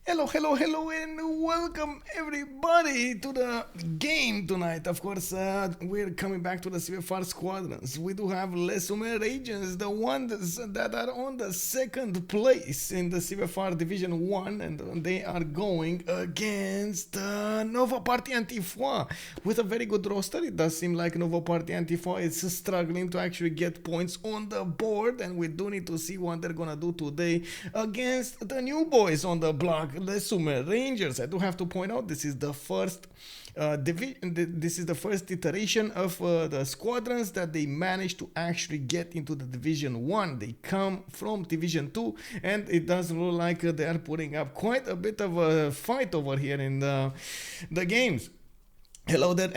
Hello, and welcome everybody to the game tonight. Of course, we're coming back to the CivFR Squadrons. We do have Les Khmer agents, the ones that are on the second place in the CivFR Division 1, and they are going against Nouveau Parti Anti-Foi with a very good roster. It does seem like Nouveau Parti Anti-Foi is struggling to actually get points on the board, and we do need to see what they're gonna do today against the new boys on the block, the Khmer Rangers. I do have to point out this is the first this is the first iteration of the squadrons that they managed to actually get into the Division 1. They come from Division 2, and it does look like they are putting up quite a bit of a fight over here in the games. Hello there,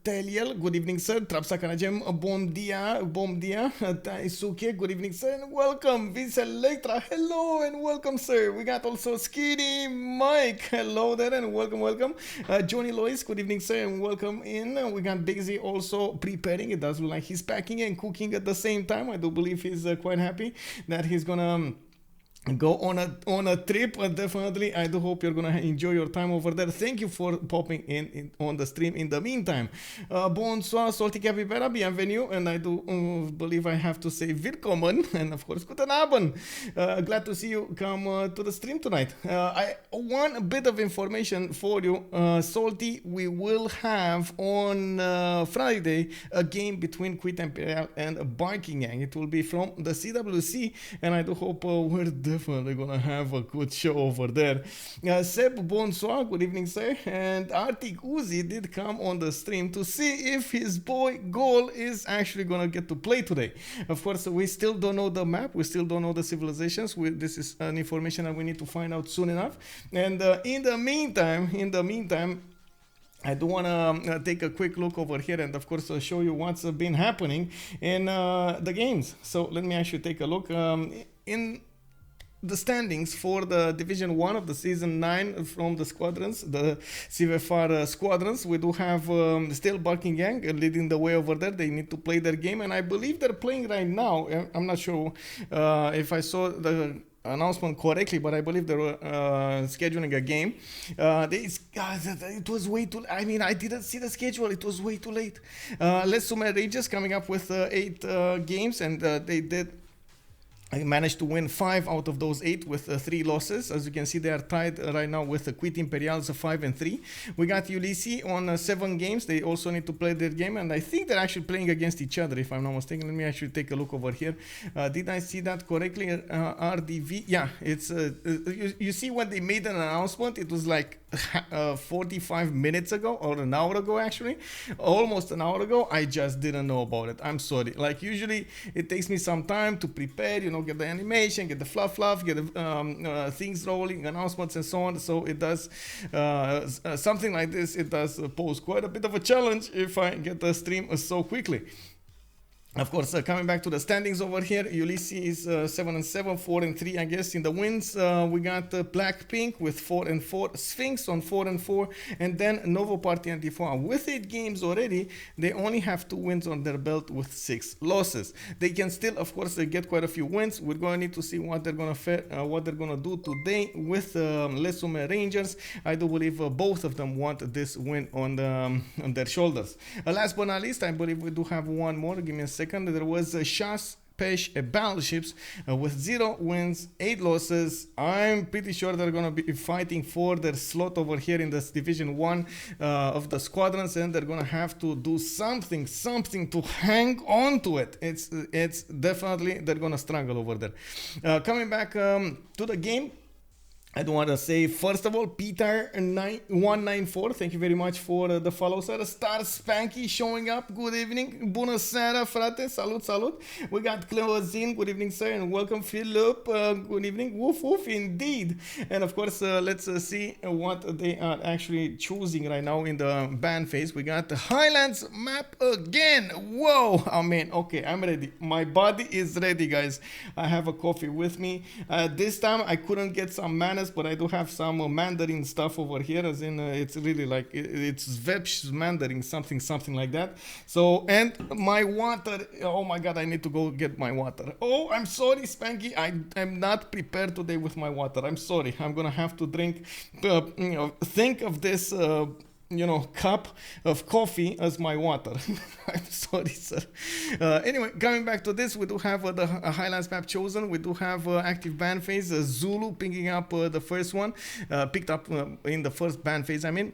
Teliel. Good evening, sir. Trapsakanajem, bom dia. Taisuke, good evening, sir, and welcome. Vince Electra, hello and welcome, sir. We got also Skinny Mike, hello there and welcome. Johnny Lois, good evening, sir, and welcome in. We got Daisy also preparing. It does look like he's packing and cooking at the same time. I do believe he's quite happy that he's gonna go on a trip. Definitely, I do hope you're gonna enjoy your time over there. Thank you for popping in on the stream. In the meantime, bonsoir, salty capybara, bienvenue, and I do believe I have to say willkommen, and of course guten Abend. Glad to see you come to the stream tonight. One bit of information for you, Salty. We will have on Friday a game between Quit Imperial and Biking Gang. It will be from the CWC, and I do hope we're definitely gonna have a good show over there. Seb, bonsoir, good evening, sir. And Arctic Uzi did come on the stream to see if his boy Gaul is actually gonna get to play today. Of course, we still don't know the map, we still don't know the civilizations. This is an information that we need to find out soon enough. And in the meantime, I do want to take a quick look over here and of course show you what's been happening in the games. So let me actually take a look in the standings for the Division 1 of the Season 9 from the Squadrons, the CivFR Squadrons. We do have still Barking Gang leading the way over there. They need to play their game, and I believe they're playing right now. I'm not sure if I saw the announcement correctly, but I believe they were scheduling a game. It was way too. I mean, I didn't see the schedule. It was way too late. Les Khmer Rangers coming up with 8 games, and they did. I managed to win 5 out of those 8 with 3 losses. As you can see, they are tied right now with the Quit Imperials 5-3. We got Ulysses on 7 games. They also need to play their game, and I think they're actually playing against each other, if I'm not mistaken. Let me actually take a look over here. Did I see that correctly? RDV. Yeah, it's you see when they made an announcement, it was like 45 minutes ago, or an hour ago actually, almost an hour ago. I just didn't know about it. I'm sorry. Like usually, it takes me some time to prepare. You know, get the animation, get the fluff, get the things rolling, announcements and so on. So it does something like this. It does pose quite a bit of a challenge if I get the stream so quickly. Of course, coming back to the standings over here, Ulysses is 7-7, 4-3, I guess. In the wins, we got Blackpink with 4-4, Sphinx on 4-4, and then Nouveau Parti Anti-Foi. With 8 games already, they only have 2 wins on their belt with 6 losses. They can still, of course, get quite a few wins. We're going to need to see what they're going to do today with Les Khmer Rangers. I do believe both of them want this win on their shoulders. Last but not least, I believe we do have one more. Give me a second. There was Shas Pesh Battleships with 0 wins, 8 losses. I'm pretty sure they're going to be fighting for their slot over here in this Division 1 of the Squadrons, and they're going to have to do something to hang on to it. It's definitely they're going to struggle over there. Coming back to the game, I do want to say, first of all, Peter194, thank you very much for the follow, sir. Star Spanky showing up, good evening. Bună seara, frate, salut. We got Cleozine, good evening, sir, and welcome. Philip, good evening. Woof, indeed. And of course, let's see what they are actually choosing right now in the ban phase. We got the Highlands map again. Whoa, I mean, okay, I'm ready. My body is ready, guys. I have a coffee with me. This time, I couldn't get some manners best, but I do have some Mandarin stuff over here, as in it's really like it's Vepsh Mandarin, something like that. So, and my water, oh my god, I need to go get my water. Oh, I'm sorry, Spanky, I'm not prepared today with my water. I'm sorry, I'm gonna have to drink, think of this cup of coffee as my water. I'm sorry, sir. Anyway, coming back to this, we do have the Highlands map chosen. We do have active ban phase. Zulu picking up the first one, picked up in the first ban phase, I mean.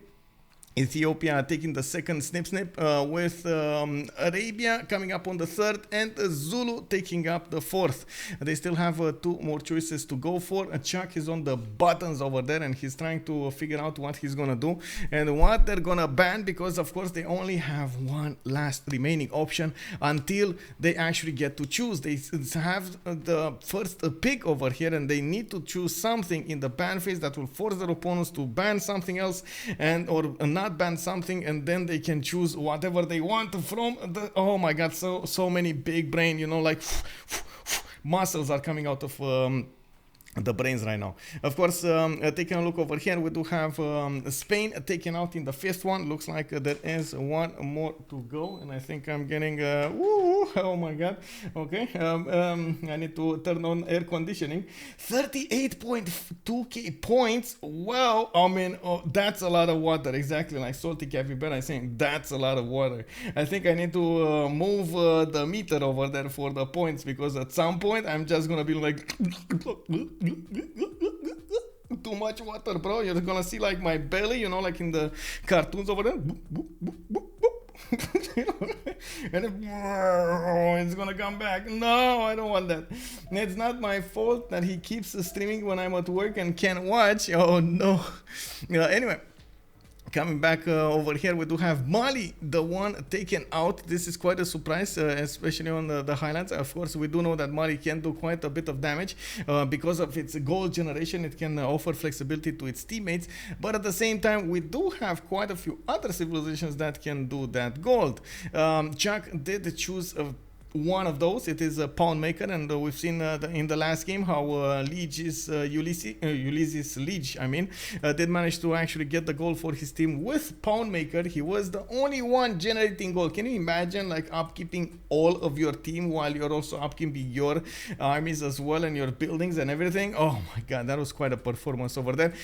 Ethiopia taking the second snip with Arabia coming up on the third, and Zulu taking up the fourth. They still have 2 more choices to go for. Chuck is on the buttons over there, and he's trying to figure out what he's gonna do and what they're gonna ban, because of course they only have one last remaining option until they actually get to choose. They have the first pick over here, and they need to choose something in the ban phase that will force their opponents to ban something else and or not ban something, and then they can choose whatever they want from the, oh my god, so many big brain, like muscles are coming out of the brains right now. Of course, taking a look over here, we do have Spain taken out in the 5th one. Looks like there is one more to go, and I think I'm getting oh my god. Okay, I need to turn on air conditioning. 38.2k points. Wow, I mean, that's a lot of water. Exactly like Salty Capybara is saying, that's a lot of water. I think I need to move the meter over there for the points, because at some point I'm just gonna be like too much water, bro. You're gonna see like my belly, like in the cartoons over there. And it's gonna come back. No, I don't want that. It's not my fault that he keeps streaming when I'm at work and can't watch. Oh no. Anyway, coming back over here, we do have Mali, the one taken out. This is quite a surprise, especially on the highlights. Of course, we do know that Mali can do quite a bit of damage because of its gold generation. It can offer flexibility to its teammates, but at the same time, we do have quite a few other civilizations that can do that gold. Chuck did choose one of those. It is a Pound Maker, and we've seen in the last game how Ulysses Liege, did manage to actually get the goal for his team with Pound Maker. He was the only one generating gold. Can you imagine, like, upkeeping all of your team while you're also upkeeping your armies as well, and your buildings and everything? Oh my god, that was quite a performance over there.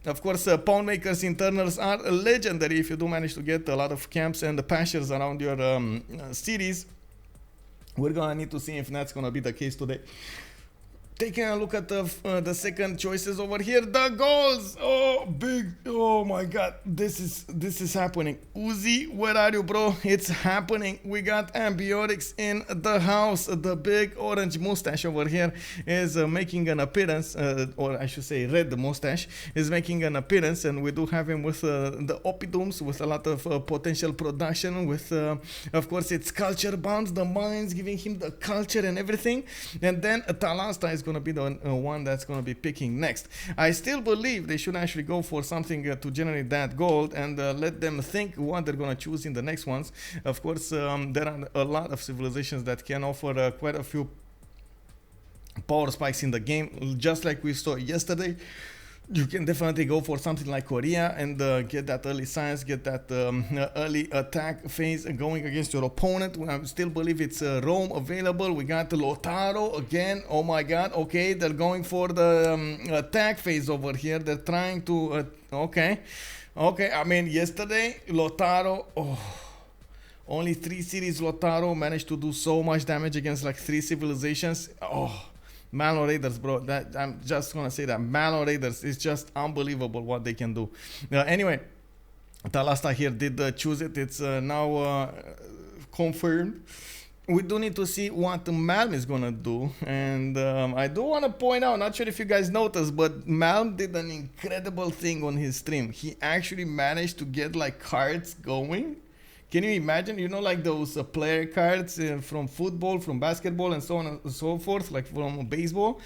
Of course, Pound Maker's internals are legendary if you do manage to get a lot of camps and the pastures around your cities. We're gonna need to see if that's gonna be the case today. Taking a look at the second choices over here, the goals. Oh, big. Oh my god, this is happening. Uzi, where are you, bro? It's happening. We got Ambiotics in the house. The big orange mustache over here is making an appearance, or I should say red mustache is making an appearance, and we do have him with the Opidums, with a lot of potential production, with of course its culture bonds, the mines, giving him the culture and everything. And then Talasta is going to be the one that's going to be picking next. I still believe they should actually go for something to generate that gold, and let them think what they're going to choose in the next ones. Of course, there are a lot of civilizations that can offer quite a few power spikes in the game, just like we saw yesterday. You can definitely go for something like Korea and get that early science, get that early attack phase going against your opponent. I still believe it's Rome available. We got Lotaro again. Oh my god. Okay, they're going for the attack phase over here. They're trying to... okay. I mean, yesterday, Lotaro... only 3 cities Lotaro managed to do so much damage against like 3 civilizations. Malm Raiders, bro. That I'm just gonna say that Malm Raiders is just unbelievable what they can do. Anyway, Talasta here did choose it. It's now confirmed. We do need to see what Malm is gonna do, and I do want to point out, not sure if you guys noticed, but Malm did an incredible thing on his stream. He actually managed to get like cards going. Can you imagine, like those player cards from football, from basketball, and so on and so forth, like from baseball?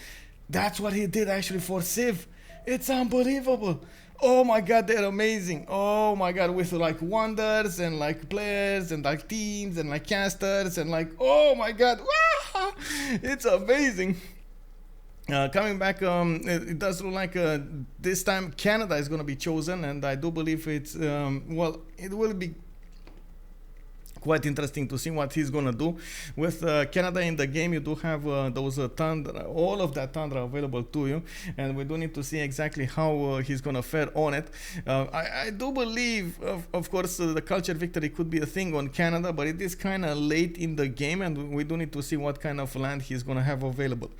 That's what he did actually for Civ. It's unbelievable. Oh my god, they're amazing. Oh my god, with like wonders and like players and like teams and like casters and like, oh my god, it's amazing. Coming back, it does look like this time Canada is going to be chosen, and I do believe it's well, it will be quite interesting to see what he's gonna do with Canada in the game. You do have those tundra, all of that tundra available to you, and we do need to see exactly how he's gonna fare on it. I do believe, of course, the culture victory could be a thing on Canada, but it is kind of late in the game, and we do need to see what kind of land he's gonna have available.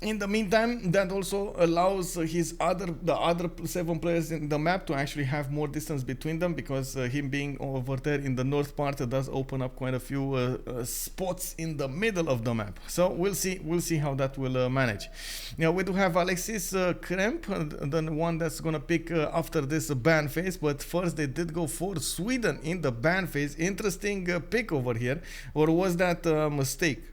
In the meantime, that also allows the other 7 players in the map to actually have more distance between them, because him being over there in the north part does open up quite a few spots in the middle of the map. So we'll see how that will manage. Now we do have AlexisKrempp, the one that's gonna pick after this ban phase. But first they did go for Sweden in the ban phase. Interesting pick over here, or was that a mistake?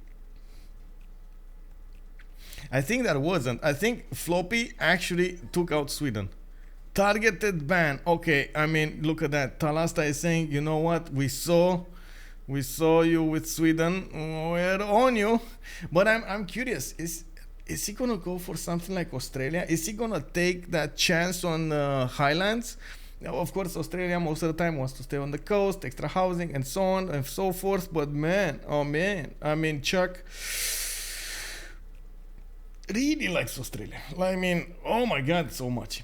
I think that wasn't. I think Floppy actually took out Sweden. Targeted ban. Okay, I mean, look at that. Talasta is saying, you know what? We saw you with Sweden. We're on you. But I'm curious. Is he gonna go for something like Australia? Is he gonna take that chance on Highlands? Now, of course, Australia most of the time wants to stay on the coast, extra housing, and so on and so forth. But man, oh man, I mean, Chuck really likes Australia. I mean, oh my god, so much.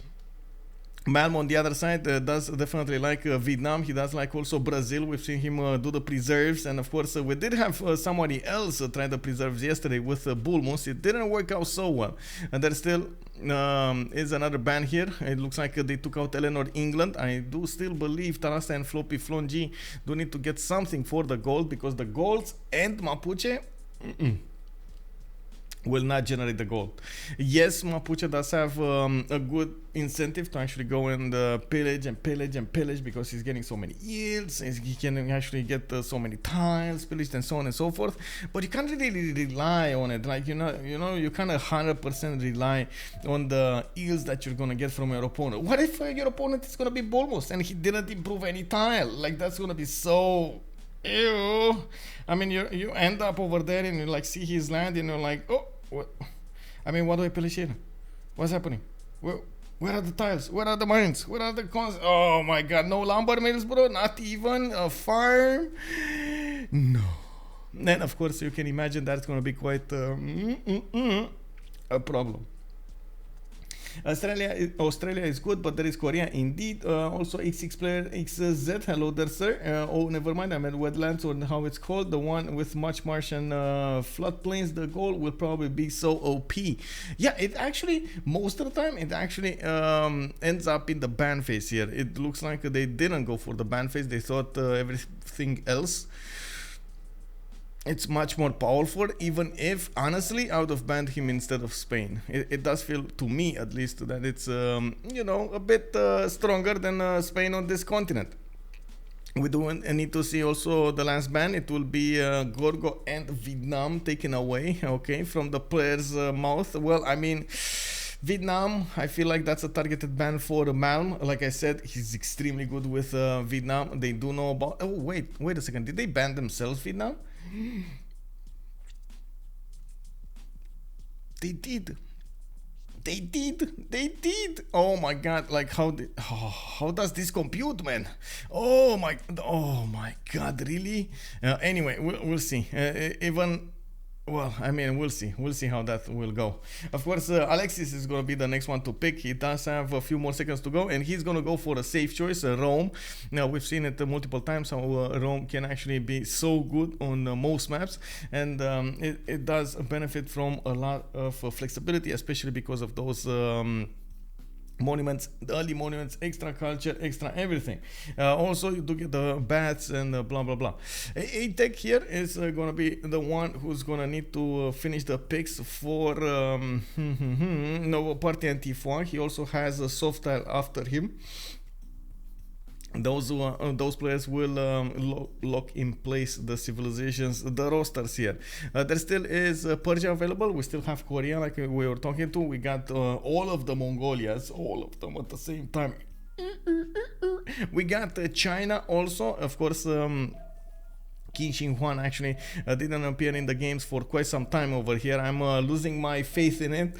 Malm on the other side does definitely like Vietnam. He does like also Brazil. We've seen him do the preserves, and of course we did have somebody else try the preserves yesterday with Bulmus. It didn't work out so well, and there still is another ban here. It looks like they took out Eleanor England. I do still believe Talasta and FloppyfloNG do need to get something for the gold, because the golds and Mapuche will not generate the gold. Yes, Mapuche does have a good incentive to actually go and pillage and pillage and pillage, because he's getting so many yields, he can actually get so many tiles pillaged and so on and so forth. But you can't really rely on it. Like, you kind of 100% rely on the yields that you're gonna get from your opponent. What if your opponent is gonna be Bulmus and he didn't improve any tile? Like, that's gonna be so ew. I mean, you end up over there and you like see his land and you're like, oh, what? I mean, what do I pillage here? What's happening? Where are the tiles? Where are the mines? Where are the cons? Oh my god, no lumber mills, bro. Not even a farm. No. And of course, you can imagine that's going to be quite a problem. Australia is good, but there is Korea indeed. Also X6 player XZ, hello there sir. Oh, never mind, I meant wetlands, or how it's called, the one with much marsh and floodplains. The goal will probably be so OP. Yeah, it actually, most of the time, it actually ends up in the ban phase here. It looks like they didn't go for the ban phase. They thought everything else, it's much more powerful, even if, honestly, I would have banned him instead of Spain. It does feel, to me at least, that it's, a bit stronger than Spain on this continent. We do need to see also the last ban. It will be Gorgo and Vietnam taken away, okay, from the player's mouth. Well, I mean, Vietnam, I feel like that's a targeted ban for Malm. Like I said, he's extremely good with Vietnam. They do know about... Oh, wait a second. Did they ban themselves, Vietnam? They did. Oh my god, like how does this compute, man? Oh my god, really? Anyway, we'll see. Well, I mean, we'll see how that will go. Of course, Alexis is going to be the next one to pick. He does have a few more seconds to go, and he's going to go for a safe choice, Rome. Now, we've seen it multiple times how Rome can actually be so good on most maps, and it does benefit from a lot of flexibility, especially because of those monuments, the early monuments, extra culture, extra everything. Also, you do get the bats and blah blah blah. Aytheak here is gonna be the one who's gonna need to finish the picks for Nouveau Parti Anti-Foi. He also has a Softstyle after him. Those players will lock in place the civilizations, the rosters here. There still is Persia available. We still have Korea, like we were talking to. We got all of the Mongolias, all of them at the same time. We got China also, of course. Qin Shi Huang actually didn't appear in the games for quite some time over here. I'm losing my faith in it.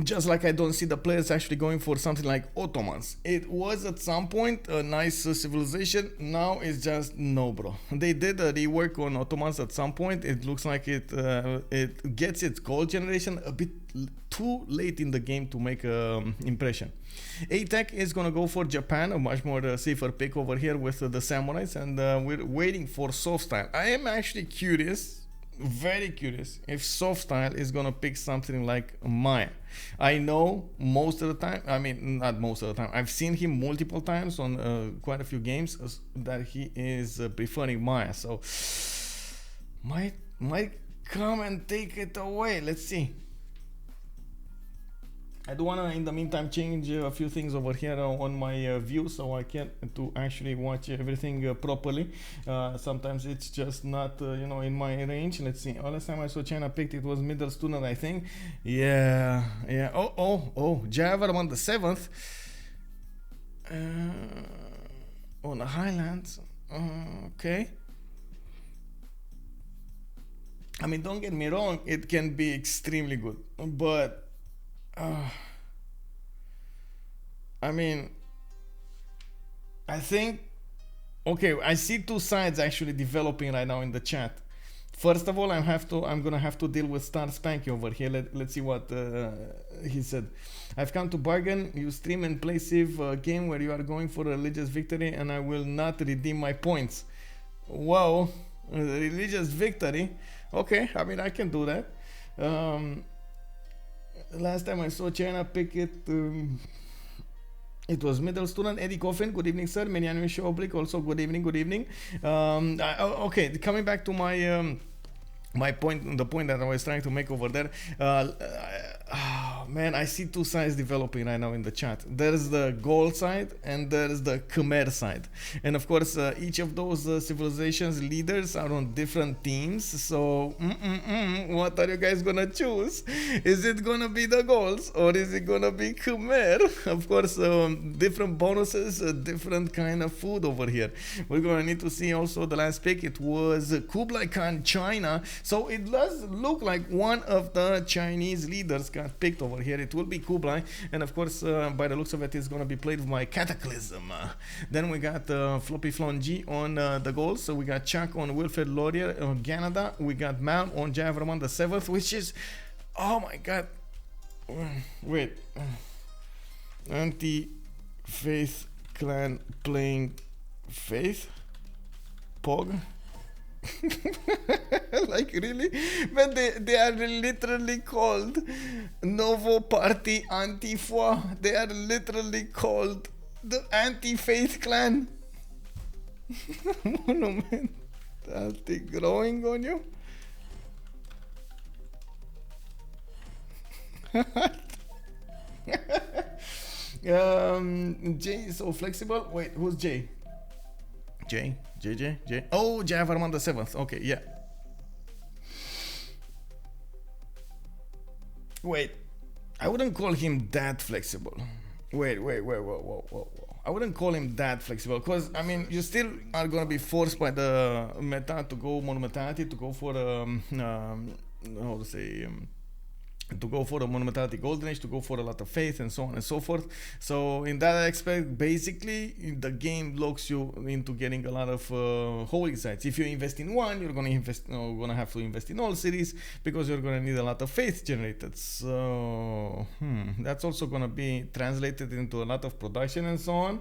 Just like I don't see the players actually going for something like Ottomans. It was at some point a nice civilization. Now it's just no, bro. They did a rework on Ottomans at some point. It looks like it gets its gold generation a bit too late in the game to make an impression. Aytheak is gonna go for Japan, a much more safer pick over here with the samurais, and we're waiting for Softstyle. I am actually curious, very curious, if Softstyle is gonna pick something like Maya. I know most of the time, I mean not most of the time, I've seen him multiple times on quite a few games that he is preferring Maya, so might come and take it away. Let's see. I do wanna in the meantime change a few things over here on my view, so I can to actually watch everything properly. Sometimes it's just not you know, in my range. Let's see. Oh, last time I saw China picked, it was middle student, I think. Yeah. Oh, Java on the 7th on the Highlands. Okay. I mean, don't get me wrong, it can be extremely good, but I mean, I think, okay, I see two sides actually developing right now in the chat. First of all, I'm gonna have to deal with Star Spanky over here. Let's see what he said. I've come to bargain. You stream and play Civ game where you are going for a religious victory, and I will not redeem my points. Wow, religious victory. Okay, I mean, I can do that. Last time I saw China pick it, it was middle student Eddie Coffin. Good evening, sir. Many show oblique. Also, good evening. Okay, coming back to my my point, the point that I was trying to make over there. Man, I see two sides developing right now in the chat. There's the Gaul side and there's the Khmer side, and of course each of those civilizations leaders are on different teams. So what are you guys gonna choose? Is it gonna be the Gauls or is it gonna be Khmer? Of course, different bonuses, different kind of food over here. We're gonna need to see also the last pick. It was Kublai Khan, China. So it does look like one of the Chinese leaders got picked over here. It will be Kublai, and of course by the looks of it, it's going to be played with my Cataclysm. Then we got FloppyfloNG on the goals. So we got Chuck on Wilfred Laurier on Canada. We got Malm on Javarman the 7th, which is, oh my god, wait, Anti-Faith clan playing Faith Pog. Like really? Man, they are literally called Nouveau Parti Anti-Foi. They are literally called the Anti-Faith clan. Monument. Are they growing on you? Jay is so flexible. Wait, who's Jay? J. Oh, Javarman the 7th. Okay, yeah. Wait, I wouldn't call him that flexible. Wait, whoa. I wouldn't call him that flexible, because I mean, you still are gonna be forced by the meta to go monumentality, to go for how to say, to go for a monumentality golden age, to go for a lot of faith, and so on and so forth. So in that aspect, basically the game locks you into getting a lot of holy sites. If you invest in one, you're gonna have to invest in all cities, because you're gonna need a lot of faith generated. So that's also gonna be translated into a lot of production and so on.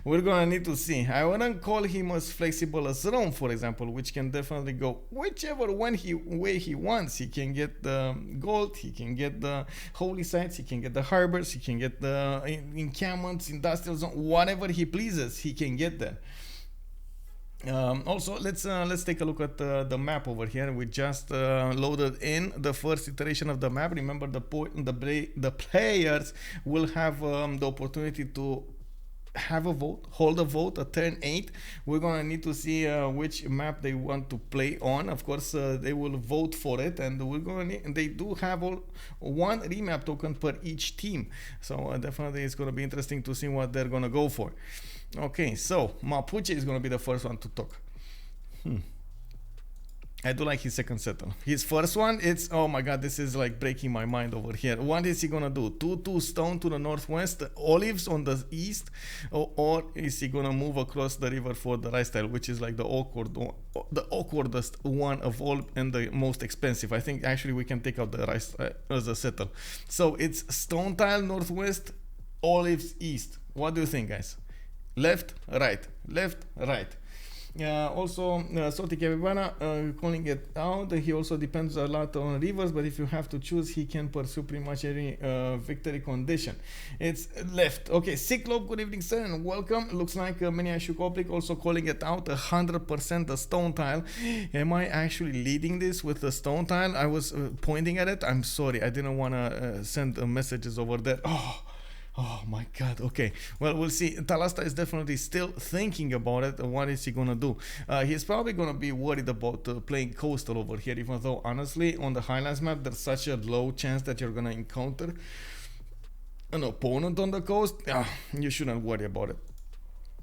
We're gonna need to see. I wouldn't call him as flexible as Rome, for example, which can definitely go whichever way he wants. He can get the gold, he can get the holy sites, he can get the harbors, he can get the encampments, industrial zone, whatever he pleases, he can get there. Also, let's take a look at the map over here. We just loaded in the first iteration of the map. Remember, the players will have the opportunity to have a vote, hold a vote, a turn 8. We're gonna need to see which map they want to play on. Of course, they will vote for it, and we're gonna need, they do have one remap token per each team. So definitely it's gonna be interesting to see what they're gonna go for. Okay, so Mapuche is gonna be the first one to talk. I do like his second settle. His first one, it's, oh my god, this is like breaking my mind over here. What is he gonna do? 2-2 stone to the northwest, olives on the east, or is he gonna move across the river for the rice tile, which is like the awkwardest one of all and the most expensive. I think actually we can take out the rice as a settle. So it's stone tile northwest, olives east. What do you think, guys? Left, right, left, right. Also, Salty Capybara calling it out. He also depends a lot on rivers, but if you have to choose, he can pursue pretty much any victory condition. It's left. Okay, Cyclope, good evening, sir, and welcome. Looks like Mania Shukoplik also calling it out 100% the stone tile. Am I actually leading this with the stone tile? I was pointing at it. I'm sorry, I didn't want to send messages over there. Oh my god, okay. Well, we'll see. Talasta is definitely still thinking about it. What is he gonna do? He's probably gonna be worried about playing coastal over here, even though honestly on the Highlands map there's such a low chance that you're gonna encounter an opponent on the coast. You shouldn't worry about it.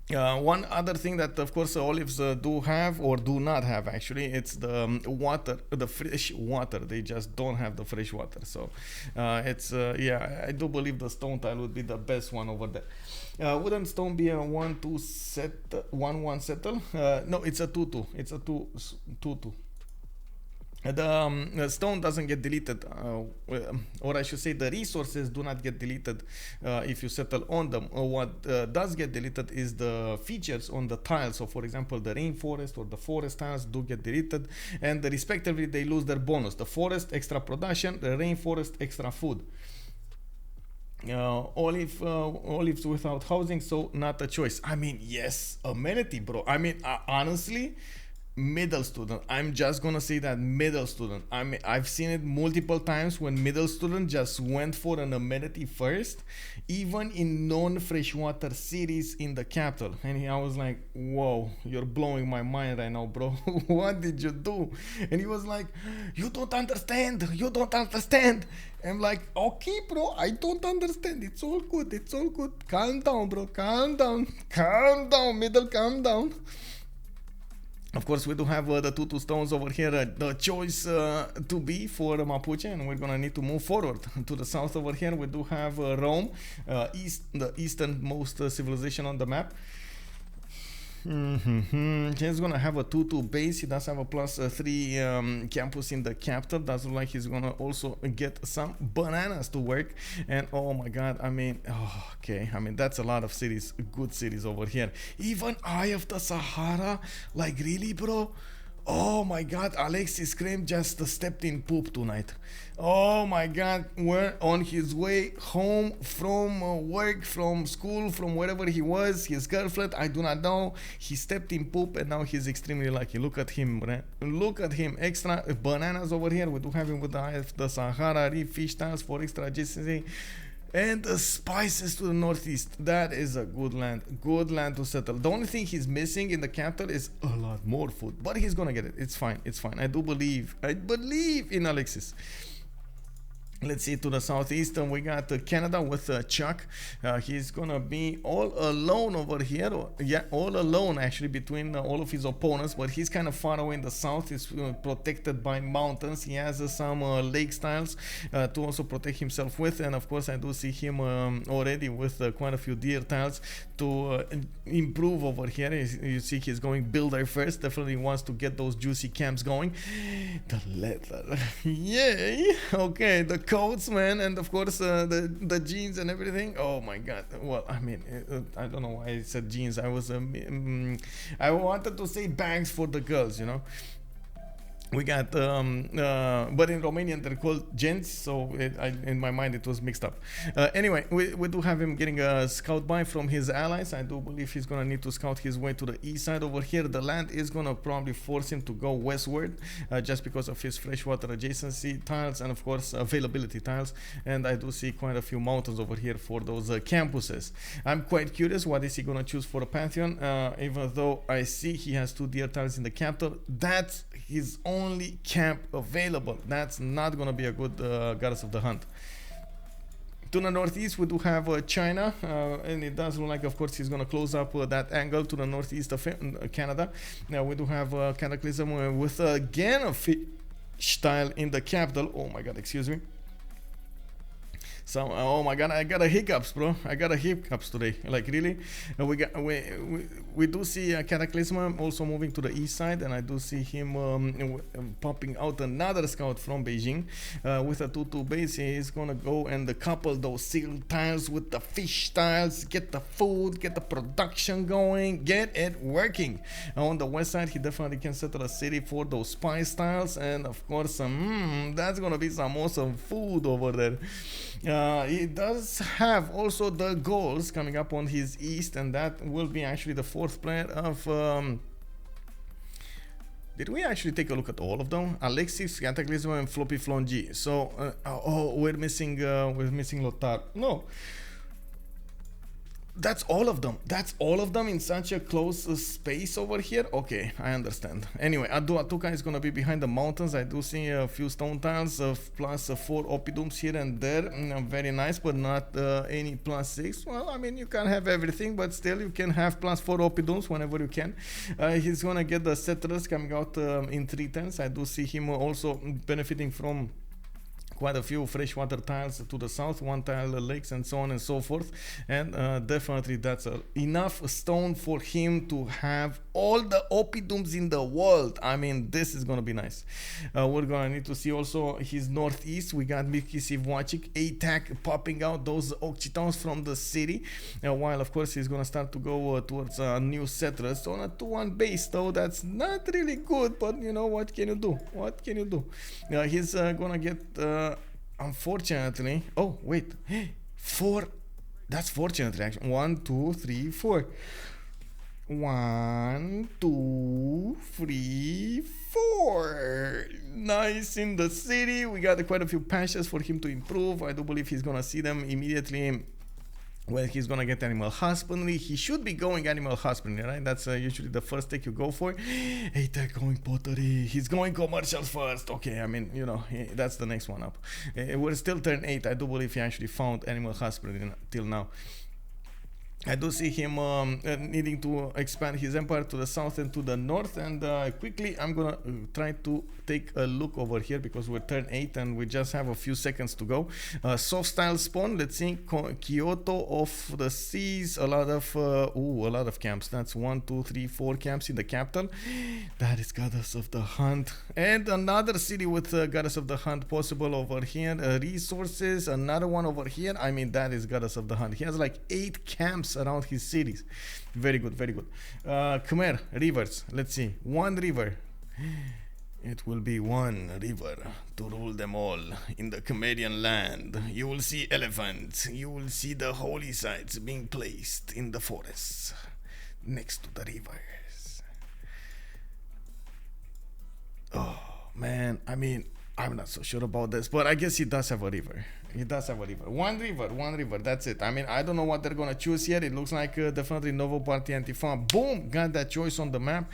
One other thing that of course olives do have, or do not have actually, it's the water, the fresh water. They just don't have the fresh water. So it's yeah, I do believe the stone tile would be the best one over there. Wouldn't stone be a 1-2 set, 1-1 settle? No, it's a 2-2. It's a 2-2. The stone doesn't get deleted, or I should say the resources do not get deleted if you settle on them. What does get deleted is the features on the tiles. So for example, the rainforest or the forest tiles do get deleted, and respectively they lose their bonus. The forest, extra production; the rainforest, extra food. Olives without housing, so not a choice. I mean, yes, amenity, bro. I mean, honestly, middle student. I'm just gonna say that middle student. I mean, I've seen it multiple times when middle student just went for an amenity first, even in non-freshwater cities in the capital. And I was like, whoa, you're blowing my mind right now, bro. What did you do? And he was like, you don't understand. You don't understand. I'm like, okay, bro, I don't understand. It's all good. It's all good. Calm down, bro. Calm down. Calm down, middle. Calm down. Of course, we do have the 2-2 stones over here, the choice to be for Mapuche, and we're gonna need to move forward to the south over here. We do have Rome, the easternmost civilization on the map. He's gonna have a 2-2 base. He does have a +3 campus in the capital. Does look like he's gonna also get some bananas to work. And oh my god, I mean, okay, I mean that's a lot of cities, good cities over here. Even Eye of the Sahara, like really, bro. Oh my god, AlexisKrempp just stepped in poop tonight. Oh my god, we're on his way home from work, from school, from wherever he was, his girlfriend, I do not know. He stepped in poop and now he's extremely lucky. Look at him, man. Look at him. Extra bananas over here. We do have him with the Eye of the Sahara, reef fish tanks for extra GCC. And the spices to the northeast. That is a good land to settle. The only thing he's missing in the capital is a lot more food, but he's gonna get it. It's fine. I believe in Alexis. Let's see, to the southeast, we got Canada with Chuck. He's gonna be all alone over here. Yeah, all alone actually between all of his opponents, but he's kind of far away in the south. He's protected by mountains. He has some lake styles to also protect himself with, and of course I do see him already with quite a few deer tiles to improve over here. You see he's going builder first. Definitely wants to get those juicy camps going. The leather, yay! Okay, the coats, man, and of course the jeans and everything. Oh my god. Well, I mean, I don't know why I said jeans. I was I wanted to say bags for the girls, you know. We got, but in Romanian they're called gents, so in my mind it was mixed up. Anyway, we do have him getting a scout buy from his allies. I do believe he's gonna need to scout his way to the east side over here. The land is gonna probably force him to go westward, just because of his freshwater adjacency tiles and of course availability tiles. And I do see quite a few mountains over here for those campuses. I'm quite curious what is he gonna choose for a pantheon, even though I see he has 2 deer tiles in the capital. That's his only camp available. That's not gonna be a good goddess of the hunt. To the northeast we do have China, and it does look like of course he's gonna close up that angle to the northeast of Canada. Now we do have Cataclysm with again a fish tile in the capital. Oh my god, excuse me. So, oh my god, I got a hiccups, bro. I got a hiccups today. Like really, we do see Cataclysm also moving to the east side, and I do see him popping out another scout from Beijing with a 2-2 base. He's gonna go and couple those seal tiles with the fish tiles, get the food, get the production going, get it working. On the west side, he definitely can settle a city for those spice tiles, and of course, that's gonna be some awesome food over there. He does have also the Gauls coming up on his east, and that will be actually the 4th player of did we actually take a look at all of them? Alexis, Cataclysm, and FloppyfloNG. So oh, we're missing Lothar. No, that's all of them. That's all of them in such a close space over here. Okay, I understand. Anyway, Atuka is gonna be behind the mountains. I do see a few stone tiles plus 4 oppidums here and there. Very nice, but not any +6. Well, I mean, you can't have everything, but still you can have +4 oppidums whenever you can. He's gonna get the settlers coming out in 310s. I do see him also benefiting from quite a few freshwater tiles to the south, 1 tile lakes, and so on and so forth. And definitely that's enough stone for him to have all the oppidums in the world. I mean, this is gonna be nice. We're gonna need to see also his northeast. We got Mikisi Vwachik, Aytheak popping out those Occitans from the city, while of course he's gonna start to go towards new settlers on a 2-1 base, though that's not really good, but you know, what can you do? What can you do? He's gonna get unfortunately, oh wait, 4, that's fortunately actually, 1 2 3 4, 1 2 3 4. Nice in the city. We got quite a few patches for him to improve. I do believe he's gonna see them immediately when he's gonna get animal husbandry. He should be going animal husbandry, right? That's usually the first take you go for. Hey, they're going pottery. He's going commercial first. Okay, I mean, you know, that's the next one up. We're still turn 8. I do believe he actually found animal husbandry till now. I do see him needing to expand his empire to the south and to the north, and quickly I'm gonna try to take a look over here because we're turn 8 and we just have a few seconds to go. Softstyle spawn, let's see, Kyoto of the seas, a lot of camps. That's 1 2 3 4 camps in the capital. That is Goddess of the Hunt, and another city with Goddess of the Hunt possible over here. Resources, another one over here. I mean, that is Goddess of the Hunt. He has like 8 camps around his cities. Very good, very good. Khmer, rivers, let's see, 1 river. It will be 1 river to rule them all in the Khmerian land. You will see elephants. You will see the holy sites being placed in the forests next to the rivers. Oh man, I mean, I'm not so sure about this, but I guess he does have a river. He does have a river. One river, that's it. I mean, I don't know what they're gonna choose here. It looks like definitely Nouveau Parti Anti-Foi. Boom, got that choice on the map.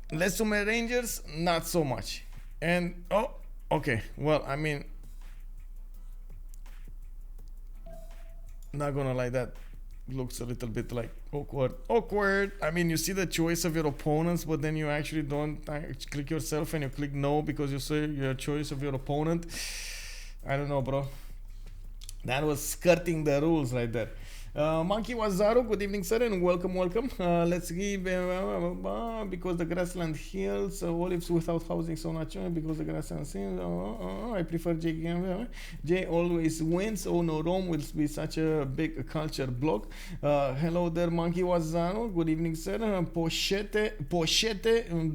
Let's Summon Rangers, not so much. And, oh, okay, well, I mean, not gonna lie, that looks a little bit like awkward. I mean, you see the choice of your opponents, but then you actually don't click yourself and you click no because you say your choice of your opponent. I don't know, bro. That was skirting the rules right there. Monkey Wazaro, good evening, sir, and welcome, welcome. Let's give because the grassland hills, olives without housing so natural because the grassland seems. I prefer J. J always wins. Oh no, Rome will be such a big culture block. Hello there, Monkey Wazaro. Good evening, sir. Pochette.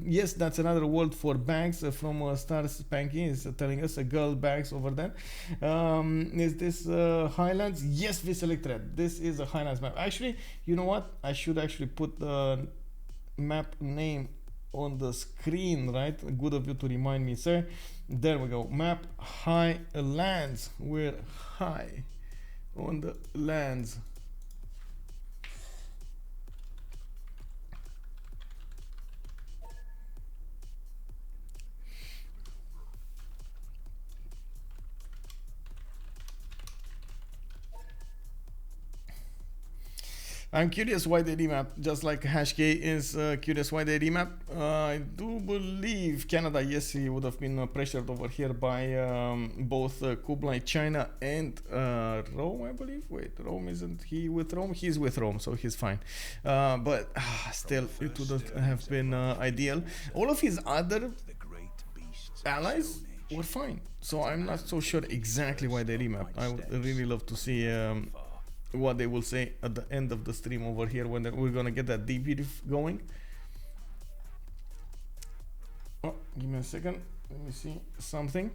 Yes, that's another word for bags from Star Spanky is telling us a girl bags over there. Is this Highlands? Yes, this electorate. This is a Highlands map. Actually, you know what? I should actually put the map name on the screen, right? Good of you to remind me, sir. There we go. Map Highlands. We're high on the lands. I'm curious why they remap, just like HashK is curious why they remap. I do believe Canada, yes, he would have been pressured over here by both Kublai, China, and Rome, I believe. Wait, Rome, isn't he with Rome? He's with Rome, so he's fine. But still, it would have been ideal. All of his other allies were fine, so I'm not so sure exactly why they remapped. I would really love to see what they will say at the end of the stream over here when we're gonna get that debrief going. Oh, give me a second. Let me see something.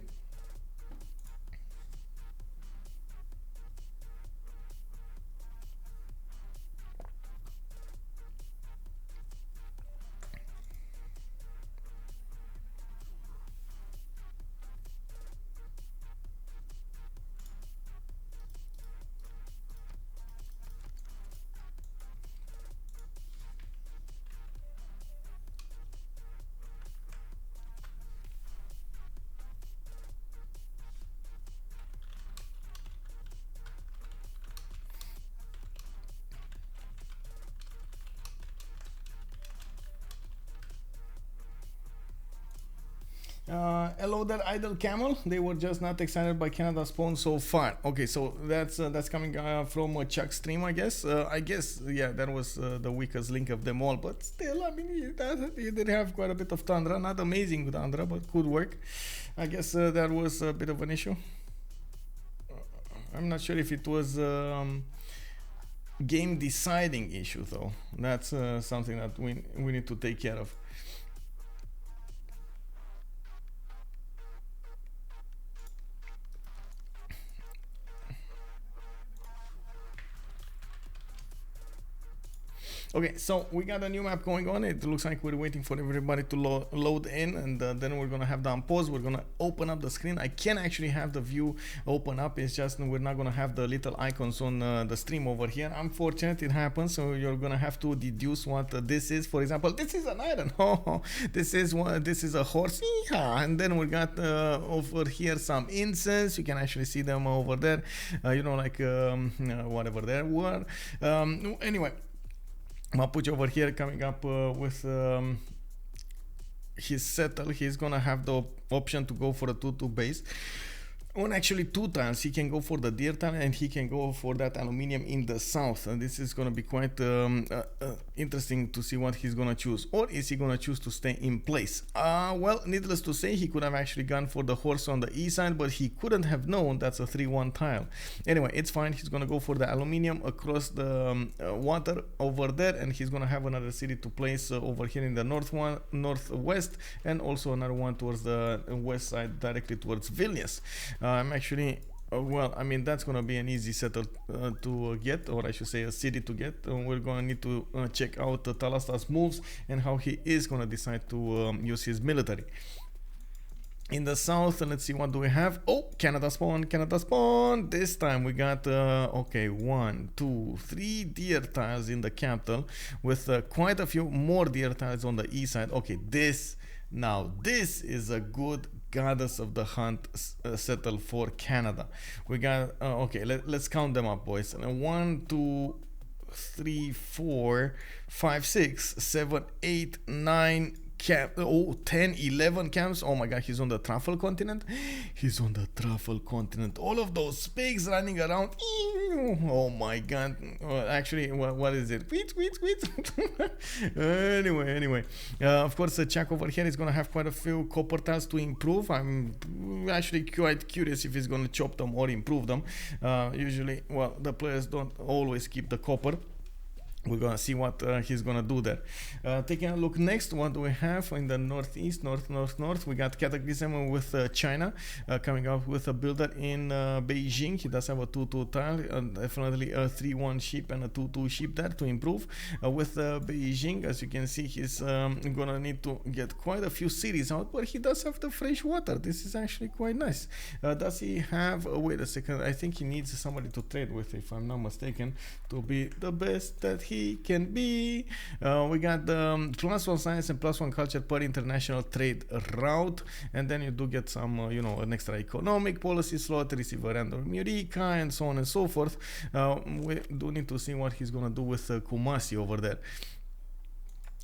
Hello there, Idle Camel. They were just not excited by Canada's spawn so far. Okay, so that's coming from Chuck's stream, I guess. Yeah, that was the weakest link of them all. But still, I mean, he did have quite a bit of Tundra. Not amazing Tundra, but could work. I guess that was a bit of an issue. I'm not sure if it was game deciding issue though. That's something that we need to take care of. Okay, so we got a new map going on. It looks like we're waiting for everybody to load in, and then we're gonna have the unpause. We're gonna open up the screen. I can actually have the view open up. It's just we're not gonna have the little icons on the stream over here. Unfortunately, it happens. So you're gonna have to deduce what this is. For example, this is an iron. Oh, this is a horse. Yeah. And then we got over here some incense. You can actually see them over there. You know, like whatever they were. Anyway. Mapuche over here coming up with his settle. He's gonna have the option to go for a 2-2 base on actually 2 tiles. He can go for the deer tile and he can go for that aluminium in the south, and this is gonna be quite interesting to see what he's gonna choose. Or is he gonna choose to stay in place? Well, needless to say, he could have actually gone for the horse on the east side, but he couldn't have known that's a 3-1 tile. Anyway, it's fine. He's gonna go for the aluminium across the water over there, and he's gonna have another city to place over here in the northwest, and also another one towards the west side, directly towards Vilnius. I'm actually well, I mean, that's gonna be an easy settle to get, or I should say a city to get. We're gonna need to check out Talasta's moves and how he is gonna decide to use his military. In the south, let's see, what do we have? Oh, Canada spawn, Canada spawn. This time we got okay, 1, 2, 3 deer tiles in the capital, with quite a few more deer tiles on the east side. Okay, this is a good goddess of the hunt settle for Canada. We got okay, let's count them up, boys. 1, 2, 3, 4, 5, 6, 7, 8, 9, camp, 10, 11 camps. Oh my god, he's on the truffle continent. He's on the truffle continent. All of those pigs running around. Oh my god. Actually, what is it? Wheat. Anyway. Of course, Chuck over here is gonna have quite a few copper tiles to improve. I'm actually quite curious if he's gonna chop them or improve them. Usually, well, the players don't always keep the copper. We're gonna see what he's gonna do there. Taking a look next, what do we have in the northeast, north? We got Cataclysm with China coming up with a builder in Beijing. He does have a 2-2 tile, definitely a 3-1 ship and a 2-2 ship there to improve. With Beijing, as you can see, he's gonna need to get quite a few cities out, but he does have the fresh water. This is actually quite nice. Does he have? Wait a second. I think he needs somebody to trade with, if I'm not mistaken, to be the best that he can be. We got the +1 science and +1 culture per international trade route, and then you do get some an extra economic policy slot, receiver random Eureka, and so on and so forth. We do need to see what he's gonna do with Kumasi over there.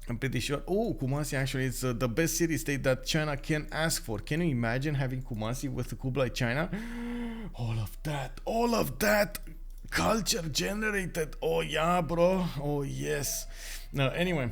I'm pretty sure. Oh, Kumasi actually is the best city state that China can ask for. Can you imagine having Kumasi with Kublai China? All of that culture generated. Oh yeah, bro. Oh yes. Anyway,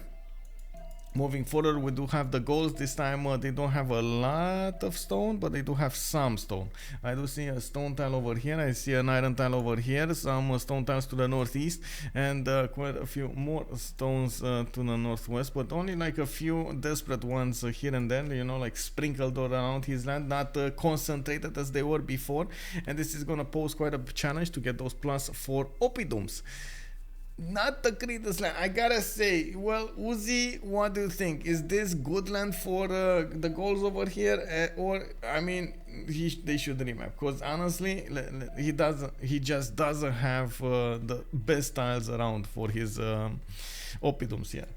moving forward, we do have the Gauls. This time they don't have a lot of stone, but they do have some stone. I do see a stone tile over here. I see an iron tile over here. Some stone tiles to the northeast, and quite a few more stones to the northwest, but only like a few desperate ones here and there, like sprinkled all around his land, not concentrated as they were before. And this is gonna pose quite a challenge to get those +4 oppidums. Not the greatest land, I gotta say. Well, Uzi, what do you think? Is this good land for the Gauls over here, or I mean, they should remap? Because honestly, he just doesn't have the best tiles around for his oppidums here.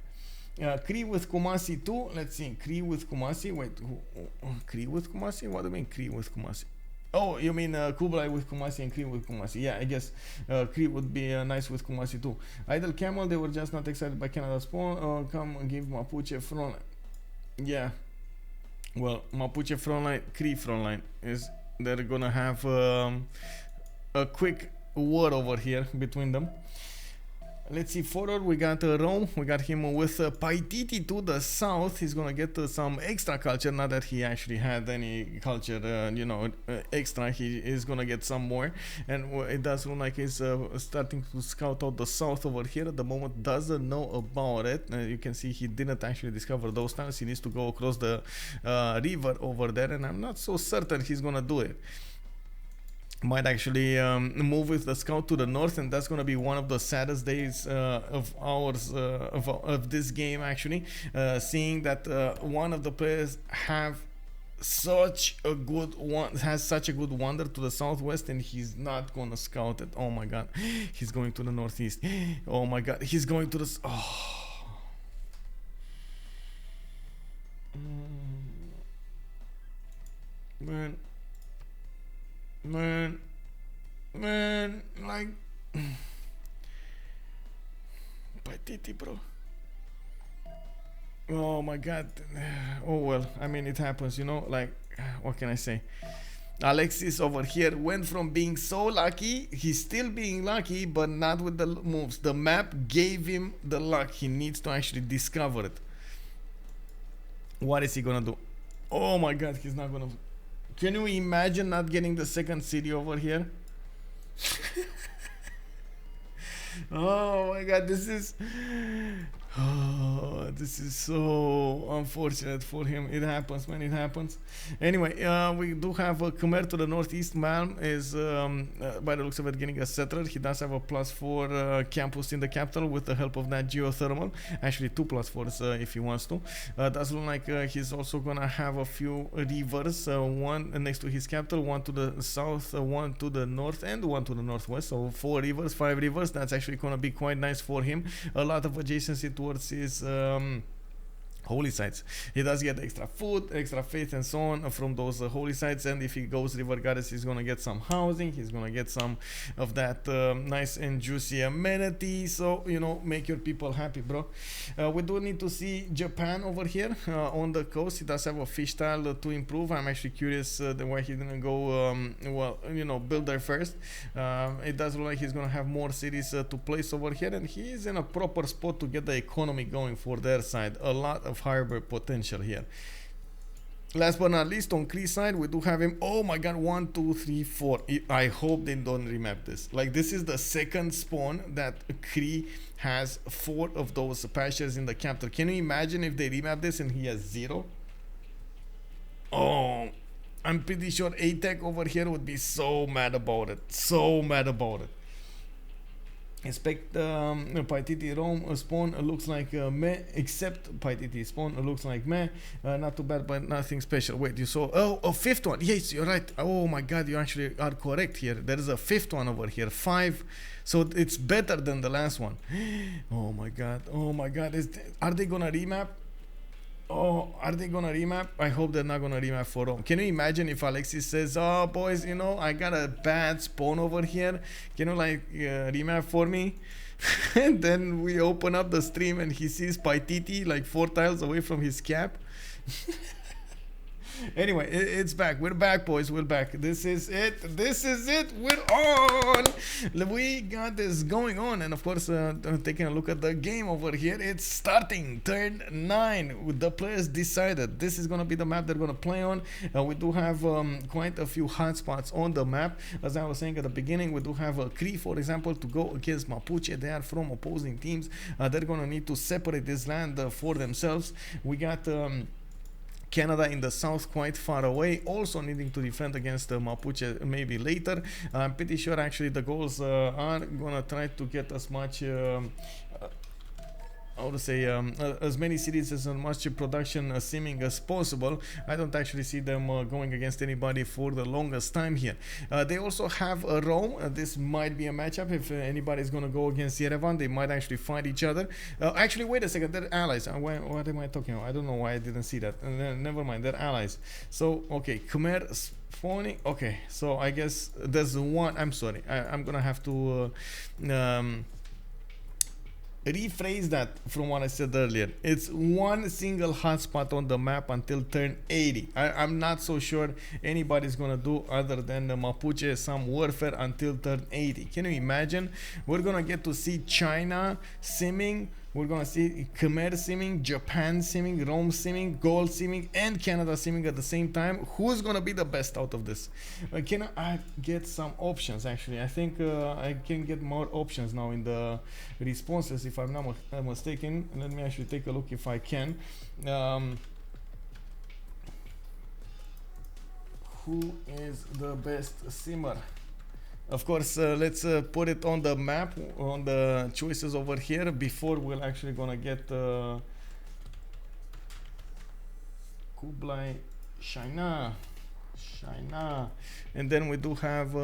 Cree with Kumasi too. Let's see. Cree with Kumasi. Wait, Cree with Kumasi? What do you mean Cree with Kumasi? Oh, you mean Kublai with Kumasi and Cree with Kumasi. Yeah, I guess Cree would be nice with Kumasi too. Idle Camel, they were just not excited by Canada's spawn. Come and give Mapuche frontline. Yeah. Well, Mapuche frontline, Cree frontline is they're gonna have a quick war over here between them. Let's see, forward we got Rome. We got him with Paititi to the south. He's gonna get some extra culture. Not that he actually had any culture, extra. He is gonna get some more, and it does look like he's starting to scout out the south over here. At the moment, doesn't know about it. You can see he didn't actually discover those tiles. He needs to go across the river over there, and I'm not so certain he's gonna do it. Might actually move with the scout to the north, and that's going to be one of the saddest days of ours of this game, actually, seeing that one of the players has such a good wonder to the southwest, and he's not going to scout it. Oh my god, he's going to the northeast. Oh my god, he's going to the man, like Paititi, bro. Oh my god. Oh well, I mean, it happens, like, what can I say? Alexis over here went from being so lucky, he's still being lucky, but not with the moves. The map gave him the luck. He needs to actually discover it. What is he gonna do? Oh my god, he's not gonna. Can you imagine not getting the second city over here? Oh my god, this is so unfortunate for him. It happens, man, it happens. Anyway, we do have Khmer to the northeast. Malm is, by the looks of it, getting a settler. He does have a +4 campus in the capital with the help of that geothermal. Actually, 2 +4s if he wants to. Does look like he's also gonna have a few rivers, one next to his capital, one to the south, one to the north, and one to the northwest. So 4 rivers, 5 rivers. That's actually gonna be quite nice for him. A lot of adjacency towards his holy sites. He does get extra food, extra faith, and so on from those holy sites. And if he goes river goddess, he's gonna get some housing. He's gonna get some of that nice and juicy amenity. So you know, make your people happy, bro. We do need to see Japan over here on the coast. He does have a fish style to improve. I'm actually curious why he didn't go well, you know, build there first. It does look like he's gonna have more cities to place over here, and he's in a proper spot to get the economy going for their side. A lot of harbor potential here. Last but not least, on Cree side, we do have him. Oh my god, 1, 2, 3, 4. I hope they don't remap this. Like, this is the second spawn that Cree has 4 of those pastures in the capital. Can you imagine if they remap this and he has 0? Oh, I'm pretty sure Aytheak over here would be so mad about it. So mad about it. Expect Paititi Rome spawn looks like meh, except Paititi spawn looks like meh. Not too bad, but nothing special. Wait, you saw? Oh, a 5th one. Yes, you're right. Oh my god, you actually are correct here. There is a 5th one over here. 5. So it's better than the last one. Oh my god. Oh my god. Are they gonna remap? Oh, are they gonna remap? I hope they're not gonna remap for Rome. Can you imagine if Alexis says, oh boys, you know, I got a bad spawn over here, can you like remap for me? And then we open up the stream and he sees Paititi like 4 tiles away from his cap. Anyway, it's back. We're back, boys. We're back. This is it. This is it. We're on. We got this going on. And of course, taking a look at the game over here, it's starting. Turn 9. The players decided this is going to be the map they're going to play on. We do have quite a few hotspots on the map. As I was saying at the beginning, we do have a Cree, for example, to go against Mapuche. They are from opposing teams. They're going to need to separate this land for themselves. We got Canada in the south, quite far away, also needing to defend against Mapuche maybe later. I'm pretty sure actually the Gauls are gonna try to get as much how to say, as many cities, as much production seeming as possible. I don't actually see them going against anybody for the longest time here. They also have a Rome. This might be a matchup. If anybody's going to go against Yerevan, they might actually fight each other. Actually, wait a second. They're allies. What am I talking about? I don't know why I didn't see that. Never mind. They're allies. So, okay. Khmer spawning. Okay. So, I guess there's one. I'm sorry. I'm going to have to rephrase that from what I said earlier. It's one single hotspot on the map until turn 80. I'm not so sure anybody's gonna do other than the Mapuche some warfare until turn 80. Can you imagine? We're gonna get to see China simming. We're gonna see Khmer simming, Japan simming, Rome simming, Gaul simming, and Canada simming at the same time. Who's gonna be the best out of this? Can I get some options? Actually, I think I can get more options now in the responses, if I'm not mistaken. Let me actually take a look if I can. Who is the best simmer? Of course, let's put it on the map, on the choices over here, before we're actually gonna get Kublai, China, and then we do have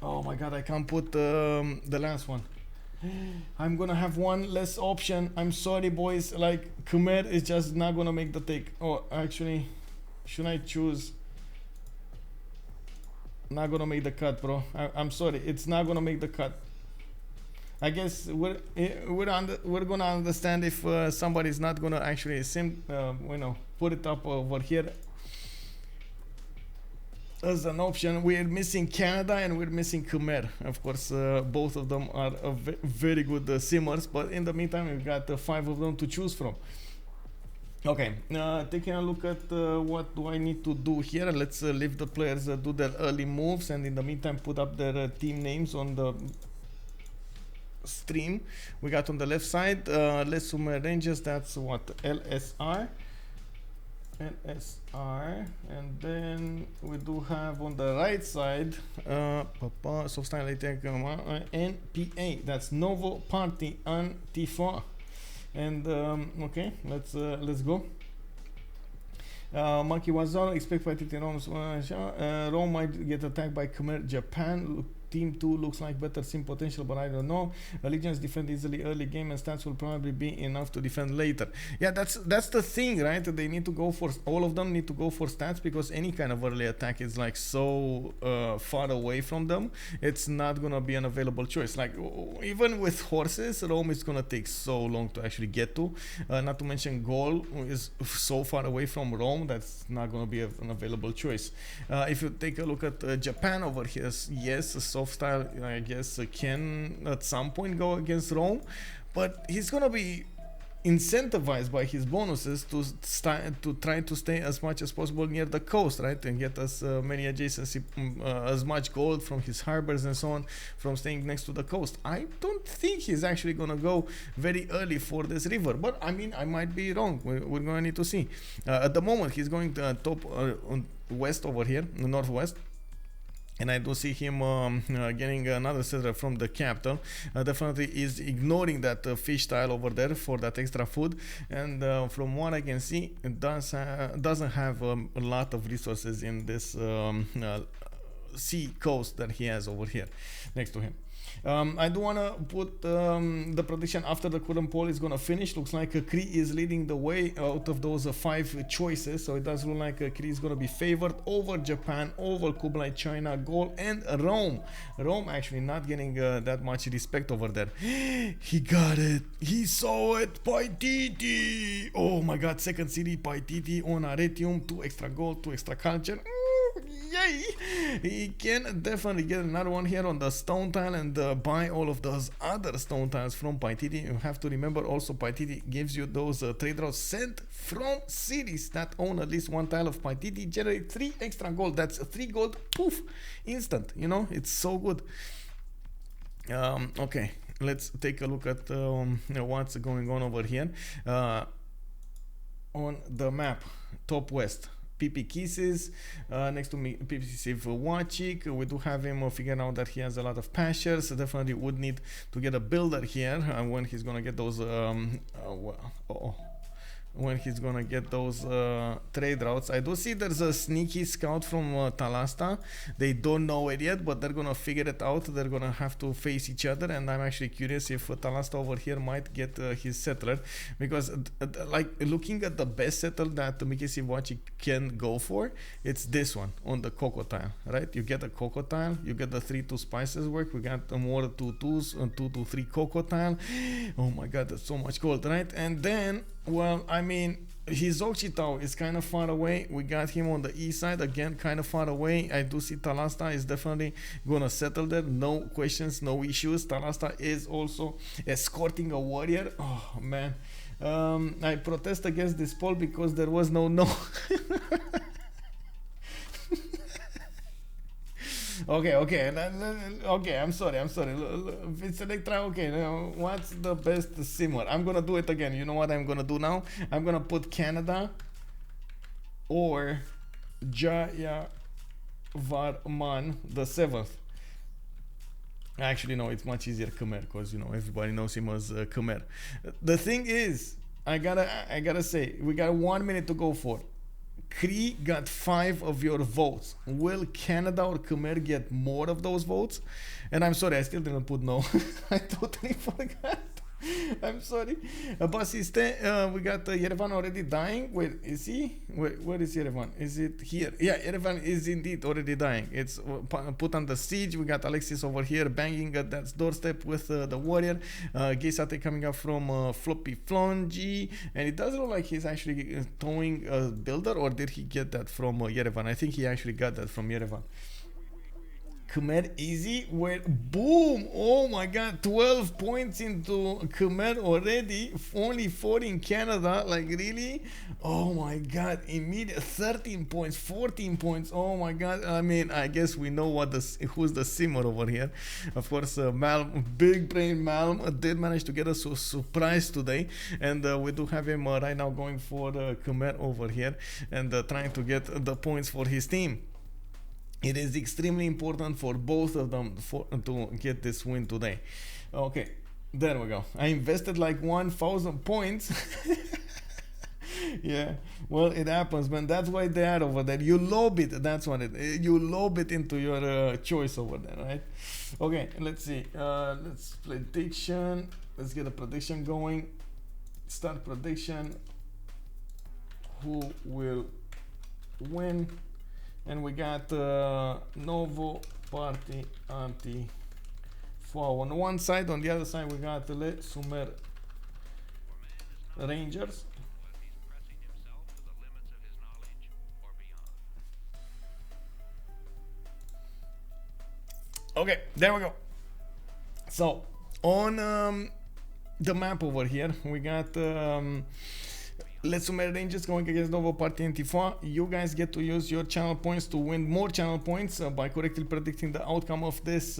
oh my god, I can't put the last one. I'm gonna have one less option. I'm sorry, boys. Like, Khmer is just not gonna make the take. Oh, actually, should I choose? Not gonna make the cut, bro. I'm sorry, it's not gonna make the cut. I guess we're gonna understand if somebody's not gonna actually put it up over here as an option. We're missing Canada and we're missing Khmer. Of course, both of them are very good simmers, but in the meantime, we've got 5 of them to choose from. Okay, taking a look at what do I need to do here. Let's leave the players do their early moves, and in the meantime put up their team names on the stream. We got on the left side Les Sumer Rangers, that's what, LSR, and then we do have on the right side Softstyle, Aytheak, NPA, that's Nouveau Parti, Anti-Foi. And okay, let's go. Monkey was on. Expect Paititi Rome. Rome might get attacked by Khmer. Japan Team 2 looks like better sim potential, but I don't know. Allegiance defend easily early game, and stats will probably be enough to defend later. Yeah, that's the thing, right? They need to go for, all of them need to go for stats, because any kind of early attack is like so far away from them. It's not gonna be an available choice. Like even with horses, Rome is gonna take so long to actually get to. Not to mention Gaul is so far away from Rome, that's not gonna be an available choice. If you take a look at Japan over here, yes, Softstyle, I guess, can at some point go against Rome, but he's gonna be incentivized by his bonuses to try to stay as much as possible near the coast, right, and get as many adjacency, as much gold from his harbors and so on from staying next to the coast. I don't think he's actually gonna go very early for this river, but I mean, I might be wrong. We're gonna need to see. At the moment, he's going to top on west over here, the northwest. And I do see him getting another settler from the capital. Definitely is ignoring that fish tile over there for that extra food. And from what I can see, it doesn't have a lot of resources in this sea coast that he has over here next to him. I do want to put the prediction after the current poll is going to finish. Looks like Cree is leading the way out of those 5 choices. So it does look like Cree is going to be favored over Japan, over Kublai, China, Gaul, and Rome. Rome actually not getting that much respect over there. He got it. He saw it. Paititi. Oh my god. Second city, Paititi on Aretium. 2 extra gold, 2 extra culture. Yay! He can definitely get another one here on the stone tile and buy all of those other stone tiles from Paititi. You have to remember also Paititi gives you those trade routes sent from cities that own at least 1 tile of Paititi. Generate 3 extra gold. That's 3 gold, poof, instant. You know, it's so good. Okay, let's take a look at what's going on over here on the map. Top west. PP Kisses, next to me, PP CivFR. We do have him figuring out that he has a lot of pastures. So definitely would need to get a builder here when he's gonna get those when he's gonna get those trade routes. I do see there's a sneaky scout from Talasta. They don't know it yet, but they're gonna figure it out. They're gonna have to face each other, and I'm actually curious if Talasta over here might get his settler, because like looking at the best settler that Miki CivFR can go for, it's this one on the cocoa tile, right? You get a cocoa tile, you get the 3-2 spices work. We got more 2-2s and 2-3 cocoa tile. Oh my god, that's so much gold, right? And then, well, I mean, his Oxitao is kind of far away. We got him on the east side, again, kind of far away. I do see Talasta is definitely gonna settle there. No questions, no issues. Talasta is also escorting a warrior. Oh, man. I protest against this poll because there was no. Okay, I'm sorry. It's Electra. Okay, now what's the best simmer? I'm gonna do it again. You know what I'm gonna do now? I'm gonna put Canada or Jayavarman the 7th. Actually, no, it's much easier Khmer, because you know everybody knows him as Khmer. The thing is, I gotta say, we got 1 minute to go for. Cree got 5 of your votes. Will Canada or Khmer get more of those votes? And I'm sorry, I still didn't put no. I totally forgot. I'm sorry. Basiste, we got Yerevan already dying. Wait, is he? Where is Yerevan? Is it here? Yeah, Yerevan is indeed already dying. It's put under siege. We got Alexis over here banging at that doorstep with the warrior. Geisate coming up from FloppyfloNG. And it doesn't look like he's actually towing a builder, or did he get that from Yerevan? I think he actually got that from Yerevan. Khmer easy, where boom, oh my god, 12 points into Khmer already, only 4 in Canada, like really? Oh my god, immediate 13 points, 14 points, oh my god. I mean, I guess we know who's the simmer over here. Of course, Malm, big brain Malm did manage to get us a surprise today, and we do have him right now going for Khmer over here, and trying to get the points for his team. It is extremely important for both of them to get this win today. Okay, there we go. I invested like 1,000 points Yeah, well, it happens, man. That's why they are over there. You lob it. That's what you lob it into your choice over there, right? Okay, let's see. Let's prediction. Let's get a prediction going. Start prediction. Who will win? And we got Nouveau Parti Anti-Foi on one side. On the other side, we got Les Sumer Rangers. Okay, there we go. So on the map over here, we got Let's Sumer Rangers going against Nouveau Parti Anti-Foi. You guys get to use your channel points to win more channel points by correctly predicting the outcome of this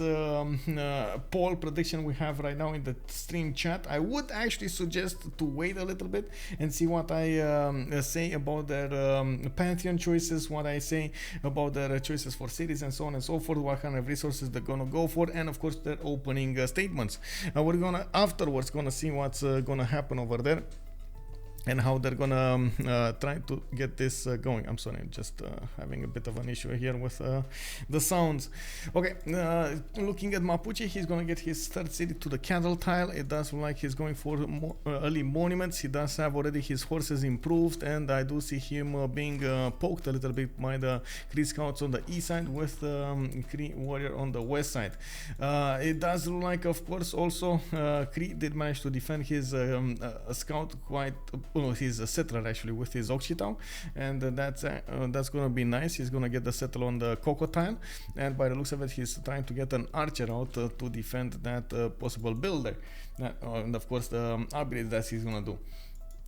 poll prediction we have right now in the stream chat. I would actually suggest to wait a little bit and see what I say about their Pantheon choices, what I say about their choices for cities and so on and so forth, what kind of resources they're gonna go for, and of course their opening statements. We're gonna afterwards gonna see what's gonna happen over there and how they're gonna try to get this going. I'm sorry, just having a bit of an issue here with the sounds. Okay, looking at Mapuche, he's gonna get his third city to the cattle tile. It does look like he's going for early monuments. He does have already his horses improved, and I do see him being poked a little bit by the Cree scouts on the east side with the Cree warrior on the west side. It does look like, of course, also Cree did manage to defend his scout quite, his settler actually, with his Oxitao, and that's gonna be nice. He's gonna get the settle on the Coco tile, and by the looks of it, he's trying to get an archer out to defend that possible builder, and of course the upgrades that he's gonna do.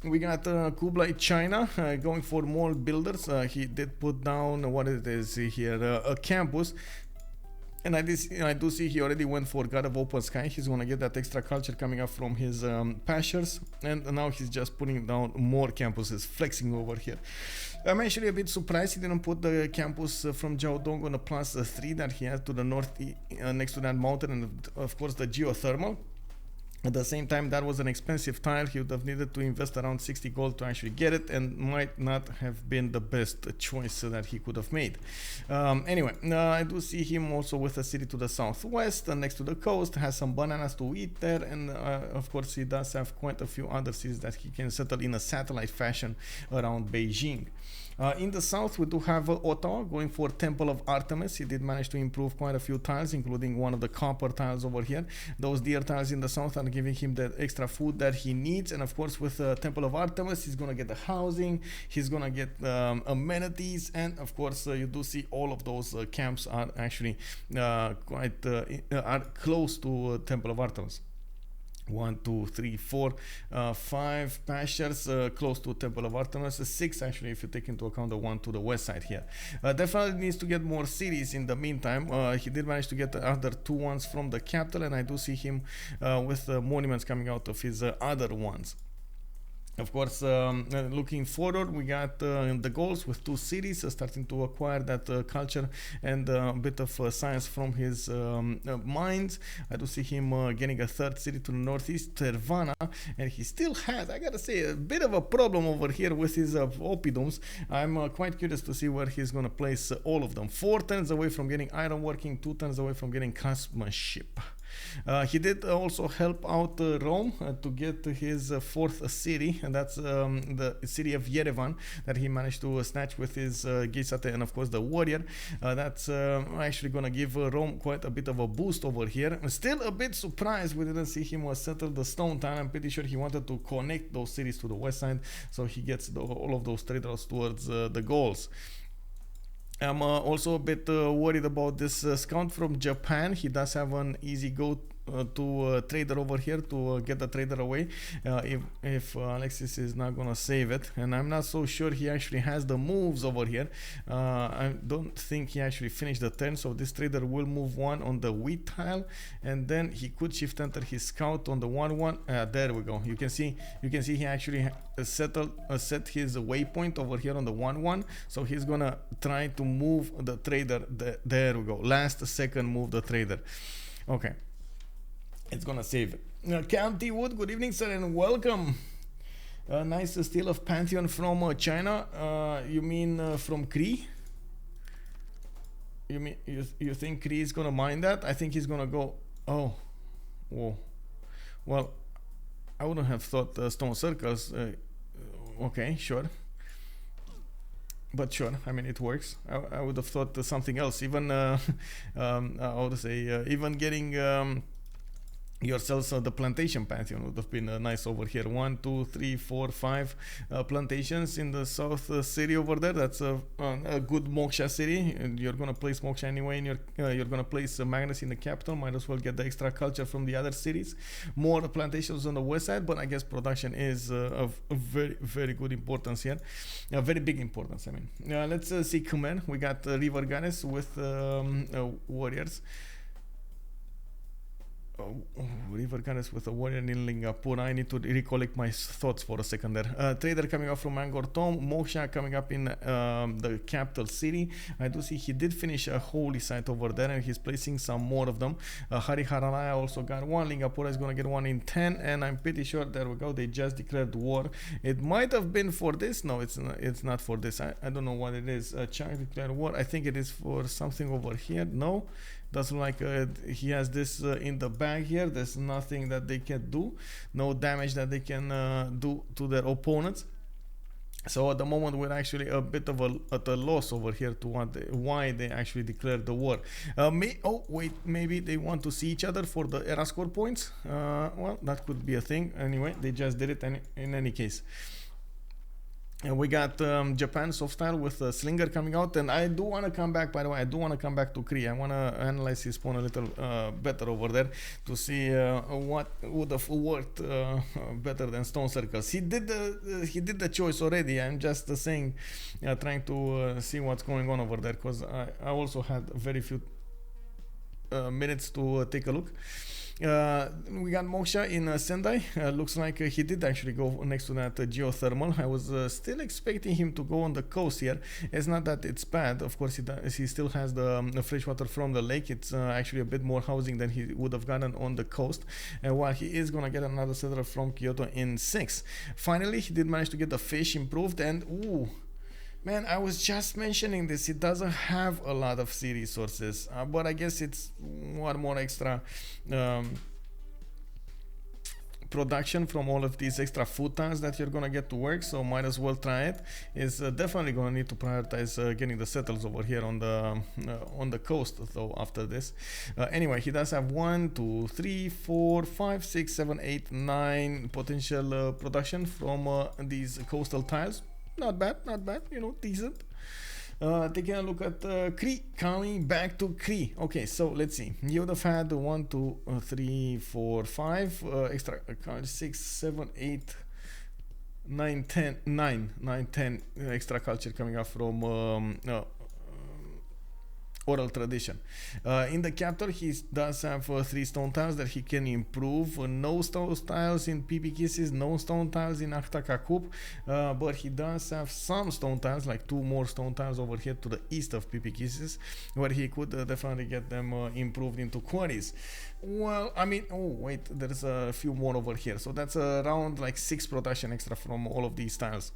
We got Kublai China going for more builders. He did put down what it is here, a campus. And I do see he already went for God of Open Sky. He's gonna get that extra culture coming up from his pastures, and now he's just putting down more campuses, flexing over here. I'm actually a bit surprised he didn't put the campus from Jiaodong on the +3 that he has to the north next to that mountain, and of course the geothermal. At the same time, that was an expensive tile. He would have needed to invest around 60 gold to actually get it, and might not have been the best choice that he could have made. Anyway, I do see him also with a city to the southwest, next to the coast, has some bananas to eat there, and of course he does have quite a few other cities that he can settle in a satellite fashion around Beijing. In the south, we do have Ottawa going for Temple of Artemis. He did manage to improve quite a few tiles, including one of the copper tiles over here. Those deer tiles in the south are giving him the extra food that he needs. And of course, with Temple of Artemis, he's going to get the housing, he's going to get amenities. And of course, you do see all of those camps are actually quite are close to Temple of Artemis. 1, 2, 3, 4, 5 pastures close to Temple of Artemis, 6 actually if you take into account the one to the west side here. Definitely needs to get more cities in the meantime. He did manage to get the other 2 ones from the capital, and I do see him with monuments coming out of his other ones. Of course, looking forward, we got the Gauls with 2 cities starting to acquire that culture and a bit of science from his mines. I do see him getting a 3rd city to the northeast, Tervana, and he still has, I gotta say, a bit of a problem over here with his oppidums. I'm quite curious to see where he's gonna place all of them. 4 turns away from getting ironworking, 2 turns away from getting craftsmanship. He did also help out Rome to get his 4th city, and that's the city of Yerevan that he managed to snatch with his Gisate and of course the warrior. That's actually gonna give Rome quite a bit of a boost over here. Still a bit surprised we didn't see him settle the stone town. I'm pretty sure he wanted to connect those cities to the west side, so he gets all of those trade routes towards the Gauls. I'm also a bit worried about this scout from Japan. He does have an easy go to trader over here to get the trader away if Alexis is not gonna save it, and I'm not so sure he actually has the moves over here. I don't think he actually finished the turn, so this trader will move 1 on the wheat tile, and then he could shift enter his scout on the 1-1. There we go. You can see he actually set his waypoint over here on the 1-1, so he's gonna try to move the trader. There we go. Last second move the trader. Okay. It's gonna save it. County Wood, good evening, sir, and welcome. A nice style of pantheon from China. You mean from Cree? You mean you think Cree is gonna mind that? I think he's gonna go. Oh, whoa. Well, I wouldn't have thought stone circles. Okay, sure. But sure, I mean it works. I would have thought something else. Even I would say even getting yourselves the plantation pantheon would have been nice over here. 1, 2, 3, 4, 5 plantations in the south city over there. That's a good moksha city. And you're gonna place moksha anyway in your you're gonna place Magnus in the capital. Might as well get the extra culture from the other cities. More plantations on the west side, but I guess production is of very good importance here. Very big importance, I mean. Let's see Khmer. We got river goddess with warriors. River goddess with a warrior in Lingapura. I need to recollect my thoughts for a second there. Trader coming up from Angkor Thom. Moksha coming up in the capital city. I do see he did finish a holy site over there, and he's placing some more of them. Hariharalaya also got one. Lingapura is going to get one in 10, and I'm pretty sure, there we go, they just declared war. It might have been for this. No, it's not for this. I don't know what it is. Chang declared war. I think it is for something over here. No, doesn't like he has this in the bag here. There's nothing that they can do, no damage that they can do to their opponents. So at the moment we're actually a bit of at a loss over here to why they actually declared the war. Oh wait, maybe they want to see each other for the era score points. Well, that could be a thing. Anyway, they just did it in any case. And we got Japan Softstyle with Slinger coming out, and I do want to come back, by the way, I do want to come back to Cree. I want to analyze his spawn a little better over there to see what would have worked better than Stone Circles. He did the choice already. I'm just saying, trying to see what's going on over there, because I also had very few minutes to take a look. We got Moksha in Sendai. Looks like he did actually go next to that geothermal. I was still expecting him to go on the coast here. It's not that it's bad. Of course, he still has the fresh water from the lake. It's actually a bit more housing than he would have gotten on the coast. And while he is going to get another settler from Kyoto in 6. Finally, he did manage to get the fish improved, and ooh, man, I was just mentioning this. It doesn't have a lot of sea resources, but I guess it's one more extra production from all of these extra food tiles that you're gonna get to work, so might as well try it. It's definitely gonna need to prioritize getting the settles over here on the coast though after this. Anyway, he does have 1, 2, 3, 4, 5, 6, 7, 8, 9 potential production from these coastal tiles. Not bad, you know, decent. Taking a look at Cree, coming back to Cree. Okay, so let's see. You would have had 1, 2, 3, 4, 5 extra 6, 7, 8, 9, 10, 9, 10 extra culture coming up from oral tradition. In the capital, he does have 3 stone tiles that he can improve. No stone tiles in PP Kisses, no stone tiles in Akhtakakub, but he does have some stone tiles, like 2 more stone tiles over here to the east of PP Kisses, where he could definitely get them improved into quarries. Well, I mean, oh wait, there's a few more over here, so that's around like 6 production extra from all of these tiles.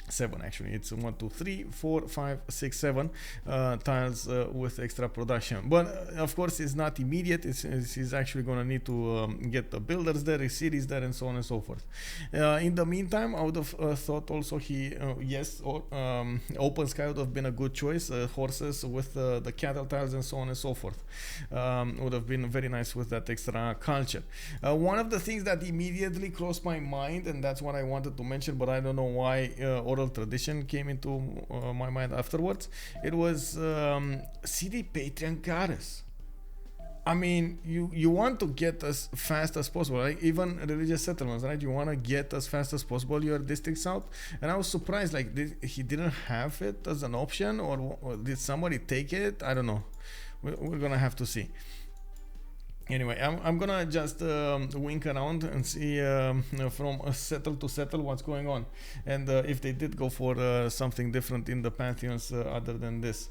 7 actually. It's 1, 2, 3, 4, 5, 6, 7 tiles with extra production. But of course, it's not immediate. He's actually going to need to get the builders there, cities there, and so on and so forth. In the meantime, I would have thought also open sky would have been a good choice. Horses with the cattle tiles and so on and so forth would have been very nice with that extra culture. One of the things that immediately crossed my mind, and that's what I wanted to mention, but I don't know why oral tradition came into my mind afterwards. It was city patriarch goddess. I mean, you want to get as fast as possible, right? Even religious settlements, right? You want to get as fast as possible your districts out. And I was surprised, like, he didn't have it as an option, or did somebody take it? I don't know. We're gonna have to see. Anyway, I'm gonna just wink around and see from settle to settle what's going on, and if they did go for something different in the pantheons other than this.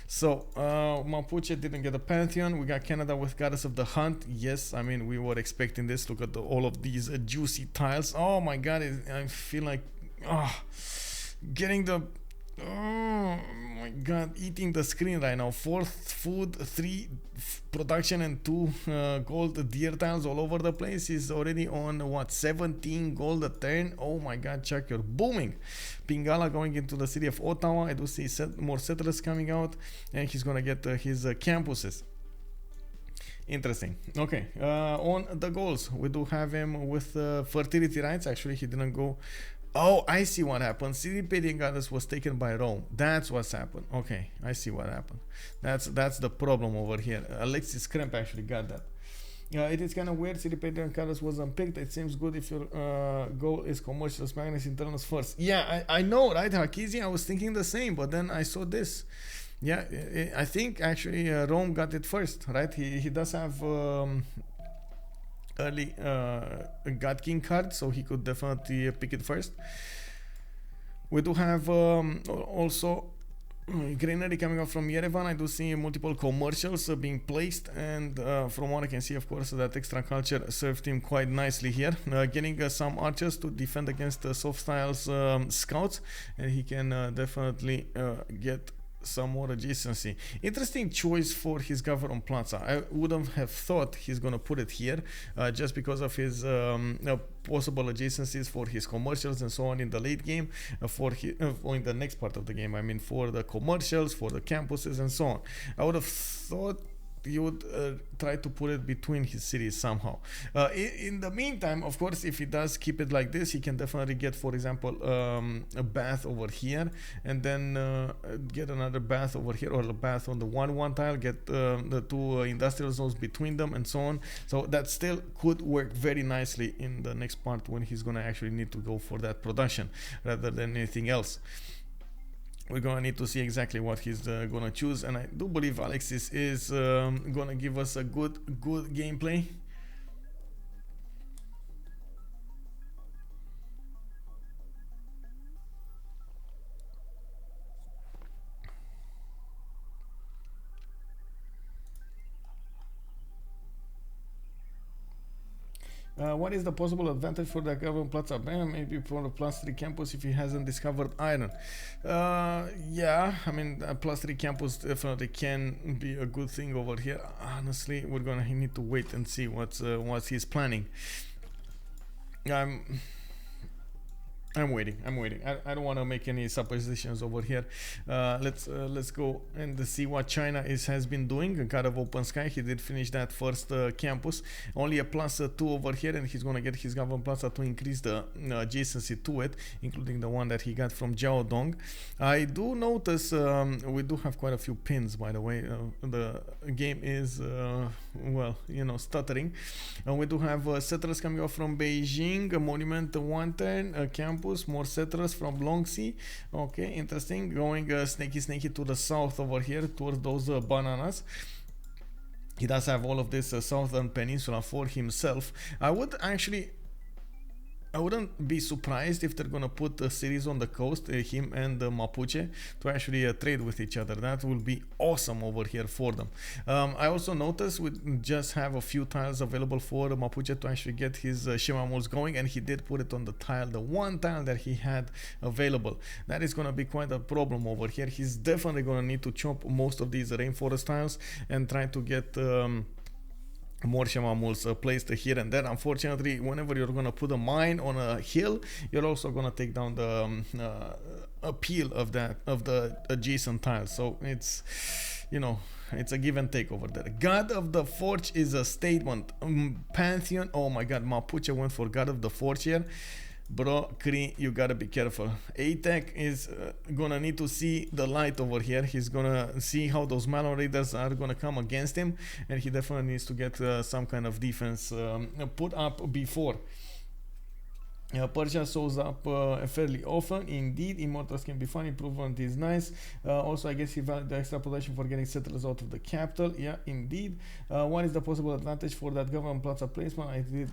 So Mapuche didn't get a pantheon. We got Canada with Goddess of the Hunt. Yes, I mean, we were expecting this. Look at all of these juicy tiles. Oh my god, I feel like getting the oh my god, eating the screen right now. 4 food, 3 production, and 2 gold deer tiles all over the place. Is already on what, 17 gold a turn. Oh my god, Chuck, you're booming. Pingala going into the city of Ottawa. I do see more settlers coming out, and he's gonna get his campuses. Interesting. Okay, on the goals, we do have him with fertility rights. Actually, he didn't go. Oh, I see what happened. City Pagan Goddess was taken by Rome. That's what's happened. Okay, I see what happened. That's the problem over here. AlexisKrempp actually got that. It is kind of weird. City Pagan Goddess was unpicked. It seems good if your goal is commercials, magnets, internals first. Yeah, I know, right, Hakizi? I was thinking the same, but then I saw this. Yeah, I think actually Rome got it first, right? He does have early God King card, so he could definitely pick it first. We do have also greenery coming up from Yerevan. I do see multiple commercials being placed, and from what I can see, of course, that extra culture served him quite nicely here, getting some archers to defend against Softstyle's scouts, and he can definitely get some more adjacency. Interesting choice for his government plaza. I wouldn't have thought he's gonna put it here just because of his possible adjacencies for his commercials and so on in the late game, or in the next part of the game, I mean, for the commercials, for the campuses and so on. I would have thought you would try to put it between his cities somehow. In the meantime, of course, if he does keep it like this, he can definitely get, for example, a bath over here, and then get another bath over here, or a bath on the 1-1 tile, get the 2 industrial zones between them and so on. So that still could work very nicely in the next part when he's gonna actually need to go for that production rather than anything else. We're gonna need to see exactly what he's gonna choose, and I do believe Alexis is gonna give us a good gameplay. What is the possible advantage for the government plaza? Maybe for the +3 campus if he hasn't discovered iron. Yeah, I mean, a +3 campus definitely can be a good thing over here. Honestly, we're gonna need to wait and see what he's planning. I'm waiting. I don't want to make any suppositions over here. Let's go and see what China has been doing. God of Open Sky, he did finish that first campus. Only a +2 over here, and he's gonna get his government plaza to increase the adjacency to it, including the one that he got from Jiaodong. I do notice we do have quite a few pins, by the way. The game is well, you know, stuttering. We do have settlers coming off from Beijing, a monument, 1 turn, a campus. More settlers from Longxi. Okay, interesting. Going snaky to the south over here towards those bananas. He does have all of this southern peninsula for himself. I wouldn't be surprised if they're gonna put a series on the coast, him and Mapuche, to actually trade with each other. That will be awesome over here for them. I also noticed we just have a few tiles available for Mapuche to actually get his Shimamuls going, and he did put it on the tile, the 1 tile that he had available. That is gonna be quite a problem over here. He's definitely gonna need to chop most of these rainforest tiles and try to get more Shimamuls placed here and there. Unfortunately, whenever you're gonna put a mine on a hill, you're also gonna take down the appeal of the adjacent tiles. So it's, you know, it's a give and take over there. God of the Forge is a statement. Pantheon, oh my god, Mapuche went for God of the Forge here. Bro, Cree, you gotta be careful. Aytheak is gonna need to see the light over here. He's gonna see how those Malm raiders are gonna come against him, and he definitely needs to get some kind of defense put up before Persia shows up fairly often. Indeed, immortals can be fun. Improvement is nice. Also, I guess he valued the extra production for getting settlers out of the capital. Yeah, indeed. What is the possible advantage for that government plaza placement? I did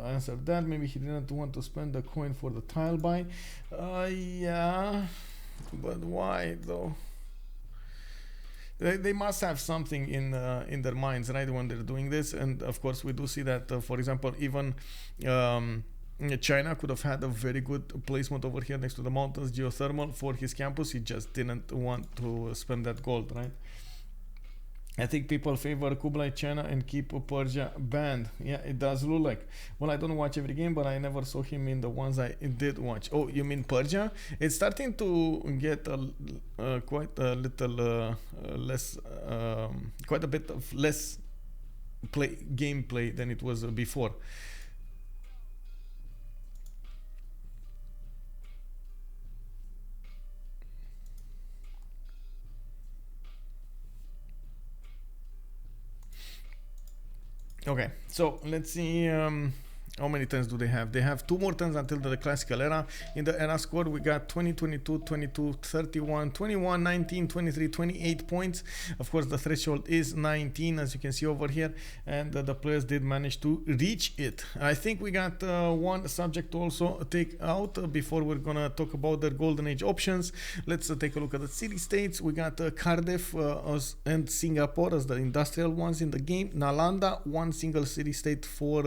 answer that. Maybe he didn't want to spend the coin for the tile buy. Yeah, but why though? They must have something in their minds, right, when they're doing this. And of course, we do see that, for example, even China could have had a very good placement over here next to the mountains, geothermal, for his campus. He just didn't want to spend that gold, right? I think people favor Kublai China and keep Persia banned. Yeah, it does look like. Well, I don't watch every game, but I never saw him in the ones I did watch. Oh, you mean Persia? It's starting to get quite a little less, quite a bit of less gameplay than it was before. Okay, so let's see how many turns do they have. They have 2 more turns until the classical era. In the era score, we got 20, 22, 22, 31, 21, 19, 23, 28 points. Of course, the threshold is 19, as you can see over here, and the players did manage to reach it. I think we got one subject to also take out before we're gonna talk about the golden age options. Let's take a look at the city states. We got Cardiff and Singapore as the industrial ones in the game. Nalanda, one single city state for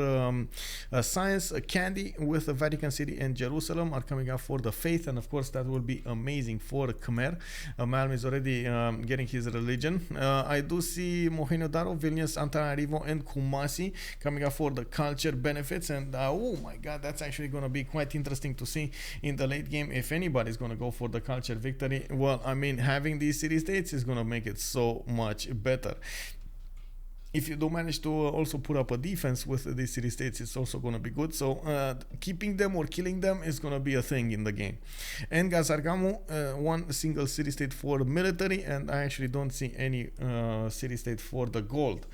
science. Kandy with the Vatican City and Jerusalem are coming up for the faith, and of course that will be amazing for Khmer. Malm is already getting his religion. I do see Mohenjo-Daro, Vilnius, Antananarivo and Kumasi coming up for the culture benefits, and oh my god, that's actually going to be quite interesting to see in the late game if anybody's going to go for the culture victory. Well, I mean, having these city states is going to make it so much better. If you do manage to also put up a defense with these city states, it's also going to be good. So keeping them or killing them is going to be a thing in the game. And Gazargamu, one single city state for military, and I actually don't see any city state for the gold.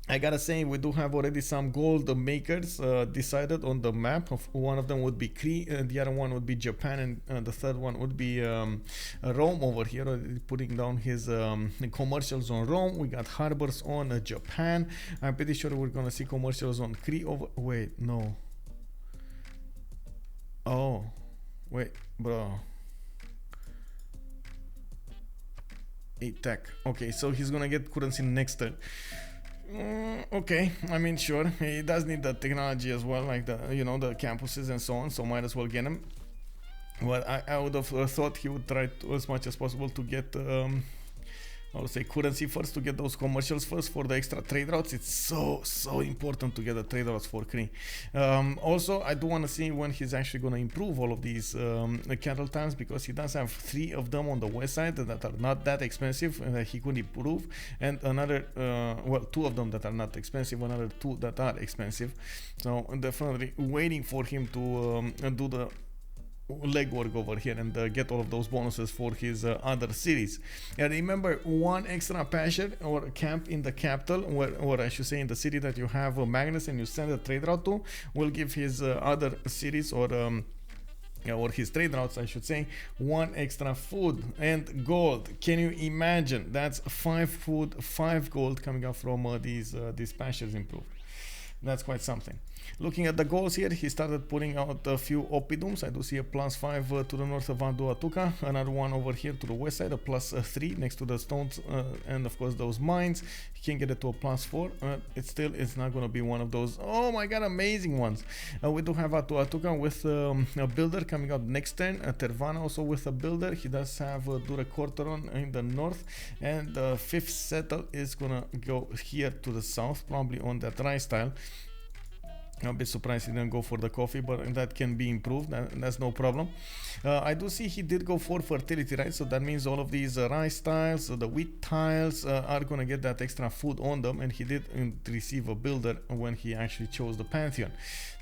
I gotta say, we do have already some gold makers decided on the map. One of them would be Cree, the other one would be Japan, and the third one would be Rome over here, putting down his commercials on Rome. We got harbors on Japan. I'm pretty sure we're gonna see commercials on Cree over... Wait, no. Oh, wait, bro. Aytheak. Okay, so he's gonna get currency next turn. Okay, I mean, sure, he does need the technology as well, like the, you know, the campuses and so on, so might as well get him. Well, I would have thought he would try to, as much as possible, to get I would say currency first, to get those commercials first for the extra trade routes. It's so important to get the trade routes for Cree. Also, I do want to see when he's actually going to improve all of these cattle towns, because he does have 3 of them on the west side that are not that expensive that he could improve, and another well, 2 of them that are not expensive, another 2 that are expensive. So definitely waiting for him to do the legwork over here and get all of those bonuses for his other cities. And remember, 1 extra pasture or camp in the capital, or I should say in the city that you have Magnus and you send a trade route to, will give his other cities or his trade routes, I should say, 1 extra food and gold. Can you imagine? That's 5 food, 5 gold coming up from these pastures improved. That's quite something. Looking at the goals here, he started putting out a few oppidums. I do see a +5 to the north of Vanduatuca, another one over here to the west side, a +3 next to the stones, and of course those mines. He can get it to a +4. It's not going to be one of those, oh my god, amazing ones. We do have Atuatuca with a builder coming out next turn. Tervana also with a builder. He does have Dure Corteron in the north, and the 5th settle is going to go here to the south, probably on that rice tile. I'm a bit surprised he didn't go for the coffee, but that can be improved. That's no problem. I do see he did go for fertility, right? So that means all of these rice tiles, the wheat tiles are going to get that extra food on them, and he did receive a builder when he actually chose the Pantheon.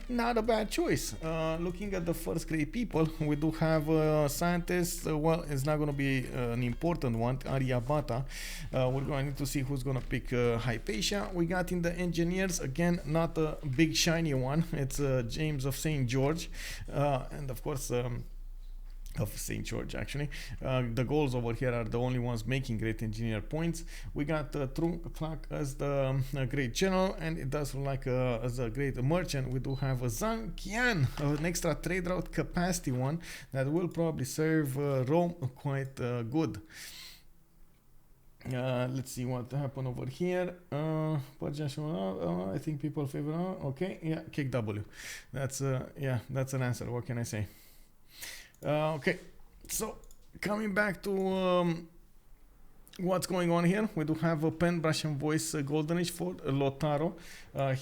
Not a bad choice. Looking at the first Cree people, we do have scientists. Well, it's not going to be an important one, Aryabhata. We're going to need to see who's going to pick Hypatia. We got in the engineers, again, not a big shiny shiny one. It's James of St. George, and of course of St. George actually. The Gauls over here are the only ones making great engineer points. We got Truck as the great general, and it does look like as a great merchant. We do have a Zhang Qian, an extra trade route capacity one that will probably serve Rome quite good. Let's see what happened over here. I think people favor. Okay, yeah, kick W. That's yeah, that's an answer. What can I say? Okay, so coming back to what's going on here, we do have a pen, brush and voice golden age for Lotaro.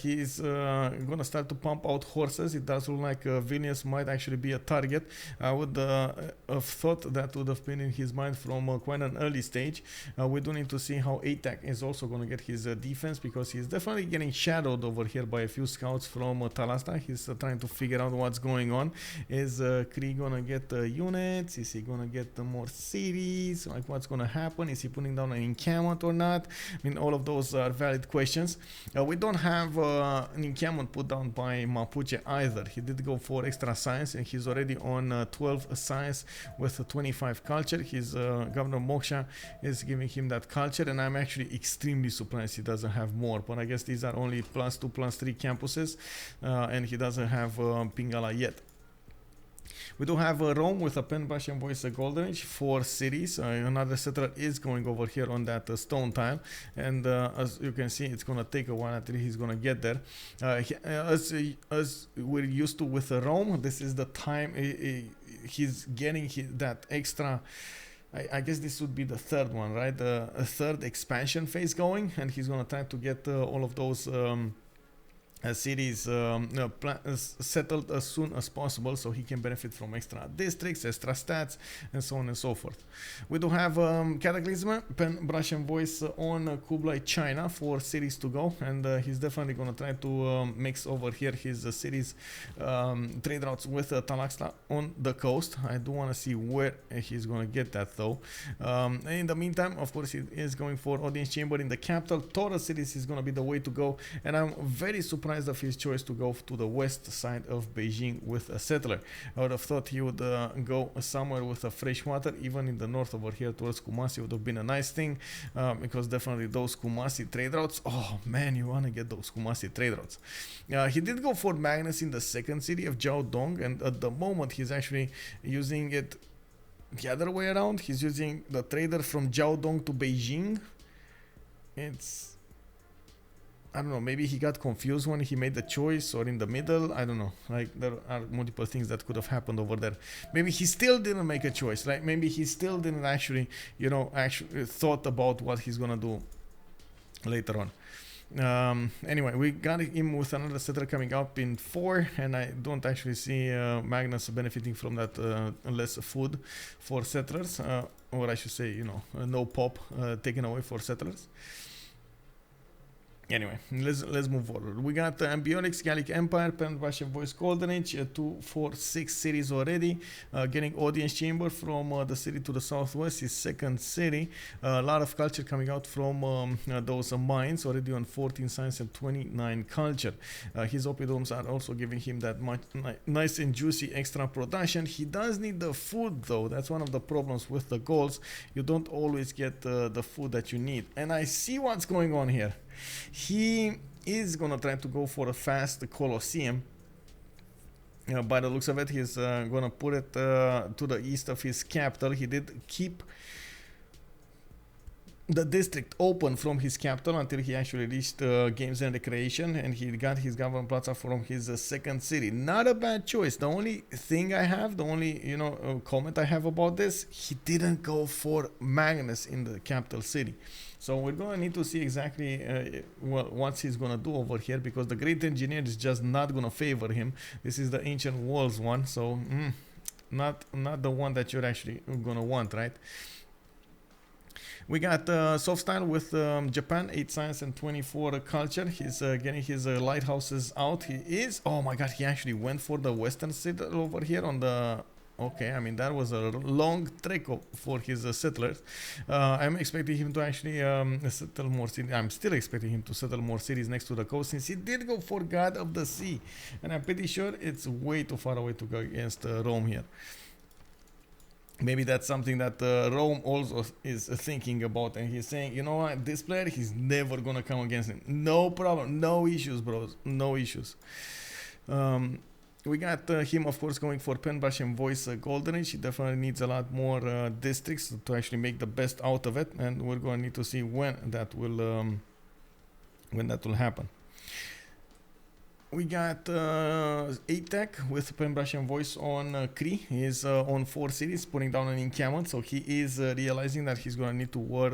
He's gonna start to pump out horses. It does look like Vilnius might actually be a target. I would have thought that would have been in his mind from quite an early stage. We do need to see how Aytheak is also gonna get his defense, because he's definitely getting shadowed over here by a few scouts from Talasta. He's trying to figure out what's going on. Is Cree gonna get units? Is he gonna get more cities? Like, what's gonna happen? Is he putting down an encampment or not? I mean, all of those are valid questions. We don't have an encampment put down by Mapuche either. He did go for extra science, and he's already on 12 science with 25 culture. His Governor Moksha is giving him that culture, and I'm actually extremely surprised he doesn't have more. But I guess these are only +2, +3 campuses, and he doesn't have Pingala yet. We do have Rome with a pen, brush and voice golden age, 4 cities. Another settler is going over here on that stone tile, and as you can see, it's gonna take a while until he's gonna get there. As we're used to with Rome, this is the time he's getting that extra. I guess this would be the third one, right? A third expansion phase going, and he's gonna try to get all of those cities settled as soon as possible, so he can benefit from extra districts, extra stats, and so on and so forth. We do have Cataclysm, pen, brush and voice on Kublai, China, 4 cities to go, and he's definitely going to try to mix over here his cities trade routes with Talasta on the coast. I do want to see where he's going to get that though. In the meantime, of course, he is going for audience chamber in the capital. Taurus cities is going to be the way to go, and I'm very surprised of his choice to go to the west side of Beijing with a settler. I would have thought he would go somewhere with a fresh water, even in the north over here towards Kumasi would have been a nice thing, because definitely those Kumasi trade routes, oh man, you want to get those Kumasi trade routes. He did go for Magnus in the second city of Jiaodong, and at the moment he's actually using it the other way around. He's using the trader from Jiaodong to Beijing. I don't know, maybe he got confused when he made the choice, or in the middle, I don't know. Like, there are multiple things that could have happened over there. Maybe he still didn't make a choice, right? Maybe he still didn't actually, actually thought about what he's gonna do later on. Anyway, we got him with another settler coming up in 4, and I don't actually see Magnus benefiting from that less food for settlers, or I should say, no pop taken away for settlers. Anyway, let's move forward. We got Ambionics, Gallic Empire, pen, Russian voice golden age, 2, 4, 6 cities already. Getting audience chamber from the city to the southwest, his second city. A lot of culture coming out from those mines, already on 14 science and 29 culture. His opidomes are also giving him that much nice and juicy extra production. He does need the food though. That's one of the problems with the Gauls. You don't always get the food that you need. And I see what's going on here. He is gonna try to go for a fast Colosseum. By the looks of it, he's gonna put it to the east of his capital. He did keep the district open from his capital until he actually reached games and recreation, and he got his government plaza from his second city. Not a bad choice. The only thing I have, the only comment I have about this, he didn't go for Magnus in the capital city. So we're gonna need to see exactly what he's gonna do over here, because the great engineer is just not gonna favor him. This is the ancient walls one, so not the one that you're actually gonna want, right? We got Softstyle with Japan, 8 science and 24 culture. He's getting his lighthouses out. He is, oh my god, he actually went for the western city over here on the Okay, I mean, that was a long trek for his settlers. I'm expecting him to actually settle more cities. I'm still expecting him to settle more cities next to the coast, since he did go for God of the Sea. And I'm pretty sure it's way too far away to go against Rome here. Maybe that's something that Rome also is thinking about, and he's saying, you know what, this player, he's never gonna come against him. No problem, no issues, bros, no issues. We got him, of course, going for pen, brush, and voice golden age. He definitely needs a lot more districts to actually make the best out of it, and we're going to need to see when that will happen. We got Aytheak with pen, brush, and voice on Cree. He's on 4 cities, putting down an encampment, so he is realizing that he's going to need to war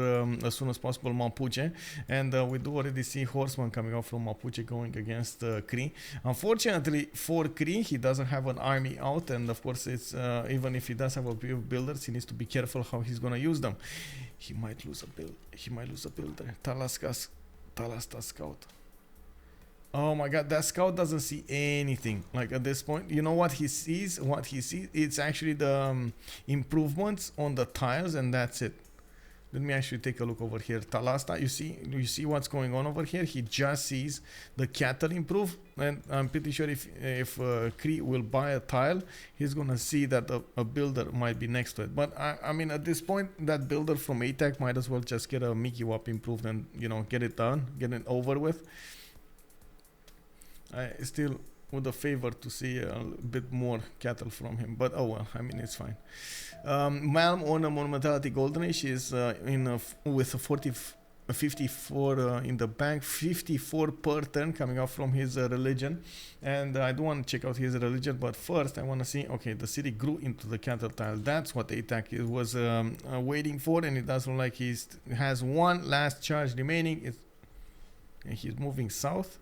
as soon as possible Mapuche, and we do already see horsemen coming out from Mapuche going against Cree. Unfortunately for Cree, he doesn't have an army out, and of course, it's even if he does have a few builders, he needs to be careful how he's going to use them. He might lose a build. He might lose a builder. Talasta scout. Oh my god, that scout doesn't see anything. Like at this point, you know what he sees? What he sees, it's actually the improvements on the tiles, and that's it. Let me actually take a look over here. Talasta, you see what's going on over here? He just sees the cattle improve, and I'm pretty sure if Cree will buy a tile, he's gonna see that a builder might be next to it. But I mean, at this point, that builder from Aytheak might as well just get a Mickey Wap improved and, you know, get it done, get it over with. I still would favor to see a bit more cattle from him, but oh well, I mean, it's fine. Malm on a Monumentality Golden Age is with a 54 in the bank, 54 per turn coming out from his religion, and I do want to check out his religion, but first I want to see, okay, the city grew into the cattle tile. That's what Aytheak was waiting for, and it does look like he has one last charge remaining. And he's moving south.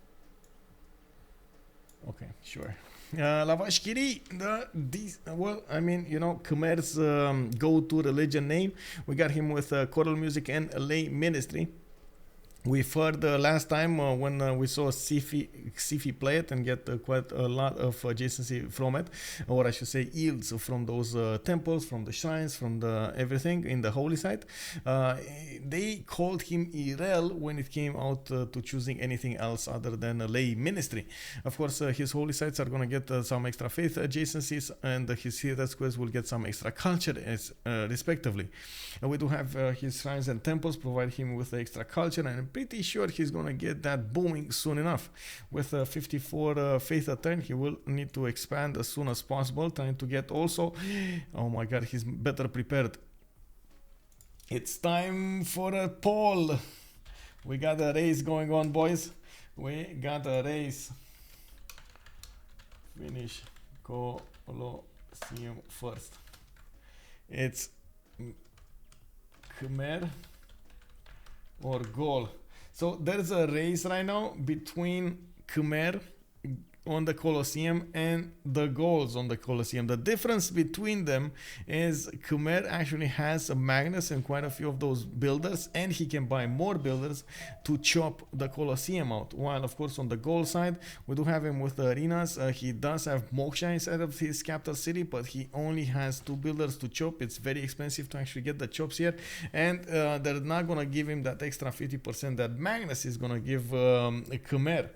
Okay, sure. Lavashkiri, well, I mean, you know, Khmer's go-to religion name. We got him with choral music and lay ministry. We've heard last time when we saw CivFR play it and get quite a lot of adjacency from it, or I should say yields from those temples, from the shrines, from the everything in the holy site. They called him Irel when it came out to choosing anything else other than a lay ministry. Of course, his holy sites are going to get some extra faith adjacencies, and his heritage quests will get some extra culture respectively. We do have his shrines and temples provide him with extra culture, and I'm pretty sure he's gonna get that booming soon enough. With 54 faith a turn, he will need to expand as soon as possible, trying to get also, oh my god, he's better prepared. It's time for a poll. We got a race going on, boys. We got a race. Finish Colosseum first. It's Khmer or Gaul. So there's a race right now between Khmer on the Colosseum and the Gauls on the Colosseum. The difference between them is Khmer actually has a Magnus and quite a few of those builders, and he can buy more builders to chop the Colosseum out. While of course on the Gaul side, we do have him with the arenas. He does have Moksha inside of his capital city, but he only has 2 builders to chop. It's very expensive to actually get the chops here, and they're not gonna give him that extra 50% that Magnus is gonna give Khmer.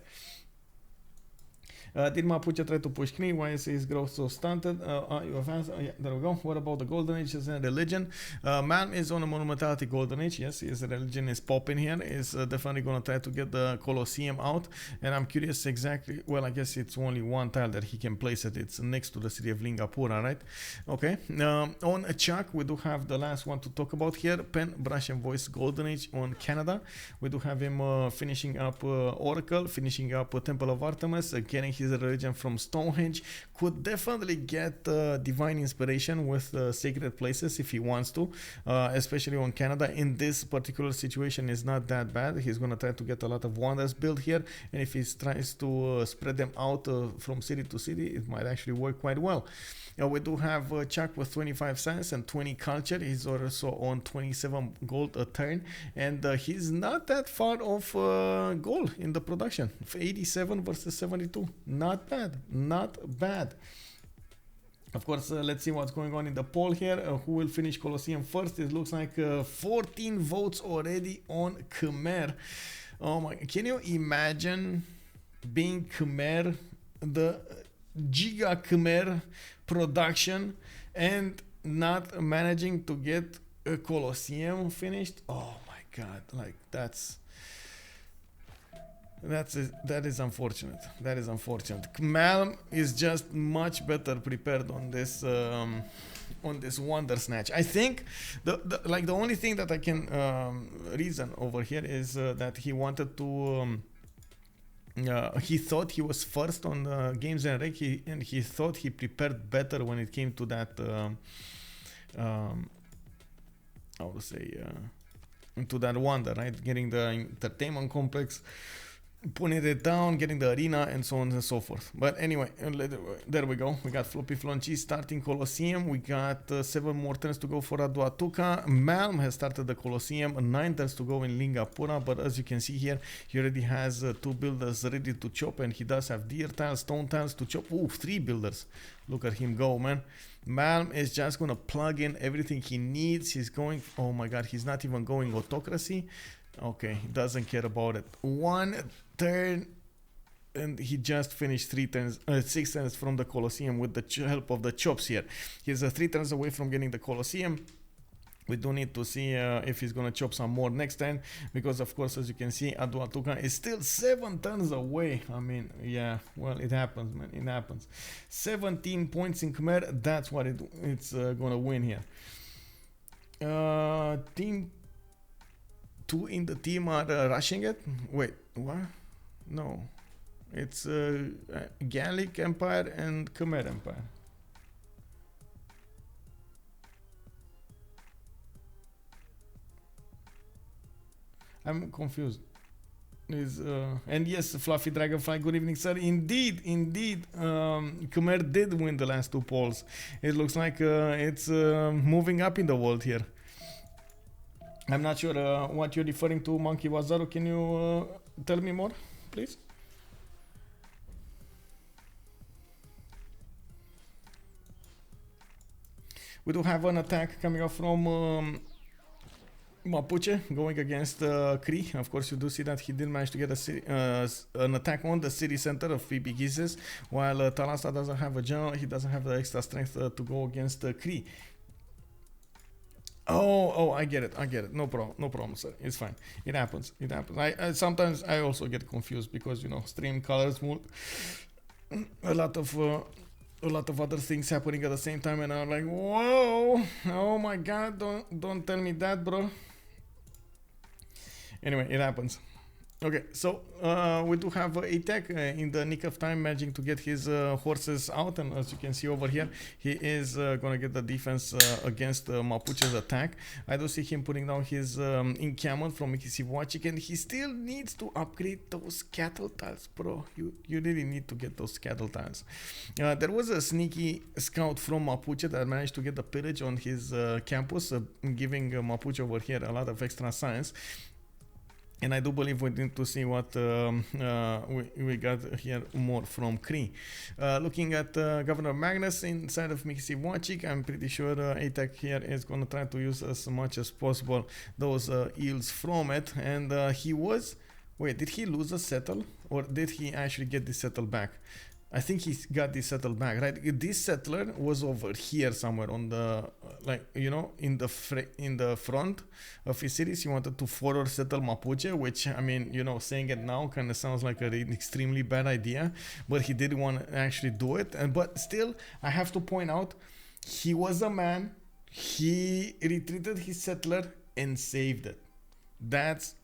Did Mapuche try to push Cree? Why is his growth so stunted? You advanced? Yeah, there we go. What about the Golden Age and religion? Malm is on a Monumentality Golden Age. Yes, his religion is popping here. Is definitely going to try to get the Colosseum out. And I'm curious exactly. Well, I guess it's only one tile that he can place it. It's next to the city of Lingapura, right? Okay. On Chuck, we do have the last one to talk about here. Pen, Brush, and Voice Golden Age on Canada. We do have him finishing up Oracle, finishing up Temple of Artemis, getting his religion from Stonehenge. Could definitely get divine inspiration with sacred places if he wants to, especially on Canada. In this particular situation is not that bad. He's going to try to get a lot of wonders built here, and if he tries to spread them out from city to city, it might actually work quite well. We do have Chuck with 25 science and 20 culture. He's also on 27 gold a turn, and he's not that far off gold in the production. 87 versus 72. Not bad, not bad. Of course, let's see what's going on in the poll here. Who will finish Colosseum first? It looks like 14 votes already on Khmer. Oh my, can you imagine being Khmer, the Giga Khmer production, and not managing to get a Colosseum finished? Oh my god, like that is unfortunate. That is unfortunate. Malm is just much better prepared on this Wonder Snatch. I think the only thing that I can reason over here is that he wanted to he thought he was first on the games and rec, and he thought he prepared better when it came to that how to say to that Wonder, right? Getting the entertainment complex, putting it down, getting the arena, and so on and so forth. But anyway, there we go. We got FloppyfloNG starting Colosseum. We got 7 more turns to go for Aduatuca. Malm has started the Colosseum, 9 turns to go in Lingapura. But as you can see here, he already has 2 builders ready to chop, and he does have deer tiles, stone tiles to chop. Ooh, 3 builders. Look at him go, man. Malm is just gonna plug in everything he needs. He's going, oh my god, he's not even going autocracy. Okay, he doesn't care about it. 1 turn, and he just finished 6 turns from the Colosseum with the help of the chops here. He's 3 turns away from getting the Colosseum. We do need to see if he's gonna chop some more next turn, because of course, as you can see, Aduatuca is still 7 turns away. I mean, yeah, well, it happens, man, it happens. 17 points in Khmer, that's what it's gonna win here. Team 2 in the team are rushing it. Wait, what? No, it's Gallic Empire and Khmer Empire. I'm confused. And yes, Fluffy Dragonfly, good evening, sir. Indeed, Khmer did win the last 2 polls. It looks like it's moving up in the world here. I'm not sure what you're referring to, Monkey Wazaru. Can you tell me more, please? We do have an attack coming up from Mapuche going against Cree. Of course, you do see that he did manage to get an attack on the city center of Pieces, while Talasta doesn't have a general. He doesn't have the extra strength to go against Cree. Oh, I get it. No problem, sir. It's fine. It happens. I sometimes I also get confused because, you know, stream colors mode, a lot of other things happening at the same time, and I'm like, whoa, oh my god, don't tell me that, bro. Anyway, it happens. Okay, so we do have Aytheak in the nick of time, managing to get his horses out, and as you can see over here, he is gonna get the defense against Mapuche's attack. I do see him putting down his encampment from Anti-Foi, and he still needs to upgrade those cattle tiles, bro. You really need to get those cattle tiles. There was a sneaky scout from Mapuche that managed to get the pillage on his campus, giving Mapuche over here a lot of extra science. And I do believe we need to see what we got here more from Cree. Looking at Governor Magnus inside of Anti-Foi, I'm pretty sure Aytheak here is going to try to use as much as possible those yields from it. And he was... Wait, did he lose a settle? Or did he actually get the settle back? I think he got this settled back, right? This settler was over here somewhere on the, like, you know, in the front of his cities. He wanted to further settle Mapuche, which, I mean, you know, saying it now kind of sounds like an extremely bad idea, but he did want to actually do it. But still, I have to point out, he was a man. He retreated his settler and saved it. That's...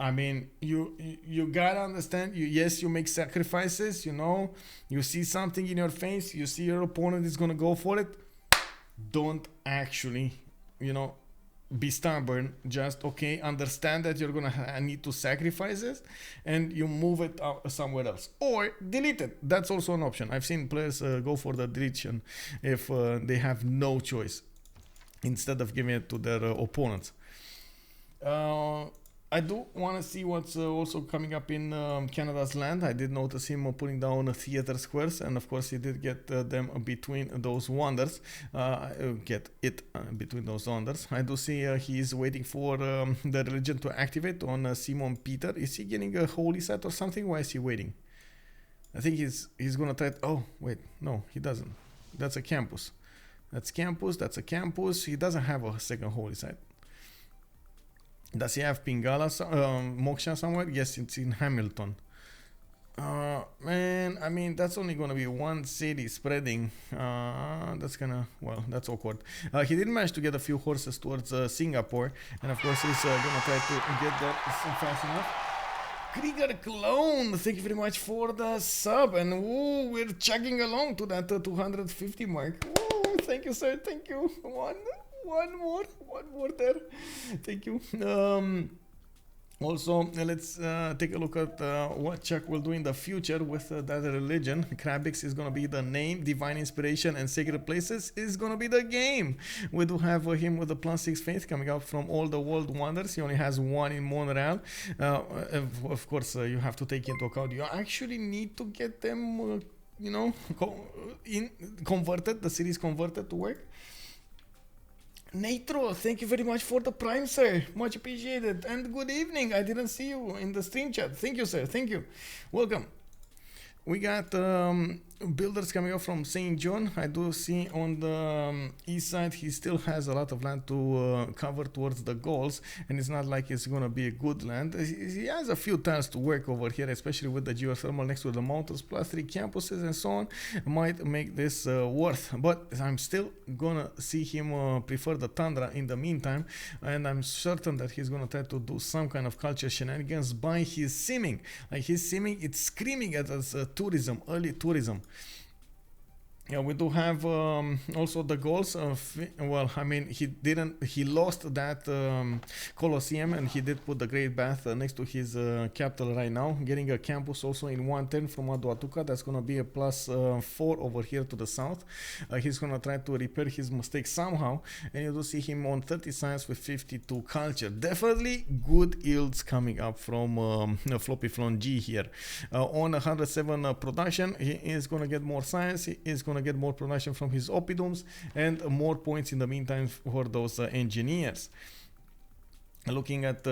I mean, you gotta understand, yes, you make sacrifices, you know, you see something in your face, you see your opponent is gonna go for it. Don't actually, you know, be stubborn. Just, okay, understand that you're gonna need to sacrifice it, and you move it out somewhere else. Or delete it. That's also an option. I've seen players go for the deletion if they have no choice, instead of giving it to their opponents. I do want to see what's also coming up in Canada's land. I did notice him putting down theater squares, and of course he did get them between those wonders. Get it between those wonders. I do see he's waiting for the religion to activate on Simon Peter. Is he getting a holy site or something? Why is he waiting? I think he's gonna try. Oh wait, no, he doesn't. That's a campus. That's campus. That's a campus. He doesn't have a second holy site. Does he have Pingala, Moksha somewhere? Yes, it's in Hamilton. Man, I mean, that's only gonna be one city spreading. That's that's awkward. He did manage to get a few horses towards Singapore, and of course he's gonna try to get that fast enough. Krieger Clone, thank you very much for the sub, and ooh, we're chugging along to that 250 mark. Ooh, thank you, sir. Thank you. One more there. Thank you. Also, let's take a look at what Chuck will do in the future with that religion. Krabix is going to be the name, Divine Inspiration and Sacred Places is going to be the game. We do have him with the +6 faith coming out from all the world wonders. He only has one in Montreal. Of course, you have to take into account, you actually need to get them, converted, the series converted to work. Natro, thank you very much for the prime, sir. Much appreciated. And good evening. I didn't see you in the stream chat. Thank you, sir. Thank you. Welcome. We got builders coming up from St. John. I do see on the east side he still has a lot of land to cover towards the goals, and it's not like it's going to be a good land. He has a few tiles to work over here, especially with the geothermal next to the mountains, +3 campuses and so on. Might make this worth, but I'm still gonna see him prefer the tundra in the meantime, and I'm certain that he's gonna try to do some kind of culture shenanigans by his simming. Like his simming, it's screaming at us tourism, early tourism. Yeah, we do have also the goals of, well, I mean, he lost that Colosseum, and he did put the Great Bath next to his capital right now, getting a campus also in 110 from Aduatuca. That's going to be a +4 over here to the south. He's going to try to repair his mistake somehow, and you do see him on 30 science with 52 culture. Definitely good yields coming up from FloppyfloNG here. On 107 production, he is going to get more science, he is going to get more production from his oppidums, and more points in the meantime for those engineers. Looking at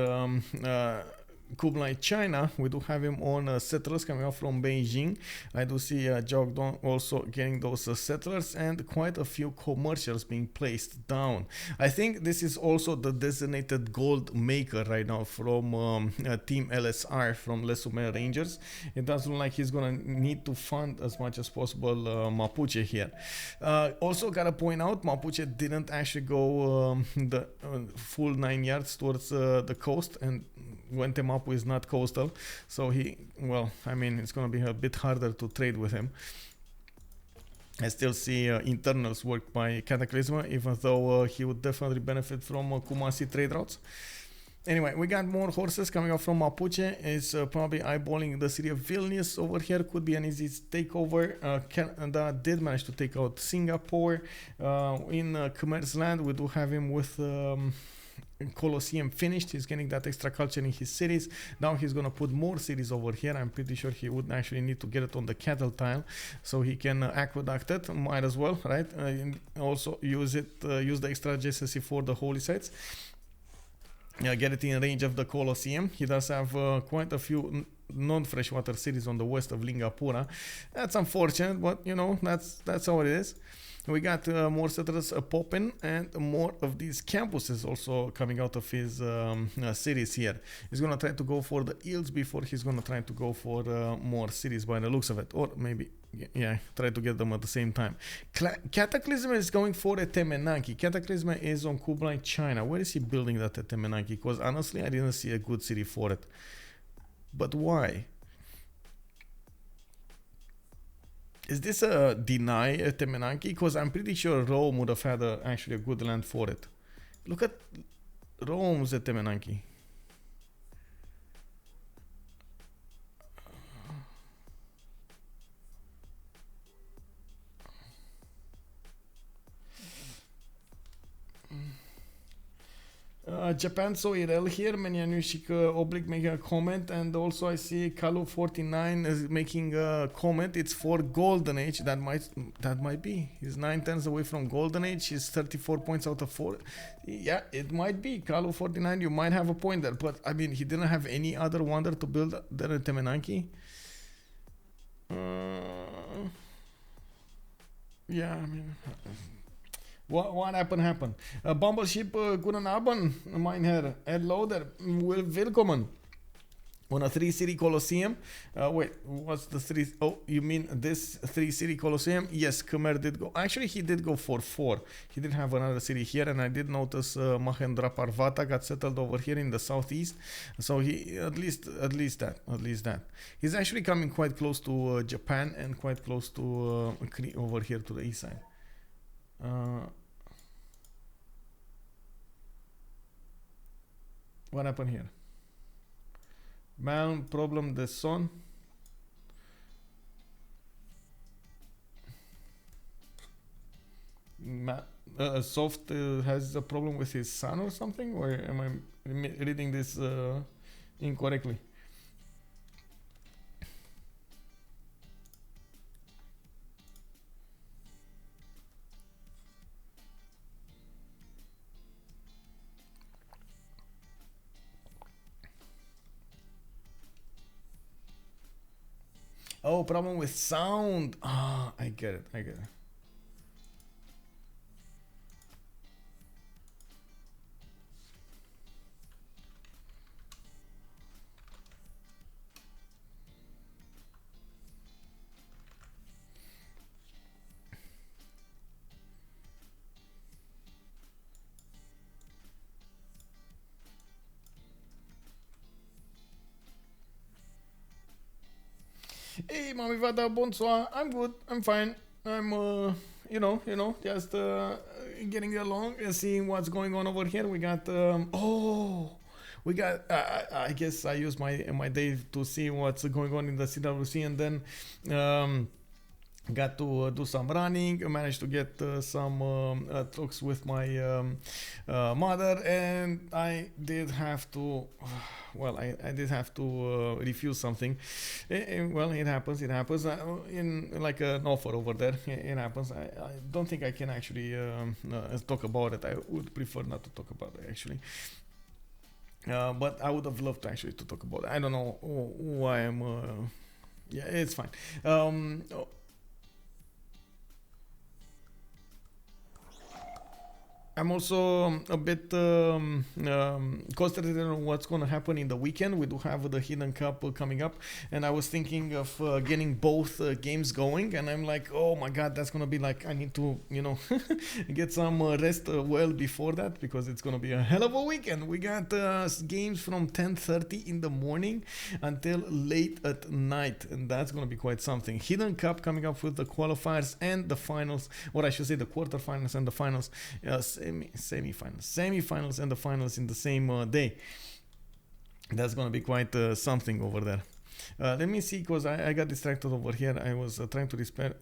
Kublai, China, we do have him on settlers coming out from Beijing. I do see Jiaodong also getting those settlers, and quite a few commercials being placed down. I think this is also the designated gold maker right now from Team LSR from Les Sumer Rangers. It does look like he's gonna need to fund as much as possible Mapuche here. Also gotta point out, Mapuche didn't actually go the full 9 yards towards the coast, and Wentemapu is not coastal, so it's going to be a bit harder to trade with him. I still see internals worked by Cataclysm, even though he would definitely benefit from Kumasi trade routes. Anyway, we got more horses coming up from Mapuche. It's probably eyeballing the city of Vilnius over here. Could be an easy takeover. Canada did manage to take out Singapore. In Khmer's land, we do have him with Colosseum finished. He's getting that extra culture in his cities. Now he's gonna put more cities over here. I'm pretty sure he would actually need to get it on the cattle tile so he can aqueduct it. Might as well, right? Also use the extra adjacency for the holy sites. Yeah, get it in range of the Colosseum. He does have quite a few non-freshwater cities on the west of Lingapura. That's unfortunate, but that's how it is. We got more settlers popping, and more of these campuses also coming out of his cities here. He's going to try to go for the yields before he's going to try to go for more cities by the looks of it. Or maybe, yeah, try to get them at the same time. Cataclysm is going for a Temenanki. Cataclysm is on Kublai, China. Where is he building that at Temenanki? Because honestly, I didn't see a good city for it. But why? Is this a deny Temenanki? Because I'm pretty sure Rome would have had actually a good land for it. Look at Rome's at Temenanki. Japan so Irel here, meni și că oblic make a comment, and also I see Kalu49 is making a comment. It's for Golden Age. That might be. He's 9 turns away from Golden Age. He's 34 points out of 4. Yeah, it might be. Kalu49, you might have a point there, but I mean, he didn't have any other wonder to build than a Temenanki. Yeah, I mean, what happened? Bumbleship, guten Abend, mein Herr. Hello there. Willkommen. On a 3-city Colosseum. Wait, what's the 3? Oh, you mean this 3-city Colosseum? Yes, Khmer did go. Actually, he did go for 4. He did have another city here, and I did notice Mahendra Parvata got settled over here in the southeast. So he at least that. He's actually coming quite close to Japan and quite close to Cree over here to the east side. What happened here? Malm problem the son. Soft has a problem with his son or something, or am I reading this incorrectly? Oh, problem with sound. Ah, I get it. Hey, Mami Vada, bonsoir. I'm good. I'm fine. I'm, just getting along and seeing what's going on over here. We got, I guess I used my day to see what's going on in the CWC, and then got to do some running. I managed to get some talks with my mother, and I did have to I did have to refuse something. Well, it happens in like an offer over there. It happens. I don't think I can actually talk about it. I would prefer not to talk about it, actually. But I would have loved to actually to talk about it. I don't know why I'm yeah, it's fine. I'm also a bit concentrated on what's going to happen in the weekend. We do have the Hidden Cup coming up, and I was thinking of getting both games going, and I'm like, oh my god, that's going to be like, I need to, get some rest well before that, because it's going to be a hell of a weekend. We got games from 10:30 in the morning until late at night, and that's going to be quite something. Hidden Cup coming up with the qualifiers and the finals, or I should say the quarterfinals and the finals. Semi-finals and the finals in the same day. That's gonna be quite something over there. Let me see, because I got distracted over here. I was trying to repair.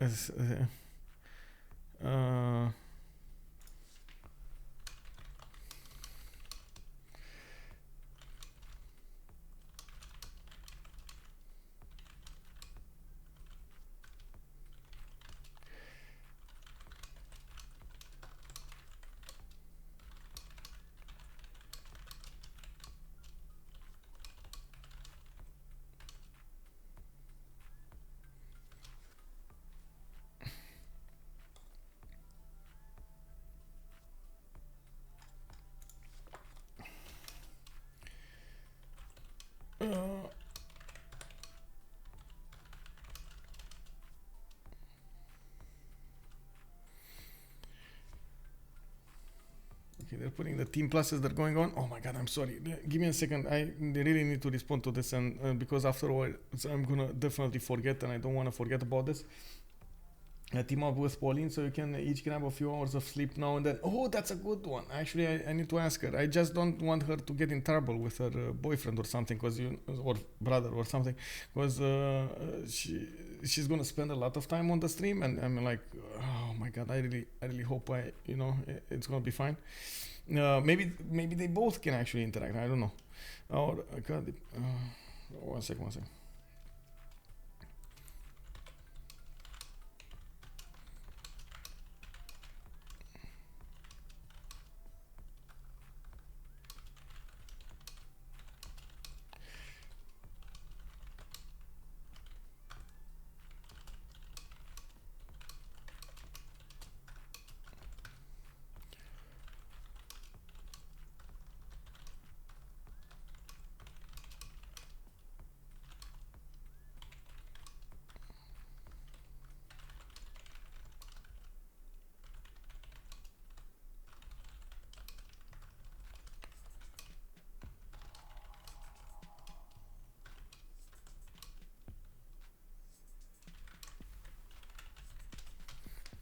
Okay, they're putting the team pluses that are going on. Oh my god, I'm sorry. Give me a second. I really need to respond to this, and because afterwards I'm gonna definitely forget, and I don't want to forget about this. Team up with Pauline, so you can each grab a few hours of sleep now and then. Oh, that's a good one. Actually, I need to ask her. I just don't want her to get in trouble with her boyfriend or something, or brother or something, because she's gonna spend a lot of time on the stream, and I'm like, oh my god, I really hope it's gonna be fine. Maybe they both can actually interact. I don't know. Oh, God. One second.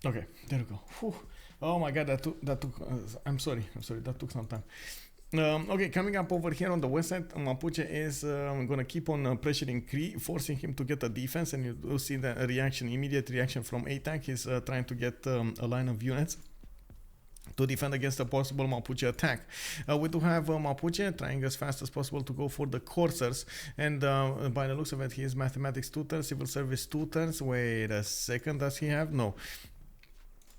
Okay, there we go. Whew. Oh my God, that took. I'm sorry. That took some time. Okay, coming up over here on the west side, Mapuche is gonna keep on pressuring Cree, forcing him to get a defense, and you do see the reaction, immediate reaction from Aytheak. He's trying to get a line of units to defend against a possible Mapuche attack. We do have Mapuche trying as fast as possible to go for the coursers, and by the looks of it, he is mathematics tutor, civil service tutors. Wait a second, does he have? No.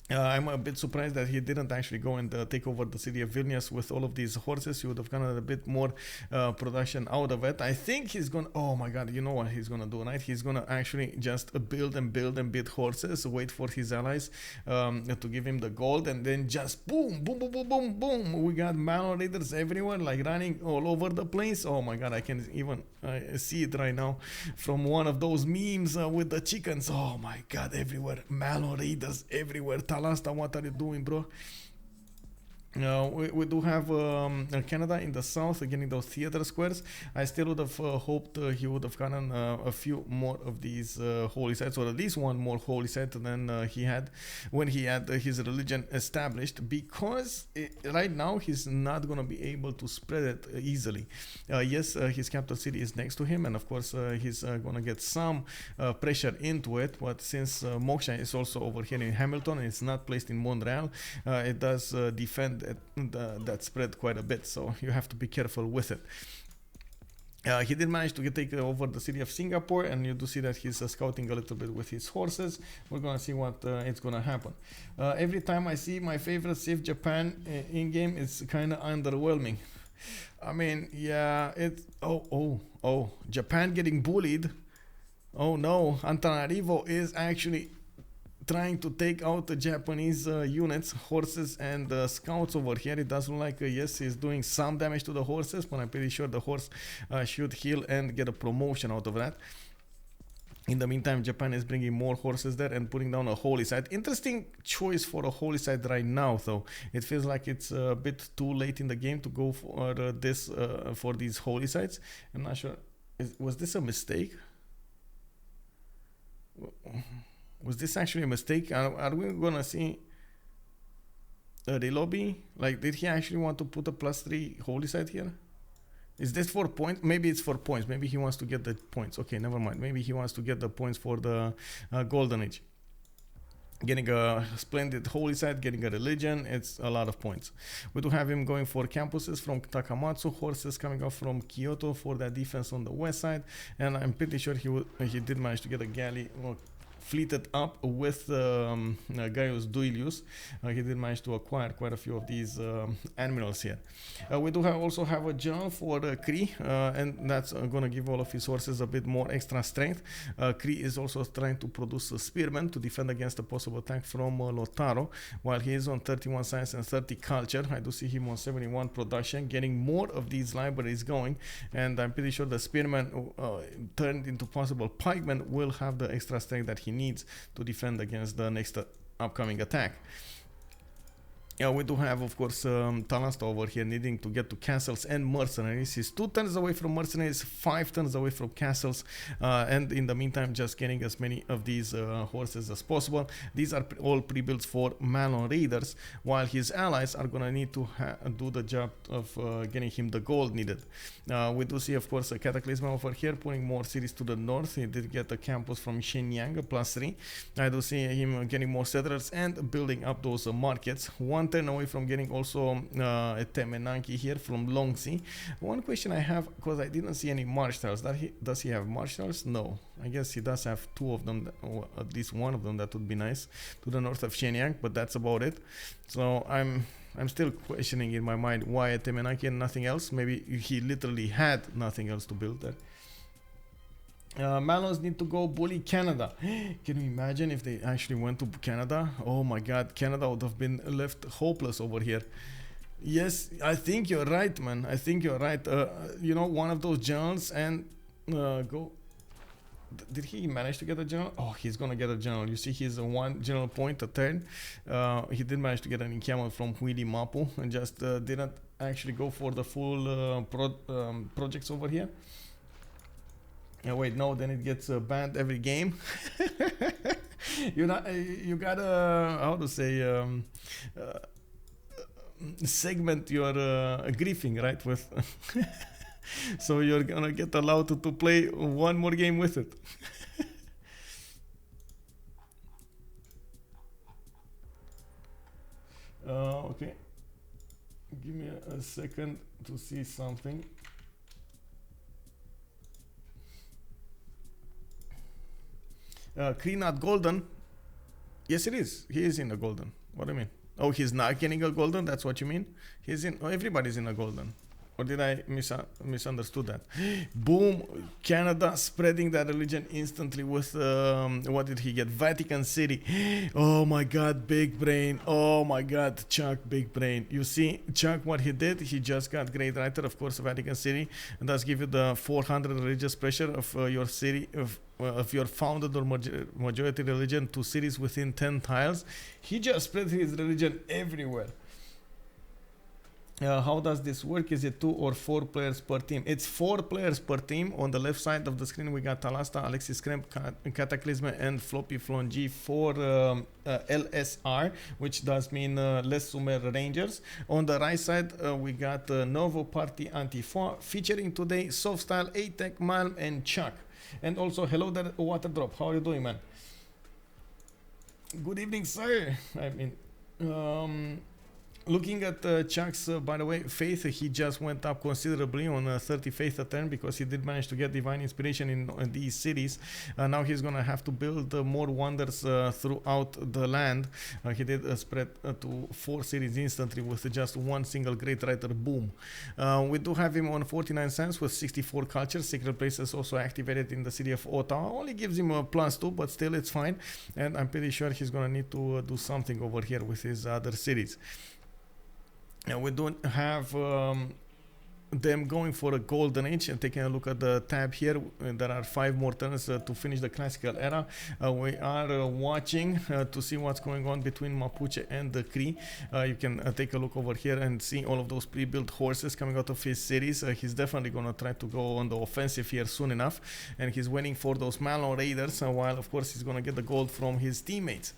I'm a bit surprised that he didn't actually go and take over the city of Vilnius with all of these horses. He would have gotten a bit more production out of it. I think he's gonna, oh my God, you know what he's gonna do, right? He's gonna actually just build and build horses, wait for his allies to give him the gold, and then just boom, boom, boom, boom, boom, boom. We got Malm raiders everywhere, like running all over the place. Oh my God, I can even see it right now from one of those memes with the chickens. Oh my God, everywhere. Malm raiders everywhere. Talasta, what are you doing, bro? We do have Canada in the south getting those theater squares. I still would have hoped he would have gotten a few more of these holy sites, or at least one more holy site than he had when he had his religion established, because right now he's not going to be able to spread it easily. Yes, his capital city is next to him, and of course he's going to get some pressure into it, but since Moksha is also over here in Hamilton and it's not placed in Montreal, it does defend that spread quite a bit, so you have to be careful with it. He did manage to take over the city of Singapore, and you do see that he's scouting a little bit with his horses. We're gonna see what it's gonna happen. Every time I see my favorite Civ Japan in game, it's kind of underwhelming. I mean, yeah, it's oh, Japan getting bullied. Oh no, Antananarivo is actually trying to take out the Japanese units, horses and scouts over here. It does look like, yes, he's doing some damage to the horses, but I'm pretty sure the horse should heal and get a promotion out of that. In the meantime, Japan is bringing more horses there and putting down a holy site. Interesting choice for a holy site right now, though. It feels like it's a bit too late in the game to go for for these holy sites. I'm not sure. Was this a mistake? Was this actually a mistake? Are we gonna see a relobby? Like, did he actually want to put a +3 holy site here? Is this for points? Maybe it's for points. Maybe he wants to get the points. Okay, never mind. Maybe he wants to get the points for the Golden Age. Getting a splendid holy site, getting a religion, it's a lot of points. We do have him going for campuses from Takamatsu, horses coming off from Kyoto for that defense on the west side, and I'm pretty sure he did manage to get a galley fleeted up with Gaius Duilius. He did manage to acquire quite a few of these admirals here. We do also have a general for Cree, and that's going to give all of his horses a bit more extra strength. Cree is also trying to produce a spearman to defend against a possible attack from Lotaro, while he is on 31 science and 30 culture. I do see him on 71 production, getting more of these libraries going, and I'm pretty sure the spearman turned into possible pikemen will have the extra strength that he needs to defend against the next upcoming attack. Yeah, we do have, of course, Talasta over here needing to get to castles and mercenaries. He's 2 turns away from mercenaries, 5 turns away from castles, and in the meantime just getting as many of these horses as possible. These are all pre-built for Malm raiders, while his allies are gonna need to do the job of getting him the gold needed. We do see, of course, a Cataclysm over here, putting more cities to the north. He did get a campus from Shenyang, +3. I do see him getting more settlers and building up those markets. One one turn away from getting also a Temenanki here from Longxi. One question I have, because I didn't see any March tiles, does he have March tiles? No, I guess he does have two of them, or at least one of them. That would be nice, to the north of Shenyang, but that's about it. So I'm still questioning in my mind why a Temenanki and nothing else. Maybe he literally had nothing else to build there. Malms need to go bully Canada. Can you imagine if they actually went to Canada? Oh my god, Canada would have been left hopeless over here. Yes, I think you're right, man. I think you're right. You know, one of those generals and go. Did he manage to get a general? Oh, he's gonna get a general. You see, he's a one general point a turn. He did manage to get an encampment from Huili Mapu and just didn't actually go for the full projects over here. Wait, no, then it gets banned every game. You gotta, how to say, segment your griefing, right? With so you're gonna get allowed to play one more game with it. Okay, give me a second to see something. Cree not golden. Yes, it is. He is in a golden. What do you mean? Oh, he's not getting a golden? That's what you mean? He's in. Oh, everybody's in a golden. Or did I misunderstood that? Boom! Canada spreading that religion instantly with what did he get? Vatican City. Oh my God, big brain. Oh my God, Chuck, big brain. You see, Chuck, what he did? He just got Great Writer, of course, Vatican City, and does give you the 400 religious pressure of your city of your founded or majority religion to cities within 10 tiles. He just spread his religion everywhere. How does this work? Is it 2 or 4 players per team? It's 4 players per team. On the left side of the screen we got Talasta, AlexisKrempp, Cataclysm and FloppyfloNG for LSR, which does mean less Sumer Rangers. On the right side we got Nouveau Parti Anti-Foi, featuring today Softstyle, Aytheak, Malm and Chuck. And also hello there, Waterdrop. How are you doing, man? Good evening, sir. I mean, looking at Chuck's, by the way, faith, he just went up considerably on 30 faith a turn because he did manage to get divine inspiration in these cities. Now he's gonna have to build more wonders throughout the land. He did spread to 4 cities instantly with just one single great writer. Boom. We do have him on 49 cents with 64 cultures. Secret places also activated in the city of Ottawa. Only gives him a +2, but still it's fine. And I'm pretty sure he's gonna need to do something over here with his other cities. Now we don't have them going for a golden age. And taking a look at the tab here, there are 5 more turns to finish the classical era. We are watching to see what's going on between Mapuche and the Cree. You can take a look over here and see all of those pre-built horses coming out of his cities. He's definitely going to try to go on the offensive here soon enough, and he's waiting for those Malm raiders, while of course he's going to get the gold from his teammates.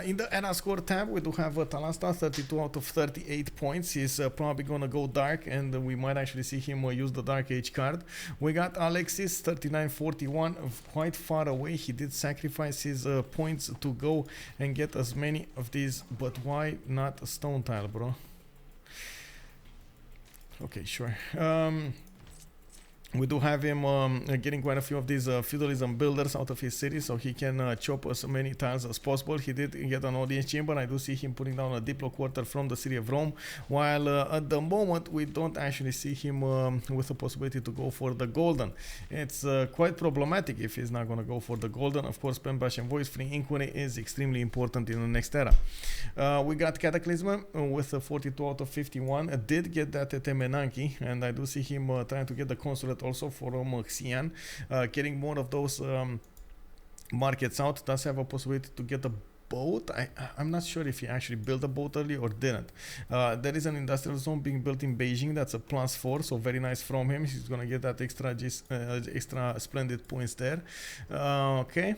In the era score tab, we do have Talasta, 32 out of 38 points. He's probably going to go dark, and we might actually see him use the Dark Age card. We got Alexis, 39-41, quite far away. He did sacrifice his points to go and get as many of these, but why not a stone tile, bro? Okay, sure. We do have him getting quite a few of these feudalism builders out of his city, so he can chop as many tiles as possible. He did get an audience chamber. I do see him putting down a Diplo quarter from the city of Rome, while at the moment we don't actually see him with the possibility to go for the golden. It's quite problematic if he's not going to go for the golden. Of course, Pen Brush and Voice Free Inquiry is extremely important in the next era. We got Cataclysm with a 42 out of 51. Did get that at Temenanki, and I do see him trying to get the consulate also for Xi'an, getting more of those markets out. Does have a possibility to get a boat. I'm not sure if he actually built a boat early or didn't. There is an industrial zone being built in Beijing. That's a +4, so very nice from him. He's gonna get that extra splendid points there. Okay,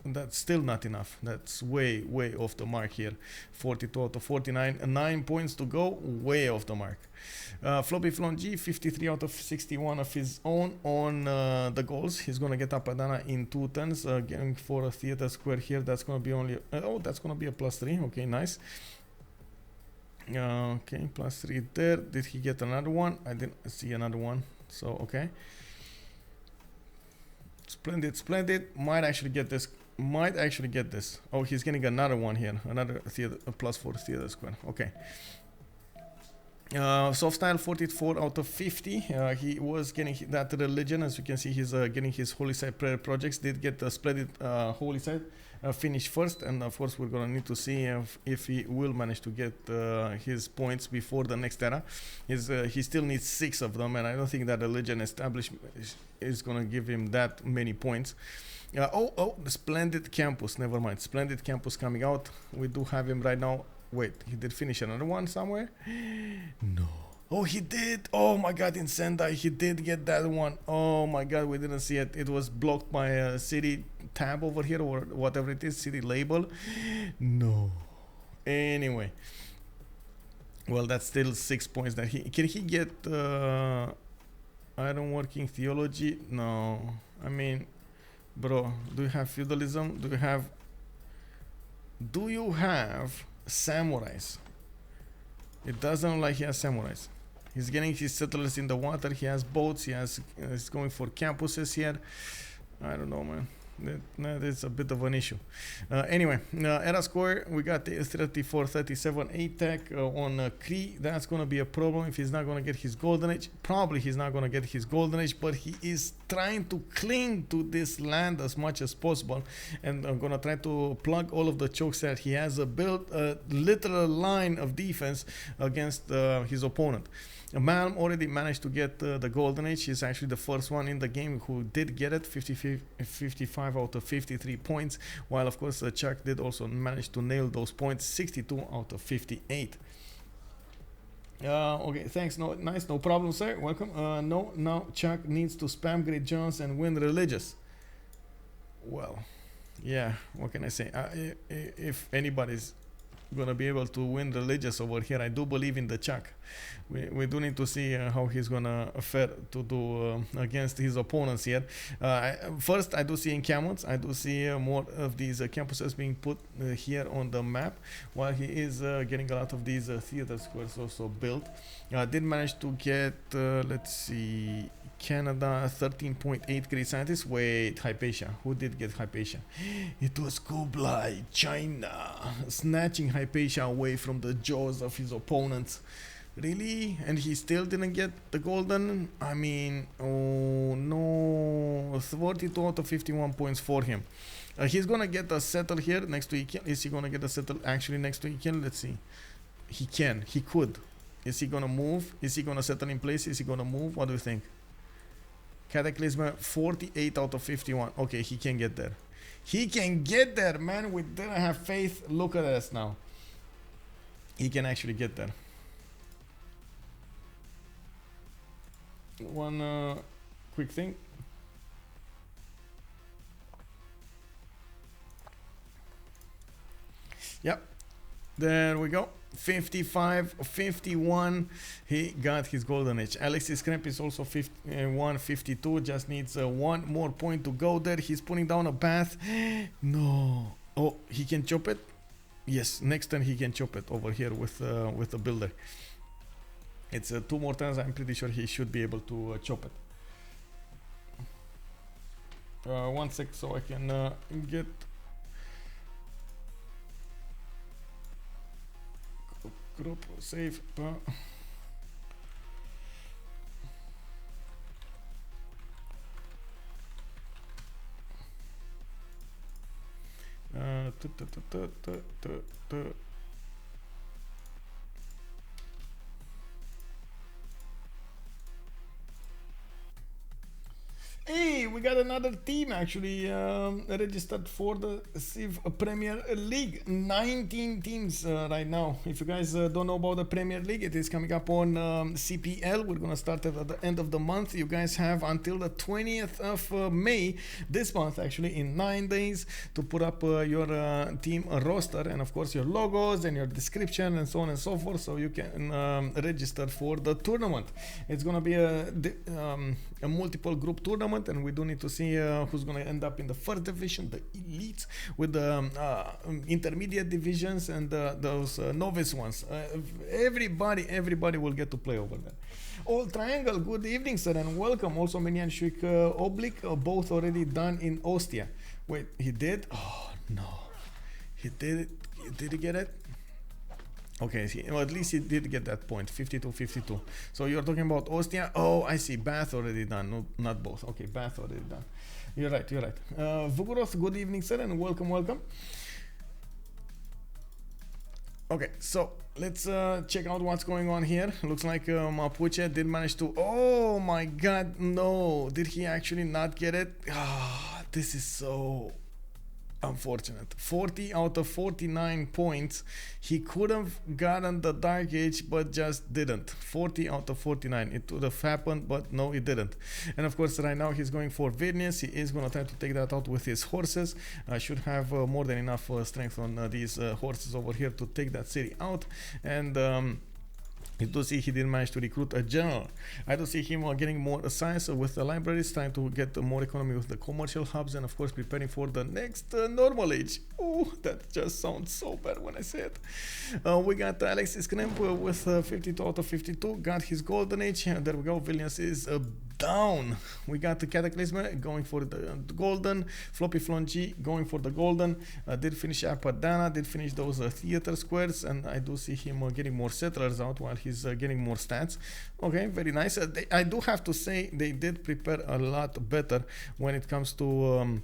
that's still not enough. That's way off the mark here. 42 out of 49, 9 points to go, way off the mark. FloppyfloNG, 53 out of 61 of his own on the goals. He's gonna get Apadana in 2 turns, getting for a theater square here. That's gonna be only that's gonna be a +3. Okay, nice. Okay, +3 there. Did he get another one? I didn't see another one. So, okay. Splendid, splendid. Might actually get this. Might actually get this. Oh, he's getting another one here. Another theater, +4 theater square. Okay. Softstyle 44 out of 50. He was getting that religion. As you can see, he's getting his holy site prayer projects. Did get the splendid holy site finish first, and of course we're gonna need to see if he will manage to get his points before the next era. He still needs 6 of them, and I don't think that religion establishment is gonna give him that many points. The splendid campus. Never mind, splendid campus coming out. We do have him right now. Wait, he did finish another one somewhere? No. Oh, he did. Oh my god, in Sendai, he did get that one. Oh my god, we didn't see it. It was blocked by a city tab over here, or whatever it is, city label. No. Anyway. Well, that's still 6 points that can he get iron working theology? No. I mean, bro, do you have feudalism? Do you have samurais? It doesn't look like he has samurais. He's getting his settlers in the water. He has boats. He's going for campuses here. I don't know, man. That is a bit of an issue. Anyway, era score, we got the 34-37 Aytheak on Cree. That's going to be a problem if he's not going to get his golden age. Probably he's not going to get his golden age, but he is trying to cling to this land as much as possible. And I'm going to try to plug all of the chokes that he has built a literal line of defense against his opponent. Malm already managed to get the golden age. He's actually the first one in the game who did get it, 55 out of 53 points, while of course Chuck did also manage to nail those points, 62 out of 58. Okay, thanks. No, nice, no problem, sir. Welcome. No, now Chuck needs to spam Great Jones and win religious. Well, yeah, what can I say? If anybody's gonna be able to win religious over here, I do believe in the Chuck. We do need to see how he's gonna fare to do against his opponents here. First, I do see encampments. I do see more of these campuses being put here on the map, while he is getting a lot of these theater squares also built. Did manage to get let's see, Canada 13.8 great scientists. Wait, Hypatia. Who did get Hypatia? It was Kublai, China, snatching Hypatia away from the jaws of his opponents. Really? And he still didn't get the golden? I mean, oh no. 42 out of 51 points for him. He's gonna get a settle here next to Iken. Is he gonna get a settle actually next to Iken? Let's see. He can. He could. Is he gonna move? Is he gonna settle in place? Is he gonna move? What do you think? Cataclysm 48 out of 51. Okay, he can get there. He can get there, man. We didn't have faith. Look at us now. He can actually get there. One quick thing. Yep. There we go. 55, 51. He got his golden age. AlexisKrempp is also 51, 52. Just needs one more point to go there. He's putting down a bath. No. Oh, he can chop it. Yes, next turn he can chop it over here with the builder. It's 2 more turns. I'm pretty sure he should be able to chop it. 1 sec, so I can get group save. Hey, we got another team actually registered for the Civ Premier League. 19 teams right now. If you guys don't know about the Premier League, it is coming up on CPL. We're gonna start it at the end of the month. You guys have until the 20th of May, this month actually, in 9 days, to put up your team roster, and of course your logos and your description and so on and so forth, so you can register for the tournament. It's gonna be a multiple group tournament, and we do need to see who's going to end up in the first division, the elites, with the intermediate divisions and those novice ones. Everybody will get to play over there. Old Triangle, good evening, sir, and welcome. Also, Minian Shrik Oblique, both already done in Ostia. Wait, he did? Oh, no. He did it. Did he get it? Okay, well, at least he did get that point, 52-52. So you're talking about Ostia? Oh, I see. Bath already done. No, not both. Okay, Bath already done. You're right. Vuguroth, good evening, sir, and welcome. Okay, so let's check out what's going on here. Looks like Mapuche did manage to... Oh my god, no. Did he actually not get it? This is so unfortunate. 40 out of 49 points. He could have gotten the Dark Age, but just didn't. 40 out of 49. It would have happened, but no, it didn't. And of course, right now he's going for Vilnius. He is going to try to take that out with his horses. Should have more than enough strength on these horses over here to take that city out. And you do see he didn't manage to recruit a general. I do see him getting more science with the libraries, trying to get more economy with the commercial hubs, and of course preparing for the next normal age. Oh, that just sounds so bad when I say it. We got AlexisKrempp with 52 out of 52, got his golden age. There we go, Vilnius is down. We got the Cataclysm going for the golden, FloppyfloNG going for the golden, did finish Apadana, did finish those theater squares, and I do see him getting more settlers out while he's getting more stats. Okay, very nice. I do have to say they did prepare a lot better when it comes to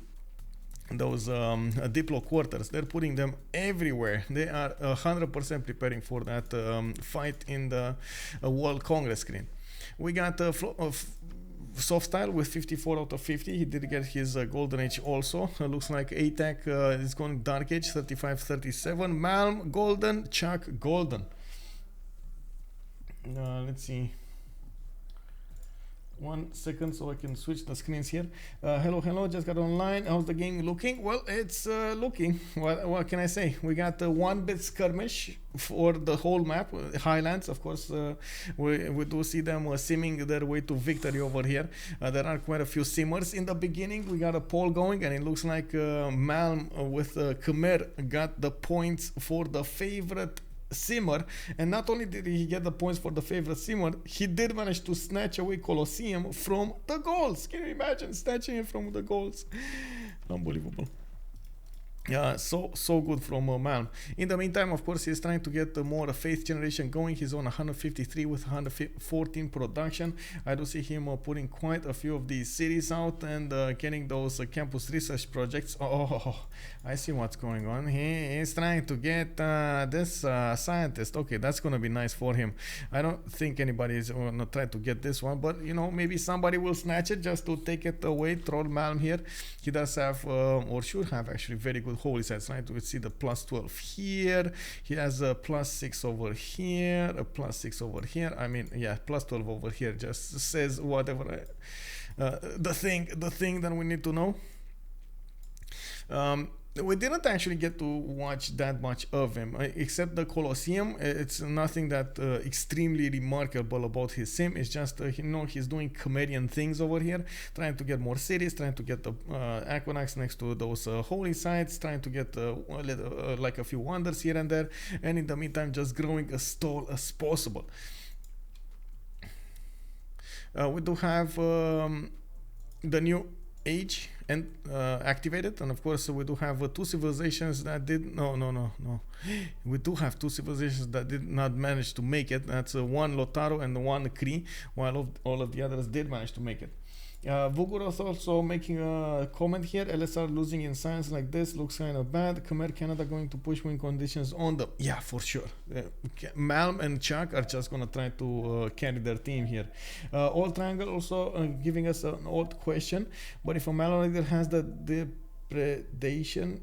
those Diplo quarters. They're putting them everywhere. They are 100% preparing for that fight in the World Congress screen. We got Softstyle with 54 out of 50. He did get his golden age also. Looks like Aytheak is going dark age, 35-37. Malm golden, Chuck golden. Let's see. 1 second so I can switch the screens here. Hello, just got online. How's the game looking? Well, it's looking. What can I say? We got a 1-bit skirmish for the whole map. Highlands, of course, we do see them simming their way to victory over here. There are quite a few simmers. In the beginning, we got a poll going, and it looks like Malm with Khmer got the points for the favorite simmer, and not only did he get the points for the favorite simmer, he did manage to snatch away Colosseum from the goals. Can you imagine snatching it from the goals? Unbelievable. Yeah, so good from Malm. In the meantime, of course, he's trying to get more faith generation going. He's on 153 with 114 production. I do see him putting quite a few of these cities out and getting those campus research projects. Oh, I see what's going on. He is trying to get this scientist. Okay, that's going to be nice for him. I don't think anybody is going to try to get this one, but you know, maybe somebody will snatch it just to take it away. Troll Malm here. He does have, or should have actually, very good holy sites, right? We see the plus 12 here. He has a plus 6 over here, a plus 6 over here. I mean, yeah, plus 12 over here just says whatever. The thing that we need to know. We didn't actually get to watch that much of him, except the Colosseum. It's nothing that extremely remarkable about his sim. It's just, you know, he's doing Khmerian things over here, trying to get more cities, trying to get the aqueducts next to those holy sites, trying to get like a few wonders here and there, and in the meantime, just growing as tall as possible. We do have the new age and activated, and of course we do have two civilizations that did no we do have two civilizations that did not manage to make it. That's one Lotaro and one Cree, while all of the others did manage to make it. Vuguroth also making a comment here. LSR losing in science like this looks kind of bad. Khmer Canada going to push win conditions on them. Yeah, for sure. Malm and Chuck are just gonna try to carry their team here. Old Triangle also giving us an old question, but if a Malm leader has the predation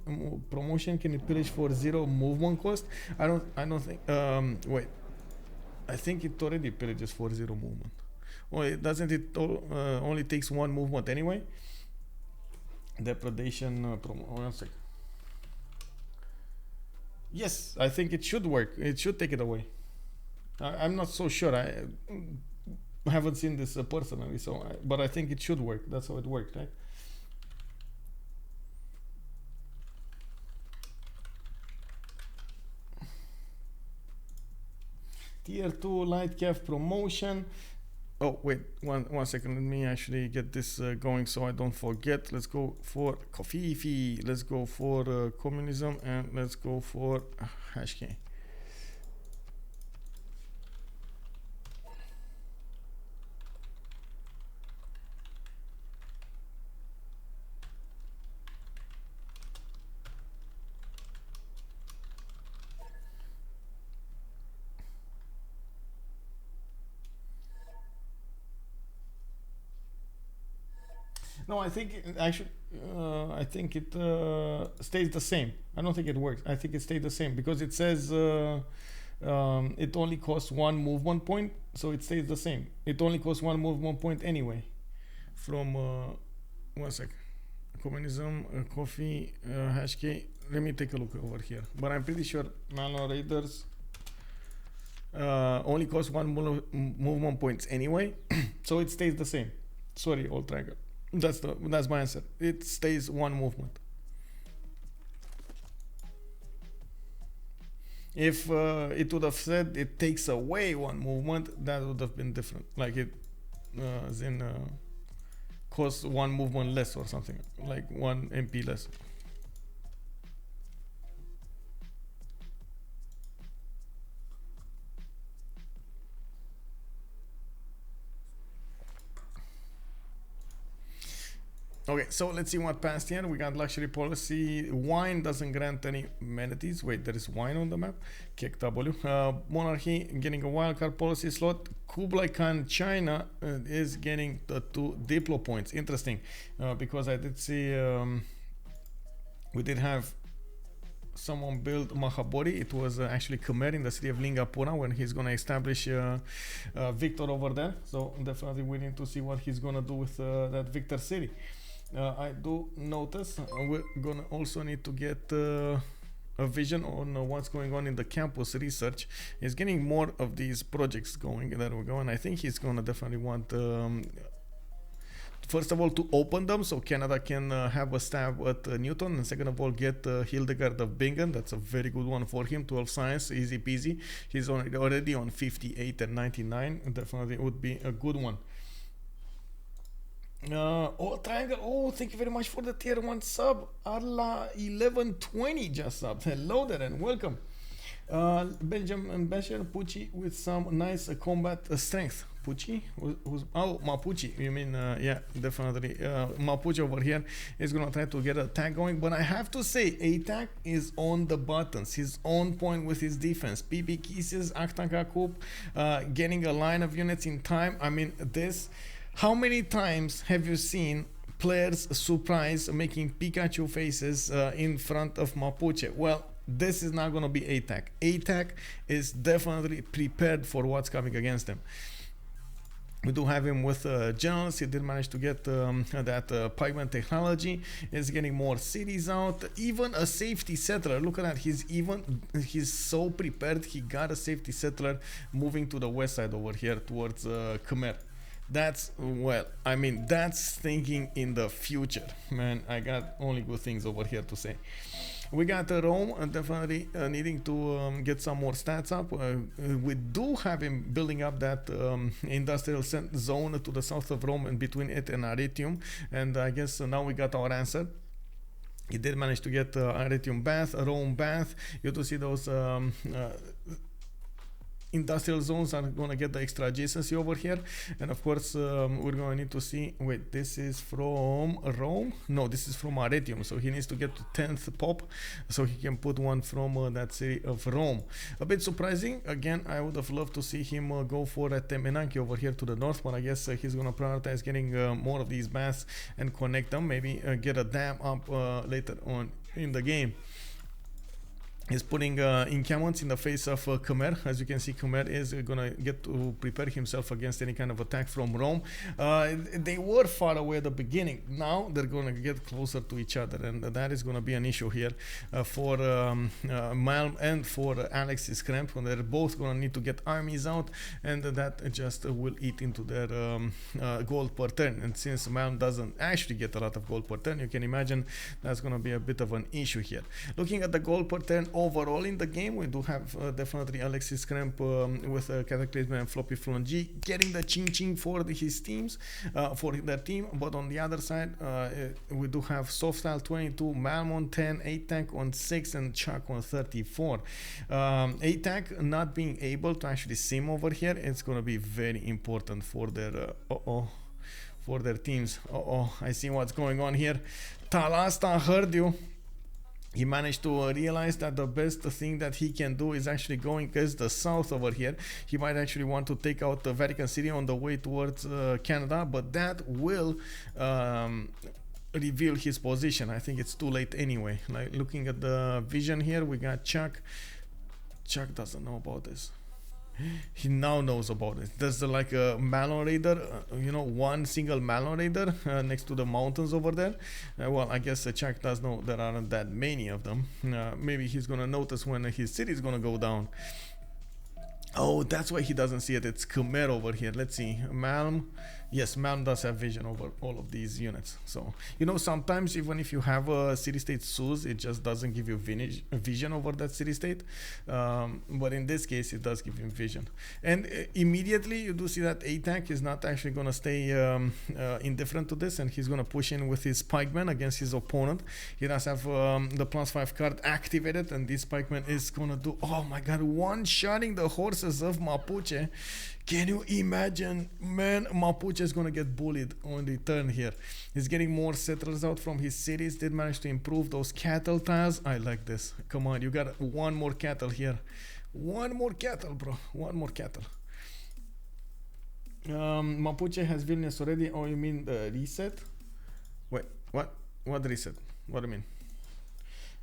promotion, can it pillage for 0 movement cost? I don't think. Wait, I think it already pillages for 0 movement. Well, doesn't it only takes 1 movement anyway? Depredation one sec. Yes, I think it should work. It should take it away. I'm not so sure. I haven't seen this personally, so but I think it should work. That's how it worked, right? Tier 2 light calf promotion. Oh wait, one second. Let me actually get this going so I don't forget. Let's go for coffee. Let's go for communism, and let's go for hashkey. No, I think actually, I think it stays the same. I don't think it works. I think it stays the same because it says it only costs one movement point, so it stays the same. It only costs one movement point anyway. From 1 sec, communism, coffee, hashkey. Let me take a look over here. But I'm pretty sure Malm Raiders only cost one movement points anyway, so it stays the same. Sorry, old triangle. That's my answer. It stays one movement. If it would have said it takes away one movement, that would have been different. Like it costs one movement less or something, like one MP less. Okay, so let's see what passed here. We got luxury policy. Wine doesn't grant any amenities. Wait, there is wine on the map. Kick W. Monarchy getting a wildcard policy slot. Kublai Khan China is getting the 2 Diplo points. Interesting, because I did see we did have someone build Mahabori. It was actually Khmer in the city of Lingapura when he's gonna establish Victor over there. So definitely we need to see what he's gonna do with that Victor city. I do notice we're gonna also need to get a vision on what's going on in the campus research. He's getting more of these projects going. There we go. And I think he's gonna definitely want first of all to open them so Canada can have a stab at Newton, and second of all get Hildegard of Bingen. That's a very good one for him. 12 science, easy peasy. He's already on 58 and 99. Definitely would be a good one. Oh, Triangle. Oh, thank you very much for the tier 1 sub. Arla 1120 just subbed. Hello there and welcome. Belgium ambassador Pucci with some nice combat strength. Pucci? Oh, Mapuche. You mean, yeah, definitely. Mapuche over here is going to try to get a tag going. But I have to say, Aytheak is on the buttons. He's on point with his defense. PP Kisses, Aktaka Kup, getting a line of units in time. I mean, this. How many times have you seen players surprise making Pikachu faces in front of Mapuche? Well, this is not going to be Aytheak. Aytheak is definitely prepared for what's coming against him. We do have him with generals. He did manage to get that pigment technology. He's getting more cities out. Even a safety settler. Look at that. He's so prepared. He got a safety settler moving to the west side over here towards Khmer. That's, well, I mean, that's thinking in the future, man. I got only good things over here to say. We got Rome definitely needing to get some more stats up. We do have him building up that industrial zone to the south of Rome and between it and Arretium, and I guess now we got our answer. He did manage to get Arretium Bath, Rome Bath. You do see those industrial zones are going to get the extra adjacency over here, and of course we're going to need to see, wait, this is from Rome? No, this is from Arretium, so he needs to get to 10th pop so he can put one from that city of Rome. A bit surprising. Again, I would have loved to see him go for a Temenanki over here to the north, but I guess he's going to prioritize getting more of these baths and connect them, maybe get a dam up later on in the game. He's putting encampments in the face of Khmer. As you can see, Khmer is gonna get to prepare himself against any kind of attack from Rome. They were far away at the beginning. Now they're gonna get closer to each other, and that is gonna be an issue here for Malm and for AlexisKrempp. They're both gonna need to get armies out, and that just will eat into their gold per turn. And since Malm doesn't actually get a lot of gold per turn, you can imagine that's gonna be a bit of an issue here. Looking at the gold per turn overall in the game, we do have definitely AlexisKrempp with Cataclysm and FloppyfloNG getting the ching for his teams, for their team. But on the other side, we do have Softstyle 22, Malm on 10, Aytheak on 6, and Chuck on 34. Aytheak not being able to actually sim over here, it's going to be very important for their for their teams. I see what's going on here. Talasta heard you. He managed to realize that the best thing that he can do is actually going against the south over here. He might actually want to take out the Vatican City on the way towards Canada, but that will reveal his position. I think it's too late anyway. Like looking at the vision here, we got Chuck. Chuck doesn't know about this. He now knows about it. There's like a Malm raider, you know, one single Malm raider next to the mountains over there. Well, I guess Chuck does know there aren't that many of them. Maybe he's gonna notice when his city is gonna go down. Oh, that's why he doesn't see it. It's Khmer over here. Let's see. Malm. Yes, Malm does have vision over all of these units. So, you know, sometimes even if you have a city-state SUS, it just doesn't give you vision over that city-state. But in this case, it does give him vision. And immediately, you do see that Aytheak is not actually going to stay indifferent to this, and he's going to push in with his pikeman against his opponent. He does have the +5 card activated, and this pikeman is going to do, oh my god, one-shotting the horses of Mapuche. Can you imagine? Man, Mapuche is gonna get bullied on the turn here. He's getting more settlers out from his cities. Did manage to improve those cattle tiles. I like this. Come on, you got one more cattle here. One more cattle, bro. One more cattle. Mapuche has Vilnius already. Oh, you mean the reset? Wait, what? What reset? What do you mean?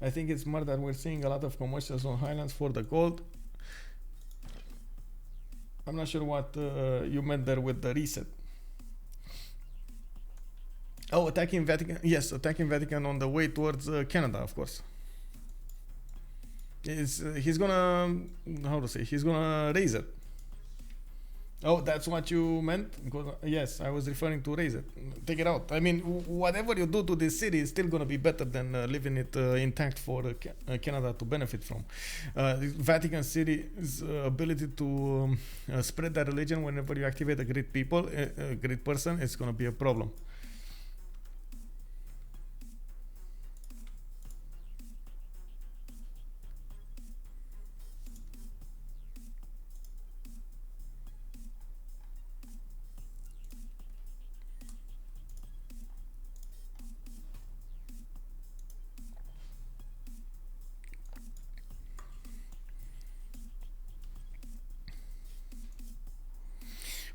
I think it's more that we're seeing a lot of commercials on Highlands for the gold. I'm not sure what you meant there with the reset. Oh, attacking Vatican. Yes, attacking Vatican on the way towards Canada, of course. He's gonna, how to say, he's gonna raise it. Oh, that's what you meant? Yes, I was referring to raise it. Take it out. I mean, whatever you do to this city is still going to be better than leaving it intact for Canada to benefit from. Vatican City's ability to spread that religion whenever you activate a great people, a great person, it's going to be a problem.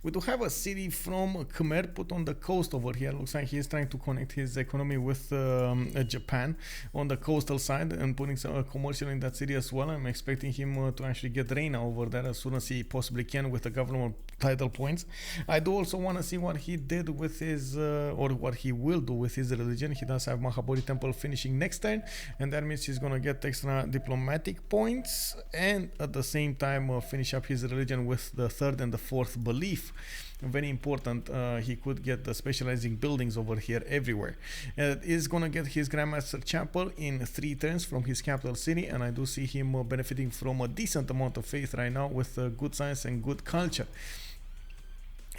We do have a city from Khmer put on the coast over here. Looks like he's trying to connect his economy with Japan on the coastal side and putting some commercial in that city as well. I'm expecting him to actually get Reina over there as soon as he possibly can with the government title points. I do also want to see what he did with his, or what he will do with his religion. He does have Mahabodhi Temple finishing next turn, and that means he's going to get extra diplomatic points and at the same time finish up his religion with the third and the fourth belief. Very important. He could get the specializing buildings over here everywhere. Is going to get his Grandmaster Chapel in 3 turns from his capital city, and I do see him benefiting from a decent amount of faith right now with good science and good culture.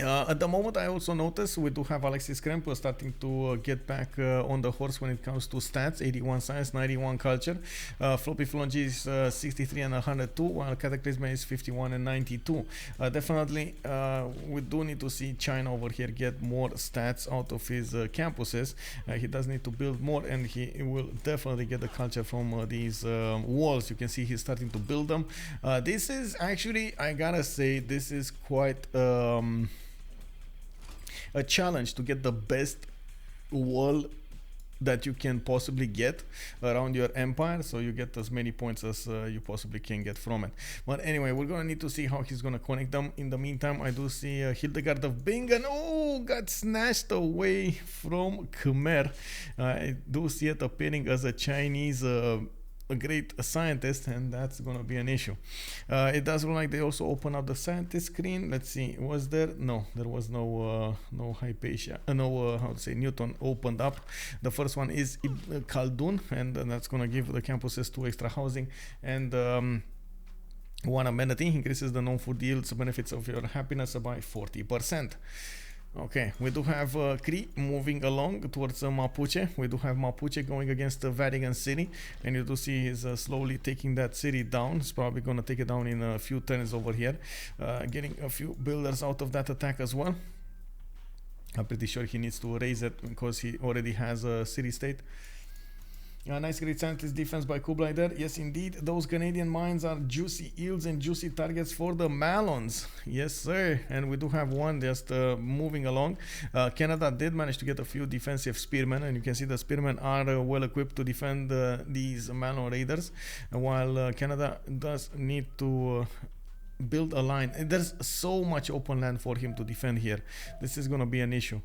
At the moment, I also notice we do have AlexisKrempp starting to get back on the horse when it comes to stats. 81 science, 91 culture. FloppyfloNG is 63 and 102, while Cataclysm is 51 and 92. Definitely, we do need to see China over here get more stats out of his campuses. He does need to build more, and he will definitely get the culture from these walls. You can see he's starting to build them. This is actually, I gotta say, this is quite a challenge to get the best wall that you can possibly get around your empire, so you get as many points as you possibly can get from it. But anyway, we're gonna need to see how he's gonna connect them. In the meantime, I do see Hildegard of Bingen, got snatched away from Khmer. I do see it appearing as a Chinese a great scientist, and that's gonna be an issue. It does look like they also open up the scientist screen. Let's see, was there? No, there was no Hypatia, how to say, Newton opened up. The first one is Khaldun, and that's gonna give the campuses 2 extra housing and one amenity. Increases the non-food yields benefits of your happiness by 40%. Okay, we do have Cree moving along towards Mapuche. We do have Mapuche going against the Vatican City, and you do see he's slowly taking that city down. He's probably going to take it down in a few turns over here, getting a few builders out of that attack as well. I'm pretty sure he needs to raise it because he already has a city-state. Nice great scientist defense by Kublai there. Yes, indeed, those Canadian mines are juicy yields and juicy targets for the Malons. Yes, sir. And we do have one just moving along. Canada did manage to get a few defensive spearmen, and you can see the spearmen are well equipped to defend these Malon raiders, while Canada does need to build a line. And there's so much open land for him to defend here. This is going to be an issue,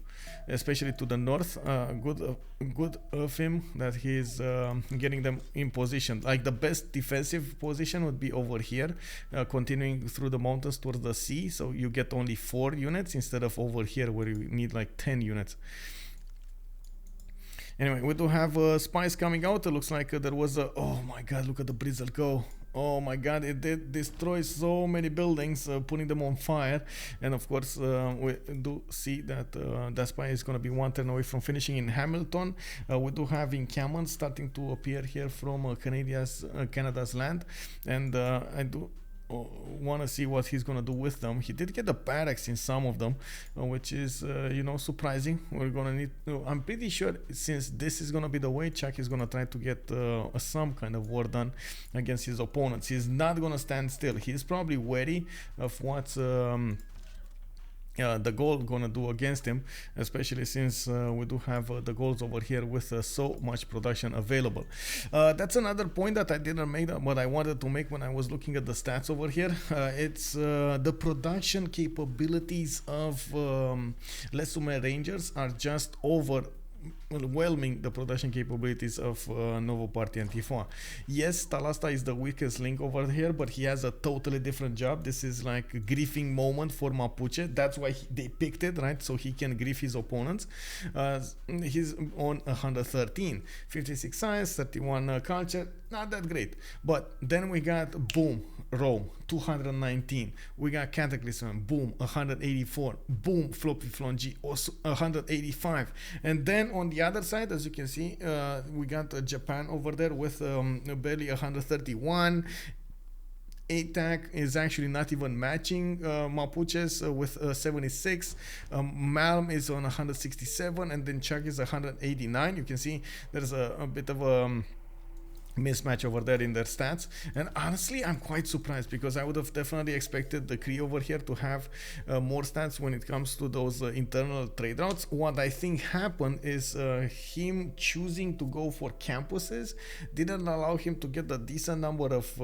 especially to the north. Good of him that he's getting them in position. Like the best defensive position would be over here, continuing through the mountains towards the sea, so you get only 4 units instead of over here where you need like 10 units. Anyway, we do have spies coming out. It looks like there was a... Oh my god, look at the Bristle go. Oh my god, it did destroy so many buildings, putting them on fire. And of course, we do see that that spy is going to be 1 turn away from finishing in Hamilton. We do have encampments starting to appear here from Canada's land. And I do want to see what he's going to do with them. He did get the barracks in some of them, which is surprising. We're going to need I'm pretty sure, since this is going to be the way, Chuck is going to try to get some kind of war done against his opponents. He's not going to stand still. He's probably wary of what's the Gaul gonna do against him, especially since we do have the Gauls over here with so much production available. That's another point that I didn't make, but I wanted to make when I was looking at the stats over here. It's the production capabilities of Les Sumer Rangers are just overwhelming the production capabilities of Nouveau Parti Anti-Foi. Yes, Talasta is the weakest link over here, but he has a totally different job. This is like a griefing moment for Mapuche. That's why they picked it, right? So he can grief his opponents. He's on 113, 56 science, 31 culture. Not that great. But then we got boom, Rome, 219. We got Cataclysm, boom, 184. Boom, FloppyfloNG, also 185. And then on the other side, as you can see, we got Japan over there with barely 131. Aytheak is actually not even matching Mapuche's with 76. Malm is on 167, and then Chuck is 189. You can see there's a bit of a mismatch over there in their stats, and honestly I'm quite surprised, because I would have definitely expected the Cree over here to have more stats when it comes to those internal trade routes. What I think happened is him choosing to go for campuses didn't allow him to get a decent number of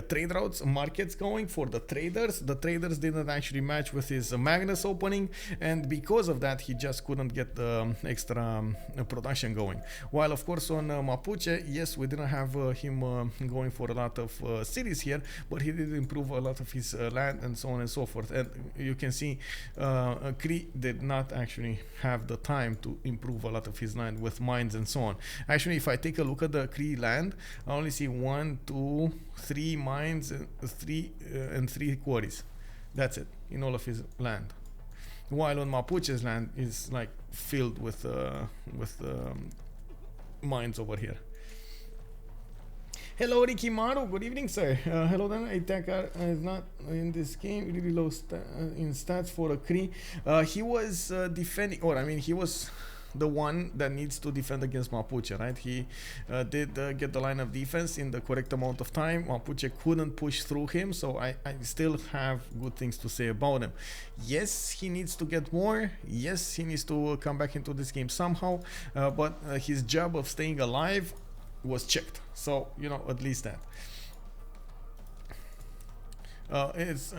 trade routes, markets going for the traders. The traders didn't actually match with his Magnus opening, and because of that he just couldn't get the extra production going. While of course on Mapuche, yes, we didn't have him going for a lot of cities here, but he did improve a lot of his land and so on and so forth. And you can see Cree did not actually have the time to improve a lot of his land with mines and so on. Actually, if I take a look at the Cree land, I only see 1, 2, 3 mines and 3 quarries. That's it in all of his land. While on Mapuche's land is like filled with mines over here. Hello, Ricky Maru. Good evening, sir. Hello, then. Aytheak is not in this game. Really low in stats for a Cree. He was defending, or I mean, he was the one that needs to defend against Mapuche, right? He did get the line of defense in the correct amount of time. Mapuche couldn't push through him, so I still have good things to say about him. Yes, he needs to get more. Yes, he needs to come back into this game somehow, but his job of staying alive was checked, so you know, at least that. It's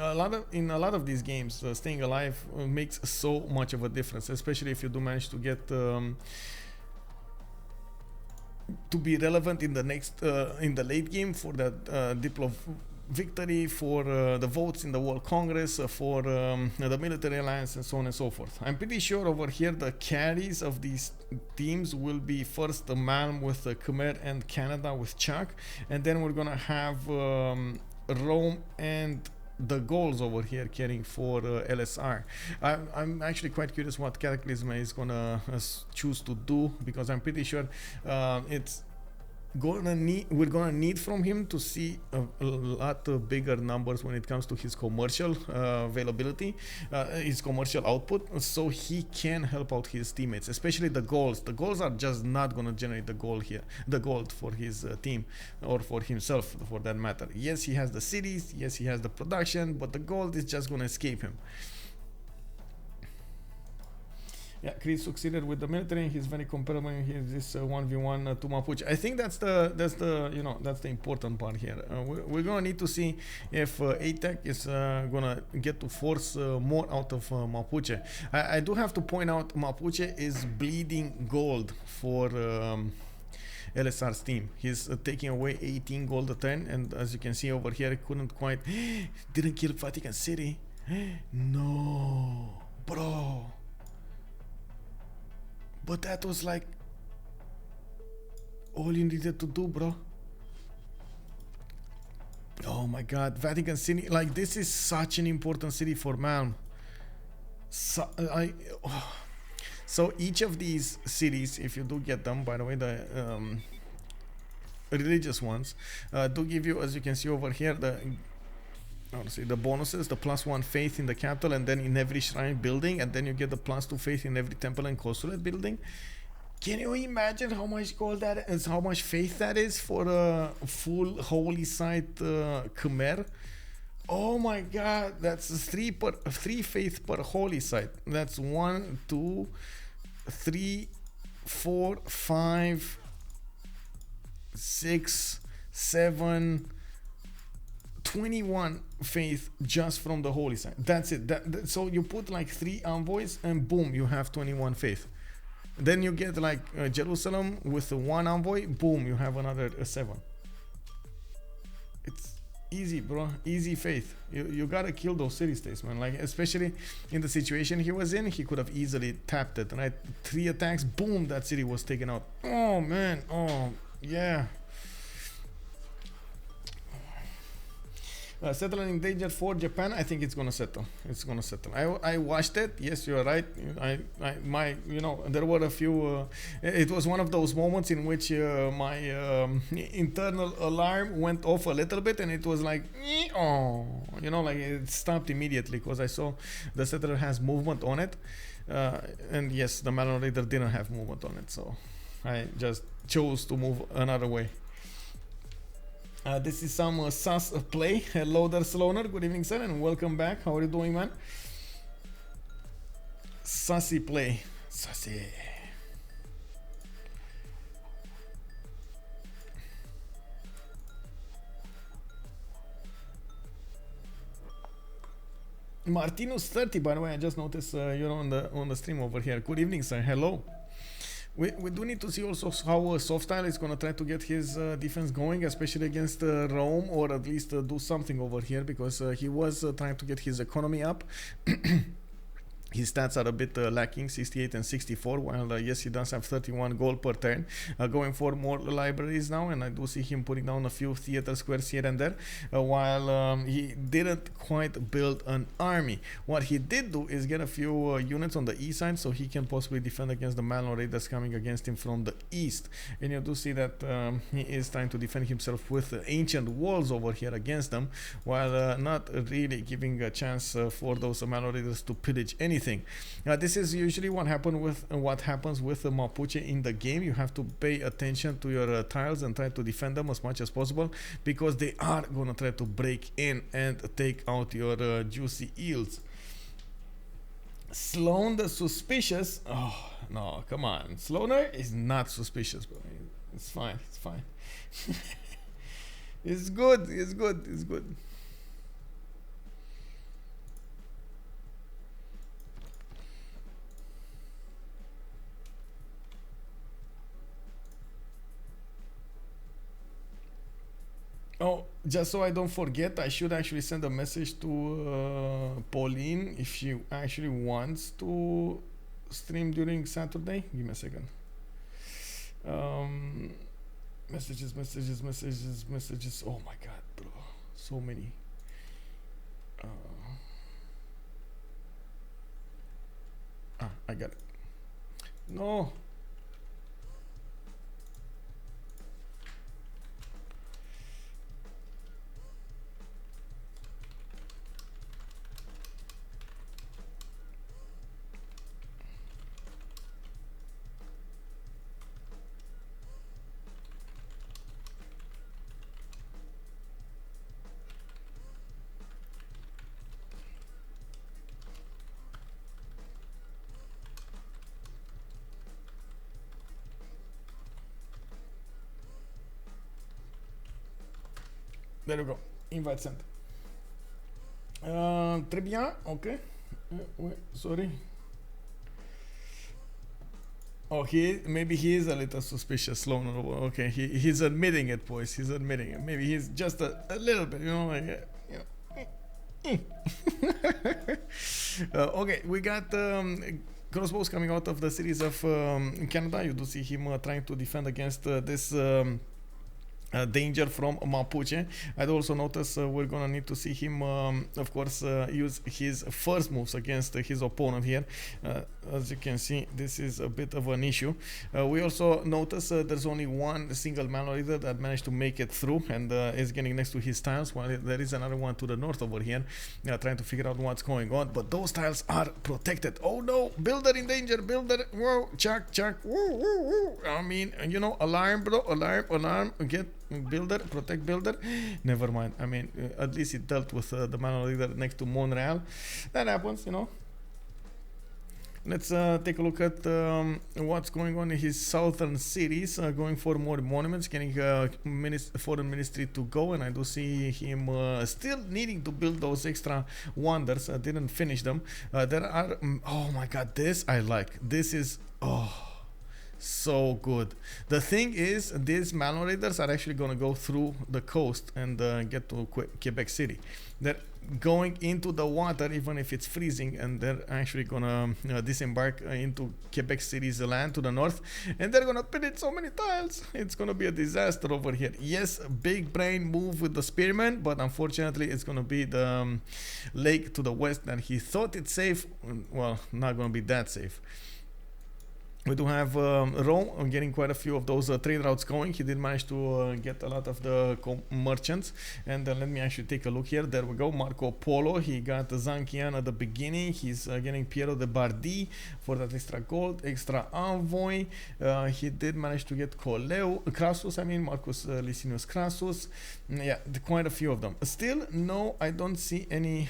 in a lot of these games, staying alive makes so much of a difference, especially if you do manage to get to be relevant in the next in the late game for that Diplo victory, for the votes in the World Congress, for the military alliance, and so on and so forth. I'm pretty sure over here the carries of these teams will be first the Malm with Khmer and Canada with Chuck, and then we're gonna have Rome and the Gauls over here carrying for LSR. I'm actually quite curious what Cataclysm is gonna choose to do, because I'm pretty sure we're gonna need from him to see a lot of bigger numbers when it comes to his commercial availability, his commercial output, so he can help out his teammates, especially the Gauls. The Gauls are just not gonna generate the gold for his team, or for himself for that matter. Yes, he has the cities, yes, he has the production, but the gold is just gonna escape him. Yeah, Cree succeeded with the military. He's very comparable in this 1v1 to Mapuche. I think that's the you know, that's the important part here. We're gonna need to see if Aytheak is gonna get to force more out of Mapuche. I do have to point out Mapuche is bleeding gold for LSR's team. He's taking away 18 gold a turn, and as you can see over here, he couldn't quite didn't kill Vatican City. No, bro. But that was like all you needed to do, bro. Oh my god, Vatican City, like this is such an important city for Malm. So each of these cities, if you do get them, by the way, the religious ones do give you, as you can see over here, the bonuses, the +1 faith in the capital, and then in every shrine building, and then you get the +2 faith in every temple and consulate building. Can you imagine how much gold that is, how much faith that is for a full holy site Khmer? Oh my god, that's 3 faith per holy site. That's 1, 2, 3, 4, 5, 6, 7, 21 faith just from the holy site. That's it. So you put like 3 envoys and boom, you have 21 faith. Then you get like Jerusalem with 1 envoy, boom, you have another 7. It's easy, bro. Easy faith. You gotta kill those city states, man. Like, especially in the situation he was in, he could have easily tapped it, right? 3 attacks, boom, that city was taken out. Oh man, oh yeah. Settling in danger for Japan. I think it's gonna settle. It's gonna settle. I watched it. Yes, you're right. You know, there were a few. It was one of those moments in which my internal alarm went off a little bit, and it was like, oh, you know, like it stopped immediately because I saw the settler has movement on it, and yes, the Malm Raider didn't have movement on it, so I just chose to move another way. This is some sus play. Hello there, Sloaner. Good evening, sir, and welcome back. How are you doing, man? Sussy play. Sussy. Martinus 30, by the way, I just noticed you're on the stream over here. Good evening, sir. Hello. We do need to see also how Softstyle is going to try to get his defense going, especially against Rome, or at least do something over here, because he was trying to get his economy up. His stats are a bit lacking, 68 and 64, while yes, he does have 31 gold per turn. Going for more libraries now, and I do see him putting down a few theater squares here and there, while he didn't quite build an army. What he did do is get a few units on the east side, so he can possibly defend against the Malm Raiders coming against him from the east. And you do see that he is trying to defend himself with ancient walls over here against them, while not really giving a chance for those Malm Raiders to pillage anything. anything. This is usually what happens with the Mapuche in the game. You have to pay attention to your tiles and try to defend them as much as possible, because they are gonna try to break in and take out your juicy eels. Sloan the suspicious. Oh no, come on. Sloaner is not suspicious, bro. It's fine. It's fine. It's good. It's good. It's good. Oh, just so I don't forget, I should actually send a message to Pauline if she actually wants to stream during Saturday. Give me a second. Messages. Oh my god, bro. So many. I got it. No. There we go. Invite sent. Très bien. Okay. Wait, sorry. Oh, maybe he is a little suspicious, Sloan. Okay, he's admitting it, boys. He's admitting it. Maybe he's just a little bit, you know, like, okay, we got crossbows coming out of the cities of Canada. You do see him trying to defend against this danger from Mapuche. I'd also notice we're gonna need to see him, of course, use his first moves against his opponent here. As you can see, this is a bit of an issue. We also notice there's only one single Malm leader that managed to make it through and is getting next to his tiles, while there is another one to the north over here trying to figure out what's going on. But those tiles are protected. Oh no, builder in danger, builder. Whoa, chuck, woo, woo, woo. I mean, you know, alarm, bro, alarm, get builder, protect builder. Never mind. I mean, at least it dealt with the Malm leader next to Monreal. That happens, you know. Let's take a look at what's going on in his southern cities, going for more monuments, getting foreign ministry to go, and I do see him still needing to build those extra wonders. Didn't finish them. There are, oh my god, this I like. This is, so good. The thing is, these Malm raiders are actually going to go through the coast and get to Quebec City. They're going into the water even if it's freezing, and they're actually going to disembark into Quebec City's land to the north, and they're going to pillage so many tiles. It's going to be a disaster over here. Yes, big brain move with the spearman, but unfortunately it's going to be the lake to the west that he thought it's safe. Well, not going to be that safe. We do have Rome getting quite a few of those trade routes going. He did manage to get a lot of the merchants. And let me actually take a look here. There we go. Marco Polo. He got Zankian at the beginning. He's getting Piero de Bardi for that extra gold, extra envoy. He did manage to get Crassus, Marcus Licinius Crassus. Yeah, quite a few of them. Still, no, I don't see any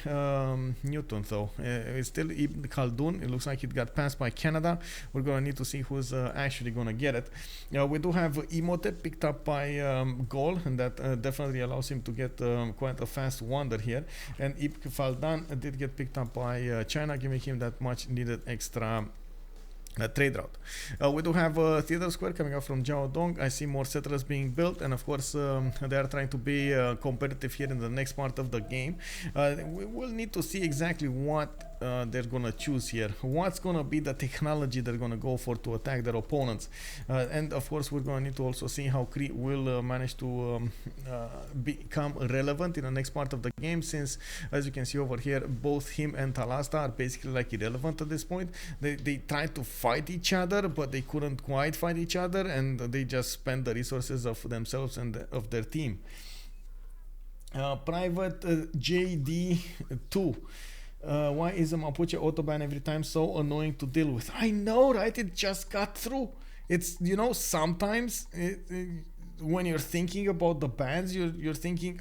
Newton though. It's still Ibn Khaldun. It looks like it got passed by Canada. We're going to need to see who's actually going to get it. We do have Imhotep picked up by Gaul, and that definitely allows him to get quite a fast wonder here. And Ibn Khaldun did get picked up by China, giving him that much needed extra trade route. We do have Theater Square coming out from Jiaodong. I see more settlers being built, and of course they are trying to be competitive here in the next part of the game. We will need to see exactly what they're gonna choose here. What's gonna be the technology they're gonna go for to attack their opponents, and of course we're gonna need to also see how Cree will manage to become relevant in the next part of the game, since as you can see over here, both him and Talasta are basically like irrelevant at this point. They tried to fight each other, but they couldn't quite fight each other, and they just spent the resources of themselves and of their team. Private JD2. Why is a Mapuche autoban every time so annoying to deal with? I know, right? It just got through. It's, you know, sometimes when you're thinking about the bans, you're thinking,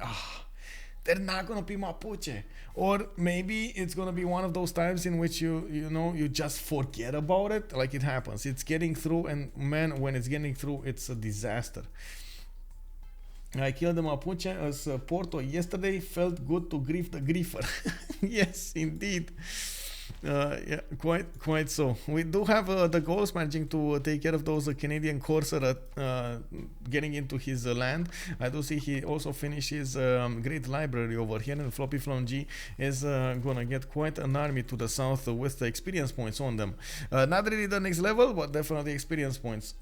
they're not gonna be Mapuche, or maybe it's gonna be one of those times in which you just forget about it. Like, it happens, it's getting through, and man, when it's getting through, it's a disaster. I killed the Mapuche as Porto yesterday. Felt good to grief the griefer. Yes, indeed. Yeah, quite so. We do have the Gauls managing to take care of those Canadian Corsair getting into his land. I do see he also finished his great library over here, and FloppyfloNG is gonna get quite an army to the south with the experience points on them. Not really the next level, but definitely experience points.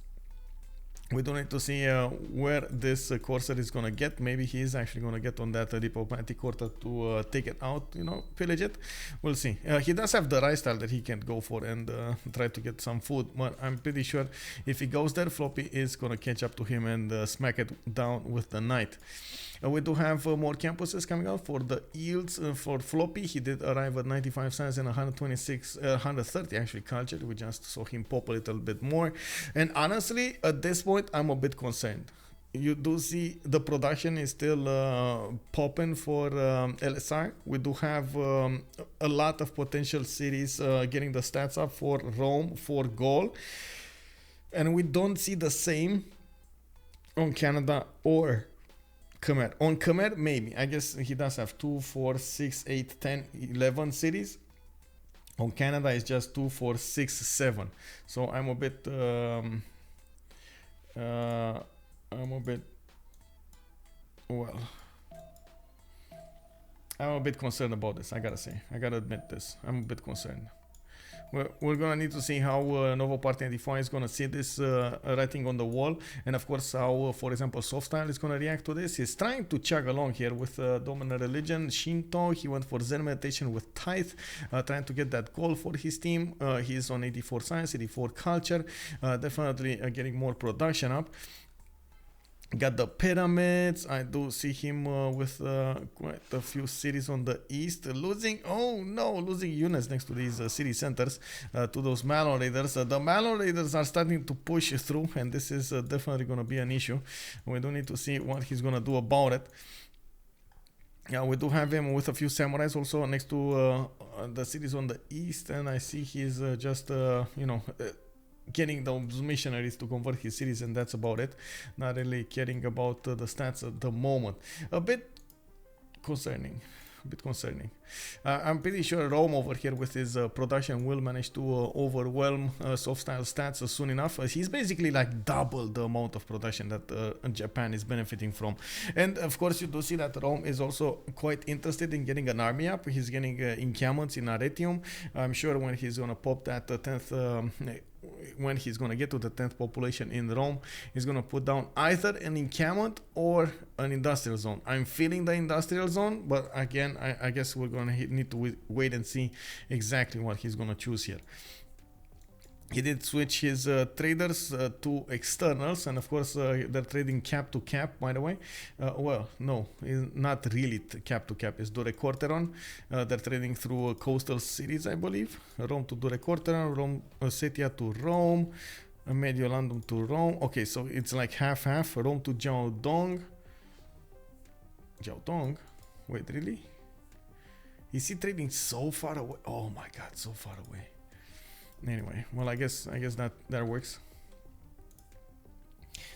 We do need to see where this Corsair is going to get. Maybe he is actually going to get on that diplomatic quarter to take it out, pillage it. We'll see. He does have the rice style that he can go for and try to get some food. But I'm pretty sure if he goes there, Floppy is going to catch up to him and smack it down with the knight. We do have more campuses coming out for the yields for Floppy. He did arrive at 95 science and 130 actually culture. We just saw him pop a little bit more. And honestly, at this point, I'm a bit concerned. You do see the production is still popping for LSR. We do have a lot of potential cities getting the stats up for Rome, for Gaul. And we don't see the same on Canada or Khmer. On Khmer, maybe. I guess he does have 2, 4, 6, 8, 10, 11 cities. On Canada, it's just 2, 4, 6, 7. So I'm a bit... I'm a bit concerned about this, I gotta say. I gotta admit this. I'm a bit concerned. We're gonna need to see how Nouveau Parti Anti-Foi is gonna see this writing on the wall, and of course how, for example, Softstyle is gonna react to this. He's trying to chug along here with dominant religion, Shinto. He went for Zen meditation with Tithe, trying to get that goal for his team. He's on 84 science, 84 culture, definitely getting more production up. Got the pyramids. I do see him with quite a few cities on the east. Losing units next to these city centers to those Malm raiders. The Malm raiders are starting to push through, and this is definitely going to be an issue. We do need to see what he's going to do about it. Yeah, we do have him with a few samurais also next to the cities on the east, and I see he's just getting those missionaries to convert his cities, and that's about it. Not really caring about the stats at the moment. A bit concerning. I'm pretty sure Rome over here with his production will manage to overwhelm Softstyle stats soon enough. He's basically like double the amount of production that Japan is benefiting from. And of course you do see that Rome is also quite interested in getting an army up. He's getting encampments in Arretium. I'm sure when he's gonna pop that 10th when he's going to get to the 10th population in Rome, he's going to put down either an encampment or an industrial zone. I'm feeling the industrial zone, but again, I guess we're going to need to wait and see exactly what he's going to choose here. He did switch his traders to externals, and of course they're trading cap to cap, by the way. Well, no, not really cap to cap. It's Durecorteron. They're trading through coastal cities, I believe. Rome to Durecorteron, Rome, Setia to Rome, Mediolandum to Rome. Okay, so it's like half-half. Rome to Jiaodong. Jiaodong? Wait, really? Is he trading so far away? Oh my god, so far away. Anyway, well, I guess that works.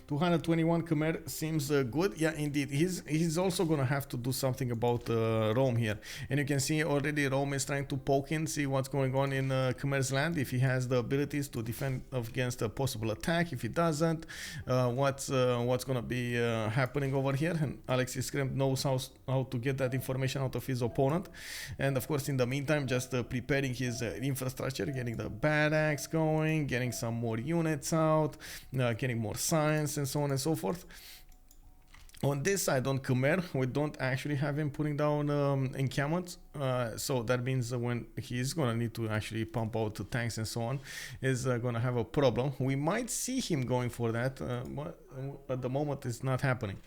221 Khmer seems good. Yeah, indeed. He's also gonna have to do something about Rome here. And you can see already Rome is trying to poke in, see what's going on in Khmer's land. If he has the abilities to defend against a possible attack. If he doesn't, what's gonna be happening over here. And AlexisKrempp knows how to get that information out of his opponent. And of course, in the meantime, just preparing his infrastructure, getting the barracks going, getting some more units out, getting more science, and so on and so forth. On this side, on Khmer, we don't actually have him putting down encampments. So that means when he's going to need to actually pump out the tanks and so on, is going to have a problem. We might see him going for that, but at the moment it's not happening.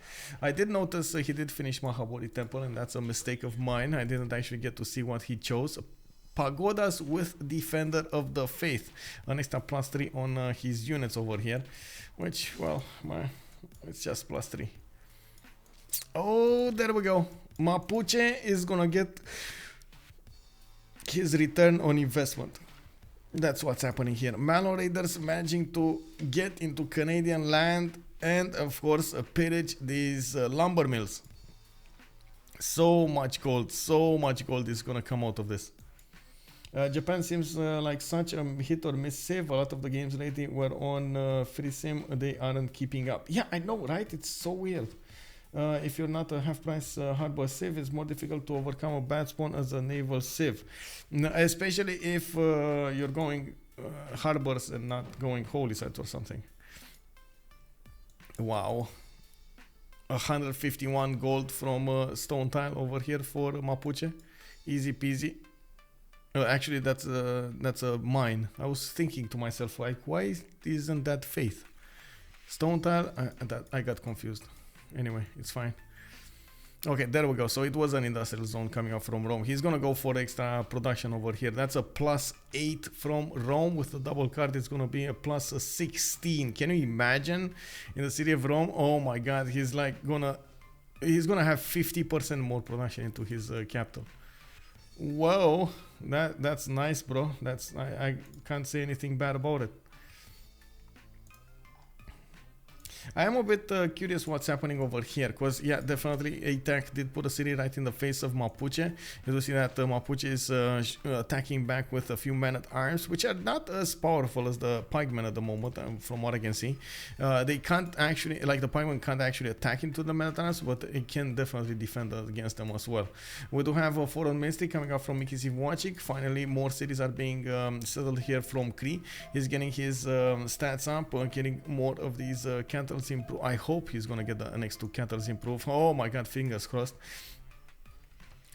I did notice he did finish Mahabodhi Temple, and that's a mistake of mine. I didn't actually get to see what he chose. pagodas with Defender of the Faith. An extra +3 on his units over here, which, well, it's just +3. Oh, there we go. Mapuche is gonna get his return on investment. That's what's happening here. Malm raiders managing to get into Canadian land and, of course, pillage these lumber mills. So much gold is gonna come out of this. Japan seems like such a hit or miss save. A lot of the games lately were on free sim. They aren't keeping up. Yeah, I know, right? It's so weird. If you're not a half-price hardball save, it's more difficult to overcome a bad spawn as a naval save. Especially if you're going harbors and not going holy sites or something. Wow. 151 gold from stone tile over here for Mapuche. Easy peasy. Actually, that's a mine. I was thinking to myself, like, why isn't that faith? Stone tile, I got confused. Anyway, it's fine. Okay, there we go. So it was an industrial zone coming up from Rome. He's gonna go for extra production over here. That's a +8 from Rome. With the double card, it's gonna be a +16. Can you imagine in the city of Rome? Oh my god, he's gonna have 50% more production into his capital. Whoa, that's nice, bro. I can't say anything bad about it. I am a bit curious what's happening over here, because yeah, definitely Aytheak did put a city right in the face of Mapuche. You do see that Mapuche is attacking back with a few men-at-arms, which are not as powerful as the pikemen at the moment, from what I can see. They can't actually, like the pikemen can't actually attack into the men-at-arms, but it can definitely defend against them as well. We do have a foreign ministry coming up from CivFR. Finally, more cities are being settled here from Cree. He's getting his stats up, getting more of these cattle improve. I hope he's gonna get the next 2 cattle improve. Oh my god, fingers crossed.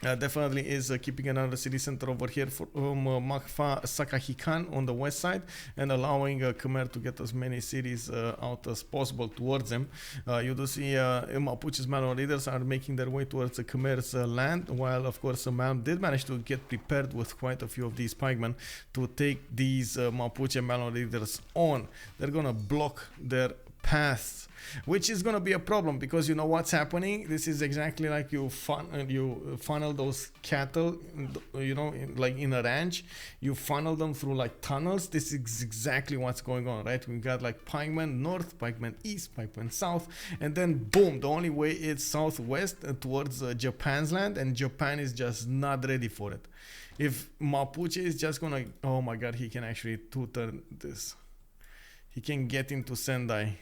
Definitely is keeping another city center over here for Makfa Sakahikan on the west side, and allowing Khmer to get as many cities out as possible towards them. You do see Mapuche's Malm leaders are making their way towards Khmer's land, while of course Malm did manage to get prepared with quite a few of these pikemen to take these Mapuche Malm leaders on. They're gonna block their paths, which is going to be a problem, because you know what's happening. This is exactly like you funnel those cattle, you know, like in a ranch, you funnel them through like tunnels. This is exactly what's going on, right? We got like pikemen north, pikemen east, pikemen south, and then boom, the only way is southwest towards Japan's land, and Japan is just not ready for it. If Mapuche is just gonna, oh my god, he can actually two-turn this. He can get into Sendai.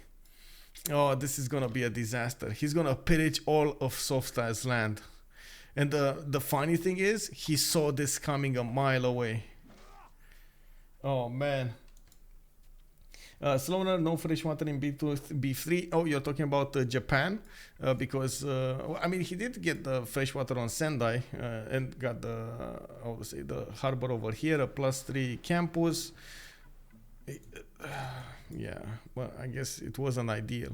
Oh, this is gonna be a disaster. He's gonna pillage all of Softstyle's land. And the funny thing is, he saw this coming a mile away. Oh man. Sloaner, no fresh water in B3. Oh, you're talking about Japan? Because, I mean, he did get the fresh water on Sendai and got the, how to say, the harbor over here, a +3 campus. Yeah, well, I guess it wasn't ideal.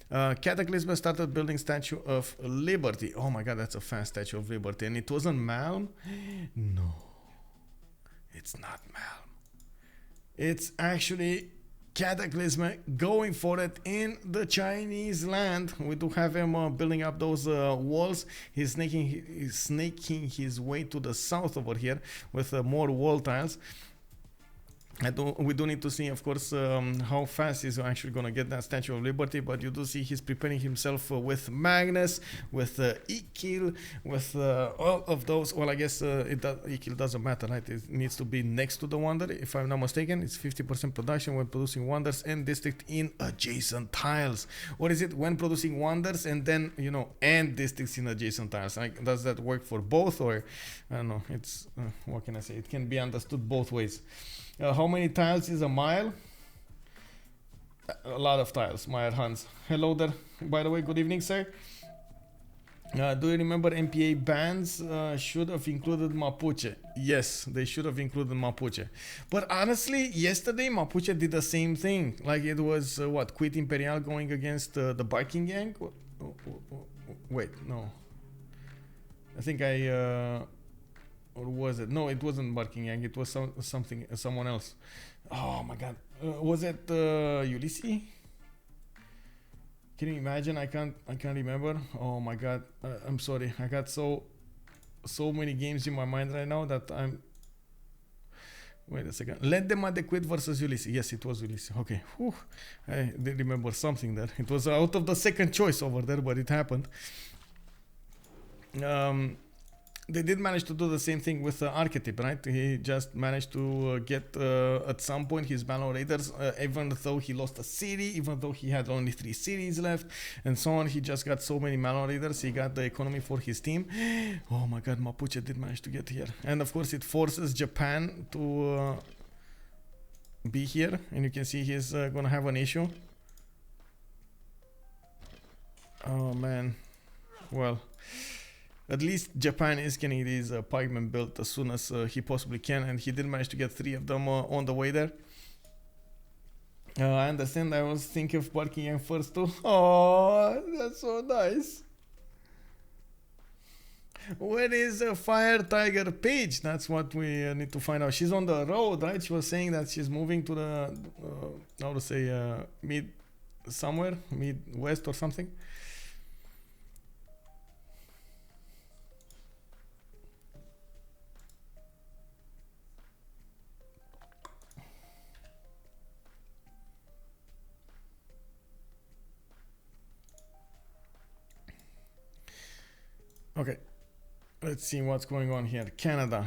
Cataclysm started building Statue of Liberty. Oh my god, that's a fast Statue of Liberty. And it wasn't Malm? No, it's not Malm. It's actually Cataclysm going for it in the Chinese land. We do have him building up those walls. He's snaking his way to the south over here with more wall tiles. We do need to see, of course, how fast he's actually going to get that Statue of Liberty, but you do see he's preparing himself with Magnus, with Ikil, with all of those. Well, I guess Ikil doesn't matter, right? It needs to be next to the Wonder, if I'm not mistaken. It's 50% production when producing Wonders and District in adjacent tiles. What is it? When producing Wonders and then, you know, and Districts in adjacent tiles. Like, does that work for both, or I don't know? It's, what can I say? It can be understood both ways. How many tiles is a mile? A lot of tiles, Meyer Hans. Hello there. By the way, good evening, sir. Do you remember MPA bans should have included Mapuche? Yes, they should have included Mapuche. But honestly, yesterday Mapuche did the same thing. Like it was, what, Quit Imperial going against the biking gang? Wait, no. I think I... Or was it? No, it wasn't Barking Yang. It was someone else. Oh my god. Was it Ulysses? Can you imagine? I can't remember. Oh my god. I'm sorry. I got so many games in my mind right now that I'm. Wait a second. Let them adequate versus Ulysses. Yes, it was Ulysses. Okay. Whew. I did remember something there. It was out of the second choice over there, but it happened. They did manage to do the same thing with Archetype, right? He just managed to get at some point his Malm Raiders, even though he lost a city, even though he had only 3 cities left, and so on. He just got so many Malm Raiders. He got the economy for his team. Oh my god, Mapuche did manage to get here. And of course, it forces Japan to be here. And you can see he's gonna have an issue. Oh man. Well. At least Japan is getting these pikemen built as soon as he possibly can, and he did manage to get 3 of them on the way there. I understand. I was thinking of Barking Yang first too. Oh, that's so nice. Where is Fire Tiger Paige? That's what we need to find out. She's on the road, right? She was saying that she's moving to the, how to say, mid-west or something. Okay, let's see what's going on here. Canada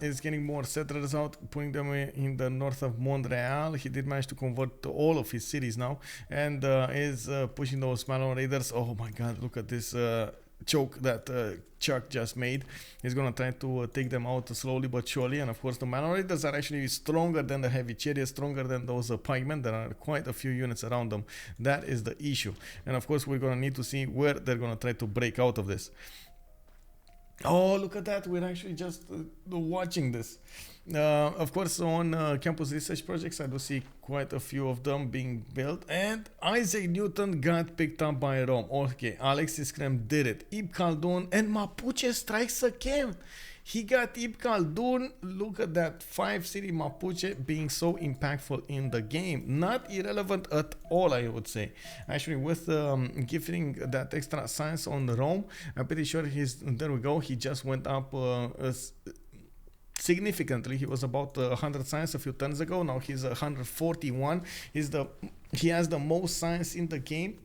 is getting more settlers out, putting them in the north of Montreal. He did manage to convert all of his cities now, and is pushing those Malm Raiders. Oh my god, look at this choke that Chuck just made. He's gonna try to take them out slowly but surely, and of course the Malm Raiders are actually stronger than the heavy chariots, stronger than those pikemen. There are quite a few units around them. That is the issue, and of course we're gonna need to see where they're gonna try to break out of this. Oh, look at that. We're actually just watching this. Of course, on campus research projects, I do see quite a few of them being built. And Isaac Newton got picked up by Rome. Okay, AlexisKrempp did it. Ibn Khaldun and Mapuche strikes again. He got Ibn Khaldun. Look at that 5-city Mapuche being so impactful in the game. Not irrelevant at all, I would say. Actually, with giving that extra science on Rome, I'm pretty sure there we go. He just went up significantly. He was about 100 science a few turns ago. Now he's 141. He has the most science in the game,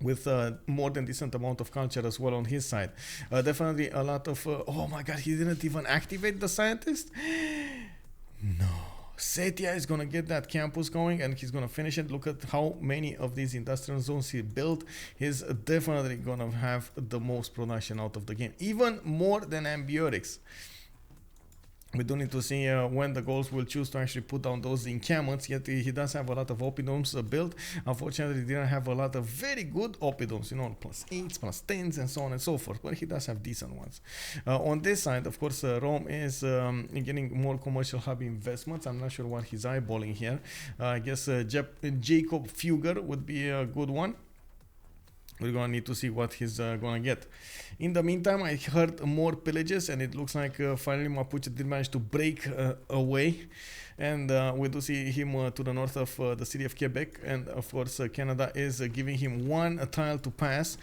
with more than decent amount of culture as well on his side. Definitely a lot of... oh my god, he didn't even activate the scientist? No. Setia is gonna get that campus going, and he's gonna finish it. Look at how many of these industrial zones he built. He's definitely gonna have the most production out of the game, even more than Ambiorix. We do need to see when the Gauls will choose to actually put down those encampments. Yet he does have a lot of oppidomes built. Unfortunately, he didn't have a lot of very good oppidomes, you know, +8s, +10s, and so on and so forth. But he does have decent ones. On this side, of course, Rome is getting more commercial hub investments. I'm not sure what he's eyeballing here. I guess Jacob Fugger would be a good one. We're gonna need to see what he's gonna get. In the meantime, I heard more pillages, and it looks like finally Mapuche did manage to break away. And we do see him to the north of the city of Quebec, and of course Canada is giving him 1 tile to pass.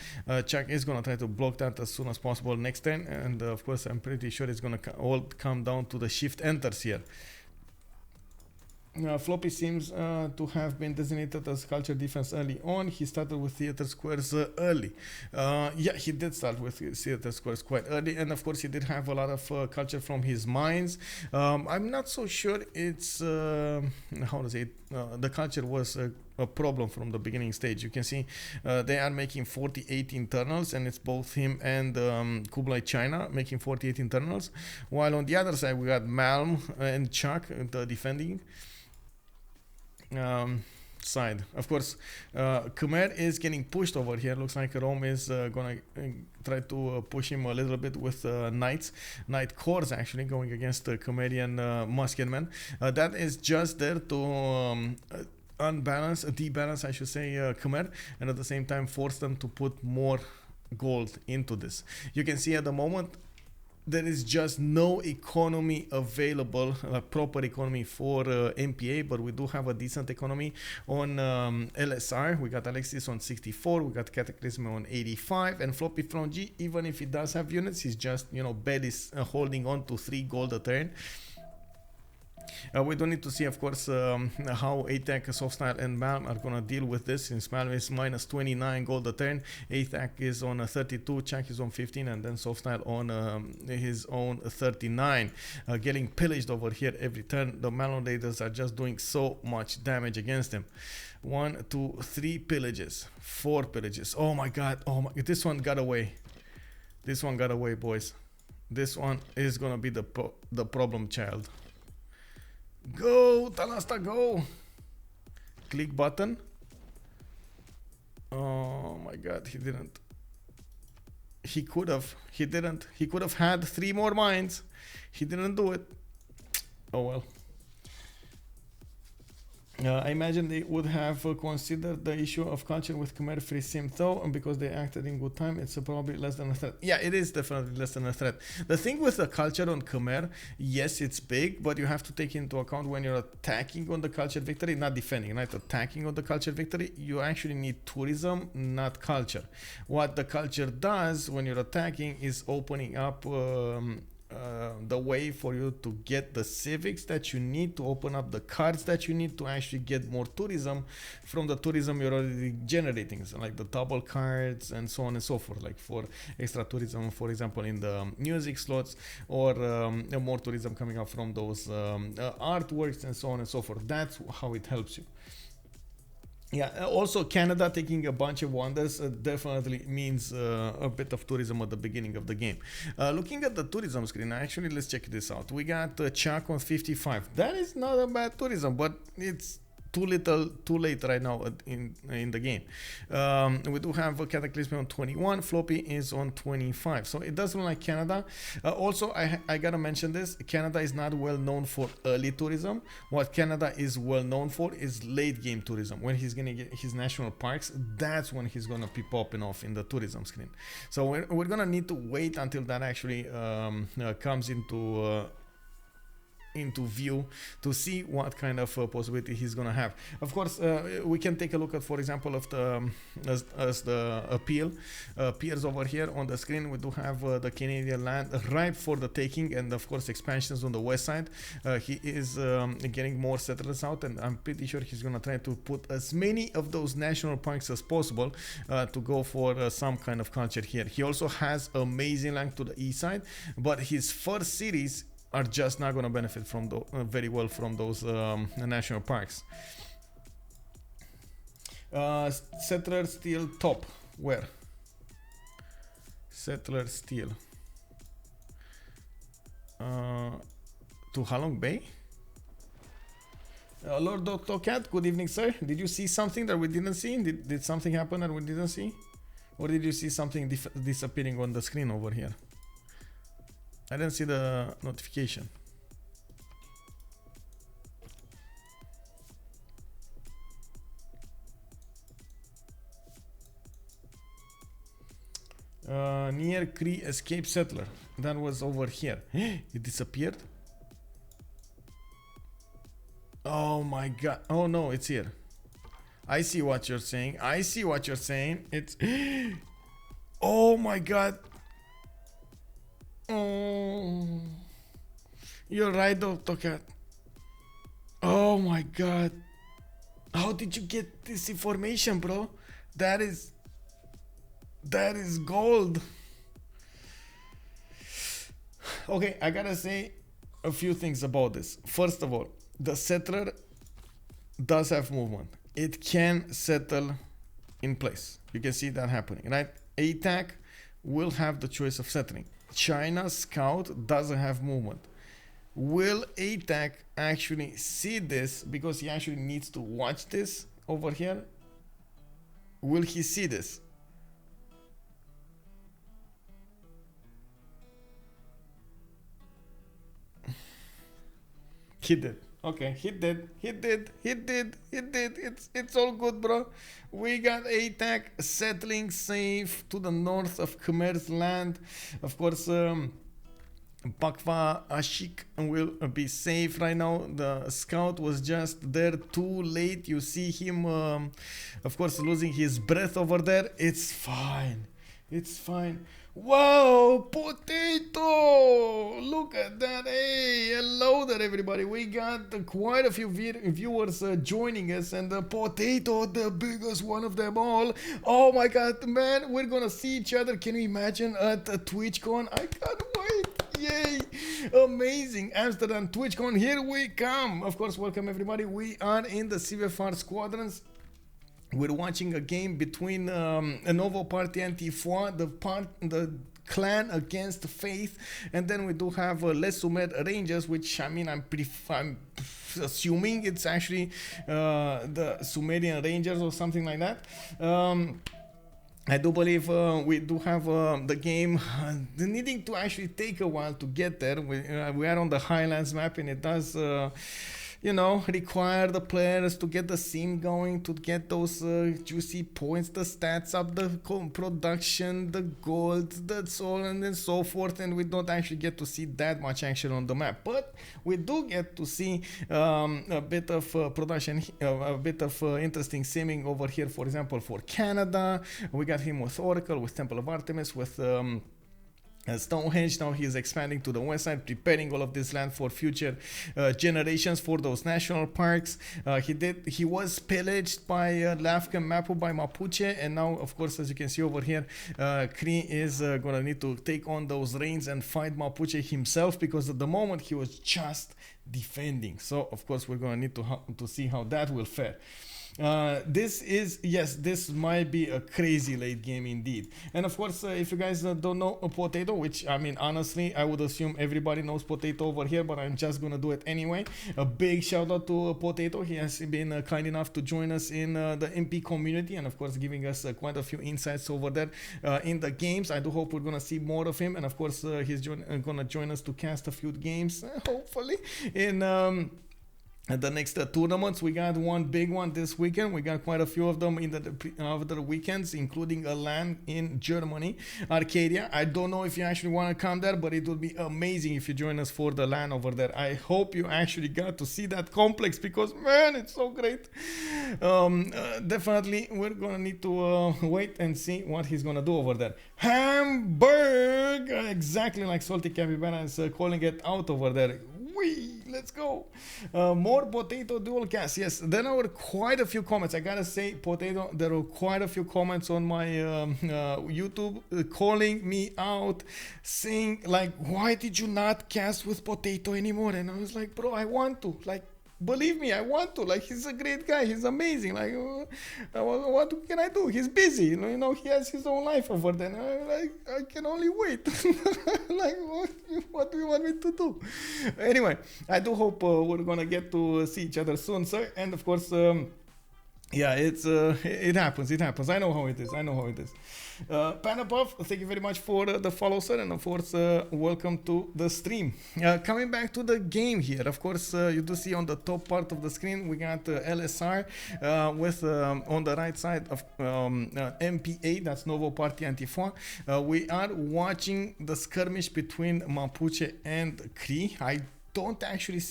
Chuck is gonna try to block that as soon as possible next turn, and of course I'm pretty sure it's gonna all come down to the shift enters here. Floppy seems to have been designated as culture defense early on. He started with theater squares early. Yeah, he did start with theater squares quite early, and of course he did have a lot of culture from his mines. I'm not so sure it's how to say it, the culture was a problem from the beginning stage. You can see they are making 48 internals, and it's both him and Kublai China making 48 internals, while on the other side we got Malm and Chuck, the defending side. Of course, Khmer is getting pushed over here. Looks like Rome is gonna try to push him a little bit with knights, knight corps actually going against the Khmerian musketmen. That is just there to debalance, I should say, Khmer, and at the same time force them to put more gold into this. You can see at the moment there is just no economy available, a proper economy for MPA, but we do have a decent economy on LSR. We got Alexis on 64, we got Cataclysm on 85, and FloppyfloNG, even if he does have units, he's just, you know, is holding on to 3 gold a turn. We don't need to see, of course, how Aytheak, Softstyle, and Malm are going to deal with this, since Malm is minus 29 gold a turn, Aytheak is on 32, Chunk is on 15, and then Softstyle on his own 39. Getting pillaged over here every turn. The Malm Raiders are just doing so much damage against him. 1, 2, 3 pillages, 4 pillages. Oh my god, oh my, this one got away. This one got away, boys. This one is going to be the problem child. Go, Talasta, go! Click button. Oh my god, he didn't. He could have. He didn't. He could have had 3 more mines. He didn't do it. Oh well. I imagine they would have considered the issue of culture with Khmer free sim though, and because they acted in good time, it's probably less than a threat. Yeah, it is definitely less than a threat. The thing with the culture on Khmer, yes, it's big, but you have to take into account when you're attacking on the culture victory, not defending, right? Attacking on the culture victory, you actually need tourism, not culture. What the culture does when you're attacking is opening up the way for you to get the civics that you need, to open up the cards that you need to actually get more tourism from the tourism you're already generating, so like the double cards and so on and so forth, like for extra tourism, for example, in the music slots, or more tourism coming up from those artworks and so on and so forth. That's how it helps you. Yeah, also Canada taking a bunch of wonders definitely means a bit of tourism at the beginning of the game. Looking at the tourism screen, actually, let's check this out. We got Chuck on 55. That is not a bad tourism, but it's too late right now in the game. We do have a Cataclysm on 21, Floppy is on 25, so it does look like Canada. Also, I gotta mention this, Canada is not well known for early tourism. What Canada is well known for is late game tourism. When he's gonna get his national parks, that's when he's gonna be popping off in the tourism screen. So we're gonna need to wait until that actually comes into view to see what kind of possibility he's gonna have. Of course, we can take a look at, for example, of the as the appeal appears over here on the screen. We do have the Canadian land ripe for the taking, and of course expansions on the west side. He is getting more settlers out, and I'm pretty sure he's gonna try to put as many of those national parks as possible to go for some kind of culture here. He also has amazing land to the east side, but his first cities are just not going to benefit from very well from those national parks. Settler Steel top. Where? Settler Steel. To Halong Bay? Lord Dr. Cat, good evening, sir. Did you see something that we didn't see? Did something happen that we didn't see? Or did you see something disappearing on the screen over here? I didn't see the notification. Near Cree escape settler. That was over here. It disappeared. Oh my god. Oh no, it's here. I see what you're saying. I see what you're saying. It's... Oh my god. Oh, you're right, Dr. Cat. Oh my god. How did you get this information, bro? That is gold. Okay, I gotta say a few things about this. First of all, the settler does have movement. It can settle in place. You can see that happening, right? Aytheak will have the choice of settling. China's scout doesn't have movement. Will Aytheak actually see this, because he actually needs to watch this over here? Will he see this? He did. Okay, he did. It's all good, bro. We got Aytheak settling safe to the north of Khmer's land. Of course, Bakva Ashik will be safe right now. The scout was just there too late. You see him, of course, losing his breath over there. It's fine. It's fine. Wow, potato! Look at that. Hey, hello there, everybody. We got quite a few viewers joining us, and the potato, the biggest one of them all. Oh my god, man, we're gonna see each other. Can you imagine at TwitchCon? I can't wait. Yay! Amazing. Amsterdam TwitchCon, here we come. Of course, welcome everybody. We are in the CivFR Squadrons. We're watching a game between a Nouveau Parti Anti-Foi, the clan against faith, and then we do have Les Sumer Rangers, which I mean I'm assuming it's actually the Sumerian Rangers or something like that. I do believe we do have the game needing to actually take a while to get there. We are on the Highlands map, and it does you know, require the players to get the sim going, to get those juicy points, the stats up, the production, the gold, the so on and so forth, and we don't actually get to see that much action on the map. But we do get to see a bit of production, a bit of interesting simming over here, for example, for Canada. We got him with Oracle, with Temple of Artemis, with Stonehenge. Now he is expanding to the west side, preparing all of this land for future generations, for those national parks. He was pillaged by Lafka Mapu, by Mapuche, and now, of course, as you can see over here, Cree is gonna need to take on those reins and fight Mapuche himself, because at the moment he was just defending. So of course we're gonna need to see how that will fare. This might be a crazy late game indeed. And of course, if you guys don't know Potato, which I mean, honestly, I would assume everybody knows Potato over here, but I'm just gonna do it anyway. A big shout out to Potato. He has been kind enough to join us in the MP community, and of course giving us quite a few insights over there in the games. I do hope we're gonna see more of him, and of course he's gonna join us to cast a few games, hopefully, in the next tournaments. We got one big one this weekend. We got quite a few of them in the other weekends, including a LAN in Germany, Arcadia. I don't know if you actually want to come there, but it would be amazing if you join us for the LAN over there. I hope you actually got to see that complex, because man, it's so great. Definitely we're gonna need to wait and see what he's gonna do over there. Hamburg, exactly like Salty Capybara is calling it out over there. Let's go. More Potato dual cast. Yes, there were quite a few comments. I gotta say, Potato, there were quite a few comments on my YouTube calling me out, saying like, why did you not cast with Potato anymore? And I was like, bro, I want to. Like, believe me, I want to. Like, he's a great guy. He's amazing. Like, what can I do? He's busy. You know, he has his own life over there. I can only wait. Like, what do you want me to do? Anyway, I do hope we're gonna get to see each other soon, sir. And of course, yeah, it happens. It happens. I know how it is. Panapuff, thank you very much for the follow, sir, and of course, welcome to the stream. Coming back to the game here, of course, you do see on the top part of the screen we got LSR with on the right side of MPA, that's Nouveau Parti Anti-Foi. We are watching the skirmish between Mapuche and Cree. I don't actually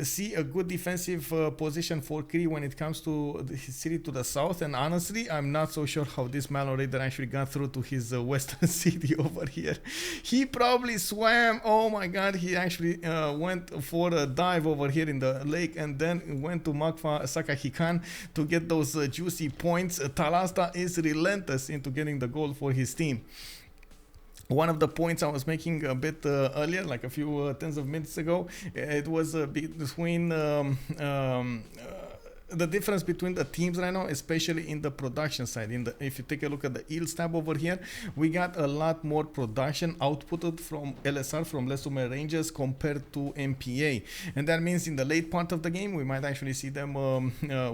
see a good defensive position for Cree when it comes to his city to the south, and honestly I'm not so sure how this Malm Raider actually got through to his western city over here. He probably swam, oh my god, he actually went for a dive over here in the lake, and then went to Makfa Sakahikan to get those juicy points. Talasta is relentless into getting the goal for his team. One of the points I was making a bit earlier, like a few tens of minutes ago, it was between the difference between the teams right now, especially in the production side. If you take a look at the yields tab over here, we got a lot more production outputted from LSR, from Les Sumer Rangers, compared to MPA, and that means in the late part of the game we might actually see them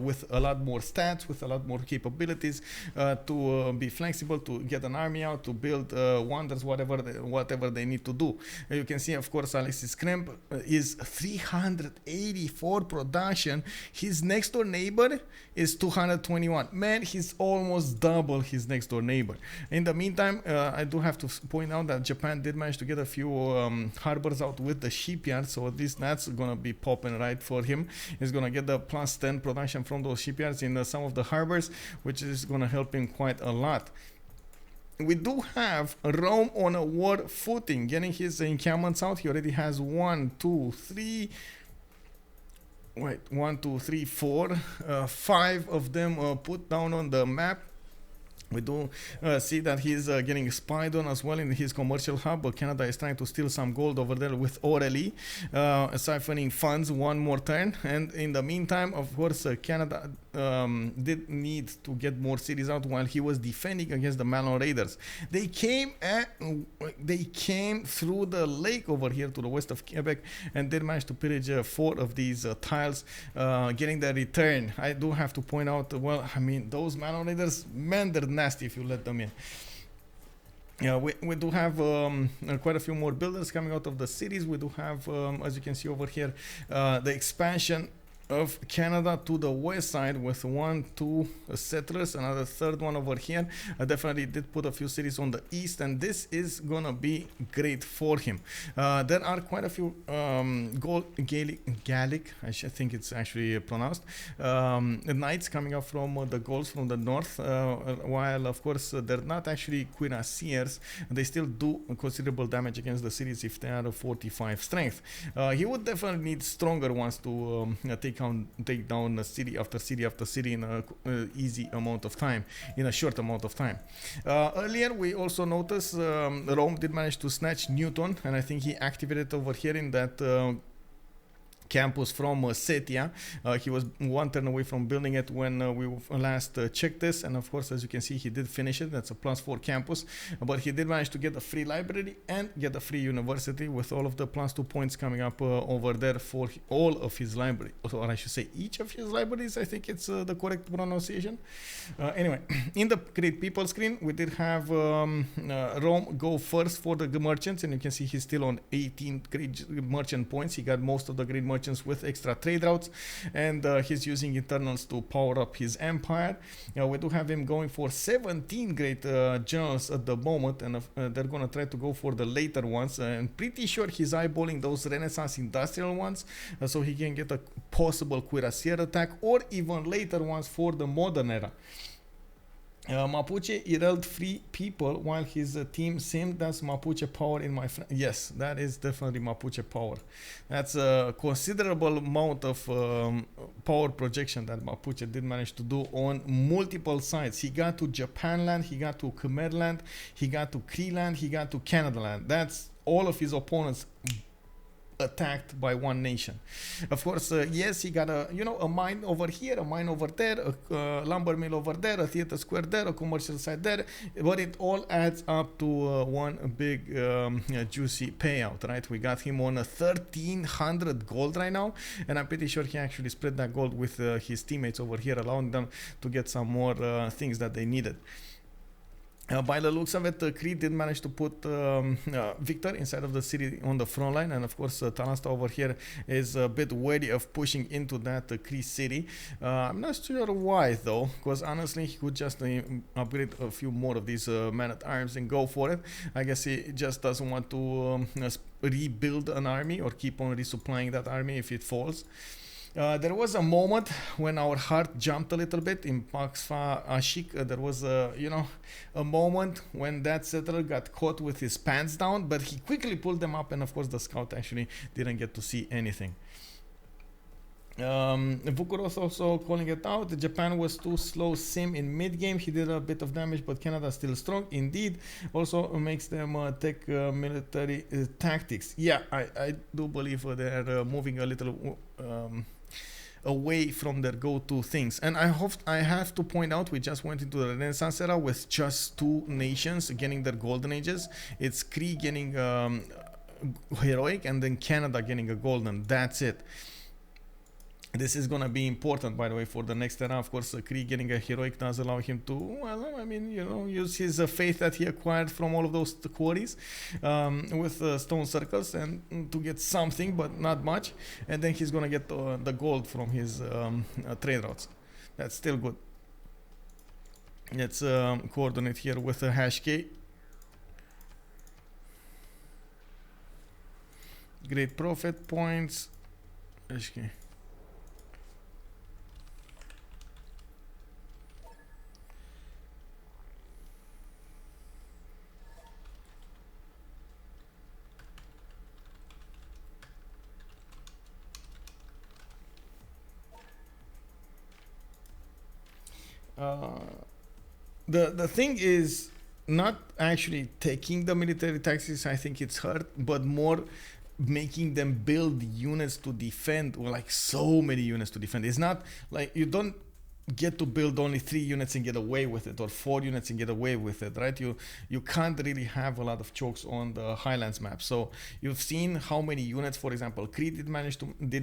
with a lot more stats, with a lot more capabilities to be flexible, to get an army out, to build wonders, whatever they need to do. You can see, of course, AlexisKrempp is 384 production. His next door neighbor is 221. Man, he's almost double his next door neighbor. In the meantime, I do have to point out that Japan did manage to get a few harbors out with the shipyard, so at least that's gonna be popping right for him. He's gonna get the plus 10 production from those shipyards in some of the harbors, which is gonna help him quite a lot. We do have Rome on a war footing, getting his encampments out. He already has 1, 2, 3. Wait, 1, 2, 3, 4, 5 of them put down on the map. We do see that he's getting spied on as well in his commercial hub. Canada is trying to steal some gold over there with Aurelie, siphoning funds one more turn. And in the meantime, of course, Canada did need to get more cities out while he was defending against the Malm raiders. They came through the lake over here to the west of Quebec and did manage to pillage 4 of these tiles, getting the return. I do have to point out, well, I mean, those Malm raiders, man, they're nasty if you let them in. Yeah, we do have quite a few more builders coming out of the cities. We do have, as you can see over here, the expansion of Canada to the west side with 1, 2 settlers, another third one over here. Definitely did put a few cities on the east, and this is gonna be great for him. There are quite a few Gallic, I think it's actually pronounced, knights coming up from the Gauls from the north, while of course they're not actually cuirassiers. They still do considerable damage against the cities if they are a 45 strength. He would definitely need stronger ones to take down city after city after city in a easy amount of time, in a short amount of time. Earlier we also noticed Rome did manage to snatch Newton, and I think he activated over here in that campus from Setia. He was 1 turn away from building it when we last checked this, and of course, as you can see, he did finish it. That's a +4 campus, but he did manage to get a free library and get a free university with all of the +2 points coming up over there for all of his library, or I should say each of his libraries. I think it's the correct pronunciation. Anyway, in the Great People screen, we did have Rome go first for the merchants, and you can see he's still on 18 great merchant points. He got most of the great merchants with extra trade routes, and he's using internals to power up his empire. We do have him going for 17 great generals at the moment, and they're gonna try to go for the later ones, and pretty sure he's eyeballing those Renaissance industrial ones, so he can get a possible cuirassier attack, or even later ones for the modern era. Mapuche yelled free people while his team simmed. That's Mapuche power in my friend. Yes, that is definitely Mapuche power. That's a considerable amount of power projection that Mapuche did manage to do on multiple sides. He got to Japan land, he got to Khmer land, he got to Cree land, he got to Canada land. That's all of his opponents attacked by one nation. Of course, yes, he got a mine over here, a mine over there, a lumber mill over there, a theater square there, a commercial site there, but it all adds up to one big juicy payout, right? We got him on a 1,300 gold right now, and I'm pretty sure he actually spread that gold with his teammates over here, allowing them to get some more things that they needed. By the looks of it, Cree did manage to put Victor inside of the city on the front line, and of course Talasta over here is a bit wary of pushing into that Cree city. I'm not sure why though, because honestly he could just upgrade a few more of these men-at-arms and go for it. I guess he just doesn't want to rebuild an army or keep on resupplying that army if it falls. There was a moment when our heart jumped a little bit in Paxfa Ashik. There was a moment when that settler got caught with his pants down, but he quickly pulled them up, and of course the scout actually didn't get to see anything. Vukuros also calling it out. Japan was too slow sim in mid-game. He did a bit of damage, but Canada still strong. Indeed, also makes them take military tactics. Yeah, I do believe they're moving a little away from their go-to things. And I have to point out, we just went into the Renaissance era with just 2 nations getting their golden ages. It's Cree getting heroic, and then Canada getting a golden. That's it. This is gonna be important, by the way, for the next era. Of course, Cree getting a heroic does allow him to, well, I mean, you know, use his faith that he acquired from all of those quarries with stone circles and to get something, but not much. And then he's gonna get the gold from his trade routes. That's still good. Let's coordinate here with a hash key. Great profit points. Hash key. The thing is not actually taking the military taxes. I think it's hard, but more making them build units to defend, or like so many units to defend. It's not like you don't get to build only 3 units and get away with it, or 4 units and get away with it, right? You can't really have a lot of chokes on the Highlands map. So you've seen how many units, for example, Cree did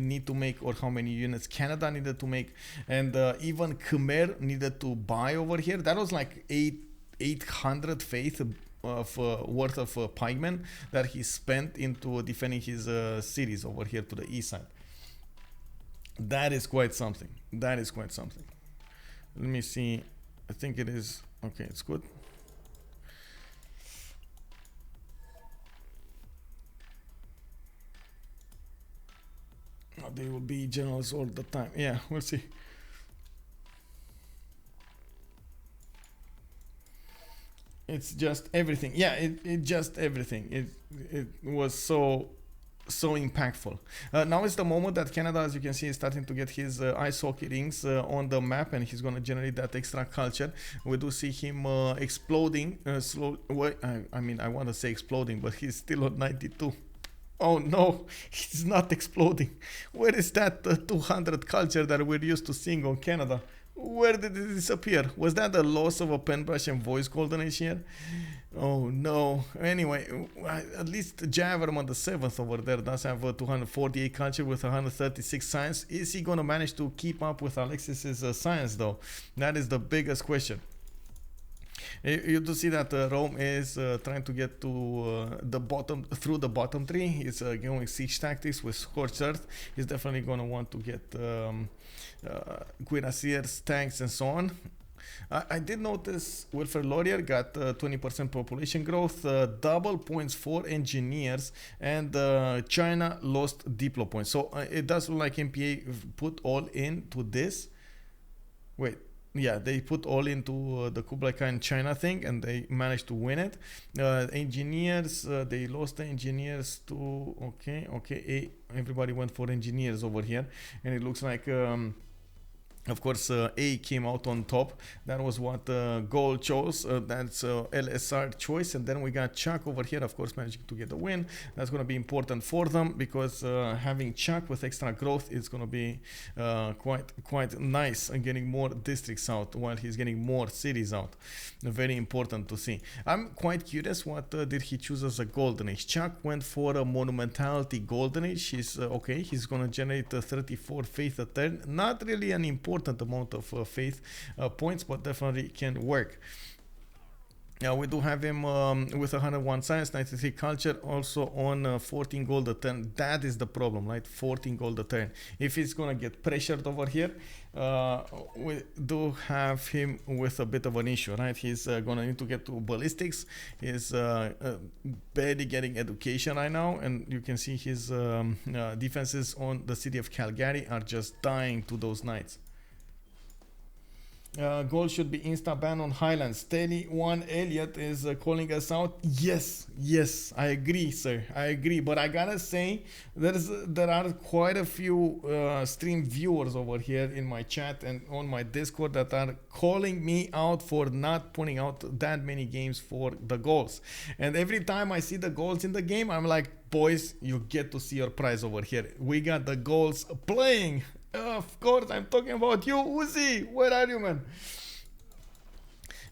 need to make, or how many units Canada needed to make, and even Khmer needed to buy over here. That was like 800 faith of worth of pikemen that he spent into defending his cities over here to the east side. That is quite something. That is quite something. Let me see. I think it is okay. It's good. Oh, they will be generals all the time. Yeah, we'll see. It's just everything. Yeah, it just everything. It was so impactful. Now is the moment that Canada, as you can see, is starting to get his ice hockey rings on the map, and he's going to generate that extra culture. We do see him exploding slow. I mean, I want to say exploding, but he's still on 92. Oh no, he's not exploding. Where is that 200 culture that we're used to seeing on Canada? Where did it disappear? Was that the loss of a pen brush and voice golden age here? Oh no. Anyway, at least Javerm on the 7th over there does have a 248 culture with 136 science. Is he going to manage to keep up with Alexis's science though? That is the biggest question. You do see that Rome is trying to get to the bottom, through the bottom 3. He's going siege tactics with Scorched Earth. He's definitely going to want to get cuirassiers, tanks, and so on. I did notice Wilfred Laurier got 20% population growth, double points for engineers, and China lost Diplo points. So it does look like MPA put all into this. Wait. Yeah, they put all into the Kublai Khan China thing, and they managed to win it. Engineers, they lost the engineers to... Okay. Everybody went for engineers over here. And it looks like... of course, A came out on top. That was what Gaul chose. That's LSR choice. And then we got Chuck over here, of course, managing to get the win. That's going to be important for them, because having Chuck with extra growth is going to be quite nice, and getting more districts out while he's getting more cities out. Very important to see. I'm quite curious, what did he choose as a golden age? Chuck went for a monumentality golden age. He's okay. He's going to generate 34 faith a turn. Not really an important amount of faith points, but definitely can work. We do have him with 101 science, 93 culture, also on 14 gold a turn. That is the problem, right? 14 gold a turn. If he's gonna get pressured over here, we do have him with a bit of an issue, right? He's gonna need to get to ballistics. He's barely getting education right now, and you can see his defenses on the city of Calgary are just dying to those knights. Goal should be insta ban on Highlands. Steady One Elliot is calling us out. Yes, I agree, sir. I agree, but I gotta say there are quite a few stream viewers over here in my chat and on my Discord that are calling me out for not putting out that many games for the goals. And every time I see the goals in the game, I'm like, boys, you get to see your prize over here. We got the goals playing. Of course, I'm talking about you, Uzi. Where are you, man?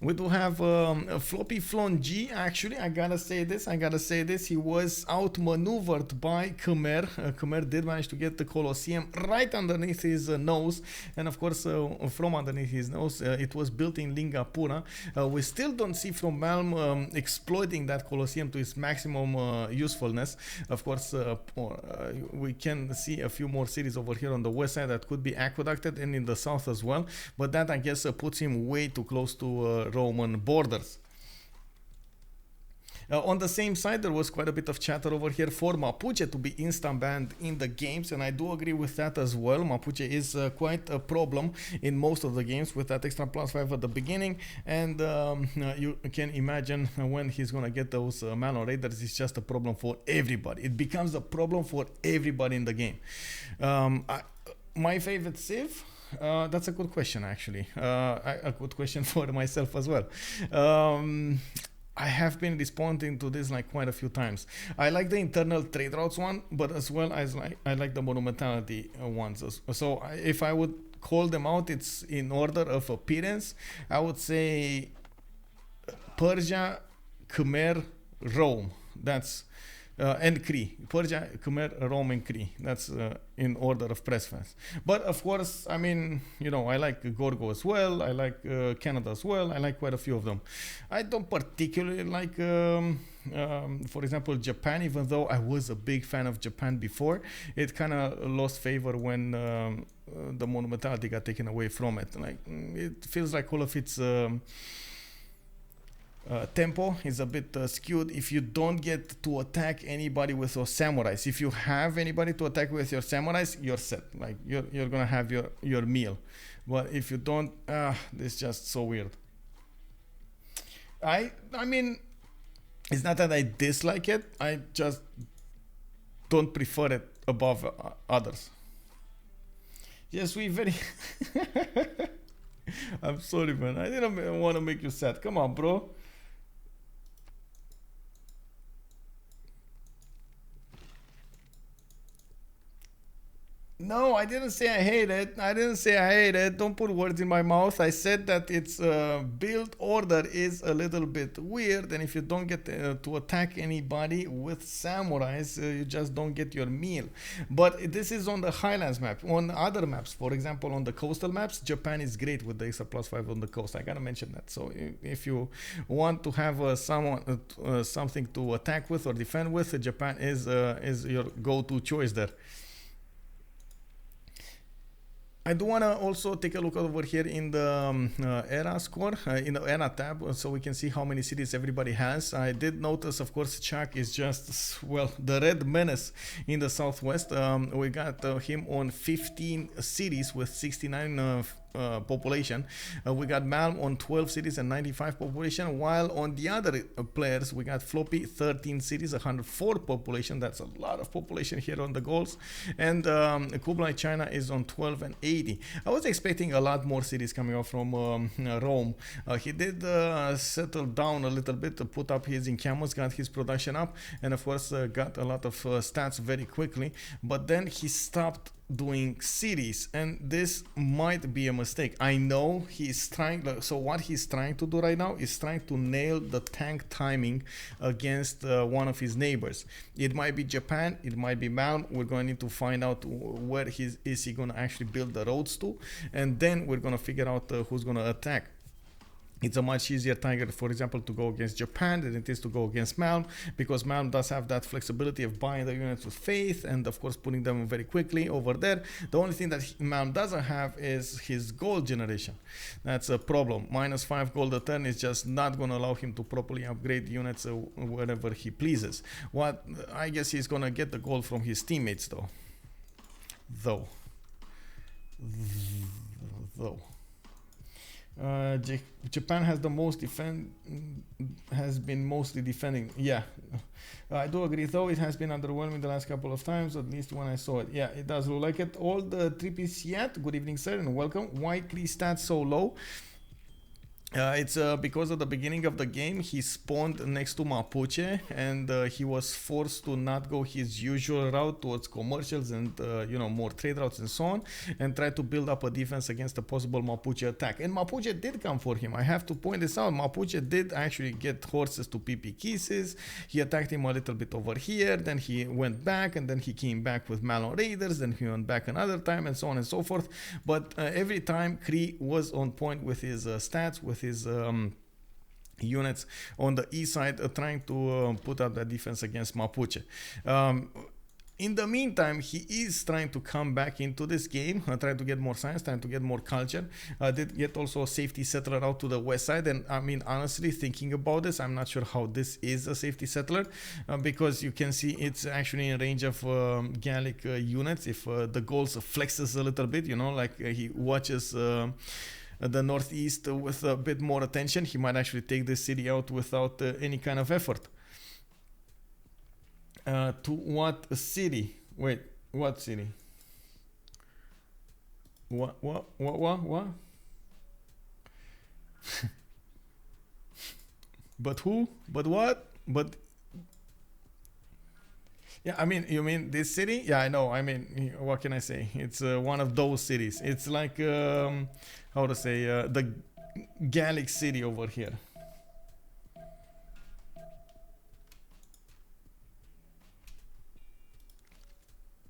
We do have FloppyfloNG. Actually, I gotta say this. He was outmaneuvered by Khmer. Khmer did manage to get the Colosseum right underneath his nose, and of course, from underneath his nose, it was built in Lingapura. We still don't see from Malm exploiting that Colosseum to its maximum usefulness. Of course, we can see a few more cities over here on the west side that could be aqueducted, and in the south as well. But that, I guess, puts him way too close to Roman borders. On the same side, there was quite a bit of chatter over here for Mapuche to be instant banned in the games, and I do agree with that as well. Mapuche is quite a problem in most of the games with that extra +5 at the beginning, and you can imagine when he's gonna get those Malm raiders, it's just a problem for everybody. It becomes a problem for everybody in the game. My favorite civ? That's a good question, actually. A good question for myself as well. I have been responding to this like quite a few times. I like the internal trade routes one, but as well as I like the monumentality ones. So if I would call them out, it's in order of appearance. I would say Persia, Khmer, Rome. That's and Cree. Persia, Khmer, Rome, and Cree. That's in order of preference. But of course, I mean, you know, I like Gorgo as well. I like Canada as well. I like quite a few of them. I don't particularly like, for example, Japan, even though I was a big fan of Japan before. It kind of lost favor when the monumentality got taken away from it. Like, it feels like all of its tempo is a bit skewed. If you don't get to attack anybody with your samurais, if you have anybody to attack with your samurais, you're set. Like, you're gonna have your meal. But if you don't, it's just so weird. I mean, it's not that I dislike it, I just don't prefer it above others. Yes, we very I'm sorry, man, I didn't want to make you sad. Come on, bro. No, I didn't say I hate it. I didn't say I hate it. Don't put words in my mouth. I said that its build order is a little bit weird, and if you don't get to attack anybody with samurais, you just don't get your meal. But this is on the Highlands map. On other maps, for example, on the coastal maps, Japan is great with the extra +5 on the coast. I gotta mention that. So if you want to have something to attack with or defend with, Japan is your go-to choice there. I do want to also take a look over here in the era score, in the era tab, so we can see how many cities everybody has. I did notice, of course, Chuck is just, well, the red menace in the southwest. We got him on 15 cities with 69 population. We got Malm on 12 cities and 95 population, while on the other players we got Floppy 13 cities, 104 population. That's a lot of population here on the Gauls, and Kublai China is on 12 and 80. I was expecting a lot more cities coming out from Rome. He did settle down a little bit to put up his encampments, got his production up, and of course got a lot of stats very quickly, but then he stopped doing cities, and this might be a mistake. I know he's trying, so what he's trying to do right now is trying to nail the tank timing against one of his neighbors. It might be Japan, it might be Malm. We're going to need to find out where is he going to actually build the roads to, and then we're going to figure out who's going to attack. It's a much easier target, for example, to go against Japan than it is to go against Malm, because Malm does have that flexibility of buying the units with faith and, of course, putting them very quickly over there. The only thing that Malm doesn't have is his gold generation. That's a problem. -5 gold a turn is just not going to allow him to properly upgrade units wherever he pleases. What I guess he's going to get the gold from his teammates, though. Japan has the most has been mostly defending. Yeah, I do agree, though it has been underwhelming the last couple of times, at least when I saw it. Yeah, it does look like it. All the trippies yet. Good evening, sir, and welcome. Why Cree stats so low? It's because at the beginning of the game he spawned next to Mapuche, and he was forced to not go his usual route towards commercials and more trade routes and so on, and try to build up a defense against a possible Mapuche attack. And Mapuche did come for him. I have to point this out. Mapuche did actually get horses to PP kisses. He attacked him a little bit over here, then he went back, and then he came back with Malm raiders, then he went back another time, and so on and so forth. But every time Cree was on point with his stats, with his units on the east side, trying to put up that defense against Mapuche. In the meantime, he is trying to come back into this game, trying to get more science, trying to get more culture. Did get also a safety settler out to the west side, and I mean, honestly, thinking about this, I'm not sure how this is a safety settler, because you can see it's actually in range of Gallic units. If the Gaul flexes a little bit, like he watches the northeast with a bit more attention, he might actually take this city out without any kind of effort. To what city? Wait, what city? What? But who? But what? But yeah, I mean, you mean this city? Yeah, I know. I mean, what can I say? It's one of those cities. It's like how to say, the Gallic city over here.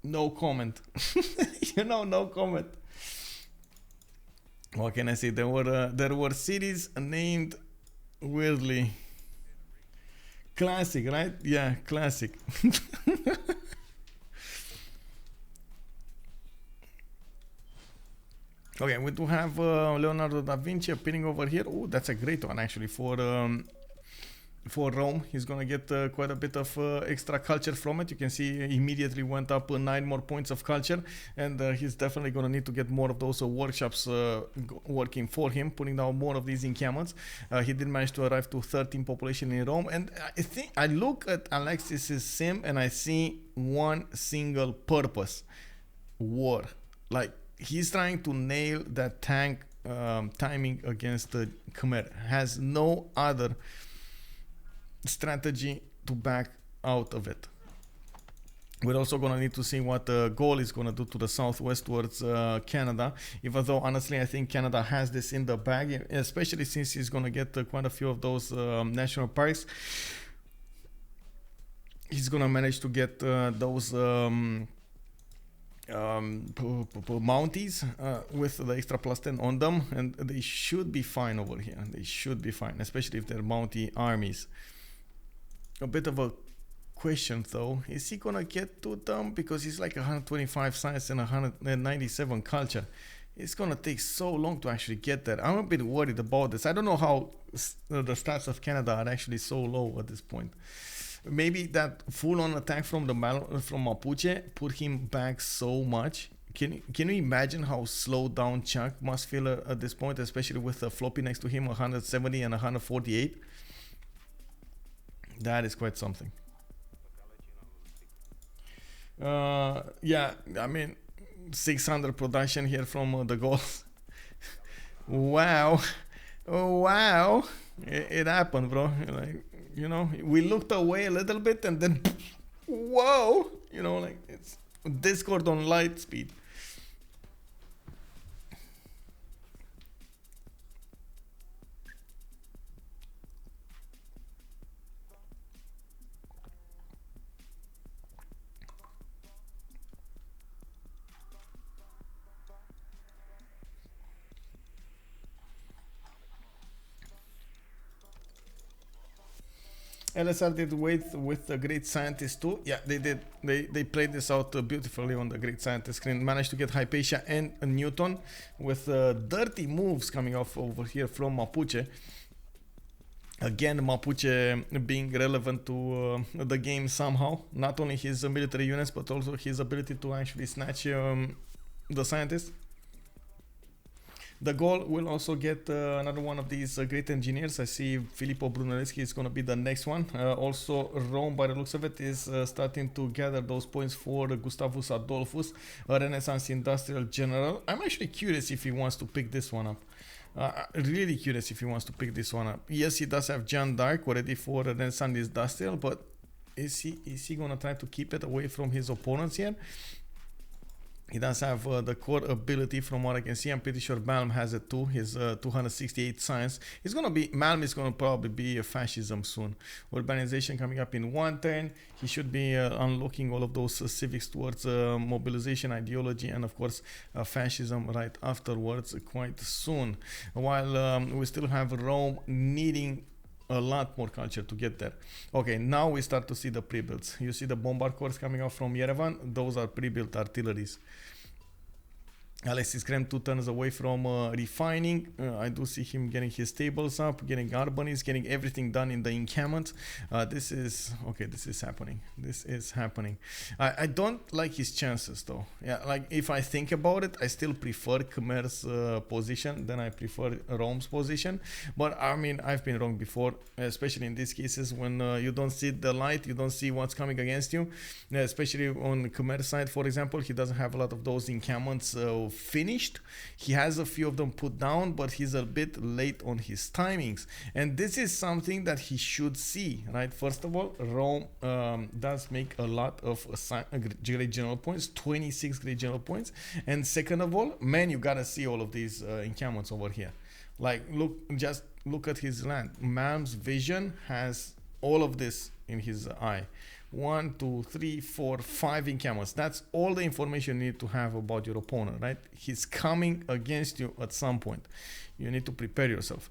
No comment. No comment. What can I say? There were cities named weirdly. Classic, right? Yeah, classic. Okay, we do have Leonardo da Vinci appearing over here. Oh, that's a great one actually for Rome. He's gonna get quite a bit of extra culture from it. You can see he immediately went up 9 more points of culture, and he's definitely gonna need to get more of those workshops working for him, putting down more of these encampments. He did manage to arrive to 13 population in Rome, and I think I look at Alexis's sim and I see one single purpose: war. Like, he's trying to nail that tank timing against the Khmer. Has no other strategy to back out of it. We're also gonna need to see what Gaul is gonna do to the southwest towards Canada, even though honestly I think Canada has this in the bag, especially since he's gonna get quite a few of those national parks. He's gonna manage to get those Mounties with the extra +10 on them, and they should be fine over here. They should be fine, especially if they're Mountie armies. A bit of a question though, is he gonna get to them? Because he's like 125 science and 197 culture. It's gonna take so long to actually get there. I'm a bit worried about this. I don't know how the stats of Canada are actually so low at this point. Maybe that full-on attack from from Mapuche put him back so much. Can you imagine how slowed down Chuck must feel at this point, especially with the floppy next to him, 170 and 148? That is quite something. Yeah, I mean, 600 production here from the Gauls. Wow. Oh, wow. It happened, bro. Like, we looked away a little bit and then, whoa, like it's Discord on light speed. LSR did wait with the Great Scientist too. Yeah, they did. They played this out beautifully on the Great Scientist screen. Managed to get Hypatia and Newton with dirty moves coming off over here from Mapuche. Again, Mapuche being relevant to the game somehow. Not only his military units, but also his ability to actually snatch the Scientist. The Gaul will also get another one of these great engineers. I see Filippo Brunelleschi is going to be the next one. Also, Rome, by the looks of it, is starting to gather those points for Gustavus Adolphus, a Renaissance industrial general. I'm actually curious if he wants to pick this one up. Really curious if he wants to pick this one up. Yes, he does have Jeanne d'Arc already for Renaissance Dustiel, but is he gonna try to keep it away from his opponents here? He does have the core ability from what I can see. I'm pretty sure Malm has it too. His 268 science. Malm is gonna probably be a fascism soon. Urbanization coming up in one turn. He should be unlocking all of those civics towards mobilization, ideology, and of course fascism right afterwards quite soon. While we still have Rome needing a lot more culture to get there. Okay, now we start to see the pre-builds. You see the bombard cores coming out from Yerevan. Those are pre-built artilleries. AlexisKrempp 2 turns away from refining. I do see him getting his tables up, getting Arbonies, getting everything done in the encampment. This is happening. This is happening. I don't like his chances though. Yeah, like if I think about it, I still prefer Khmer's position than I prefer Rome's position. But I mean, I've been wrong before, especially in these cases when you don't see the light, you don't see what's coming against you. Especially on Khmer's side, for example, he doesn't have a lot of those encampments finished. He has a few of them put down, but he's a bit late on his timings, and this is something that he should see, right? First of all, Rome does make a lot of great general points, 26 great general points, and second of all, man, you gotta see all of these encampments over here. Like, just look at his land. Malm's vision has all of this in his eye. 1, 2, 3, 4, 5 encampments. That's all the information you need to have about your opponent, right? He's coming against you at some point. You need to prepare yourself.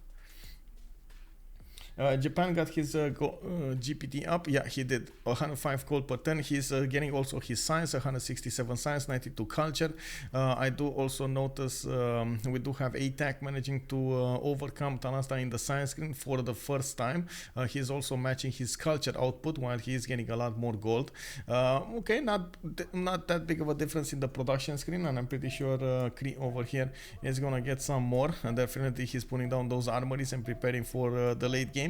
Japan got his GPT up. Yeah, he did. 105 gold per turn. He's getting also his science, 167 science, 92 culture. I do also notice we do have Aytheak managing to overcome Talasta in the science screen for the first time. He's also matching his culture output while he's getting a lot more gold. Okay, not that big of a difference in the production screen, and I'm pretty sure Cree over here is gonna get some more. And definitely he's putting down those armories and preparing for the late game.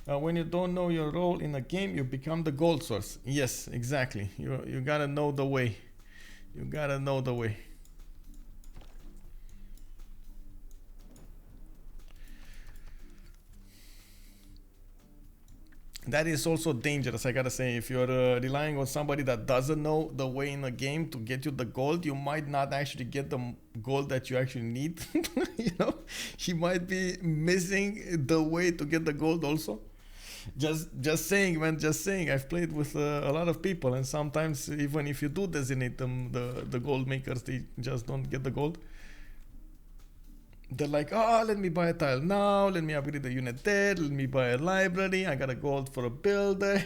When you don't know your role in a game, you become the gold source. Yes, exactly. You gotta know the way. You gotta know the way. That is also dangerous, I gotta say. If you're relying on somebody that doesn't know the way in a game to get you the gold, you might not actually get the gold that you actually need. You know, he might be missing the way to get the gold also. Just saying, man, just saying. I've played with a lot of people, and sometimes even if you do designate them the gold makers, they just don't get the gold. They're like, oh, let me buy a tile now, let me upgrade the unit there, let me buy a library, I got a gold for a builder.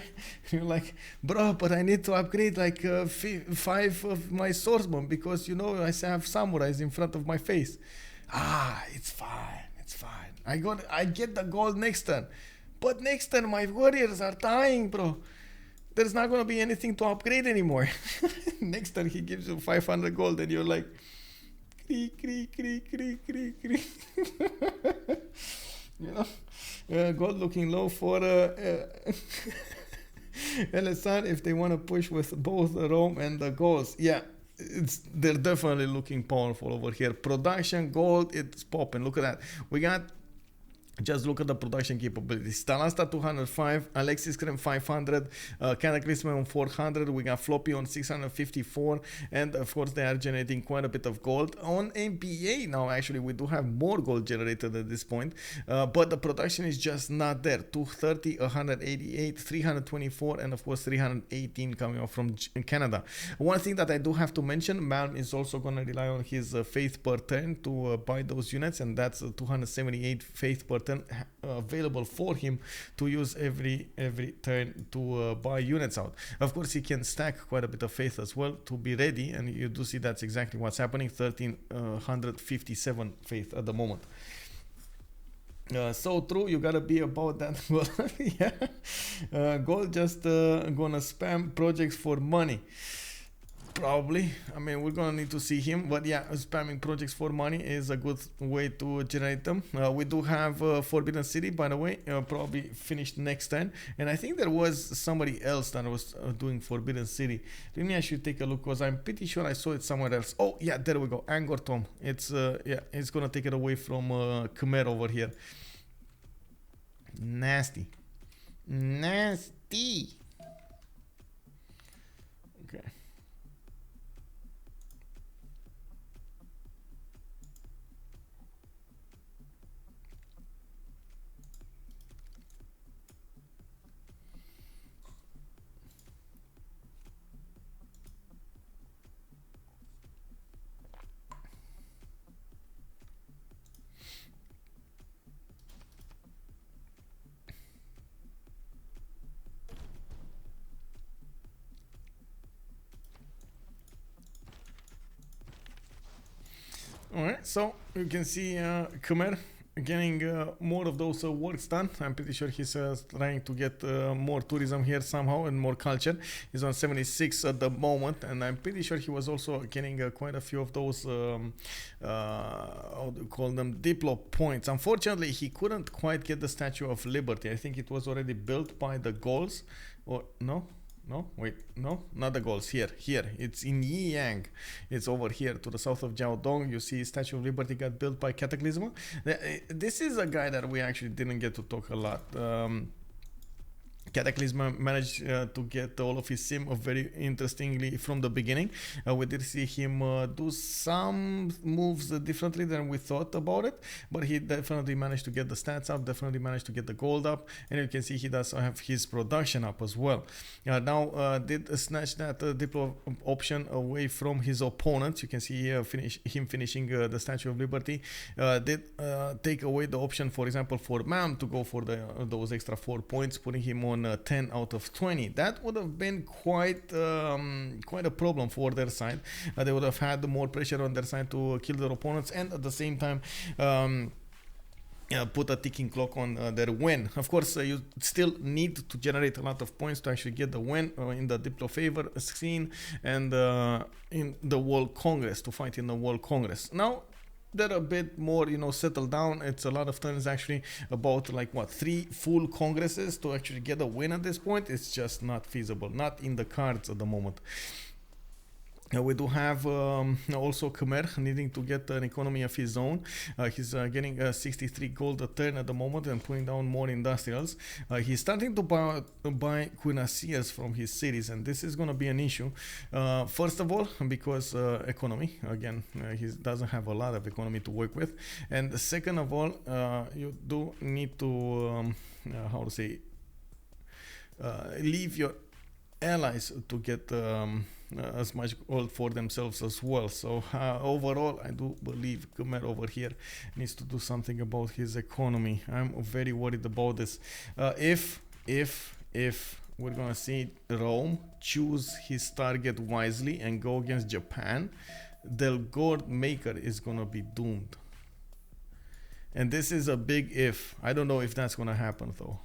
You're like, bro, but I need to upgrade like 5 of my swordsmen because, you know, I have samurais in front of my face. It's fine, it's fine. I get the gold next turn. But next turn my warriors are dying, bro. There's not gonna be anything to upgrade anymore. Next turn he gives you 500 gold and you're like, Cree. You know, gold looking low for LSR if they want to push with both Rome and the Gauls. Yeah, they're definitely looking powerful over here. Production gold, it's popping. Look at that. We got. Just look at the production capabilities. Talasta 205, AlexisKrempp 500, Cataclysm on 400, we got Floppy on 654, and of course they are generating quite a bit of gold. On MPA now actually we do have more gold generated at this point, but the production is just not there. 230, 188, 324, and of course 318 coming off from Canada. One thing that I do have to mention, Malm is also going to rely on his faith per turn to buy those units, and that's 278 faith per turn available for him to use every turn to buy units out. Of course he can stack quite a bit of faith as well to be ready, and you do see that's exactly what's happening. 1357 faith at the moment. So true, you gotta be about that. Well, yeah. Gold just gonna spam projects for money. Probably. I mean, we're gonna need to see him, but yeah, spamming projects for money is a good way to generate them. We do have Forbidden City, by the way, probably finished next turn, and I think there was somebody else that was doing Forbidden City. Let me actually take a look, because I'm pretty sure I saw it somewhere else. Oh yeah, there we go, Angkor Tom. It's yeah, it's gonna take it away from Khmer over here. Nasty, nasty. Okay. Alright, so you can see Khmer getting more of those works done. I'm pretty sure he's trying to get more tourism here somehow and more culture. He's on 76 at the moment, and I'm pretty sure he was also getting quite a few of those, how do you call them, Diplo points. Unfortunately, he couldn't quite get the Statue of Liberty. I think it was already built by the Gauls, or no? No, wait, no, not the Gauls. Here, it's in Yiyang. It's over here to the south of Jiaodong. You see Statue of Liberty got built by Cataclysm. This is a guy that we actually didn't get to talk a lot. Cataclysm managed to get all of his sim very interestingly from the beginning. We did see him do some moves differently than we thought about it, but he definitely managed to get the stats up, definitely managed to get the gold up, and you can see he does have his production up as well. Now did snatch that Diplo option away from his opponents. You can see here him finishing the Statue of Liberty. Did take away the option, for example, for Malm to go for those extra 4 points, putting him on 10 out of 20. That would have been quite a problem for their side. They would have had more pressure on their side to kill their opponents, and at the same time put a ticking clock on their win. Of course, you still need to generate a lot of points to actually get the win in the Diplo favor scene and in the World Congress, to fight in the World Congress. Now they're a bit more, you know, settled down. It's a lot of turns actually, about like what, 3 full congresses to actually get a win at this point. It's just not feasible, not in the cards at the moment. We do have also Khmer needing to get an economy of his own. He's getting 63 gold a turn at the moment and putting down more industrials. He's starting to buy cuirassiers from his cities, and this is going to be an issue. First of all, because economy, again, he doesn't have a lot of economy to work with. And second of all, you do need to, how to say, leave your allies to get as much gold for themselves as well. So overall, I do believe Khmer over here needs to do something about his economy. I'm very worried about this. If we're gonna see Rome choose his target wisely and go against Japan, the gold maker is gonna be doomed. And this is a big if. I don't know if that's gonna happen though.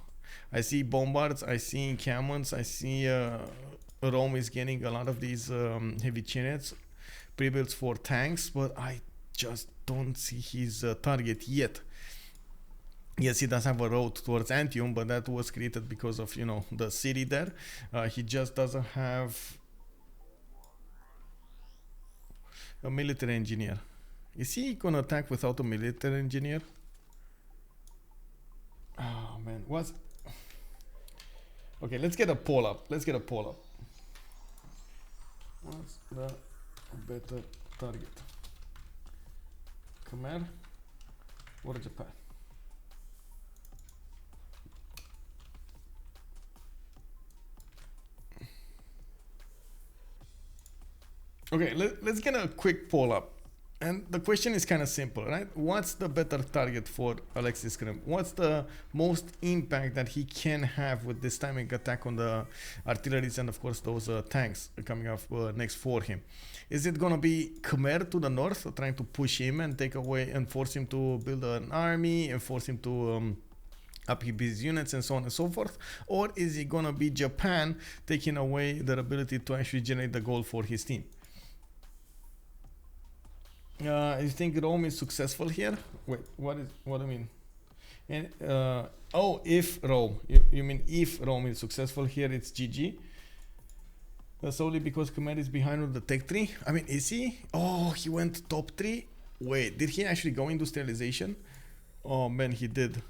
I see bombards, I see encampments, I see Rome is getting a lot of these heavy chariots, pre-builds for tanks, but I just don't see his target yet. Yes, he does have a road towards Antium, but that was created because of, you know, the city there. He just doesn't have a military engineer. Is he gonna attack without a military engineer? Oh man, what's... Okay, let's get a poll up. What's the better target? Khmer or Japan? Okay, let's get a quick poll up. And the question is kind of simple, right? What's the better target for AlexisKrempp? What's the most impact that he can have with this timing attack on the artilleries and of course those tanks coming up next for him? Is it gonna be Khmer to the north, trying to push him and take away and force him to build an army and force him to up his units and so on and so forth? Or is it gonna be Japan taking away their ability to actually generate the gold for his team? You think Rome is successful here? Wait, what do you mean? And oh, if Rome, you mean if Rome is successful here, it's GG. Solely because Khmer is behind on the tech tree. I mean, is he? Oh, he went top 3. Wait, did he actually go industrialization? Oh man, he did.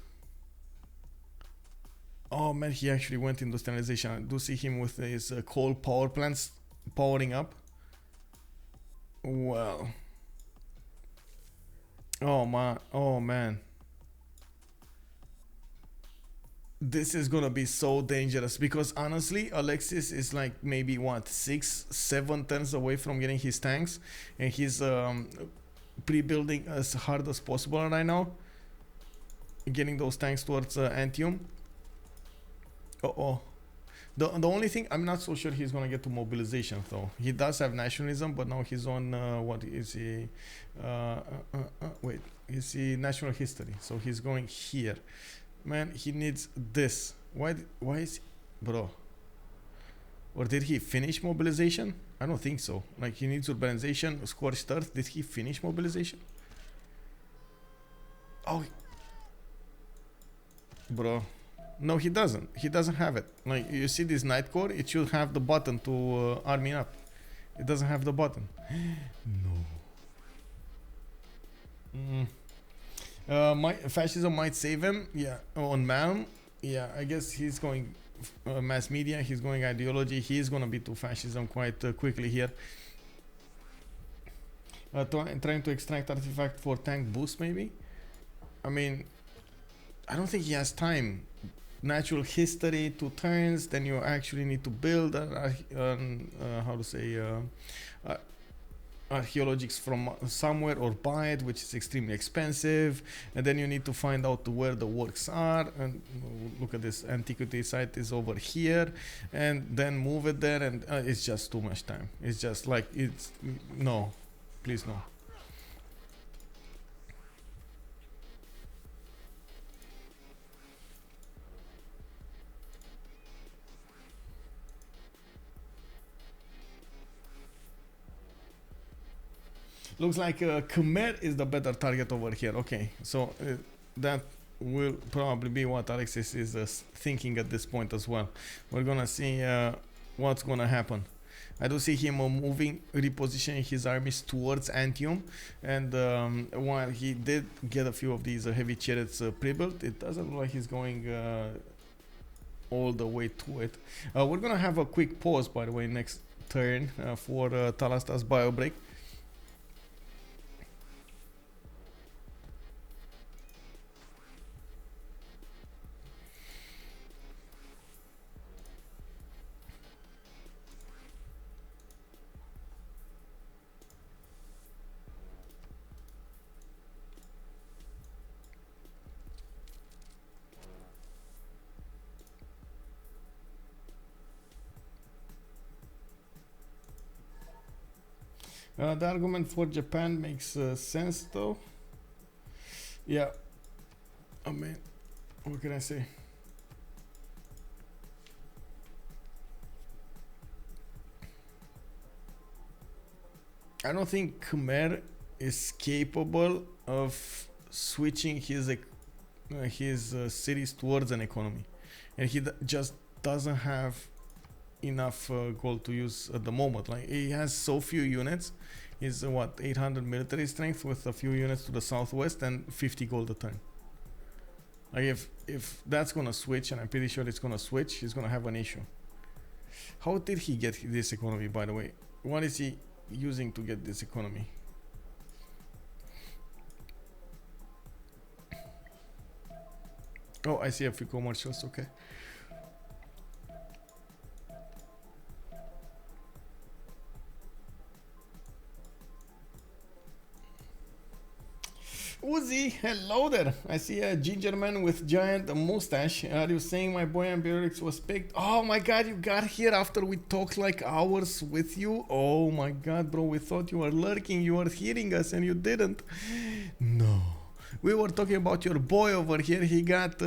Oh man, he actually went industrialization. I do see him with his coal power plants powering up. Well. Oh man, oh man. This is gonna be so dangerous because honestly, Alexis is like maybe what 6-7 turns away from getting his tanks, and he's pre-building as hard as possible right now, getting those tanks towards Antium. The only thing, I'm not so sure he's gonna get to mobilization though. He does have nationalism, but now he's on what is he? Wait, is he national history? So he's going here. Man, he needs this. Why is he, bro? Or did he finish mobilization? I don't think so. Like, he needs urbanization, scorched earth. Did he finish mobilization? Oh, bro. No, he doesn't. He doesn't have it. Like, you see this Night Corps? It should have the button to army up. It doesn't have the button. No. My fascism might save him. Yeah, on Malm. Yeah, I guess he's going mass media. He's going ideology. He's gonna be to fascism quite quickly here. Trying to extract artifact for tank boost, maybe. I mean, I don't think he has time. Natural history, 2 turns. Then you actually need to build how to say archaeologics from somewhere or buy it, which is extremely expensive, and then you need to find out where the works are. And look at this, antiquity site is over here, and then move it there, and it's just too much time. It's just like, it's no, please no. Looks like Khmer is the better target over here. Okay, so that will probably be what Alexis is thinking at this point as well. We're gonna see what's gonna happen. I do see him moving, repositioning his armies towards Antium, and while he did get a few of these heavy chariots pre-built, it doesn't look like he's going all the way to it. We're gonna have a quick pause, by the way, next turn for Talasta's bio break. The argument for Japan makes sense though. Yeah, I mean, what can I say? I don't think Khmer is capable of switching his cities towards an economy, and he just doesn't have enough gold to use at the moment. Like, he has so few units. He's what, 800 military strength with a few units to the southwest and 50 gold a turn. Like, if that's gonna switch, and I'm pretty sure it's gonna switch, he's gonna have an issue. How did he get this economy, by the way? What is he using to get this economy? Oh, I see a few commercials. Okay. Uzi, hello there. I see a ginger man with giant mustache. Are you saying my boy Ambiorix was picked? Oh my god, you got here after we talked like hours with you? Oh my god, bro, we thought you were lurking, you were hearing us, and you didn't. No. We were talking about your boy over here. He got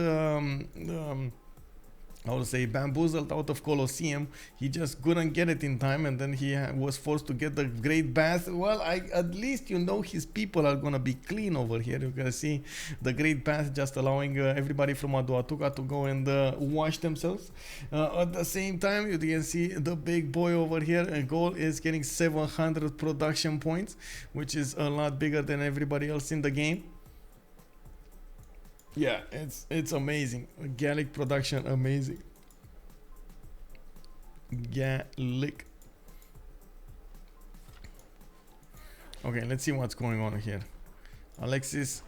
I would say bamboozled out of Colosseum. He just couldn't get it in time, and then he was forced to get the Great Bath. Well, at least you know his people are gonna be clean over here. You can see the Great Bath just allowing everybody from Aduatuca to go and wash themselves. At the same time, you can see the big boy over here. Gaul is getting 700 production points, which is a lot bigger than everybody else in the game. Yeah, it's amazing. Gallic production, amazing. Gallic. Okay, let's see what's going on here. Alexis,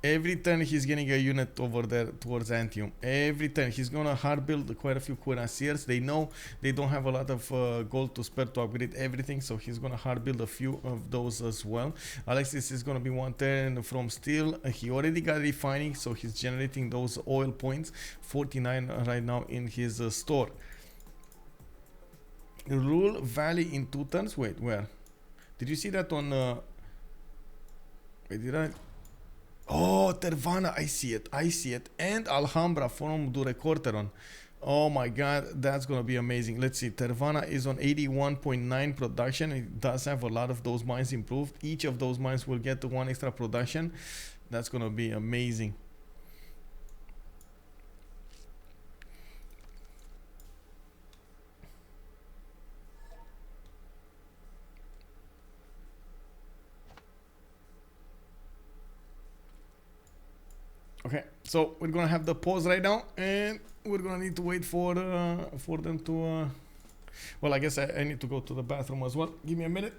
every turn he's getting a unit over there towards Antium. Every turn he's gonna hard build quite a few cuirassiers. They know they don't have a lot of gold to spare to upgrade everything, so he's gonna hard build a few of those as well. Alexis is gonna be one turn from steel. He already got refining, so he's generating those oil points. 49 right now in his store. Rule Valley in 2 turns. Wait, where? Did you see that on? Wait, did I? Oh, Tervana, I see it. And Alhambra from Durecorteron. Oh my god, that's gonna be amazing. Let's see, Tervana is on 81.9 production. It does have a lot of those mines improved. Each of those mines will get 1 extra production. That's gonna be amazing. Okay, so we're gonna have the pause right now, and we're gonna need to wait for them to. Well, I guess I need to go to the bathroom as well. Give me a minute.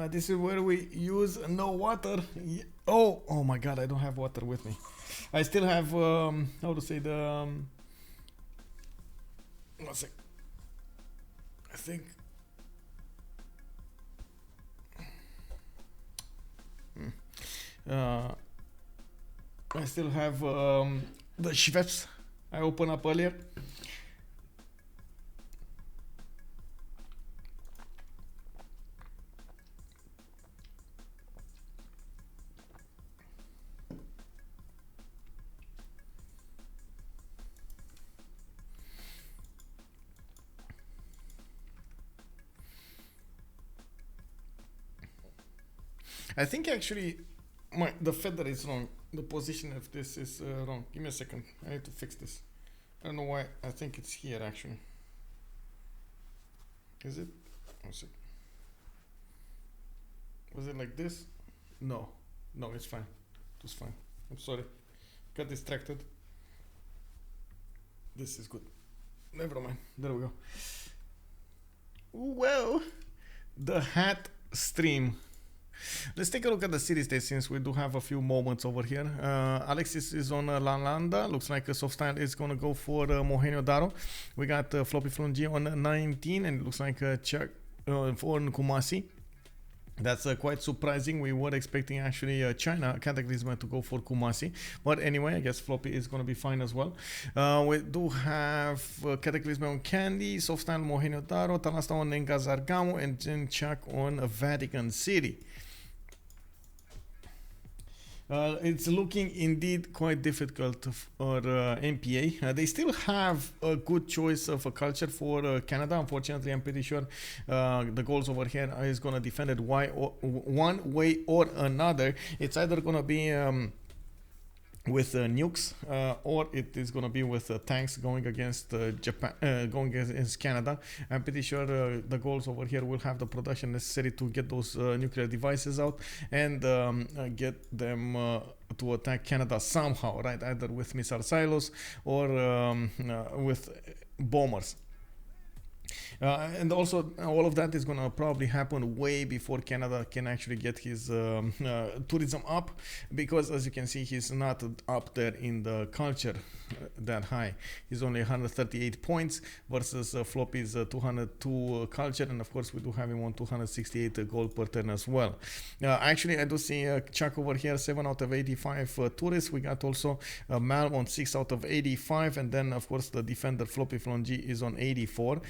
This is where we use no water. Oh my god, I don't have water with me. I still have, how to say the, one sec. I think, I still have the Schweppes I opened up earlier. I think actually the feather is wrong. The position of this is wrong. Give me a second. I need to fix this. I don't know why. I think it's here actually. Is it? One sec. Was it like this? No. No, it's fine. It's fine. I'm sorry. Got distracted. This is good. Never mind. There we go. Well, the hat stream. Let's take a look at the city state since we do have a few moments over here. Alexis is on Lalanda. Looks like Softstyle is going to go for Mohenjo-Daro. We got FloppyfloNG on 19 and it looks like Chuck for Kumasi. That's quite surprising. We were expecting actually China Cataclysm to go for Kumasi, but anyway, I guess Floppy is going to be fine as well. We do have Cataclysm on Candy, Softstyle Mohenjo-Daro, Talasta on Ngazargamo, and then Chuck on Vatican City. It's looking indeed quite difficult for MPA. They still have a good choice of a culture for Canada. Unfortunately, I'm pretty sure the goals over here is going to defend it one way or another. It's either going to be with nukes or it is going to be with tanks going against Japan, going against Canada. I'm pretty sure the goals over here will have the production necessary to get those nuclear devices out and get them to attack Canada somehow, right? Either with missile silos or with bombers. And also all of that is going to probably happen way before Canada can actually get his tourism up, because as you can see, he's not up there in the culture that high. He's only 138 points versus Floppy's 202 culture, and of course we do have him on 268 gold per turn as well. Actually, I do see Chuck over here 7 out of 85 tourists. We got also Malm on 6 out of 85, and then of course the defender FloppyfloNG is on 84.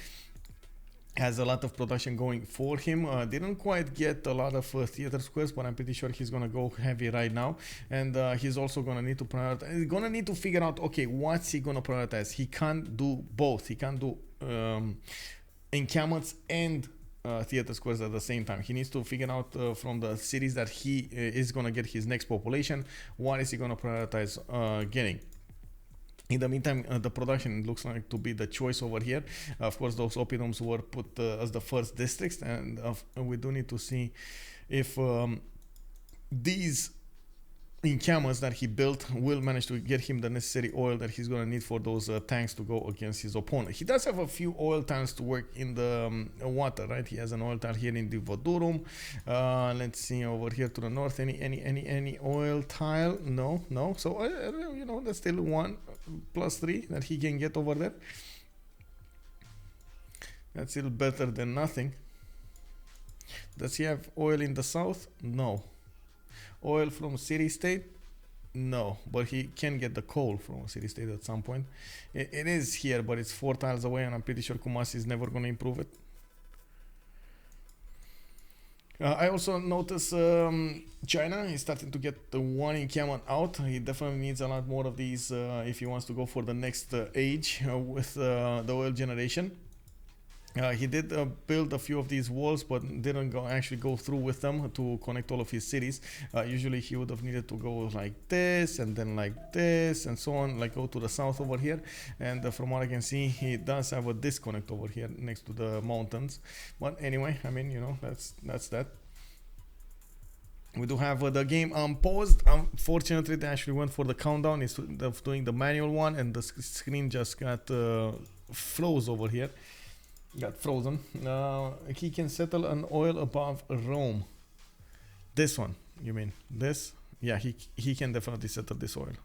Has a lot of production going for him. Didn't quite get a lot of theater squares, but I'm pretty sure he's gonna go heavy right now. And he's also gonna need to prioritize. He's gonna need to figure out, okay, what's he gonna prioritize? He can't do both. He can't do encampments and theater squares at the same time. He needs to figure out from the cities that he is gonna get his next population, what is he gonna prioritize getting. In the meantime, the production looks like to be the choice over here. Of course, those oppidums were put as the first districts, and we do need to see if these encampments that he built will manage to get him the necessary oil that he's going to need for those tanks to go against his opponent. He does have a few oil tiles to work in the water, right? He has an oil tile here in the Vodurum. Let's see over here to the north. Any oil tile? No. So you know, that's still 1+3 that he can get over there. That's still better than nothing. Does he have oil in the south? No. Oil from city state? No, but he can get the coal from a city state at some point. It is here, but it's 4 tiles away, and I'm pretty sure Kumasi is never going to improve it. I also notice China is starting to get the one encampment out. He definitely needs a lot more of these if he wants to go for the next age with the oil generation. He did build a few of these walls, but didn't actually go through with them to connect all of his cities. Usually he would have needed to go like this and then like this and so on, like go to the south over here. And from what I can see, he does have a disconnect over here next to the mountains. But anyway, I mean, you know, that's that. We do have the game paused. Unfortunately, they actually went for the countdown instead of doing the manual one, and the screen just got froze over here. Got frozen. He can settle an oil above Rome. This one, you mean this? Yeah, he can definitely settle this oil.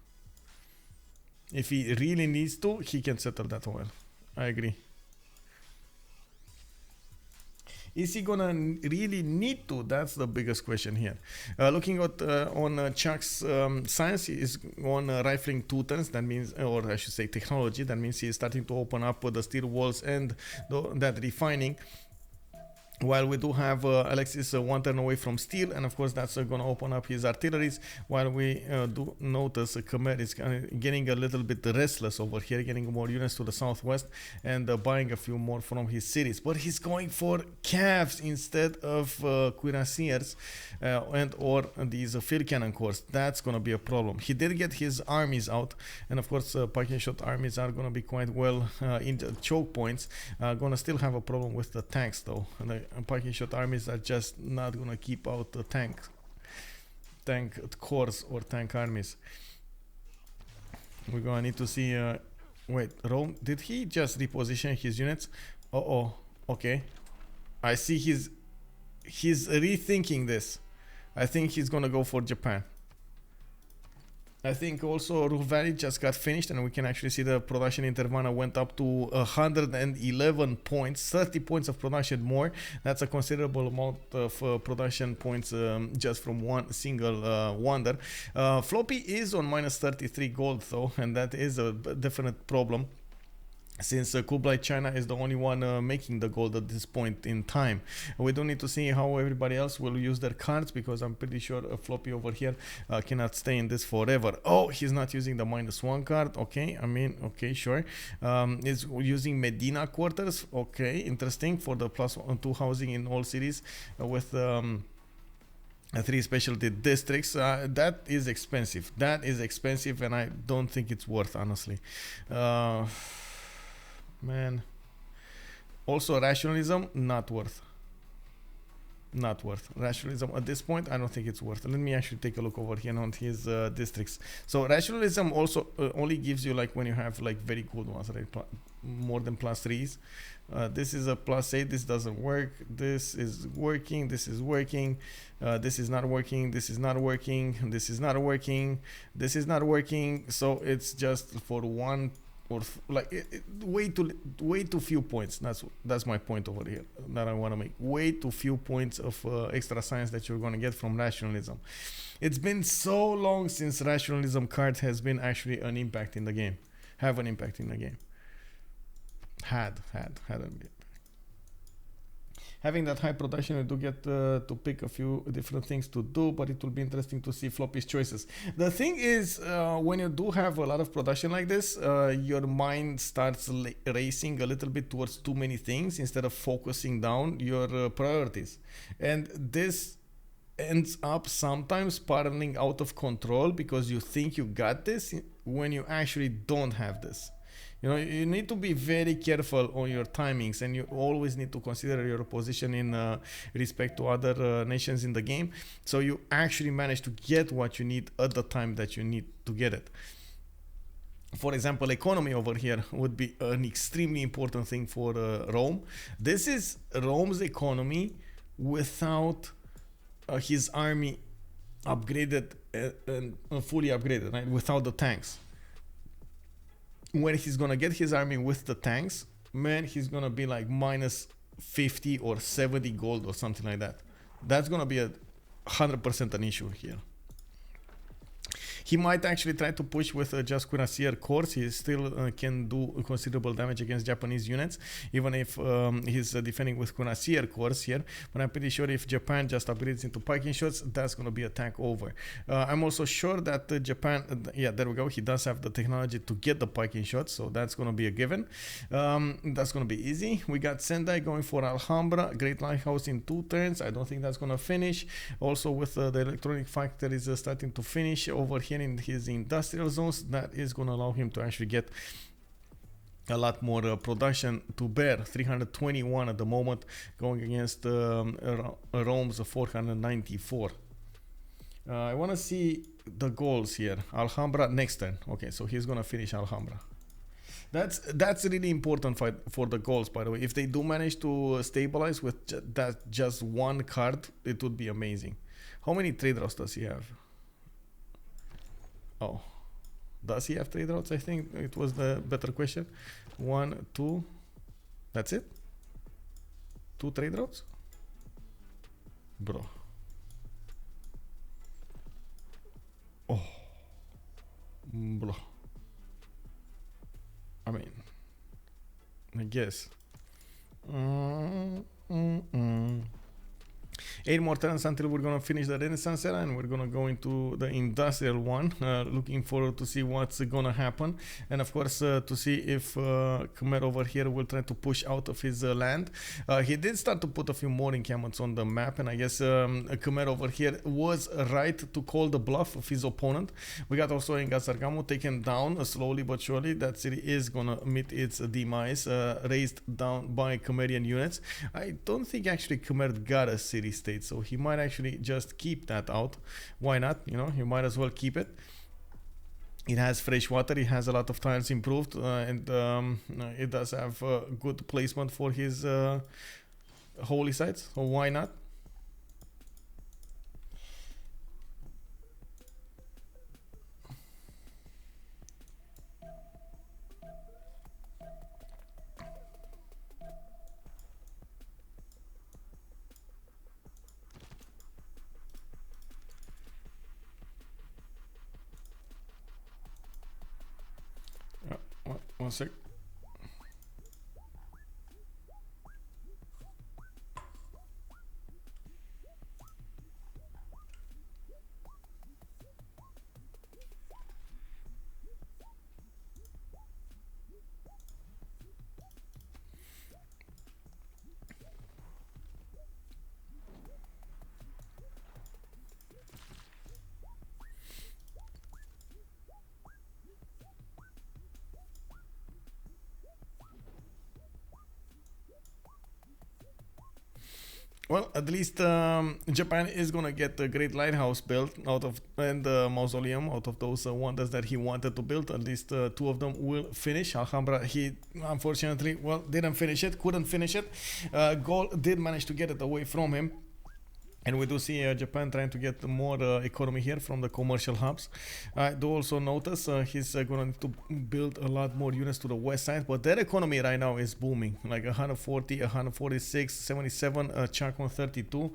If he really needs to, he can settle that oil. I agree. Is he gonna really need to? That's the biggest question here. Looking at on Chuck's science, he is on rifling 2 turns. That means, or I should say technology. That means he is starting to open up the steel walls and that refining. While we do have Alexis 1 turn away from steel, and of course that's going to open up his artilleries. While we do notice Khmer is getting a little bit restless over here, getting more units to the southwest and buying a few more from his cities. But he's going for calves instead of cuirassiers and or these field cannon corps. That's going to be a problem. He did get his armies out, and of course parking shot armies are going to be quite well in the choke points. Going to still have a problem with the tanks though. And parking shot armies are just not gonna keep out the tanks. tank corps or tank armies. We're gonna need to see. Wait, Rome, did he just reposition his units? Okay. I see he's rethinking this. I think he's gonna go for Japan. I think also Ruhr Valley just got finished, and we can actually see the production in Tervana went up to 111 points, 30 points of production more. That's a considerable amount of production points just from one single wonder. Floppy is on minus 33 gold though, and that is a definite problem, since Kublai China is the only one making the gold at this point in time. We don't need to see how everybody else will use their cards, because I'm pretty sure Floppy over here cannot stay in this forever. Oh, he's not using the -1 card. Okay, I mean, okay, sure. He's using Medina quarters. Okay, interesting, for the +2 housing in all cities with 3 specialty districts. That is expensive. That is expensive, and I don't think it's worth, honestly. Man. Also rationalism, not worth. Not worth. Rationalism at this point, I don't think it's worth. Let me actually take a look over here on his districts. So rationalism also only gives you, like, when you have like very good ones, right? More than +3s. This is a +8. This doesn't work. This is working. This is working. This is not working. This is not working. This is not working. This is not working. So it's just for one, or like way too few points. That's my point over here that I want to make. Way too few points of extra science that you're going to get from rationalism. It's been so long since rationalism card has been actually an impact in the game. Have an impact in the game. Had an impact. Having that high production, we do get to pick a few different things to do, but it will be interesting to see Floppy's choices. The thing is, when you do have a lot of production like this, your mind starts racing a little bit towards too many things instead of focusing down your priorities. And this ends up sometimes spiraling out of control because you think you got this when you actually don't have this. You know, you need to be very careful on your timings, and you always need to consider your position in respect to other nations in the game, so you actually manage to get what you need at the time that you need to get it. For example, economy over here would be an extremely important thing for Rome. This is Rome's economy without his army upgraded and fully upgraded, right? Without the tanks. When he's gonna get his army with the tanks, man, he's gonna be like -50 or 70 gold or something like that. That's gonna be 100% an issue here. He might actually try to push with just Cuirassier Corps. He still can do considerable damage against Japanese units, even if he's defending with Cuirassier Corps here. But I'm pretty sure if Japan just upgrades into piking shots, that's going to be a tank over. I'm also sure that Japan, yeah, there we go. He does have the technology to get the piking shots, so that's going to be a given. That's going to be easy. We got Sendai going for Alhambra, Great Lighthouse in 2 turns. I don't think that's going to finish. Also with the electronic factories starting to finish over here in his industrial zones, that is going to allow him to actually get a lot more production to bear. 321 at the moment, going against Rome's 494. I want to see the goals here. Alhambra next turn. Okay, so he's going to finish Alhambra. That's really important for the goals, by the way. If they do manage to stabilize with that just one card, it would be amazing. How many trade routes does he have? Oh, does he have trade routes? I think it was the better question. 1, 2, that's it? 2 trade routes? Bro. Oh. Bro. I mean, I guess. 8 more turns until we're gonna finish the Renaissance era, and we're gonna go into the industrial one. Looking forward to see what's gonna happen, and of course to see if Khmer over here will try to push out of his land. He did start to put a few more encampments on the map, and I guess Khmer over here was right to call the bluff of his opponent. We got also Engasargamo taken down slowly but surely. That city is gonna meet its demise, raised down by Khmerian units. I don't think actually Khmer got a city state state, so he might actually just keep that out. Why not? You know, you might as well keep it. It has fresh water, it has a lot of tiles improved, and it does have good placement for his holy sites, so why not? One sec. Well, at least Japan is gonna get a great lighthouse built out of, and the mausoleum out of those wonders that he wanted to build. At least two of them will finish. Alhambra, he unfortunately, well, didn't finish it, couldn't finish it. Gaul did manage to get it away from him. And we do see Japan trying to get more economy here from the commercial hubs. I do also notice he's going to build a lot more units to the west side, but their economy right now is booming, like 140, 146, 77, Chuck 132.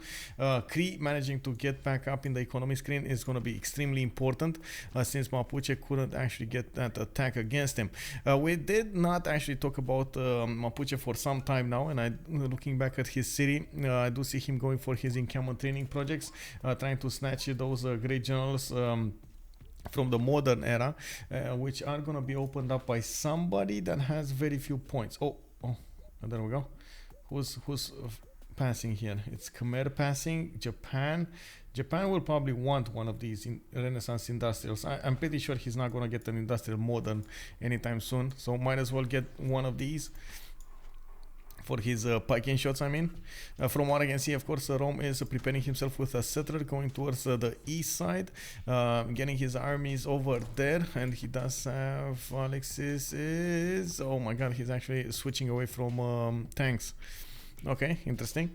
Cree managing to get back up in the economy screen is going to be extremely important since Mapuche couldn't actually get that attack against him. We did not actually talk about Mapuche for some time now, and looking back at his city, I do see him going for his encampment training projects, trying to snatch those great generals from the modern era, which are going to be opened up by somebody that has very few points. Oh, there we go. Who's passing here? It's Khmer passing. Japan will probably want one of these Renaissance industrials. I'm pretty sure he's not going to get an industrial modern anytime soon, so might as well get one of these for his pike shots. I mean, from what I can see, of course, Rome is preparing himself with a settler going towards the east side, getting his armies over there, and he does have Alexis is, oh my god, he's actually switching away from tanks. Okay, interesting.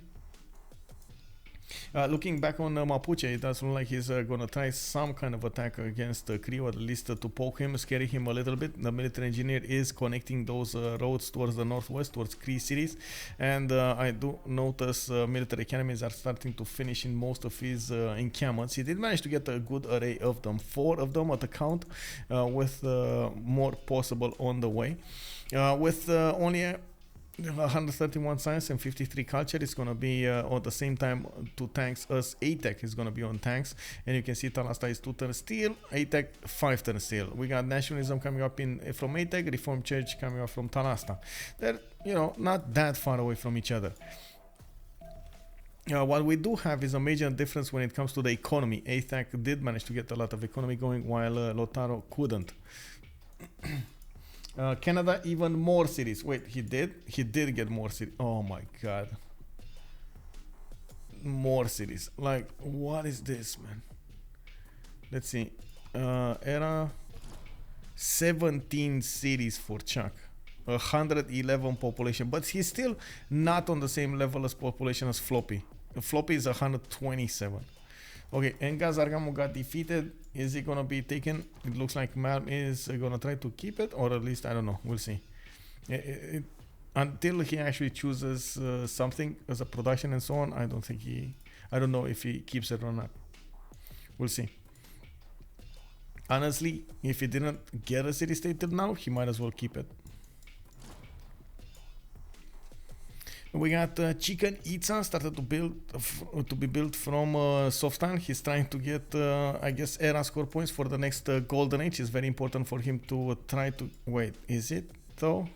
Looking back on Mapuche, it does look like he's gonna try some kind of attack against Cree, or at least to poke him, scare him a little bit. The military engineer is connecting those roads towards the northwest, towards Cree cities, and I do notice military academies are starting to finish in most of his encampments. He did manage to get a good array of them, 4 of them at the count, with more possible on the way. With only 131 science and 53 culture, is going to be at the same time 2 tanks as Aytheak is going to be on tanks, and you can see Talasta is 2 turn steel, Aytheak 5 turn steel. We got nationalism coming up from Aytheak, Reformed Church coming up from Talasta. They're, you know, not that far away from each other. What we do have is a major difference when it comes to the economy. Aytheak did manage to get a lot of economy going, while Lotaro couldn't. Canada, even more cities. Wait, he did get more cities. Oh my god, more cities. Like, what is this, man? Let's see. Era 17 cities for Chuck, 111 population, but he's still not on the same level as population as Floppy. Floppy is 127. Okay, Enga Zargamo got defeated. Is he gonna be taken? It looks like Malm is gonna try to keep it, or at least, I don't know, we'll see. Until he actually chooses something as a production and so on, I don't know if he keeps it or not. We'll see. Honestly, if he didn't get a city state till now, he might as well keep it. We got Chicken Itza started to be built from Softstyle. He's trying to get, I guess, era score points for the next golden age. It's very important for him to try to wait. Is it though?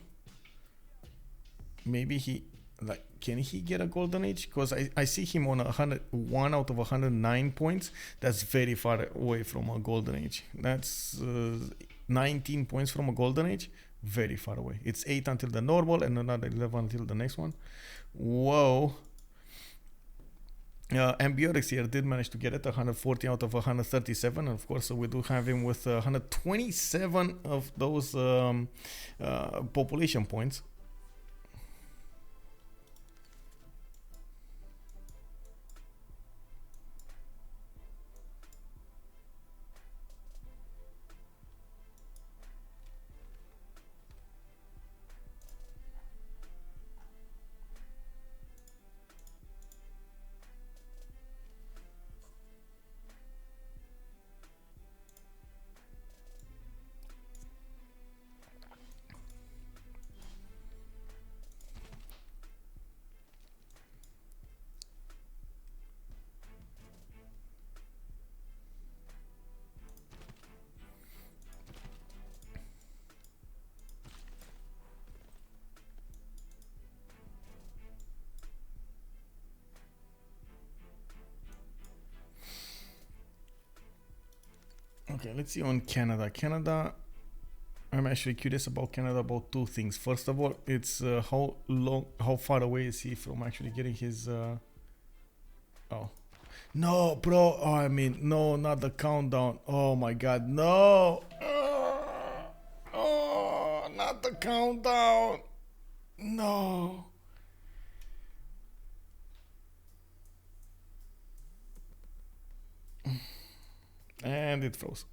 Maybe he, like, can he get a golden age? Because I see him on 101 out of 109 points. That's very far away from a golden age. That's 19 points from a golden age. Very far away. It's 8 until the normal and another 11 until the next one. Whoa. Ambiotics here did manage to get it 140 out of 137, and of course we do have him with 127 of those population points. Okay, let's see on Canada. Canada, I'm actually curious about Canada about two things. First of all, it's how far away is he from actually getting his oh no, bro. Oh, I mean, no, not the countdown. Oh my god, no. Oh, not the countdown. No. And it froze.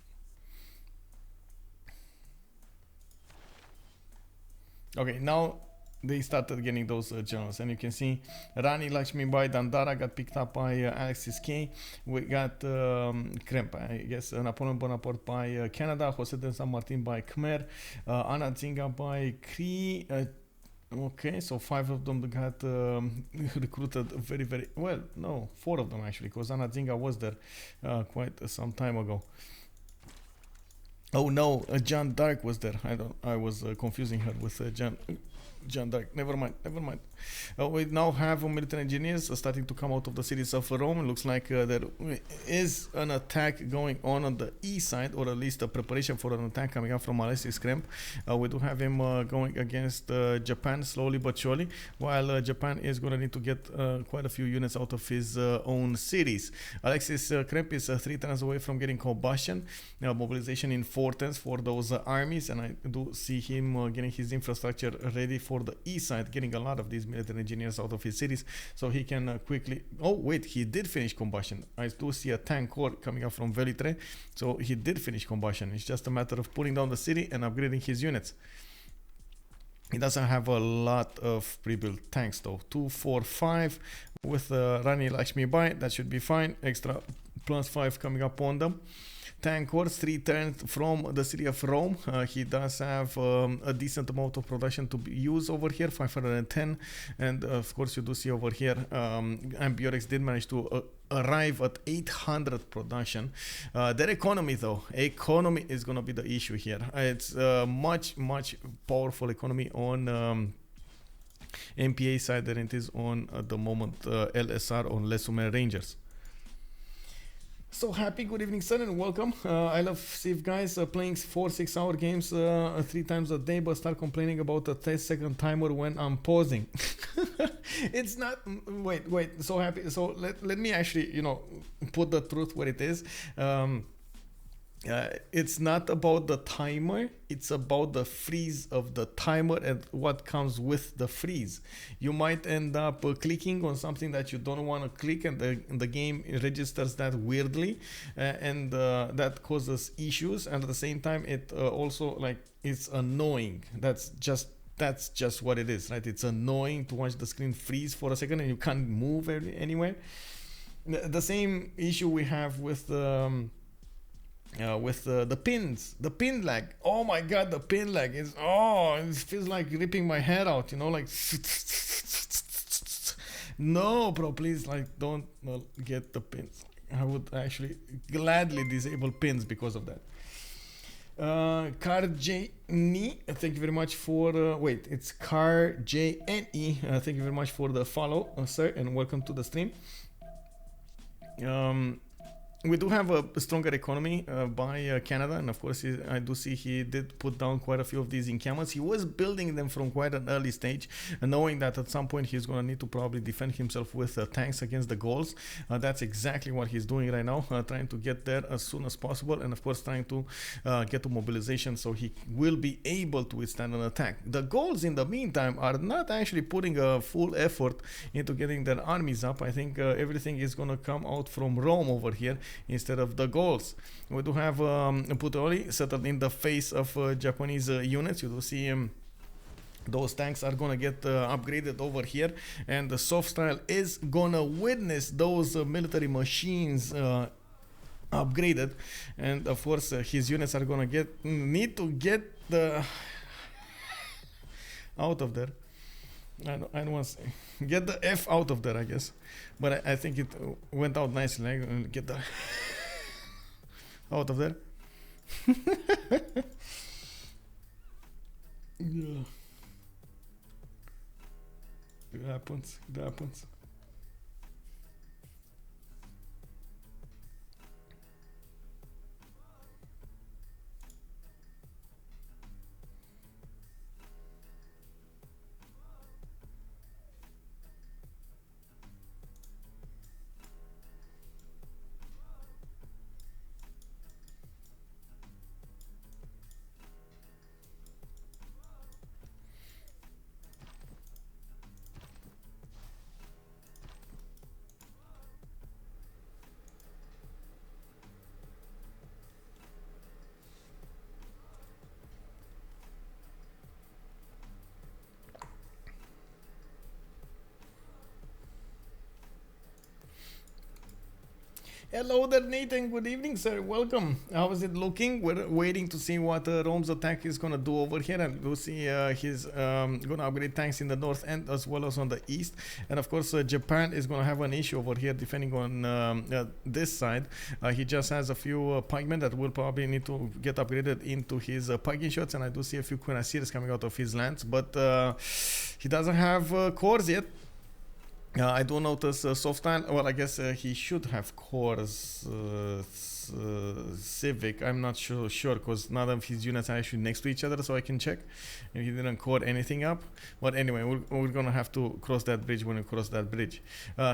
Okay, now they started getting those journals, and you can see Rani Lakshmibai Dandara got picked up by AlexisKrempp. We got Krempp, I guess, Napoleon Bonaparte by Canada, Jose de San Martin by Khmer, Anna Zinga by Cree. Okay, so 5 of them got recruited very, very well. No, 4 of them actually, because Anna Zinga was there quite some time ago. Oh no, John Dark was there. I was confusing her with John Dark. Never mind. We now have military engineers starting to come out of the cities of Rome. It looks like there is an attack going on the east side, or at least a preparation for an attack coming up from AlexisKrempp. We do have him going against Japan slowly but surely, while Japan is going to need to get quite a few units out of his own cities. AlexisKrempp is 3 turns away from getting combustion, mobilization in 4 turns for those armies, and I do see him getting his infrastructure ready for the east side, getting a lot of these military engineers out of his cities, so he can quickly. Oh wait, he did finish combustion. I do see a tank corps coming up from Velitre, so he did finish combustion. It's just a matter of pulling down the city and upgrading his units. He doesn't have a lot of pre-built tanks though. 2, 4, 5 with Rani Lakshmibai. That should be fine. Extra +5 coming up on them. Tank corps 3 turns from the city of Rome. He does have a decent amount of production to be used over here, 510, and of course you do see over here Ambiorex did manage to arrive at 800 production. Their economy though, economy is gonna be the issue here. It's much powerful economy on MPA side than it is on at the moment LSR on Les Sumer Rangers. So happy, good evening sir, and welcome. I love Civ guys playing 4-6 hour games 3 times a day, but start complaining about a 10-second timer when I'm pausing. It's not, wait, so happy. So let me actually, put the truth where it is. It's not about the timer, it's about the freeze of the timer and what comes with the freeze. You might end up clicking on something that you don't want to click, and the game registers that weirdly, and that causes issues, and at the same time it also it's annoying. That's just what it is, right? It's annoying to watch the screen freeze for a second and you can't move anywhere. The same issue we have with the pins, the pin lag. Oh my god, the pin lag is, it feels like ripping my head out, like no bro, please, don't get the pins. I would actually gladly disable pins because of that. CarJNE, thank you very much for it's CarJNE, thank you very much for the follow, sir, and welcome to the stream. we do have a stronger economy by Canada, and of course I do see he did put down quite a few of these encampments. He was building them from quite an early stage, knowing that at some point he's going to need to probably defend himself with tanks against the Gauls. That's exactly what he's doing right now, trying to get there as soon as possible, and of course trying to get to mobilization so he will be able to withstand an attack. The Gauls in the meantime are not actually putting a full effort into getting their armies up. I think everything is going to come out from Rome over here instead of the Gauls. We do have Puteoli settled in the face of Japanese units. You do see those tanks are gonna get upgraded over here, and the Softstyle is gonna witness those military machines upgraded, and of course his units are gonna need to get the out of there. I don't want to say get the F out of there, I guess, but I think it went out nicely. Like, get the out of there. Yeah. It happens. It happens. Hello there, Nathan. Good evening, sir. Welcome. How is it looking? We're waiting to see what Rome's attack is going to do over here. And we'll see he's going to upgrade tanks in the north end as well as on the east. And of course, Japan is going to have an issue over here depending on this side. He just has a few pikemen that will probably need to get upgraded into his piking shots. And I do see a few cuirassiers coming out of his lands. But he doesn't have cores yet. I do notice Softstyle. Well, I guess he should have cores Civic. I'm not sure because none of his units are actually next to each other, so I can check if he didn't core anything up. But anyway, we're gonna have to cross that bridge when we cross that bridge.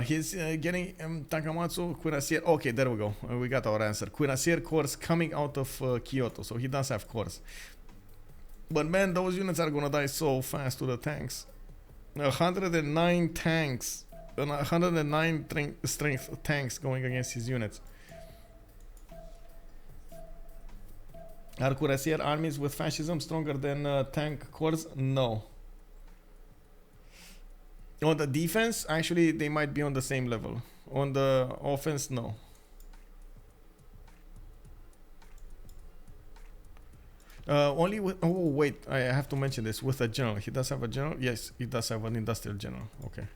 He's getting Takamatsu Cuirassier. Okay, there we go. We got our answer. Cuirassier cores coming out of Kyoto, so he does have cores. But man, those units are gonna die so fast to the tanks. 109 tanks. 109 strength tanks going against his units. Are cuirassier armies with fascism stronger than tank corps? No. On the defense, actually, they might be on the same level. On the offense, no. Only with... Oh, wait. I have to mention this. With a general. He does have a general? Yes, he does have an industrial general. Okay.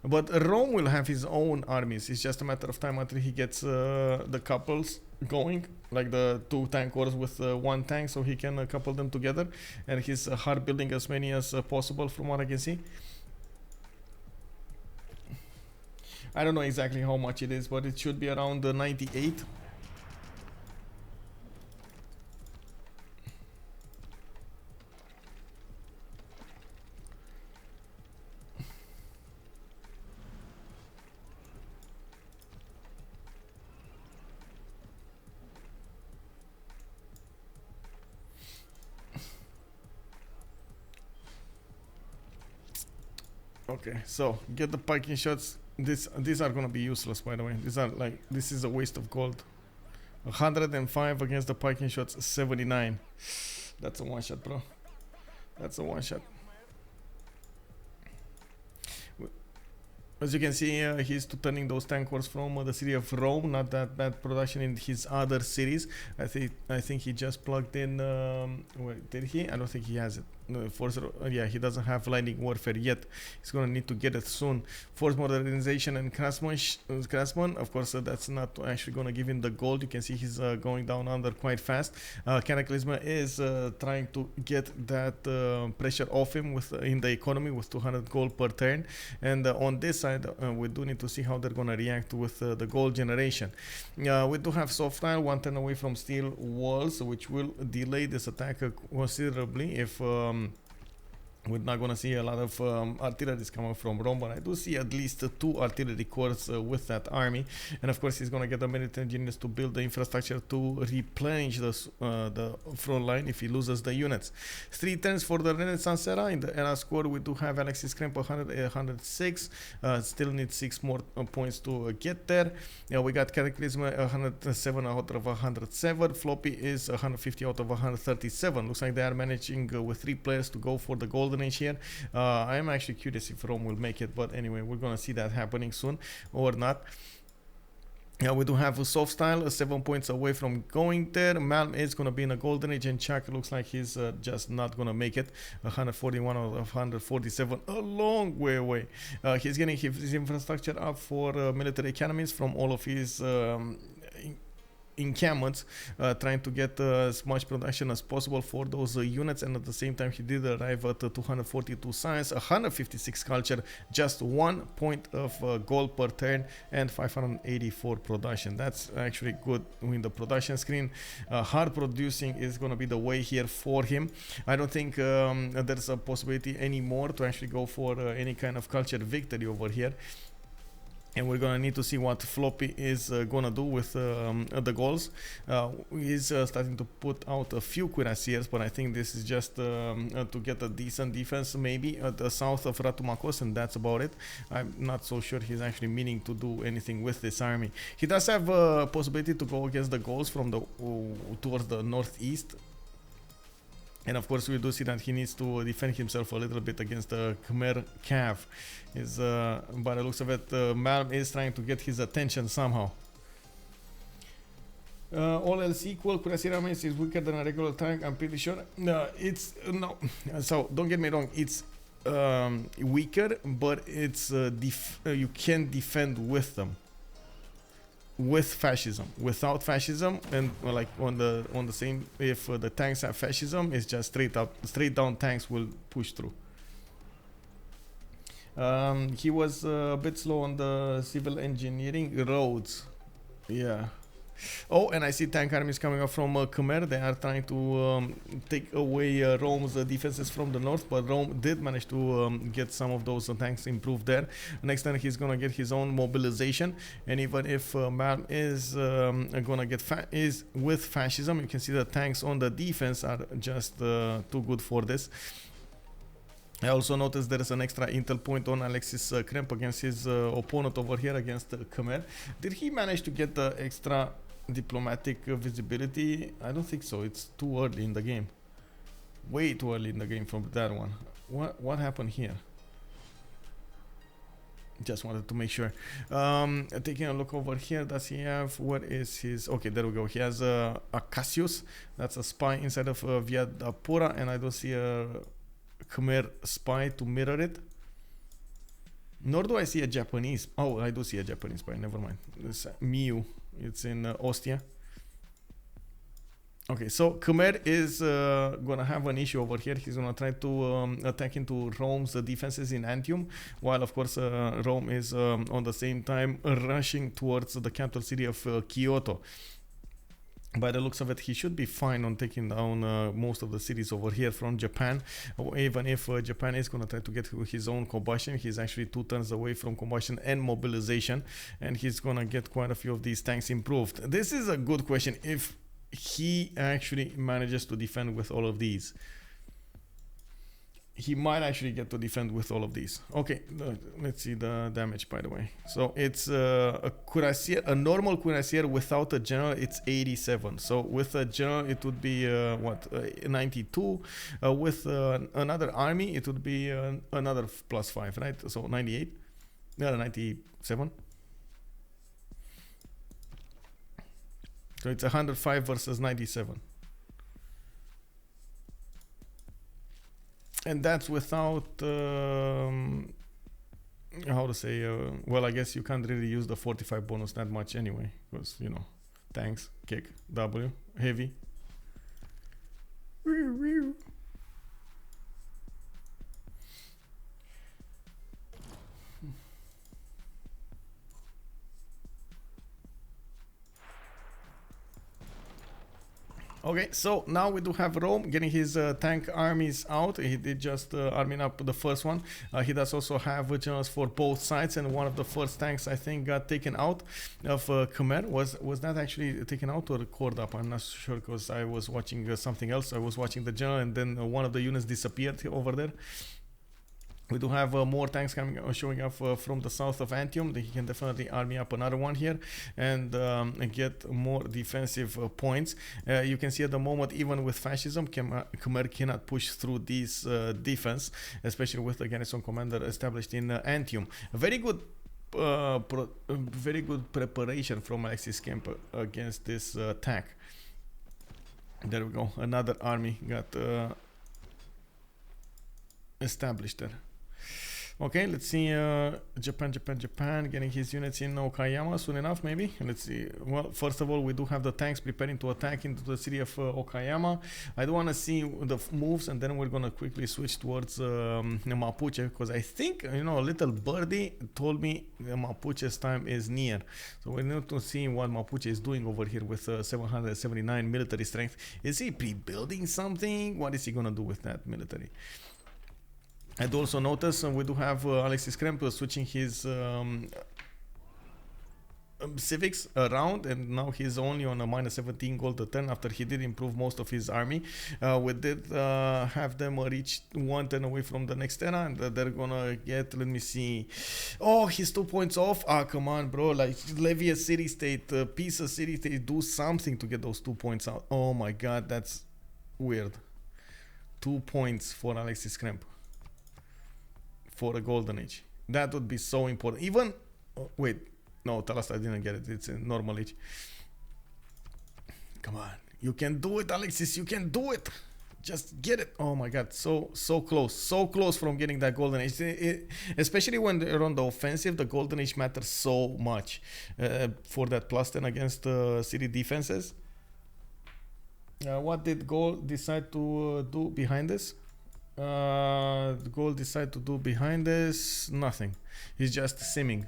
But Rome will have his own armies. It's just a matter of time until he gets the couples going, like the two tank corps with one tank, so he can couple them together. And he's hard building as many as possible from what I can see. I don't know exactly how much it is, but it should be around 98. Okay, so get the piking shots. These are gonna be useless, by the way. This is a waste of gold. 105 against the piking shots, 79. That's a one shot, bro. That's a one shot. As you can see, he's turning those tank corps from the city of Rome. Not that bad production in his other cities. I think he just plugged in. Wait, did he? I don't think he has it. No, yeah, he doesn't have lightning warfare yet. He's gonna need to get it soon. Force modernization and craftsman. Of course, that's not actually gonna give him the gold. You can see he's going down under quite fast. Cataclysm is trying to get that pressure off him in the economy with 200 gold per turn. And on this side, side, we do need to see how they're going to react with the gold generation. We do have Softstyle 1 turn away from steel walls, which will delay this attack considerably if we're not going to see a lot of artillery coming from Rome, but I do see at least 2 artillery corps with that army. And of course, he's going to get the military engineers to build the infrastructure to replenish the front line if he loses the units. 3 turns for the Renaissance era. In the era score, we do have AlexisKrempp 106. Still need 6 more points to get there. We got Cataclysm 107 out of 107. Floppy is 150 out of 137. Looks like they are managing with 3 players to go for the golden age here. I am actually curious if Rome will make it, but anyway, we're gonna see that happening soon or not. Yeah, we do have a Softstyle 7 points away from going there. Malm is gonna be in a golden age, and Chuck looks like he's just not gonna make it. 141 out of 147, a long way away. He's getting his infrastructure up for military academies from all of his encampments, trying to get as much production as possible for those units, and at the same time he did arrive at 242 science, 156 culture, just 1 point of gold per turn, and 584 production. That's actually good in the production screen. Hard producing is going to be the way here for him. I don't think there's a possibility anymore to actually go for any kind of culture victory over here. And we're gonna need to see what Floppy is gonna do with the goals. He's starting to put out a few cuirassiers, but I think this is just to get a decent defense maybe at the south of Ratumakos, and that's about it. I'm not so sure he's actually meaning to do anything with this army. He does have a possibility to go against the goals from the towards the northeast. And of course, we do see that he needs to defend himself a little bit against the Khmer cav. By the looks of it, Malm is trying to get his attention somehow. All else equal, Cuirassier army is weaker than a regular tank, I'm pretty sure. No, so don't get me wrong, it's weaker, but it's you can defend with them. With fascism. Without fascism, and like on the same, if the tanks have fascism, it's just straight down tanks will push through. He was a bit slow on the civil engineering roads. Yeah. Oh, and I see tank armies coming up from Khmer. They are trying to take away Rome's defenses from the north, but Rome did manage to get some of those tanks improved there. Next time he's gonna get his own mobilization, and even if Malm is gonna get with fascism, you can see the tanks on the defense are just too good for this. I also noticed there is an extra intel point on AlexisKrempp against his opponent over here against Khmer. Did he manage to get the extra diplomatic visibility? I don't think so. It's too early in the game. Way too early in the game from that one. What happened here? Just wanted to make sure. Taking a look over here, does he have, what is his, okay, there we go. He has a Cassius, that's a spy inside of Viadapura, and I don't see a Khmer spy to mirror it. Nor do I see a Japanese. Oh, I do see a Japanese spy, never mind. It's Miu, it's in Ostia. Okay, so Khmer is gonna have an issue over here. He's gonna try to attack into Rome's defenses in Antium, while of course Rome is on the same time rushing towards the capital city of Kyoto. By the looks of it, he should be fine on taking down most of the cities over here from Japan. Even if Japan is going to try to get his own combustion, he's actually 2 turns away from combustion and mobilization, and he's going to get quite a few of these tanks improved. This is a good question, if he actually manages to defend with all of these. He might actually get to defend with all of these. Okay, let's see the damage, by the way. So it's a cuirassier, a normal cuirassier without a general, it's 87. So with a general, it would be 92. With another army, it would be another +5, right? So 98, 97. So it's 105 versus 97. And that's without, how to say, well, I guess you can't really use the 45 bonus that much anyway, because, you know, tanks, kick, W, heavy. Okay, so now we do have Rome getting his tank armies out. He did just arming up the first one. He does also have generals for both sides, and one of the first tanks I think got taken out of Khmer. Was that actually taken out or recorded up? I'm not sure because I was watching something else. I was watching the general, and then one of the units disappeared over there. We do have more tanks coming, showing up from the south of Antium. He can definitely army up another one here and get more defensive points. You can see at the moment, even with fascism, Khmer cannot push through these defense, especially with the garrison commander established in Antium. A very good preparation from AlexisKrempp against this attack. There we go. Another army got established there. Okay, let's see. Japan getting his units in Okayama soon enough, maybe. Let's see. Well, first of all, we do have the tanks preparing to attack into the city of Okayama. I do want to see the moves, and then we're gonna quickly switch towards Mapuche, because I think, you know, a little birdie told me the Mapuche's time is near. So we need to see what Mapuche is doing over here with 779 military strength. Is he pre-building something? What is he gonna do with that military? I'd also notice we do have AlexisKrempp switching his civics around, and now he's only on a minus 17 gold a turn after he did improve most of his army. We did have them reach 1 turn away from the next era, and they're gonna get, let me see, oh, he's 2 points off. Ah, come on, bro, like levy a city state, piece of city state, do something to get those 2 points out. Oh my god, that's weird. 2 points for AlexisKrempp for a golden age. That would be so important. Even wait, no, Talasta didn't get it. It's a normal age. Come on, you can do it, Alexis. You can do it. Just get it. Oh my god, so close from getting that golden age. Especially when they're on the offensive, the golden age matters so much for that plus 10 against city defenses. What did Gaul decide to do behind this? Gaul decided to do behind this nothing. He's just simming.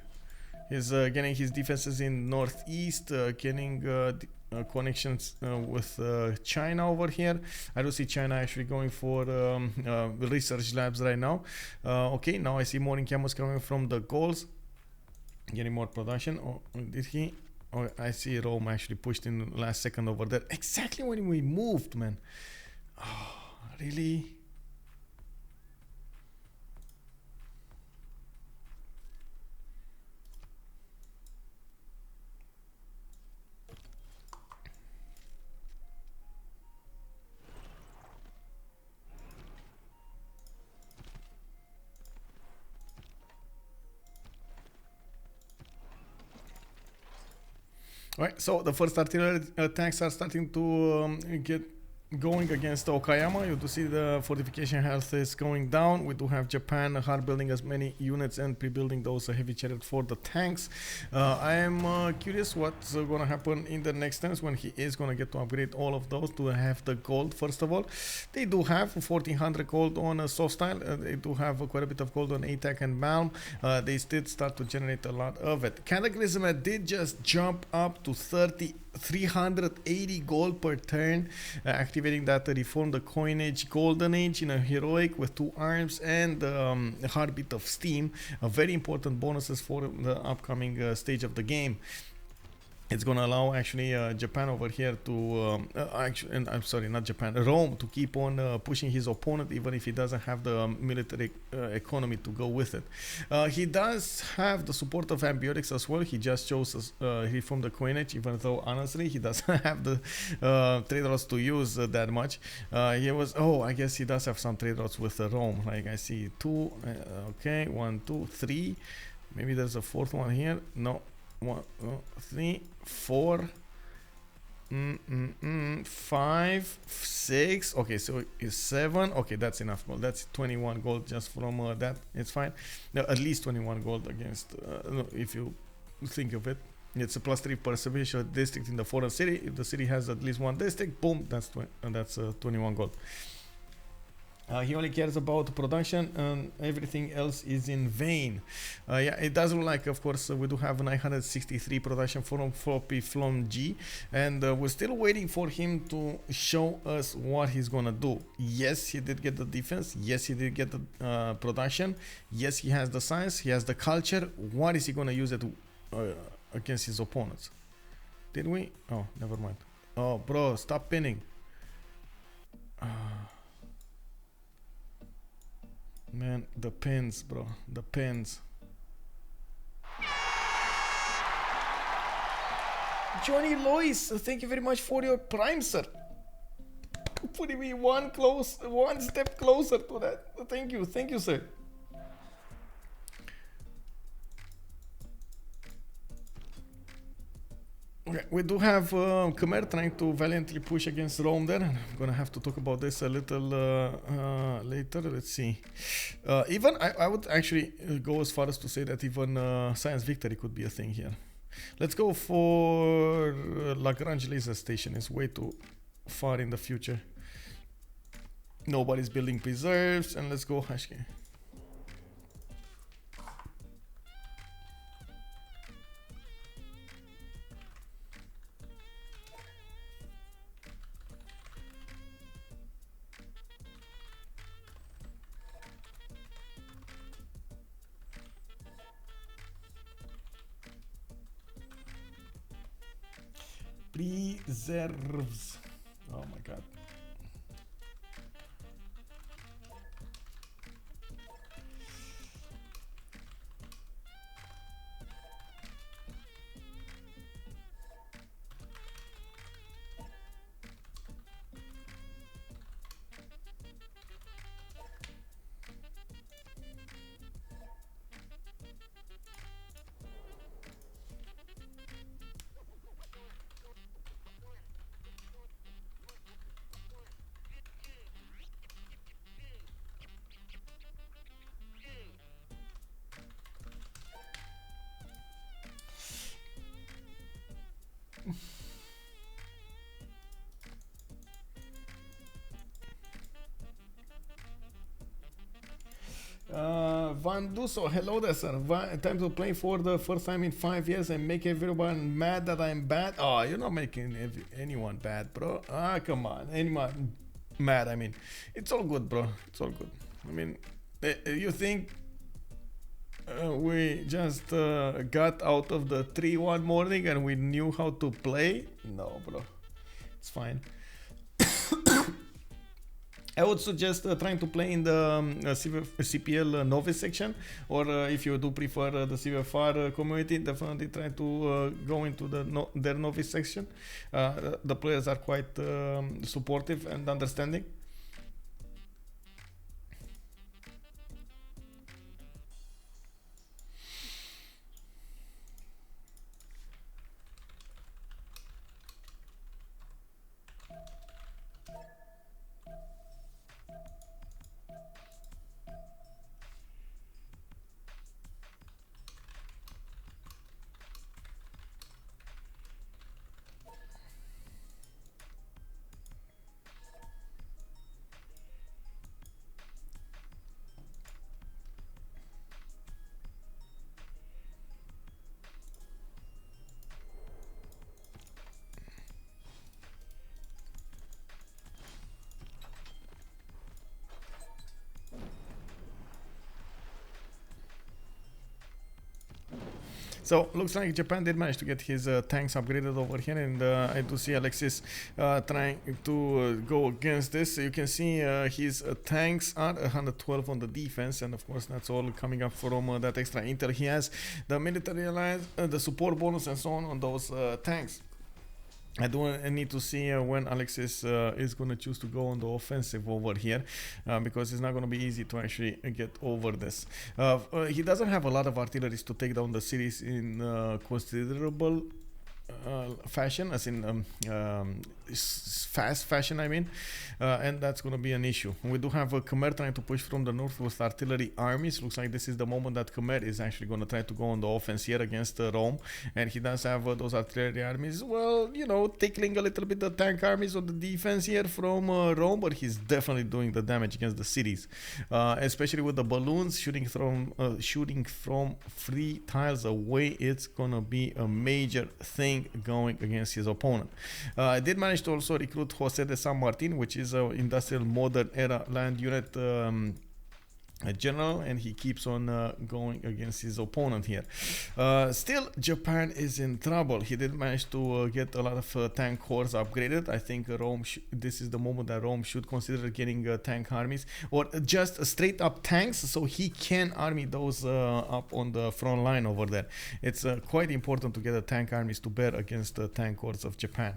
He's getting his defenses in northeast, getting connections with China over here. I do see China actually going for research labs right now. Okay, now I see more encampments coming from the Gauls, getting more production. Oh, did he? Oh, I see Rome actually pushed in last second over there. Exactly when we moved, man. Oh, really? Right, so the first artillery tanks are starting to get going against Okayama. You do see the fortification health is going down. We do have Japan hard building as many units and pre-building those heavy chariot for the tanks. I am curious what's going to happen in the next times when he is going to get to upgrade all of those to have the gold. First of all, they do have 1400 gold on Softstyle. They do have quite a bit of gold on Aytheak and Malm. They did start to generate a lot of it. Cataclysm did just jump up to 380 gold per turn, activating that to reform the coinage golden age in a heroic with 2 arms and a heartbeat of steam, very important bonuses for the upcoming stage of the game. It's going to allow actually Japan over here to actually, and I'm sorry, not Japan, Rome to keep on pushing his opponent even if he doesn't have the military economy to go with it. He does have the support of ambiotics as well. He just chose he from the coinage, even though honestly he doesn't have the trade routes to use that much. He was, oh, I guess he does have some trade routes with Rome. Like I see 2, okay, 1, 2, 3. Maybe there's a 4th one here. No. 1, 2, 3, 4, 5, 6. Okay, so it's 7. Okay, that's enough gold. That's 21 gold just from that. It's fine. No, at least 21 gold against, if you think of it. It's a +3 perseveration district in the foreign city. If the city has at least 1 district, boom, that's 21 gold. He only cares about production, and everything else is in vain. Yeah, it does look like, of course, we do have 963 production from FloppyfloNG, and we're still waiting for him to show us what he's gonna do. Yes, he did get the defense. Yes, he did get the production. Yes, he has the science. He has the culture. What is he gonna use it against his opponents? Did we? Oh, never mind. Oh, bro, stop pinning. Man, the pins, bro. The pins. Johnny Lois, thank you very much for your prime, sir. Putting me one step closer to that. Thank you, sir. Okay, we do have Khmer trying to valiantly push against Rome there. I'm gonna have to talk about this a little later. Let's see. Even I would actually go as far as to say that even science victory could be a thing here. Let's go for Lagrange laser station. It's way too far in the future. Nobody's building preserves, and let's go Hashke. Preserves. Oh my god. Van Duso, hello there, sir. Time to play for the first time in 5 years and make everyone mad that I'm bad. Oh, you're not making anyone bad, bro. Ah, come on. Anyone mad, I mean. It's all good, bro. It's all good. I mean, you think we just got out of the tree one morning and we knew how to play? No, bro. It's fine. I would suggest trying to play in the CPL novice section, or if you do prefer the CivFR community, definitely try to go into their novice section. The players are quite supportive and understanding. So looks like Japan did manage to get his tanks upgraded over here, and I do see Alexis trying to go against this. So you can see his tanks are 112 on the defense, and of course that's all coming up from that extra intel he has. The military alliance, the support bonus and so on those tanks. I do need to see when Alexis is going to choose to go on the offensive over here, because it's not going to be easy to actually get over this. He doesn't have a lot of artilleries to take down the cities in considerable fashion, as in fast fashion, I mean, and that's going to be an issue. We do have Khmer trying to push from the north with artillery armies. Looks like this is the moment that Khmer is actually going to try to go on the offense here against Rome, and he does have those artillery armies, well, you know, tickling a little bit the tank armies on the defense here from Rome, but he's definitely doing the damage against the cities, especially with the balloons shooting from 3 tiles away. It's going to be a major thing going against his opponent. I did manage to also recruit Jose de San Martin, which is an industrial modern era land unit general, and he keeps on going against his opponent here. Still, Japan is in trouble. He did manage to get a lot of tank cores upgraded. I think Rome, this is the moment that Rome should consider getting tank armies, or just straight up tanks, so he can army those up on the front line over there. It's quite important to get the tank armies to bear against the tank cores of Japan.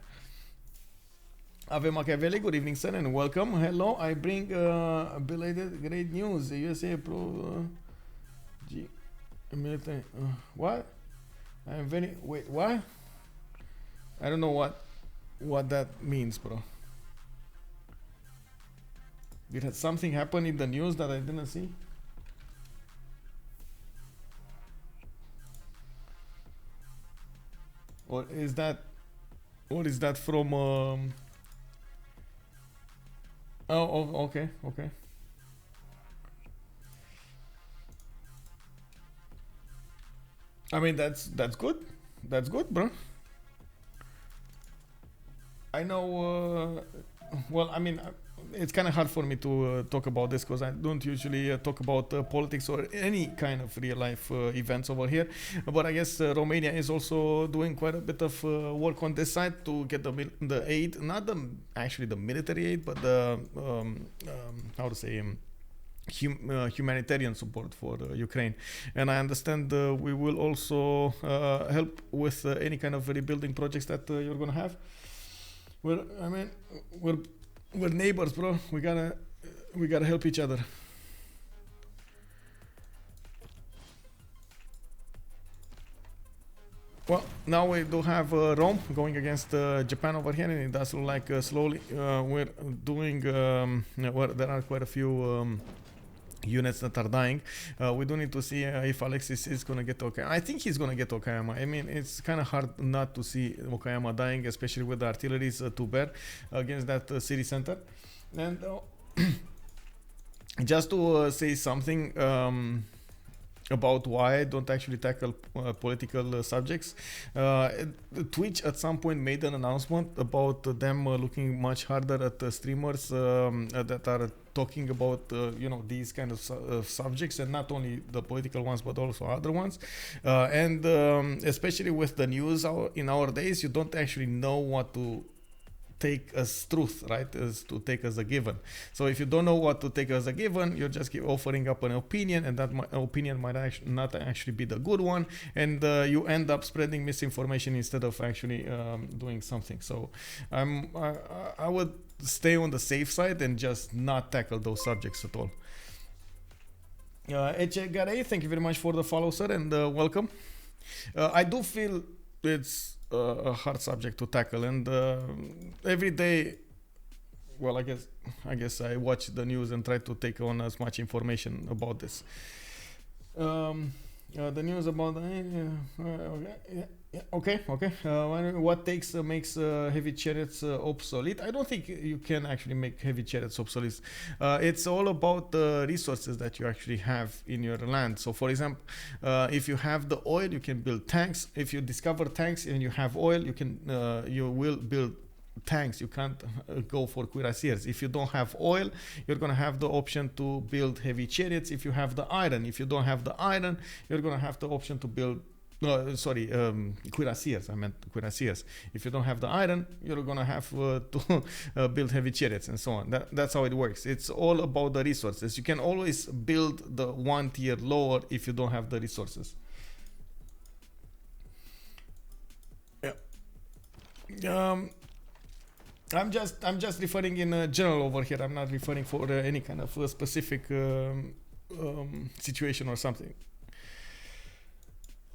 Ave Machiavelli, good evening, sir, and welcome. Hello, I bring belated great news. The USA Pro military. What? I'm very. Wait, what? I don't know what that means, bro. Did something happen in the news that I didn't see? Or is that from? Oh, okay. I mean, that's good. That's good, bro. I know. Well, I mean, it's kind of hard for me to talk about this because I don't usually talk about politics or any kind of real life events over here. But I guess Romania is also doing quite a bit of work on this side to get the aid, not actually the military aid, but the how to say humanitarian support for Ukraine. And I understand we will also help with any kind of rebuilding projects that you're gonna have. We're neighbors, bro. We gotta help each other. Well, now we do have Rome going against Japan over here, and it does look like slowly we're doing. Well, there are quite a few units that are dying. We do need to see if Alexis is gonna get Okayama. I think he's gonna get Okayama. I mean, it's kind of hard not to see Okayama dying, especially with the artilleries to bear against that city center. And just to say something about why I don't actually tackle political subjects. Twitch at some point made an announcement about them looking much harder at streamers that are talking about you know, these kind of subjects, and not only the political ones but also other ones, and especially with the news in our days, you don't actually know what to take as truth, right? As to take as a given. So if you don't know what to take as a given, you're just offering up an opinion, and that opinion might not actually be the good one, and you end up spreading misinformation instead of actually doing something. So I would stay on the safe side and just not tackle those subjects at all. Eche Garey, thank you very much for the follow, sir, and welcome. I do feel it's a hard subject to tackle, and every day, well, I guess I watch the news and try to take on as much information about this. The news about okay. What makes heavy chariots obsolete? I don't think you can actually make heavy chariots obsolete. It's all about the resources that you actually have in your land. So, for example, if you have the oil, you can build tanks. If you discover tanks and you have oil, you will build tanks. You can't go for cuirassiers. If you don't have oil, you're gonna have the option to build heavy chariots. If you have the iron, if you don't have the iron, you're gonna have the option to build cuirassiers. I meant cuirassiers. If you don't have the iron, you're gonna have to build heavy chariots and so on. That's how it works. It's all about the resources. You can always build the one tier lower if you don't have the resources. Yeah. I'm just referring in general over here. I'm not referring for any kind of specific situation or something.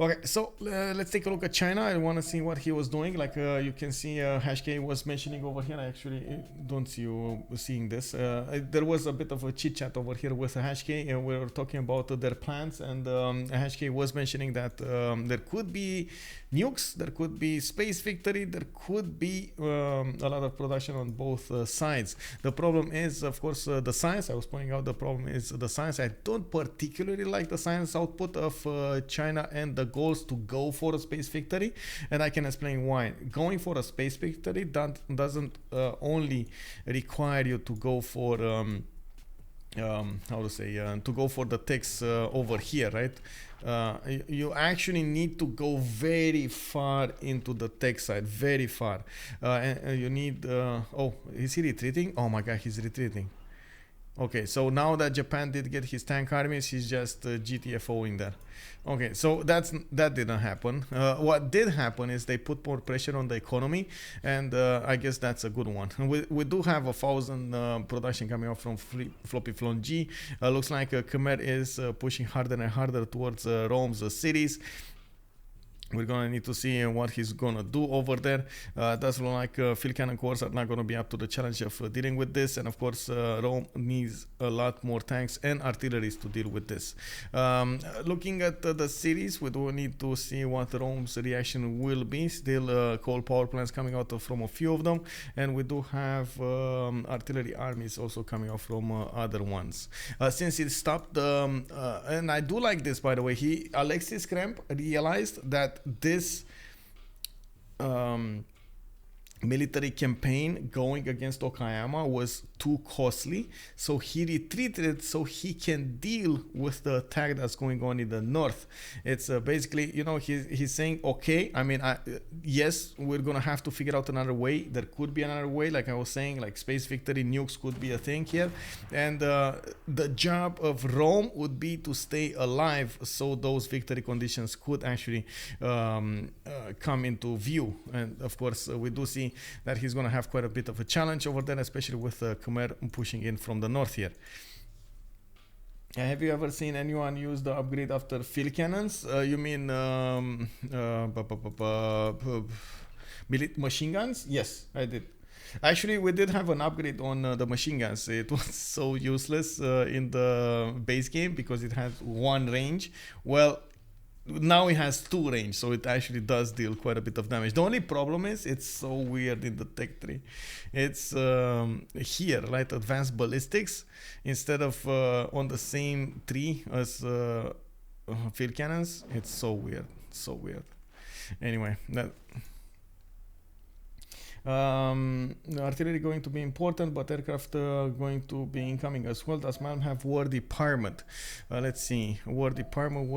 Okay, so let's take a look at China. I want to see what he was doing. Like you can see, Hashk was mentioning over here. I actually don't see you seeing this. There was a bit of a chit chat over here with Hashk, and we were talking about their plans. And Hashk was mentioning that there could be nukes, there could be space victory, there could be a lot of production on both sides. The problem is, of course, the science. I was pointing out the problem is the science. I don't particularly like the science output of China and the goals to go for a space victory, and I can explain why. Going for a space victory doesn't only require you to go for how to say to go for the techs over here, right? You actually need to go very far into the tech side, very far, and you need oh, is he retreating? Oh my god, he's retreating. Okay, so now that Japan did get his tank armies, he's just GTFOing there. Okay, so that didn't happen. What did happen is they put more pressure on the economy, and I guess that's a good one. We do have 1,000 production coming out from FloppyfloNG. Looks like Khmer is pushing harder and harder towards Rome's cities. We're gonna need to see what he's gonna do over there. Does look like field cannon corps are not gonna be up to the challenge of dealing with this, and of course Rome needs a lot more tanks and artilleries to deal with this. Looking at the cities, we do need to see what Rome's reaction will be. Still coal power plants coming out from a few of them, and we do have artillery armies also coming out from other ones. Since it stopped, and I do like this, by the way, AlexisKrempp realized that this military campaign going against Okayama was too costly, so he retreated so he can deal with the attack that's going on in the north. It's basically, you know, he's saying, okay, I mean, yes, we're gonna have to figure out another way. There could be another way, like I was saying, like space victory, nukes could be a thing here, and the job of Rome would be to stay alive so those victory conditions could actually come into view. And of course we do see that he's going to have quite a bit of a challenge over there, especially with Khmer pushing in from the north here. Have you ever seen anyone use the upgrade after field cannons? You mean machine guns? Yes, I did. Actually, we did have an upgrade on the machine guns. It was so useless in the base game because it had one range. Well, now it has two range, so it actually does deal quite a bit of damage. The only problem is it's so weird in the tech tree. It's here, right? Advanced ballistics instead of on the same tree as field cannons. It's so weird, so weird. Anyway, that. Artillery going to be important, but aircraft going to be incoming as well. Does Malm have War Department? Let's see. War Department.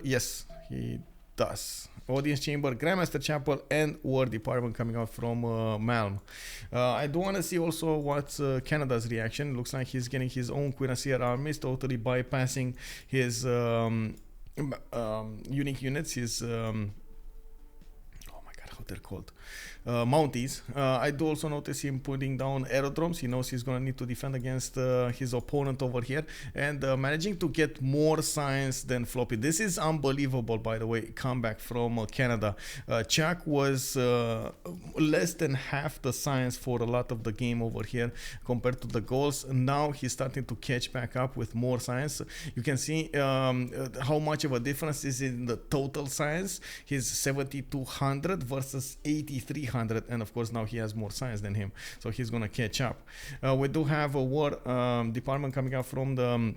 Yes, he does. Audience Chamber, Grandmaster Chapel, and War Department coming out from Malm. I do want to see also what's Canada's reaction. Looks like he's getting his own cuirassier armies, totally bypassing his unique units, his they're called Mounties. I do also notice him putting down aerodromes. He knows he's gonna need to defend against his opponent over here, and managing to get more science than Floppy. This is unbelievable, by the way. Comeback from Canada. Chuck was less than half the science for a lot of the game over here compared to the goals. Now he's starting to catch back up with more science. You can see how much of a difference is in the total science. He's 7,200 versus 8,300, and of course now he has more science than him, so he's gonna catch up. We do have a war department coming out from the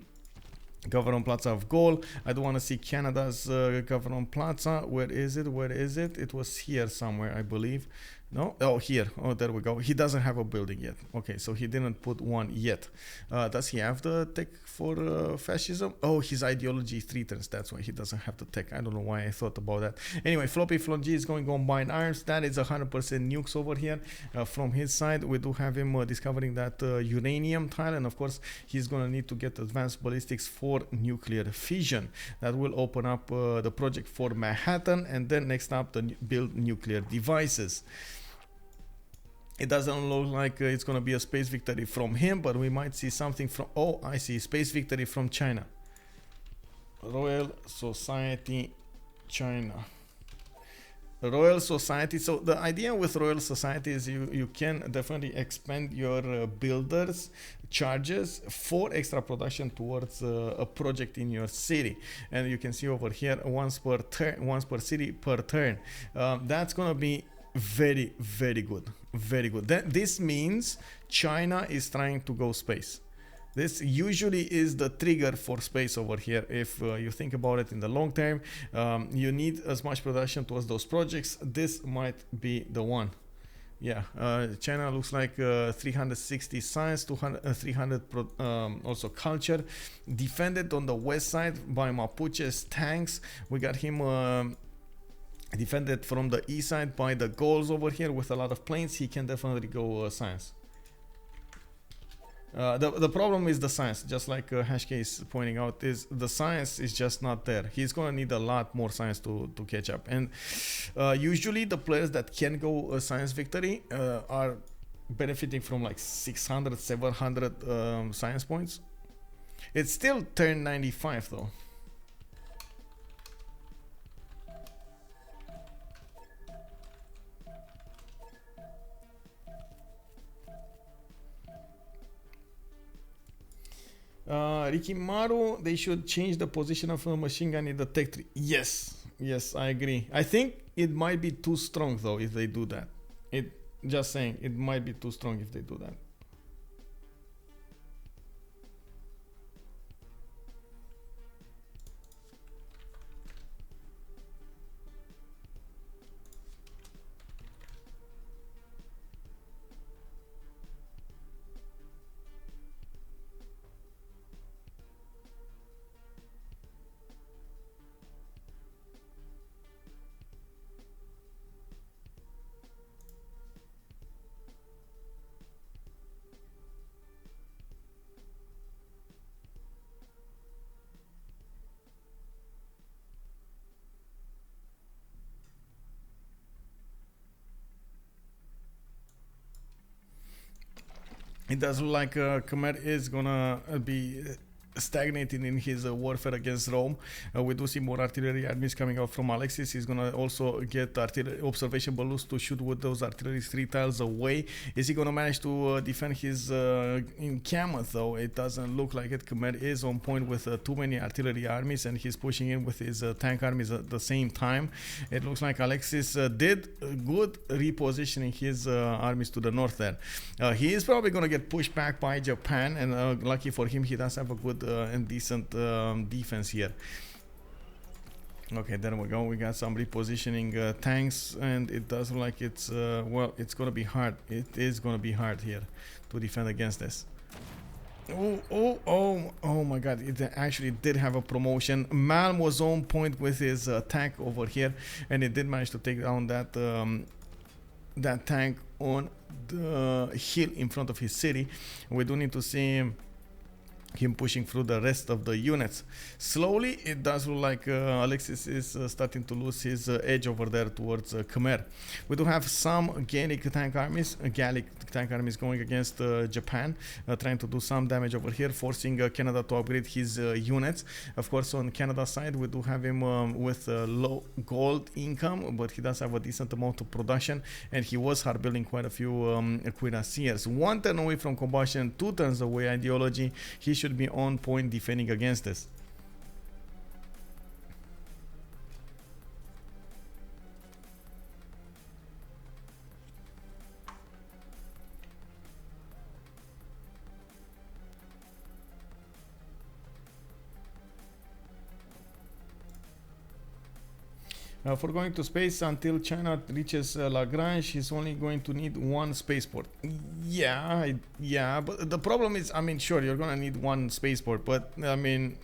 Government Plaza of Gaul. I do want to see Canada's Government Plaza. Where is it? It was here somewhere, I believe. No? Oh, here. Oh, there we go. He doesn't have a building yet. Okay, so he didn't put one yet. Does he have the tech for fascism? Oh, his ideology threatens. That's why he doesn't have the tech. I don't know why I thought about that. Anyway, FloppyfloNG is going on Bind Arms. That is 100% nukes over here from his side. We do have him discovering that uranium tile, and of course, he's going to need to get advanced ballistics for nuclear fission. That will open up the project for Manhattan, and then next up, build nuclear devices. It doesn't look like it's going to be a space victory from him, but we might see something from... Oh, I see. Space victory from China. Royal Society China. Royal Society. So the idea with Royal Society is you can definitely expand your builders charges for extra production towards a project in your city, and you can see over here once per city per turn. That's gonna be very good, very good. This means China is trying to go space. This usually is the trigger for space over here. If you think about it in the long term, you need as much production towards those projects. This might be the one. Yeah, China looks like 360 science, 300 also culture. Defended on the west side by Mapuche's tanks. We got him defended from the east side by the Gauls over here with a lot of planes. He can definitely go science. The problem is the science, just like Hashk is pointing out, is the science is just not there. He's gonna need a lot more science to catch up, and usually the players that can go science victory are benefiting from like 600 700 science points. It's still turn 95 though. Rikimaru, they should change the position of a machine gun in the tech tree. Yes, I agree. I think it might be too strong though if they do that. Just saying, it might be too strong if they do that. It does look like Khmer is gonna be stagnating in his warfare against Rome. We do see more artillery armies coming out from Alexis. He's gonna also get artillery observation balloons to shoot with those artillery 3 tiles away. Is he gonna manage to defend his encampment though? It doesn't look like it. Khmer is on point with too many artillery armies, and he's pushing in with his tank armies at the same time. It looks like Alexis did good repositioning his armies to the north there. He is probably gonna get pushed back by Japan, and lucky for him, he does have a good and decent defense here. Okay, there we go. We got some repositioning tanks, and it does look like it's well, it's gonna be hard. It is gonna be hard here to defend against this. Oh my god, it actually did have a promotion. Malm was on point with his tank over here, and it did manage to take down that that tank on the hill in front of his city. We do need to see him pushing through the rest of the units. Slowly, it does look like Alexis is starting to lose his edge over there towards Khmer. We do have some Gallic tank armies going against Japan, trying to do some damage over here, forcing Canada to upgrade his units. Of course, on Canada's side, we do have him with low gold income, but he does have a decent amount of production, and he was hard building quite a few cuirassiers. 1 turn away from combustion, 2 turns away ideology. He should be on point defending against this. For going to space until China reaches Lagrange, he's only going to need 1 spaceport. Yeah, but the problem is, I mean, sure, you're gonna need 1 spaceport, but I mean,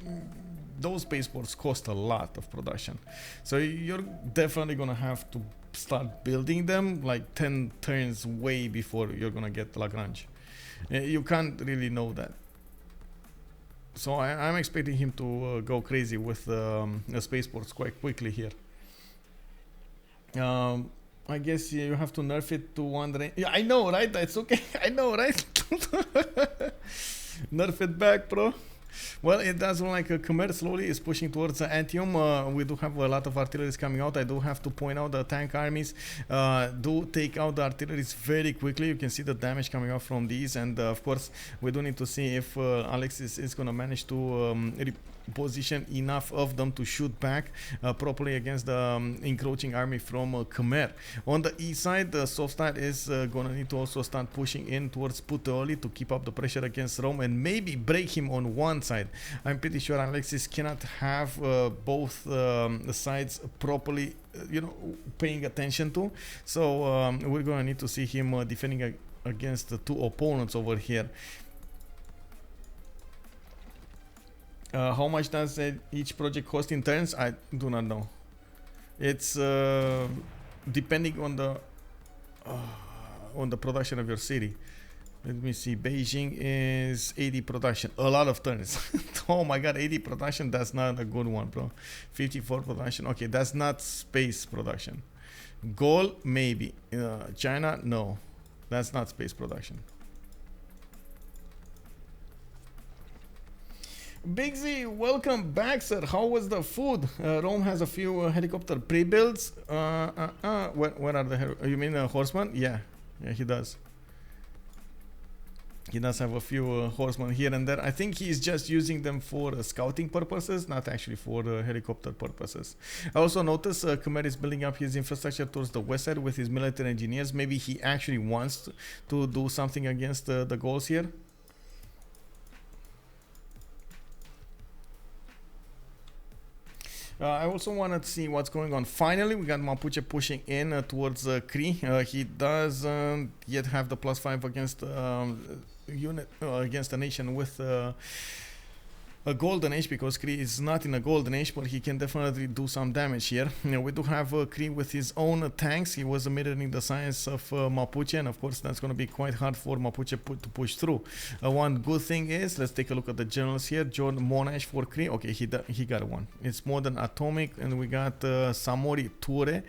those spaceports cost a lot of production. So you're definitely gonna have to start building them like 10 turns way before you're gonna get Lagrange. You can't really know that. So I'm expecting him to go crazy with spaceports quite quickly here. I guess you have to nerf it to 1 range. Yeah, I know, right? That's okay. I know, right? Nerf it back, bro. Well, it does look like Khmer slowly is pushing towards Antium. We do have a lot of artillery coming out. I do have to point out the tank armies do take out the artillery very quickly. You can see the damage coming out from these, and of course we do need to see if Alexis is going to manage to position enough of them to shoot back properly against the encroaching army from Khmer. On the east side, the Softstyle is going to need to also start pushing in towards Puteoli to keep up the pressure against Rome and maybe break him on one side. I'm pretty sure Alexis cannot have both the sides properly paying attention to, so we're going to need to see him defending against the two opponents over here. How much does each project cost in turns? I do not know. It's depending on the production of your city. Let me see. Beijing is 80 production. A lot of turns. Oh my god, 80 production. That's not a good one, bro. 54 production. Okay, that's not space production. Gaul, maybe. China, no. That's not space production. Big Z, welcome back, sir. How was the food? Rome has a few helicopter pre-builds. Where are the you mean horsemen? Yeah, he does. He does have a few horsemen here and there. I think he's just using them for scouting purposes, not actually for helicopter purposes. I also noticed Khmer is building up his infrastructure towards the west side with his military engineers. Maybe he actually wants to do something against the Gauls here. I also wanted to see what's going on. Finally, we got Mapuche pushing in towards Cree. He doesn't yet have the +5 against unit against a nation with a golden age, because Cree is not in a golden age, but he can definitely do some damage here. We do have Cree with his own tanks. He was mirroring the size of Mapuche, and of course that's going to be quite hard for Mapuche to push through. One good thing is, let's take a look at the generals here. John Monash for Cree. Okay, he got one. It's modern atomic, and we got Samori Ture,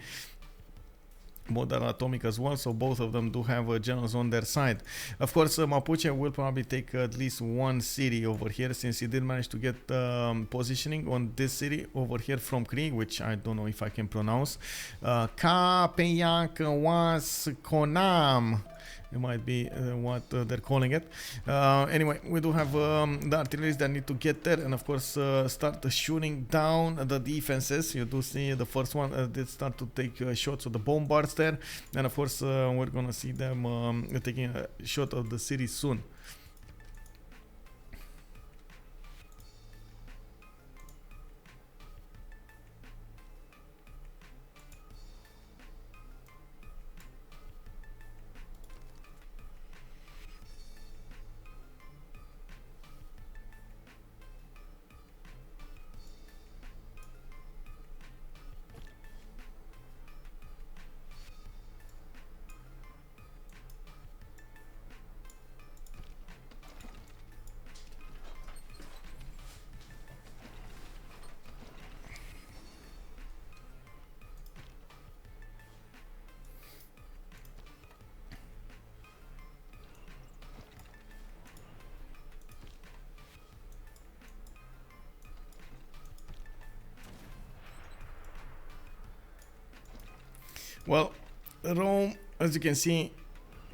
modern atomic as well, so both of them do have generals on their side. Of course, Mapuche will probably take at least one city over here, since he did manage to get positioning on this city over here from Cree, which I don't know if I can pronounce. Konam. It might be what they're calling it. Anyway, we do have the artillery that need to get there, and of course start shooting down the defenses. You do see the first one did start to take shots of the bombards there, and of course we're gonna see them taking a shot of the city soon. Well, Rome, as you can see,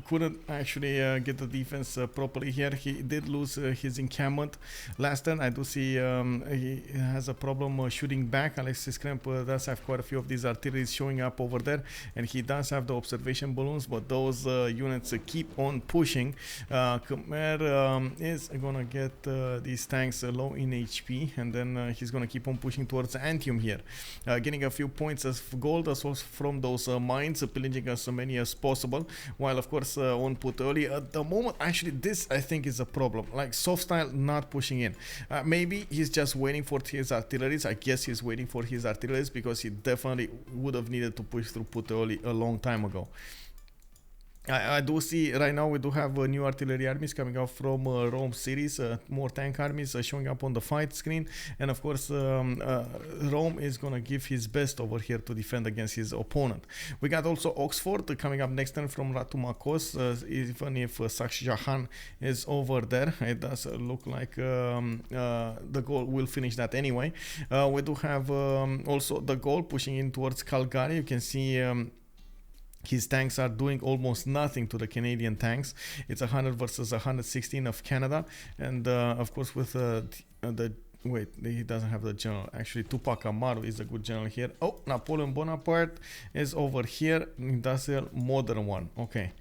couldn't actually get the defense properly here. He did lose his encampment last turn. I do see he has a problem shooting back. AlexisKrempp does have quite a few of these artilleries showing up over there, and he does have the observation balloons, but those units keep on pushing. Khmer is gonna get these tanks low in HP, and then he's gonna keep on pushing towards Antium here, getting a few points of gold as well from those mines, pillaging as many as possible, while of course on Puteoli at the moment, actually this I think is a problem, like Softstyle not pushing in. Maybe he's just waiting for his artilleries. I guess he's waiting for his artilleries because he definitely would have needed to push through Puteoli a long time ago. I do see right now we do have new artillery armies coming out from Rome cities, more tank armies showing up on the fight screen, and of course Rome is gonna give his best over here to defend against his opponent. We got also Oxford coming up next turn from Ratumakos, even if Saksjahan is over there, it does look like the Gaul will finish that anyway. We do have also the Gaul pushing in towards Calgary. You can see his tanks are doing almost nothing to the Canadian tanks. It's 100 versus 116 of Canada. And of course with wait, he doesn't have the general. Actually, Tupac Amaru is a good general here. Oh, Napoleon Bonaparte is over here. Industrial modern one. Okay.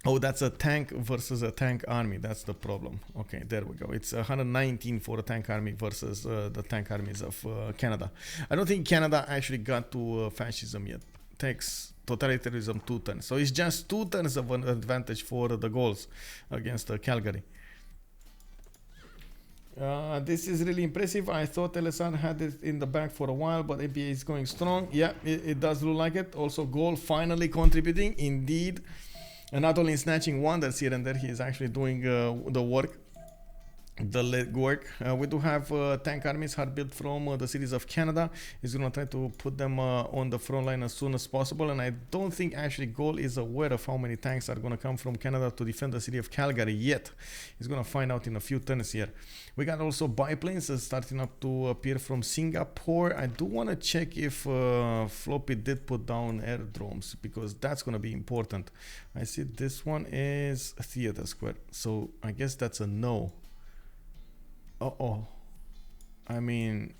Oh, that's a tank versus a tank army. That's the problem. Okay, there we go. It's 119 for a tank army versus the tank armies of Canada. I don't think Canada actually got to fascism yet. Takes totalitarianism 2 turns. So it's just 2 turns of an advantage for the Gauls against Calgary. This is really impressive. I thought LSR had it in the back for a while, but APA is going strong. Yeah, it does look like it. Also, Gaul finally contributing, indeed. And not only snatching wonders here and there, he is actually doing the work. The legwork. We do have tank armies hard built from the cities of Canada. He's gonna try to put them on the front line as soon as possible, and I don't think actually Gaul is aware of how many tanks are gonna come from Canada to defend the city of Calgary yet. He's gonna find out in a few turns here. We got also biplanes starting up to appear from Singapore. I do want to check if Floppy did put down airdromes, because that's gonna be important. I see this one is Theater Square, so I guess that's a no. Uh-oh. I mean...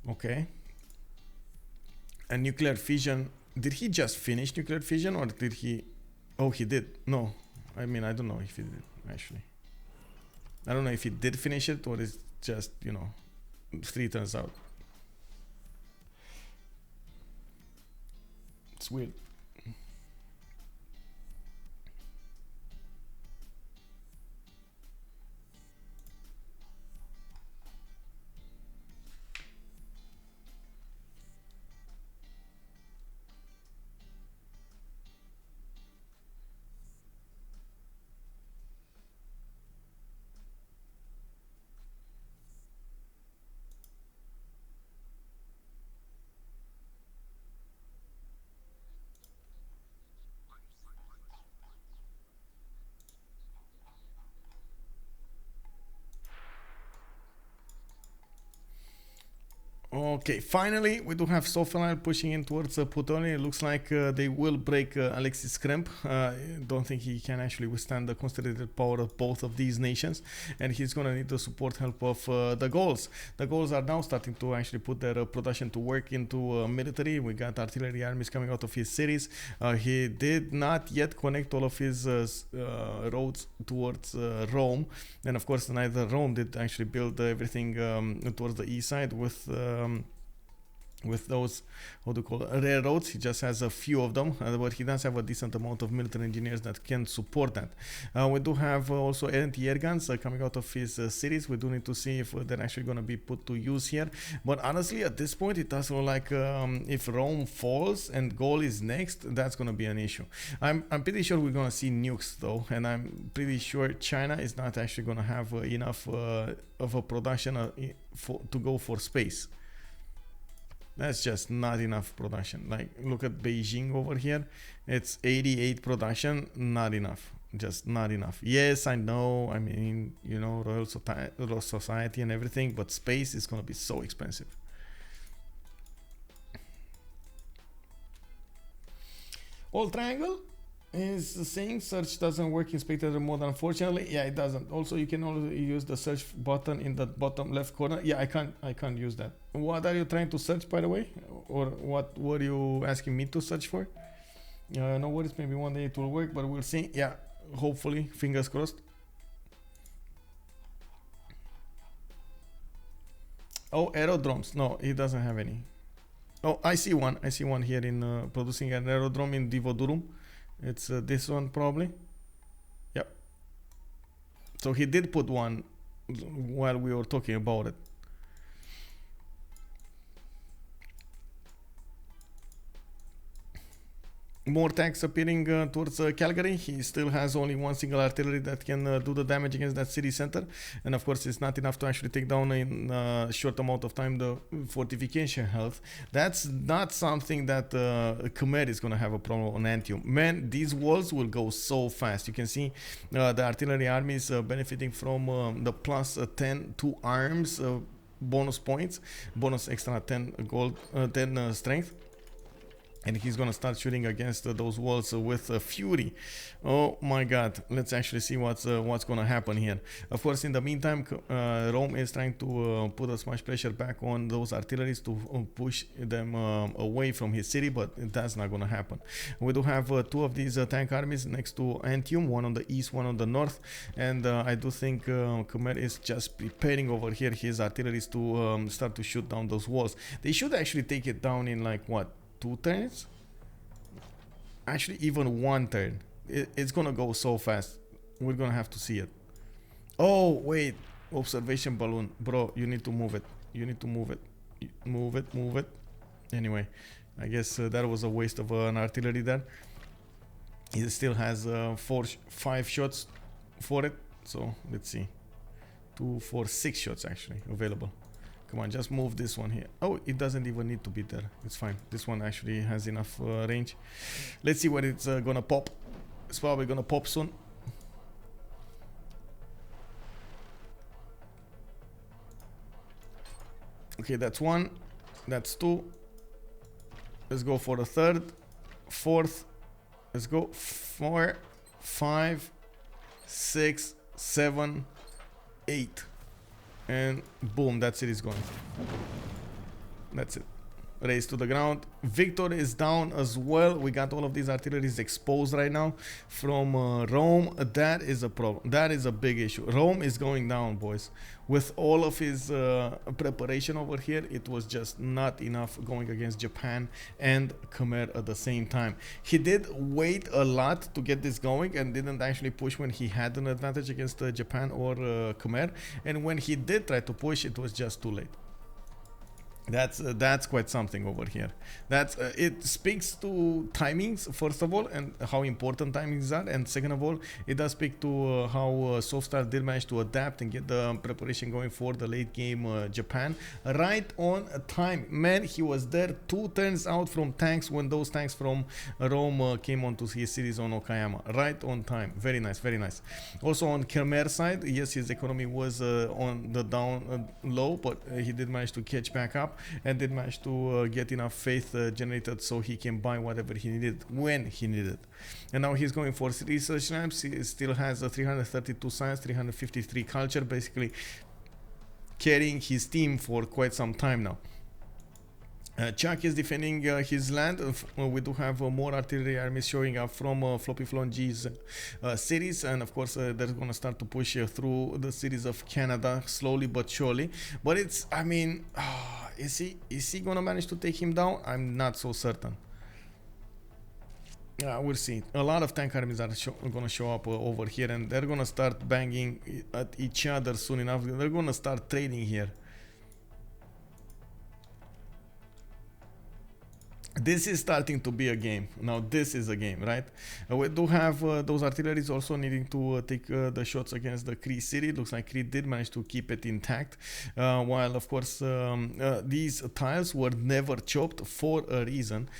Okay. And nuclear fission... Did he just finish nuclear fission, or did he... Oh, he did. No. I mean, I don't know if he did, actually. I don't know if he did finish it, or it's just, you know, 3 turns out. It's weird. Okay, finally we do have Softstyle pushing in towards Putonia. It looks like they will break AlexisKrempp. Don't think he can actually withstand the concentrated power of both of these nations, and he's gonna need the support help of the Gauls. The Gauls are now starting to actually put their production to work into military. We got artillery armies coming out of his cities. He did not yet connect all of his roads towards Rome, and of course neither Rome did actually build everything towards the east side with those, how do you call it, railroads. He just has a few of them, but he does have a decent amount of military engineers that can support that. We do have also anti-air guns coming out of his cities. We do need to see if they're actually going to be put to use here, but honestly at this point it does look like if Rome falls and Gaul is next, that's going to be an issue. I'm pretty sure we're going to see nukes though, and I'm pretty sure China is not actually going to have enough of a production to go for space. That's just not enough production. Like, look at Beijing over here. It's 88 production, not enough. Just not enough. Yes, I know. I mean, you know, Royal Society and everything, but space is going to be so expensive. Old triangle is saying search doesn't work in spectator mode, unfortunately. Yeah, it doesn't. Also, you can only use the search button in the bottom left corner. Yeah, I can't use that. What are you trying to search, by the way? Or what were you asking me to search for? No worries, maybe one day it will work, but we'll see. Yeah, hopefully, fingers crossed. Oh, aerodromes. No, he doesn't have any. Oh, I see one. I see one here in producing an aerodrome in Divodurum. It's this one probably. Yep. So he did put one while we were talking about it. more tanks appearing towards Calgary. He still has only one single artillery that can do the damage against that city center, and of course it's not enough to actually take down in a short amount of time the fortification health. That's not something that Khmer is going to have a problem on Antium. Man, these walls will go so fast. You can see the artillery army is benefiting from the plus 10 to arms bonus points, bonus extra 10 gold, 10 strength. And he's gonna start shooting against those walls with fury. Oh my god, let's actually see what's gonna happen here. Of course, in the meantime, Rome is trying to put as much pressure back on those artilleries to push them away from his city, but that's not gonna happen. We do have two of these tank armies next to Antium, one on the east, one on the north, and I do think Khmer is just preparing over here his artilleries to start to shoot down those walls. They should actually take it down in like what, 2 turns? Actually, even 1 turn. It's gonna go so fast. We're gonna have to see it. Oh, wait. Observation balloon. Bro, you need to move it. You need to move it. Move it, move it. Anyway, I guess that was a waste of an artillery there. He still has 5 shots for it. So, let's see. 2, 4, 6 shots actually available. Come on, just move this one here. Oh, it doesn't even need to be there. It's fine. This one actually has enough range. Let's see where it's gonna pop. It's probably gonna pop soon. Okay, that's 1. That's 2. Let's go for the 3rd. 4th. Let's go. 4, 5, 6, 7, 8. And boom, that's it, is gone. That's it. Race to the ground. Victor is down as well. We got all of these artilleries exposed right now from Rome. That is a problem. That is a big issue. Rome is going down, boys. With all of his preparation over here, it was just not enough going against Japan and Khmer at the same time. He did wait a lot to get this going and didn't actually push when he had an advantage against Japan or Khmer. And when he did try to push, it was just too late. That's quite something over here. That's it speaks to timings, first of all, and how important timings are, and second of all, it does speak to how Softstyle did manage to adapt and get the preparation going for the late game Japan right on time. Man, he was there 2 turns out from tanks when those tanks from Rome came onto his cities on Okayama. Right on time. Very nice, very nice. Also on Khmer side, yes, his economy was on the down low, but he did manage to catch back up and did manage to get enough faith generated so he can buy whatever he needed when he needed. And now he's going for research labs. He still has 332 science, 353 culture, basically carrying his team for quite some time now. Chuck is defending his land. We do have more artillery armies showing up from FloppyfloNG's cities, and of course they're going to start to push through the cities of Canada slowly but surely. But it's, I mean, is he going to manage to take him down? I'm not so certain. We'll see. A lot of tank armies are going to show up over here, and they're going to start banging at each other soon enough. They're going to start trading here. This is starting to be a game. Now this is a game, right? We do have those artilleries also needing to take the shots against the Cree city. Looks like Cree did manage to keep it intact. While of course these tiles were never chopped for a reason.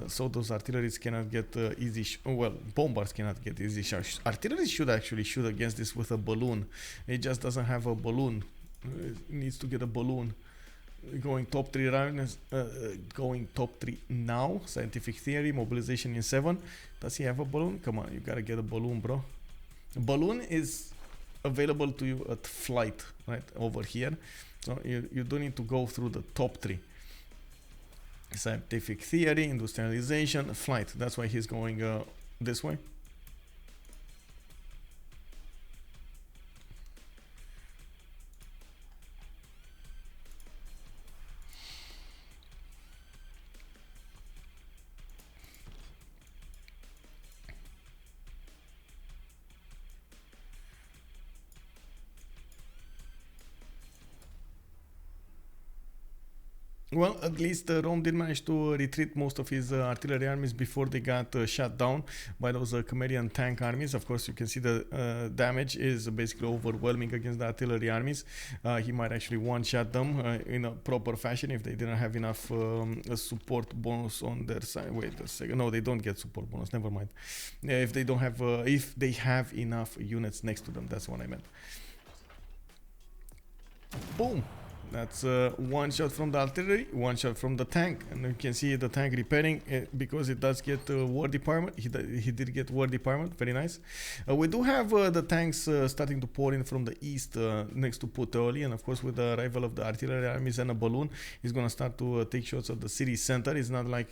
So those artilleries cannot get easy, well, bombers cannot get easy shots. Artillery should actually shoot against this with a balloon. It just doesn't have a balloon. It needs to get a balloon. Going top 3 rounds, going top 3 now. Scientific theory, mobilization in 7. Does he have a balloon? Come on, you gotta get a balloon, bro. A balloon is available to you at flight, right over here. So you don't need to go through the top 3. Scientific theory, industrialization, flight. That's why he's going this way. Well, at least Rome did manage to retreat most of his artillery armies before they got shut down by those Khmerian tank armies. Of course, you can see the damage is basically overwhelming against the artillery armies. He might actually one-shot them in a proper fashion if they didn't have enough support bonus on their side. Wait a second. No, they don't get support bonus. Never mind. If they don't have, if they have enough units next to them, that's what I meant. Boom. That's one shot from the artillery, one shot from the tank, and you can see the tank repairing because it does get war department. He did get war department, very nice. We do have the tanks starting to pour in from the east next to Puteoli, and of course with the arrival of the artillery armies and a balloon, he's gonna start to take shots at the city center. It's not like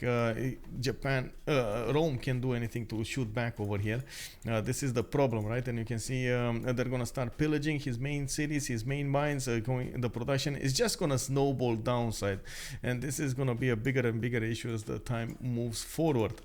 Japan, Rome can do anything to shoot back over here. This is the problem, right? And you can see they're gonna start pillaging his main cities, his main mines. The production is just gonna snowball downside, and this is gonna be a bigger and bigger issue as the time moves forward.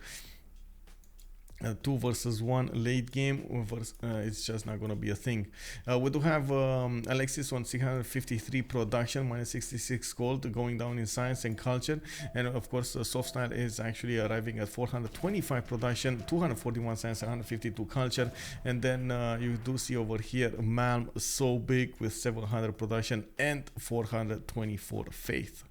2 versus 1 late game, it's just not gonna be a thing. We do have Alexis on 653 production, minus 66 gold, going down in science and culture, and of course Softstyle is actually arriving at 425 production, 241 science, 152 culture, and then you do see over here Malm so big with 700 production and 424 faith.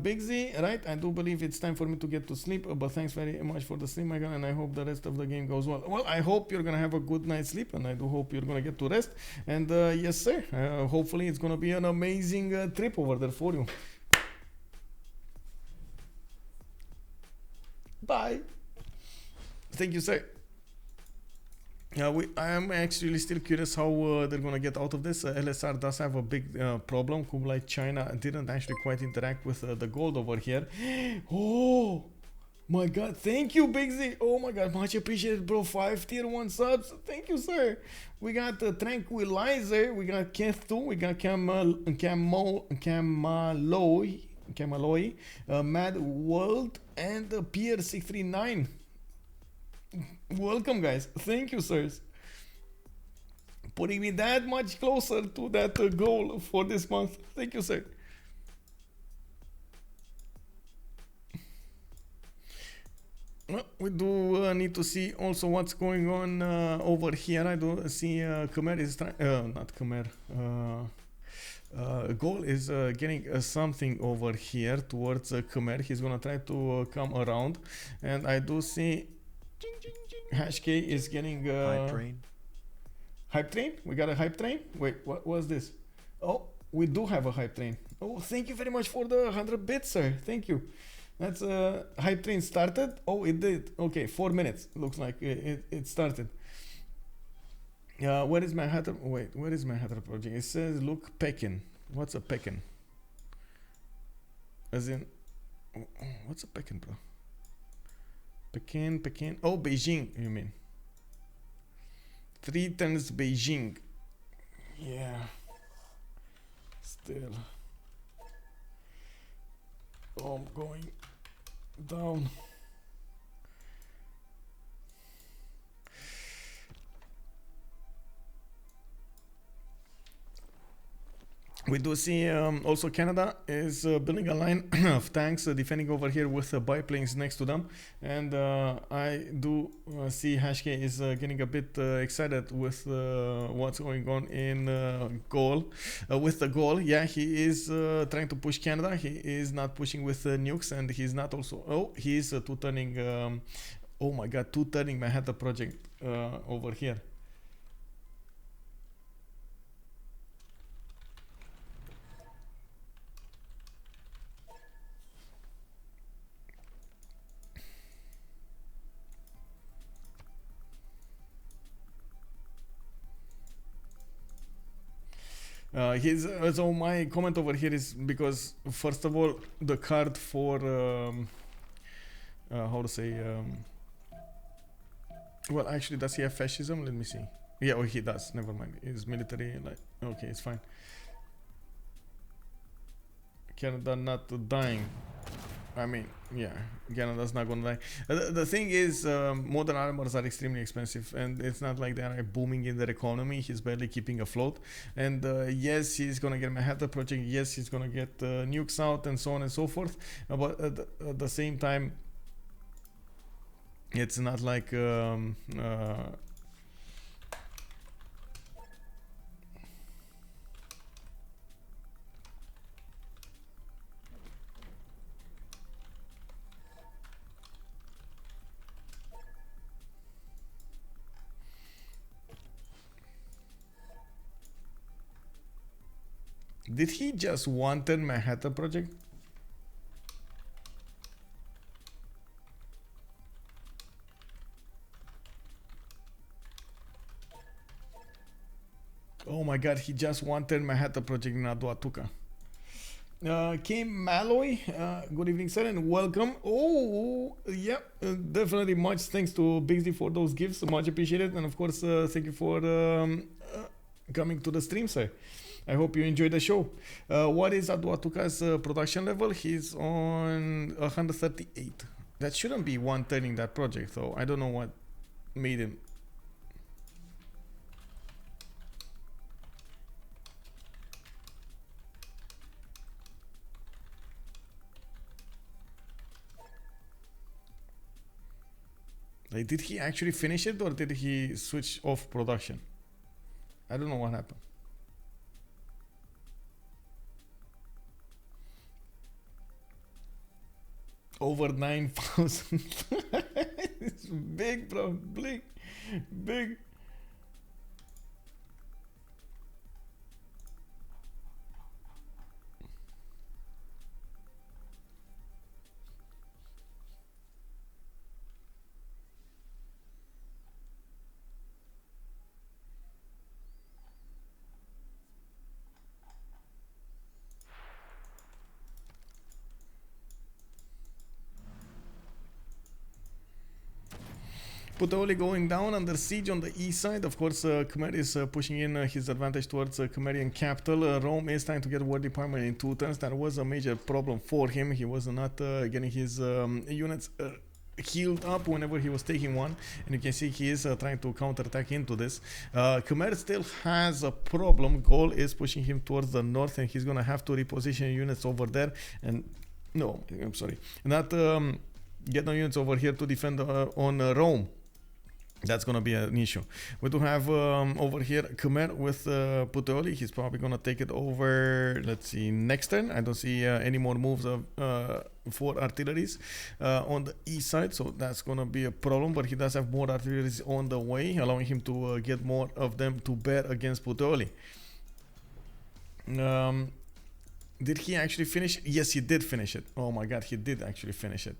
Big Z, right? I do believe it's time for me to get to sleep, but thanks very much for the stream, my guy, and I hope the rest of the game goes well. Well, I hope you're gonna have a good night's sleep, and I do hope you're gonna get to rest. And yes, sir, hopefully it's gonna be an amazing trip over there for you. Bye. Thank you, sir. I am actually still curious how they're gonna get out of this. LSR does have a big problem. Kublai China didn't actually quite interact with the gold over here. Oh my god, thank you, Big Z. Oh my god, much appreciated, bro. 5 tier 1 subs. Thank you, sir. We got Tranquilizer, we got Keth 2, we got Camaloi, Mad World, and Pier 639. Welcome, guys. Thank you, sirs. Putting me that much closer to that goal for this month. Thank you, sir. Well, we do need to see also what's going on over here. I do see Khmer is trying, not Khmer. Gaul is getting something over here towards Khmer. He's gonna try to come around, and I do see Hash K is getting hype train. Hype train? We got a hype train? Wait, what was this? Oh, we do have a hype train. Oh, thank you very much for the 100 bits, sir. Thank you. That's hype train started. Oh, it did. Okay, 4 minutes. Looks like it started. Where is my hatter? Wait, where is my hatter project? It says look Pekin. What's a Pekin? As in, what's a Pekin, bro? Pekin. Oh, Beijing, you mean? 3 turns Beijing. Yeah. Still. Oh, I'm going down. We do see also Canada is building a line of tanks defending over here with biplanes next to them, and I do see Hashke is getting a bit excited with what's going on in Gaul. With the Gaul, yeah, he is trying to push Canada. He is not pushing with nukes, and he's not also. Oh, he's two-turning. Oh my God, two-turning Manhattan project over here. So my comment over here is because first of all the card for how to say well, actually, does he have fascism? Let me see. Yeah, oh, he does. Never mind. His military, like, okay, it's fine. Canada not dying. I mean, yeah, Canada's not gonna die. The thing is, modern armors are extremely expensive, and it's not like they are booming in their economy. He's barely keeping afloat. And yes, he's gonna get Manhattan Project. Yes, he's gonna get nukes out, and so on and so forth. But at the same time, it's not like did he just wanted Manhattan Project? Oh my god, he just wanted Manhattan Project in Aduatuca. Came Malloy, good evening sir and welcome. Oh yeah, definitely much thanks to Bixby for those gifts, much appreciated, and of course thank you for coming to the stream, sir. I hope you enjoyed the show. What is Aduatuca's production level? He's on 138. That shouldn't be one turning that project, so I don't know what made him. Like, did he actually finish it or did he switch off production? I don't know what happened. Over 9,000. It's big, bro. Big. Big. Puteoli going down under siege on the east side. Of course, Khmer is pushing in his advantage towards Khmerian capital. Rome is trying to get War Department in 2 turns. That was a major problem for him. He was not getting his units healed up whenever he was taking one. And you can see he is trying to counterattack into this. Khmer still has a problem. Gaul is pushing him towards the north and he's going to have to reposition units over there. And no, I'm sorry. Not get no units over here to defend on Rome. That's gonna be an issue. We do have over here Khmer with Puteoli. He's probably gonna take it over. Let's see, next turn. I don't see any more moves of for artilleries on the east side, so that's gonna be a problem. But he does have more artilleries on the way, allowing him to get more of them to bear against Puteoli. Did he actually finish? Yes, he did finish it. Oh my god, he did actually finish it.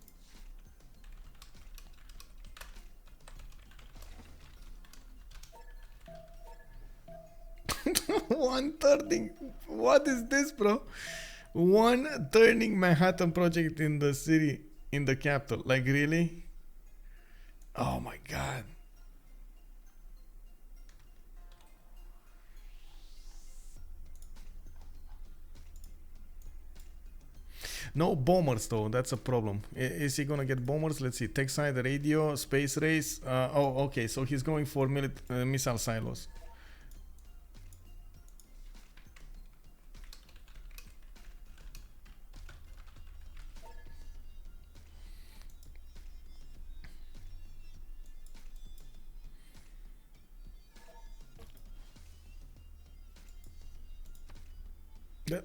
One turning. What is this, bro? One turning Manhattan Project in the city, in the capital. Like, really? Oh my god. No bombers though, that's a problem. Is he gonna get bombers? Let's see, tech side, radio, space race. Oh, okay, so he's going for missile silos.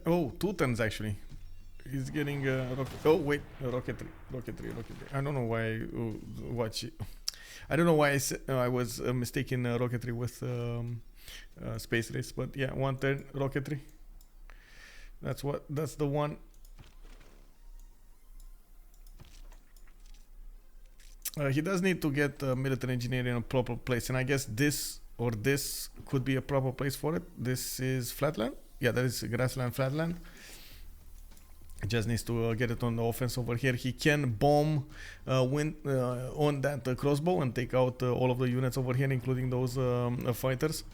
Oh, 2 tons actually. He's getting oh wait, rocketry. I don't know why. I don't know why I was mistaking rocketry with space race, but yeah, 1 turn rocketry. That's the one. He does need to get military engineering in a proper place, and I guess this or this could be a proper place for it. This is flatland. Yeah, that is grassland, flatland. He just needs to get it on the offense over here. He can bomb on that crossbow and take out all of the units over here, including those fighters.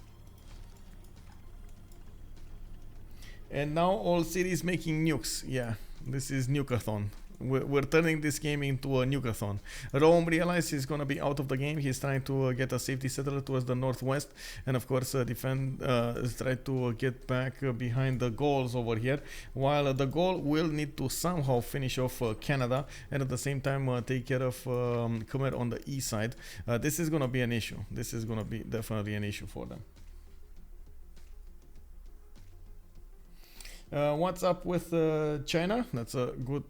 And now all cities making nukes. Yeah, this is nukathon. We're turning this game into a nuke-a-thon. Rome realizes he's gonna be out of the game. He's trying to get a safety settler towards the northwest, and of course defend. Try to get back behind the Gauls over here. While the Gaul will need to somehow finish off Canada, and at the same time take care of Khmer on the east side. This is gonna be an issue. This is gonna be definitely an issue for them. What's up with China? That's a good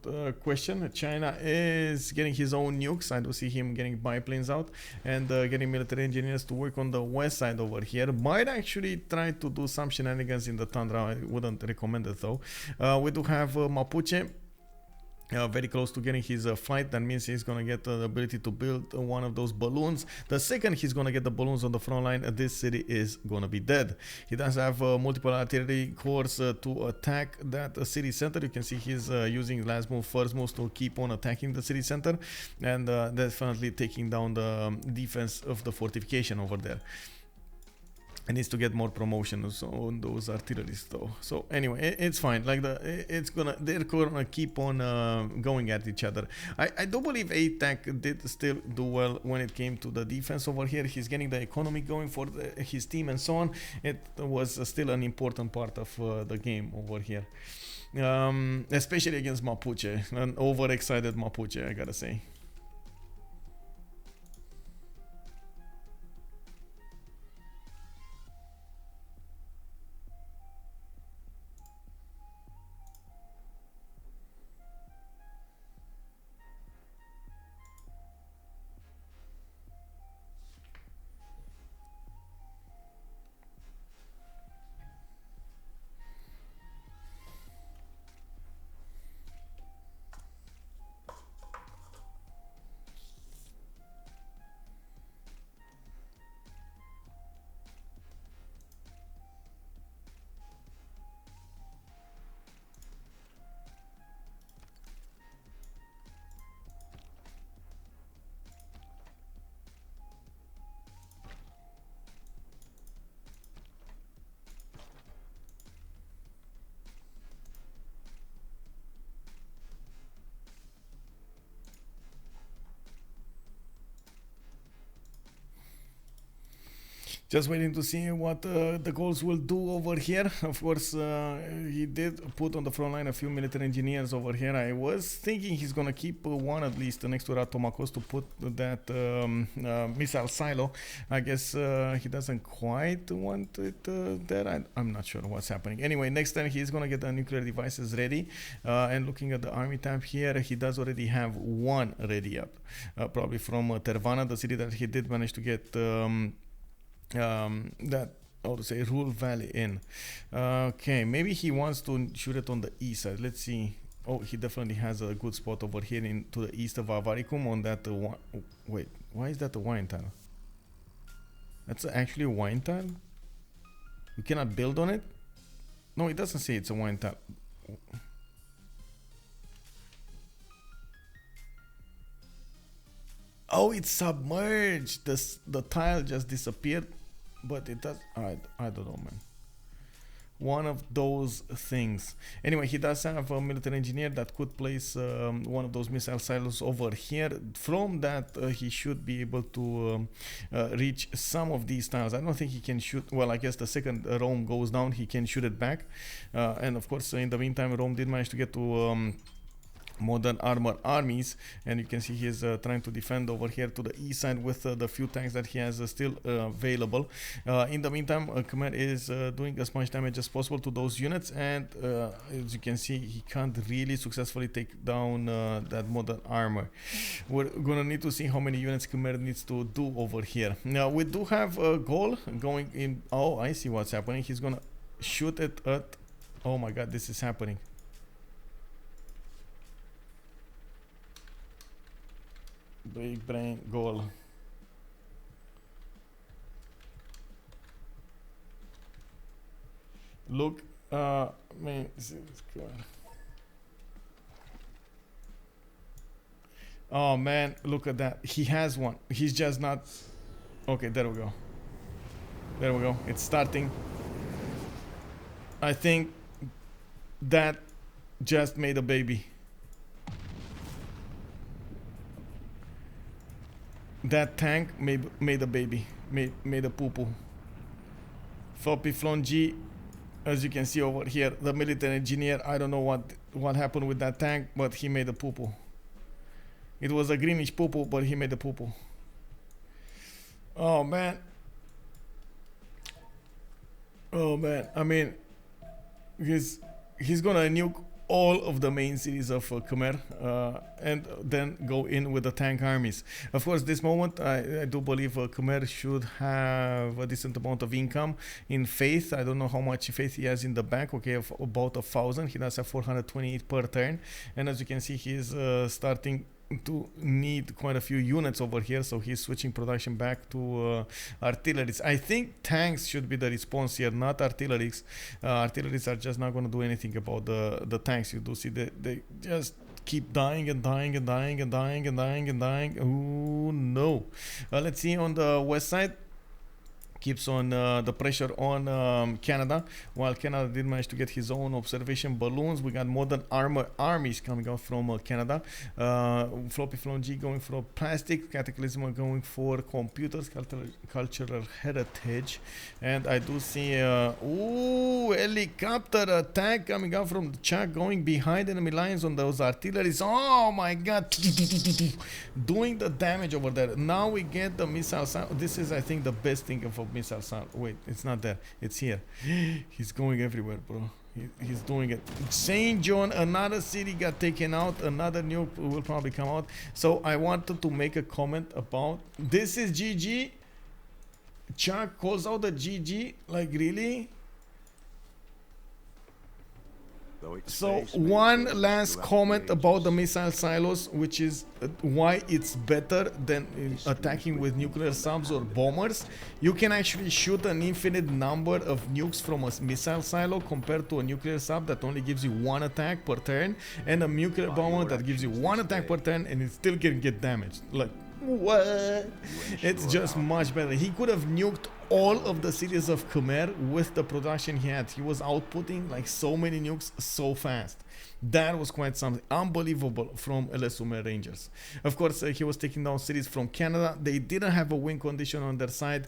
question. China is getting his own nukes. I do see him getting biplanes out and getting military engineers to work on the west side over here. Might actually try to do some shenanigans in the tundra. I wouldn't recommend it though. We do have Mapuche. Very close to getting his flight. That means he's gonna get the ability to build one of those balloons. The second he's gonna get the balloons on the front line, this city is gonna be dead. He does have multiple artillery corps to attack that city center. You can see he's using last move, first moves to keep on attacking the city center, and definitely taking down the defense of the fortification over there. It needs to get more promotions on those artilleries though. So anyway, it's fine. Like they're gonna keep on going at each other. I do believe Aytheak did still do well when it came to the defense over here. He's getting the economy going for his team and so on. It was still an important part of the game over here, especially against Mapuche, an overexcited Mapuche, I gotta say. Just waiting to see what the Gauls will do over here. Of course, he did put on the front line a few military engineers over here. I was thinking he's gonna keep one at least next to Ratomakos to put that missile silo. I guess he doesn't quite want it there. I'm not sure what's happening. Anyway, next time he's gonna get the nuclear devices ready. And looking at the army tab here, he does already have one ready up. Probably from Tervana, the city that he did manage to get that, how to say, Rule Valley in. Okay, maybe he wants to shoot it on the east side. Let's see. Oh, he definitely has a good spot over here to the east of Avaricum on that wait, why is that a wine tile? That's actually a wine tile? You cannot build on it? No, it doesn't say it's a wine tile. Oh, it's submerged. The tile just disappeared. But it does, I don't know, man. One of those things. Anyway, he does have a military engineer that could place one of those missile silos over here. From that, he should be able to reach some of these tiles. I don't think he can shoot. Well, I guess the second Rome goes down, he can shoot it back. And of course, in the meantime, Rome did manage to get to modern armor armies, and you can see he's trying to defend over here to the east side with the few tanks that he has still available. In the meantime, Khmer is doing as much damage as possible to those units, and as you can see, he can't really successfully take down that modern armor. We're gonna need to see how many units Khmer needs to do over here. Now we do have a Gaul going in. Oh, I see what's happening. He's gonna shoot it at, oh my god, this is happening. Big brain Gaul. Look, man, oh man, look at that. He has one. He's just not. Okay, there we go. There we go. It's starting. I think that just made a baby. That tank made a baby, made a poo-poo. FloppyfloNG, as you can see over here, the military engineer, I don't know what happened with that tank, but he made a poo-poo. It was a greenish poo-poo, but he made a poo-poo. Oh man. Oh man, I mean, he's gonna nuke all of the main cities of Khmer and then go in with the tank armies. Of course, this moment I do believe Khmer should have a decent amount of income in faith. I don't know how much faith he has in the bank. Okay, of about 1,000. He does have 428 per turn, and as you can see, he's starting to need quite a few units over here, so he's switching production back to artilleries. I think tanks should be the response here, not artilleries. Artilleries are just not going to do anything about the tanks. You do see they just keep dying and dying and dying and dying and dying and dying. Oh no. Let's see on the west side. Keeps on the pressure on Canada, while Canada did manage to get his own observation balloons. We got modern armies coming out from Canada. FloppyfloNG going for plastic, Cataclysm going for computers, cultural heritage, and I do see helicopter attack coming out from the Chak, going behind enemy lines on those artilleries. Oh my god, doing the damage over there. Now we get the missile sound. This is, I think, the best thing of missile sound. Wait, it's not there, it's here. He's going everywhere, bro. He's doing it. St. John, another city got taken out, another nuke will probably come out. So I wanted to make a comment about this. Is GG. Chuck calls out the GG, like really. So one last comment about the missile silos, which is why it's better than attacking with nuclear subs or bombers. You can actually shoot an infinite number of nukes from a missile silo compared to a nuclear sub that only gives you one attack per turn, and a nuclear bomber that gives you one attack per turn and it still can get damaged. Like, what? It's just much better. He could have nuked all of the cities of Khmer with the production he had. He was outputting like so many nukes so fast. That was quite something unbelievable from LSUME Rangers. Of course, he was taking down cities from Canada. They didn't have a win condition on their side.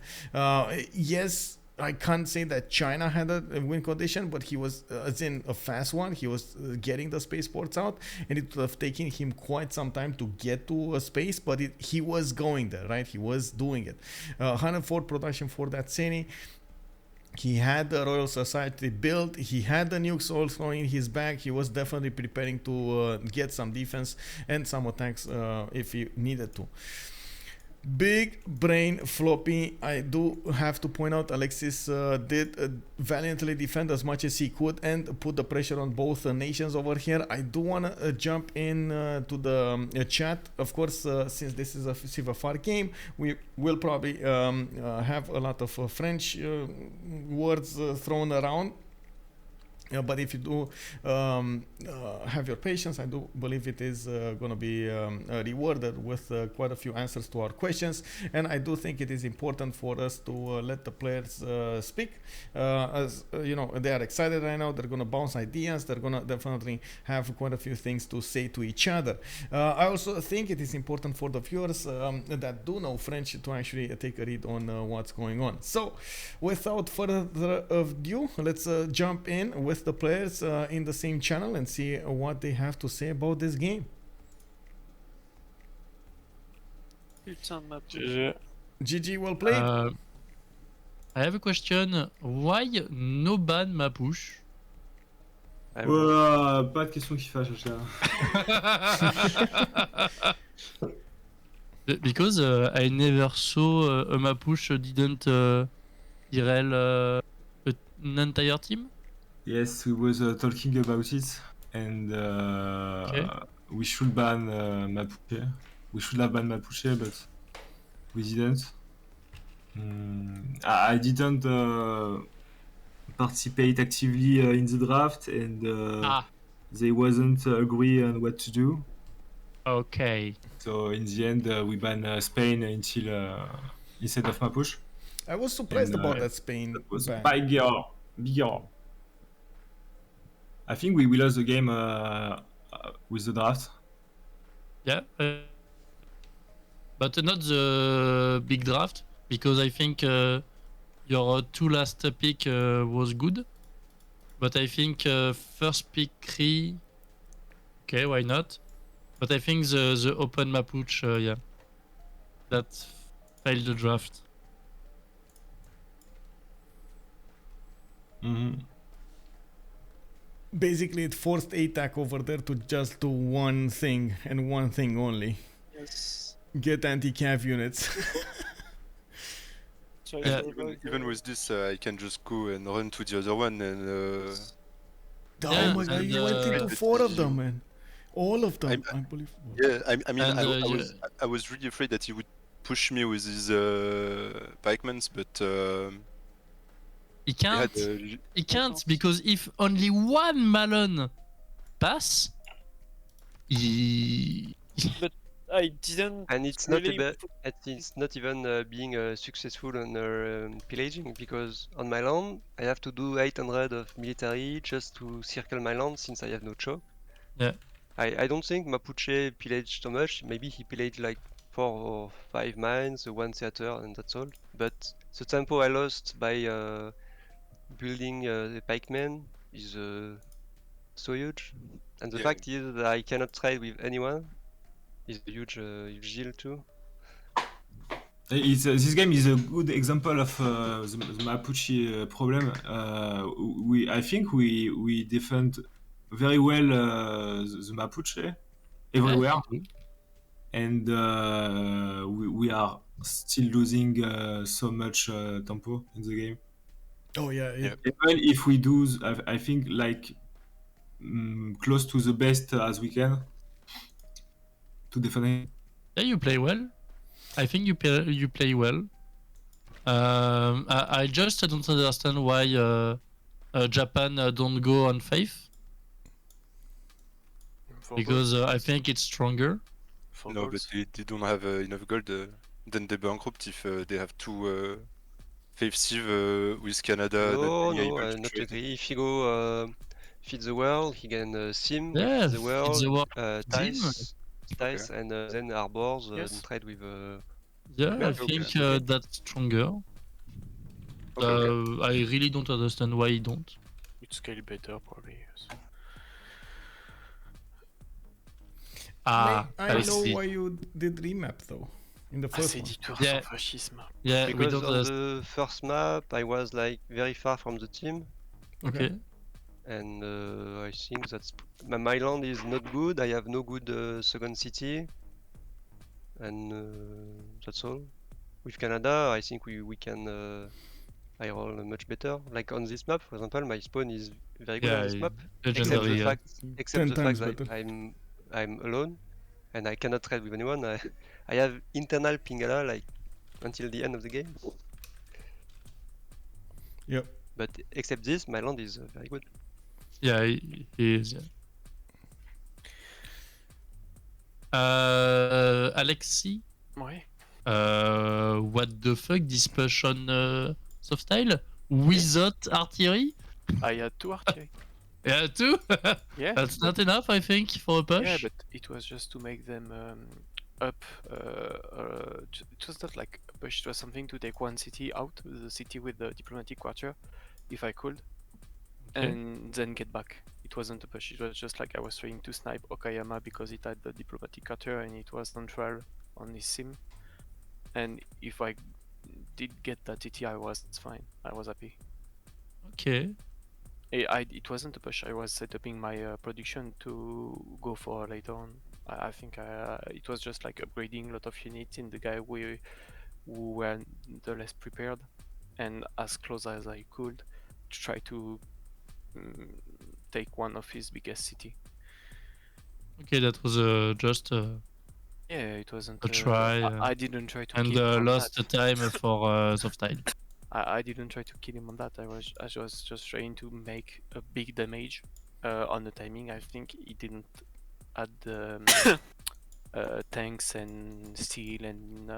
Yes, I can't say that China had a win condition, but he was, as in a fast one. He was getting the spaceports out, and it would have taken him quite some time to get to a space, but he was going there, right? He was doing it. 104 production for that city. He had the Royal Society built. He had the nukes also in his bag. He was definitely preparing to get some defense and some attacks if he needed to. Big brain Floppy. I do have to point out Alexis did valiantly defend as much as he could and put the pressure on both nations over here. I do want to jump in to the chat. Of course, since this is a CivFR game, we will probably have a lot of French words thrown around. But if you do have your patience, I do believe it is going to be rewarded with quite a few answers to our questions. And I do think it is important for us to let the players speak. As you know, they are excited right now. They're going to bounce ideas. They're going to definitely have quite a few things to say to each other. I also think it is important for the viewers that do know French to actually take a read on what's going on. So without further ado, let's jump in with the players in the same channel and see what they have to say about this game. GG, well played. I have a question. Why no ban Mapuche? Pas de question qui fâche, cher. Because I never saw a Mapuche didn't derail an entire team. Yes, we was talking about it, and Okay. we should ban Mapuche. We should have banned Mapuche, but we didn't. I didn't participate actively in the draft, and they wasn't agree on what to do. Okay. So in the end, we banned Spain until instead of Mapuche. I was surprised about that Spain That was ban. bigger. I think we lost the game with the draft. Yeah. but not the big draft, because I think your 2 last pick was good. But I think first pick Cree, okay, why not? But I think the open Mapuche, yeah, that failed the draft. Basically, it forced Aytheak over there to just do one thing and one thing only. Yes. Get anti-cav units. Yeah. Even with this, I can just go and run to the other one and. Oh my god, you went into 4 of them, man. All of them, unbelievable. Yeah, I mean, And, I was really afraid that he would push me with his pikemans, but he can't. He can't, because if only one Malon pass, he. But I didn't. And it's really not even being successful on pillaging, because on my land I have to do 800 of military just to circle my land since I have no choke. Yeah. I don't think Mapuche pillaged so much. Maybe he pillaged like 4 or 5 mines, 1 theater, and that's all. But the tempo I lost by building the pikemen is so huge. And the fact is that I cannot trade with anyone is a huge deal too. This game is a good example of the Mapuche problem. I think we defend very well the Mapuche everywhere, and we are still losing so much tempo in the game. Oh yeah. Even if we do, I think like close to the best as we can to defend it. Yeah, you play well. I think you play well. I just don't understand why Japan don't go on faith. Because I think it's stronger. No, but they don't have enough gold. Then they bankrupt if they have 2 faith Civ with Canada. No, not really. If he go feed the world, he can sim, feed the world, Tice, and then harbors and trade with. Yeah, I think that's stronger. I really don't understand why he don't. It scale better, probably. Yes. I know why you did remap though. In the first one. Yeah, because on the first map I was like very far from the team. Okay. And I think that's my land is not good. I have no good second city, and that's all. With Canada, I think we can I roll much better. Like on this map, for example, my spawn is very good on this map, except the fact that I'm alone and I cannot trade with anyone. I have internal pingala like until the end of the game. Yep. But except this, my land is very good. Yeah, he is. Yeah. Alexis. Ouais. What the fuck, this push on Softstyle without artillery? I had 2 artillery. Yeah, 2? Yeah. That's not enough, I think, for a push. Yeah, but it was just to make them up. It was not like a push, it was something to take one city out, the city with the diplomatic quarter, if I could, and then get back. It wasn't a push, it was just like I was trying to snipe Okayama because it had the diplomatic quarter and it was central on his sim. And if I did get that TT, I was fine. I was happy. Okay. It wasn't a push. I was setting my production to go for later on. I think it was just like upgrading a lot of units in the guy who were the less prepared, and as close as I could to try to take one of his biggest city. Okay, that was just yeah, it wasn't a try. I didn't try to and kill him lost the time for Softstyle. I didn't try to kill him on that. I was just trying to make a big damage on the timing. I think he didn't add tanks and steel and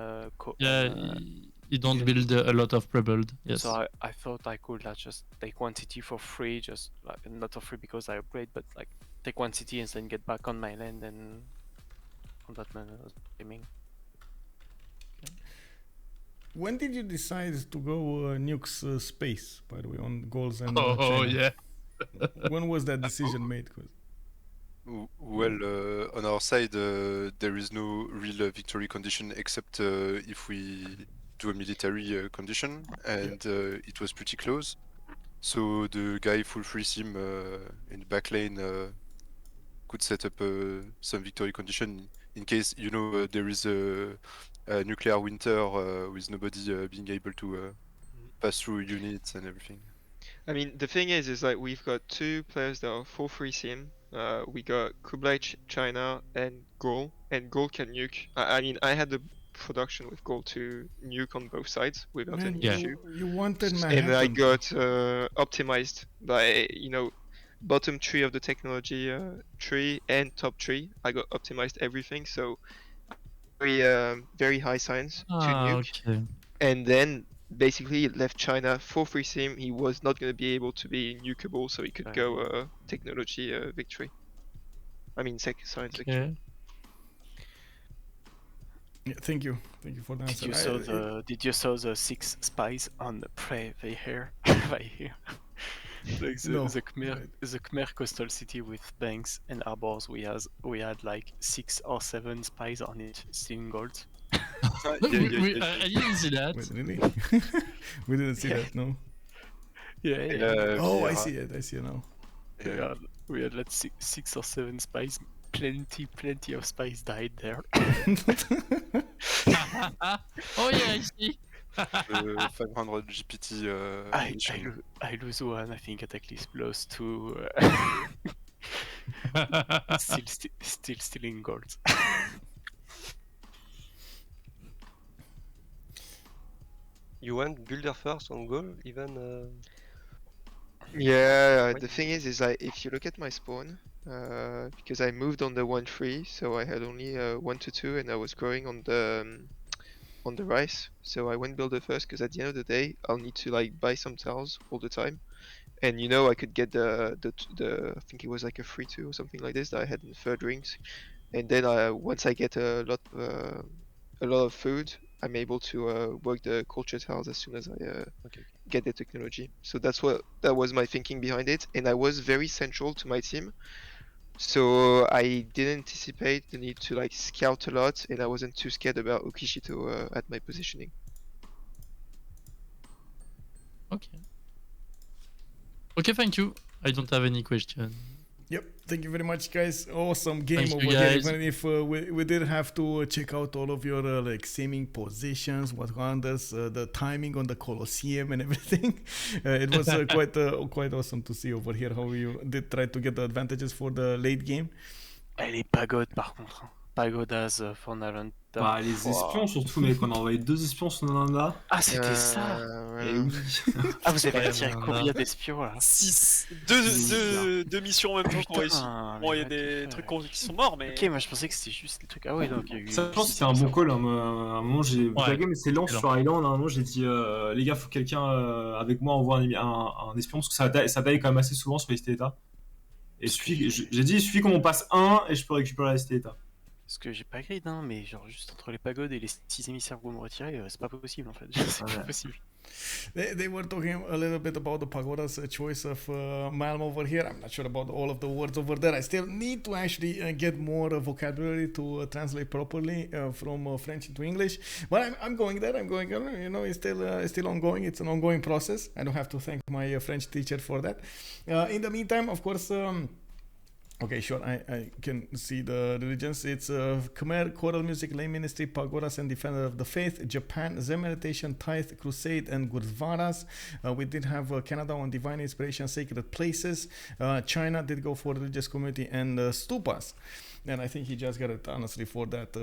you don't build a lot of pre-build. Yes. So I thought I could just take one city for free, just not for free because I upgrade, but like take one city and then get back on my land and on that manner gaming. when did you decide to go nukes space, by the way, on goals and Oh China? yeah. When was that decision made? Well, on our side, there is no real victory condition except if we do a military condition, and it was pretty close. So the guy full free sim in the back lane could set up some victory condition in case there is a nuclear winter with nobody being able to pass through units and everything. I mean, the thing is like we've got two players that are full free sim. We got Kublai China and Gaul can nuke. I mean, I had the production with Gaul to nuke on both sides without Man, any issue. you wanted Manhattan. And I got optimized by, bottom tree of the technology tree and top tree. I got optimized everything, so very high science to nuke. Okay. And then basically it left China full free sim. He was not going to be able to be nukeable, so he could go technology victory. I mean science victory. Yeah, thank you for the answer. Did you saw the 6 spies on the prey they here? Right here. Like the Khmer coastal city with banks and harbors, we had like 6 or 7 spies on it, stealing gold. I didn't see that. Wait, really? We didn't see that, no? Yeah. Oh, I see it now. Yeah, we had like 6 or 7 spies. Plenty of spies died there. Oh yeah, I see. 500 GPT. I lose one. I think Cataclysm lost 2. Still stealing gold. You went builder first on goal, even? Yeah, the thing is like if you look at my spawn, because I moved on the 1-3, so I had only 1 to 2, and I was growing on the rice. So I went builder first because at the end of the day, I'll need to like buy some tiles all the time, and I could get the I think it was like a 3-2 or something like this that I had in third rings, and then once I get a lot of food, I'm able to work the culture tiles as soon as I get the technology. So that was my thinking behind it, and I was very central to my team. So I didn't anticipate the need to like scout a lot, and I wasn't too scared about Okishito at my positioning. Okay, thank you. I don't have any question. Yep, thank you very much, guys. Awesome game Thank over you, here. guys. Even if we did have to check out all of your like simming positions, what wonders, the timing on the Colosseum and everything. It was quite awesome to see over here how you did try to get the advantages for the late game. Et les pagodes par contre. Pagodas for Nalanda. Bah, les espions surtout, mec. On a envoyé 2 espions sur Nalanda. Ah, c'était ça. Et oui. Ah, vous avez tiré combien d'espions là? 6. Deux missions en même temps qu'on réussit. Bon, il y a des trucs qui sont morts, mais. Ok, moi je pensais que c'était juste les trucs. Ah oui, donc il y a eu. Ça, je pense que c'était un bon call. À un moment, j'ai blagué, mais c'est lent sur Island. À un moment, j'ai dit, les gars, faut que quelqu'un avec moi envoie un espion, parce que ça taille quand même assez souvent sur les ST États. Et j'ai dit, il suffit qu'on passe 1 et je peux récupérer la ST État. Parce que j'ai pas grid, hein, mais genre juste entre les pagodes et les 6 émissaires que vous me retirez, c'est pas possible en fait. C'est pas possible. They were talking a little bit about the pagoda's choice of Malm over here. I'm not sure about all of the words over there. I still need to actually get more vocabulary to translate properly from French into English. But I'm going there. It's still ongoing. It's an ongoing process. I don't have to thank my French teacher for that. In the meantime, of course. Okay, sure, I can see the religions. It's Khmer, Choral Music, Lay Ministry, Pagodas, and Defender of the Faith. Japan, Zen Meditation, Tithe, Crusade, and Gurdwaras. We did have Canada on Divine Inspiration, Sacred Places. China did go for Religious Community and Stupas. And I think he just got it, honestly, for that...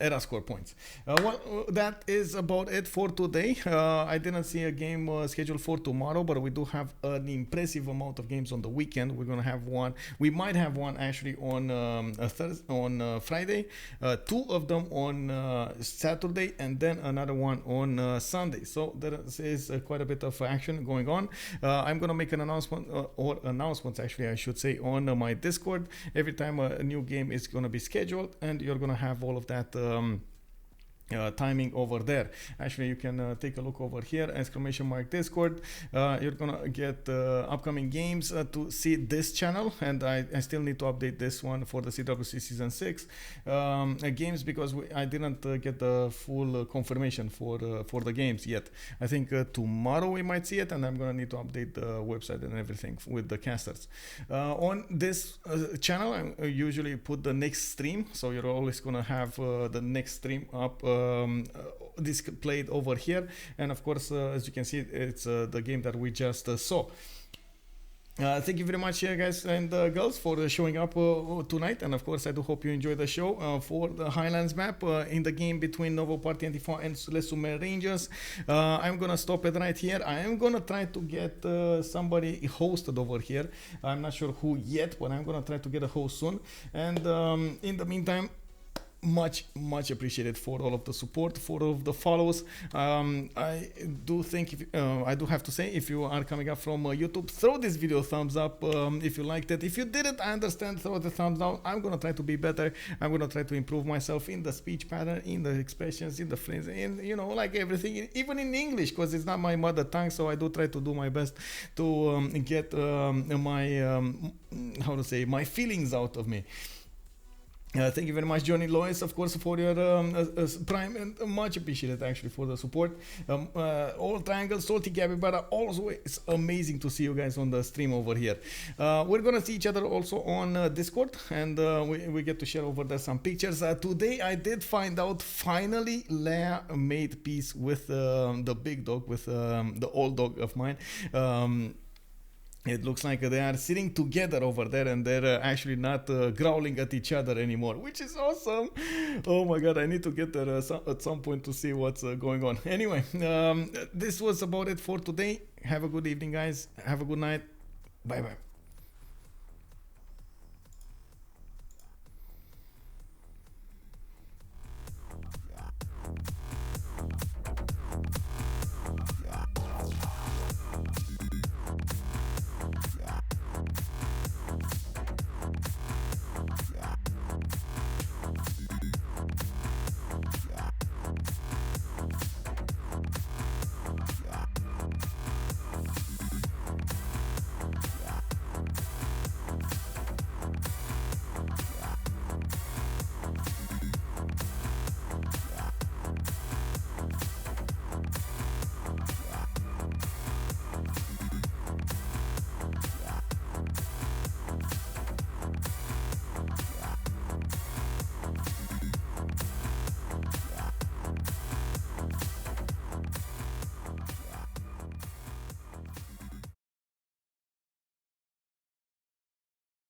era score points. Well, that is about it for today. I didn't see a game scheduled for tomorrow, but we do have an impressive amount of games on the weekend. We're gonna have one. We might have one actually on Friday, 2 of them on Saturday, and then another one on Sunday. So there is quite a bit of action going on. I'm gonna make an announcement, or announcements actually, I should say, on my Discord every time a new game is gonna be scheduled, and you're gonna have all of that timing over there. Actually, you can take a look over here, !Discord. You're gonna get upcoming games to see this channel, and I still need to update this one for the CWC Season 6 games, because I didn't get the full confirmation for the games yet. I think tomorrow we might see it, and I'm gonna need to update the website and everything with the casters. On this channel, I usually put the next stream, so you're always gonna have the next stream up displayed over here, and of course, as you can see, it's the game that we just saw. Thank you very much, guys and girls, for showing up tonight, and of course I do hope you enjoy the show for the Highlands map in the game between Nouveau Parti, Anti-Foi and Les Sumer Rangers. I'm gonna stop it right here. I am gonna try to get somebody hosted over here. I'm not sure who yet, but I'm gonna try to get a host soon, and in the meantime, much appreciated for all of the support, for all of the follows. I do think, I do have to say, if you are coming up from YouTube, throw this video a thumbs up if you liked it. If you didn't, I understand, throw the thumbs down. I'm gonna try to be better. I'm gonna try to improve myself in the speech pattern, in the expressions, in the phrases, in, you know, like everything, even in English, because it's not my mother tongue, so I do try to do my best to get my how to say, my feelings out of me. Thank you very much, Johnny Lois, of course, for your prime, and much appreciated actually for the support. All Triangles, Salty Capybara, also it's amazing to see you guys on the stream over here. We're gonna see each other also on Discord, and we get to share over there some pictures. Today I did find out, finally, Leia made peace with the big dog, with the old dog of mine. It looks like they are sitting together over there, and they're actually not growling at each other anymore, which is awesome. Oh my god, I need to get there at some point to see what's going on. Anyway, this was about it for today. Have a good evening, guys. Have a good night. Bye bye.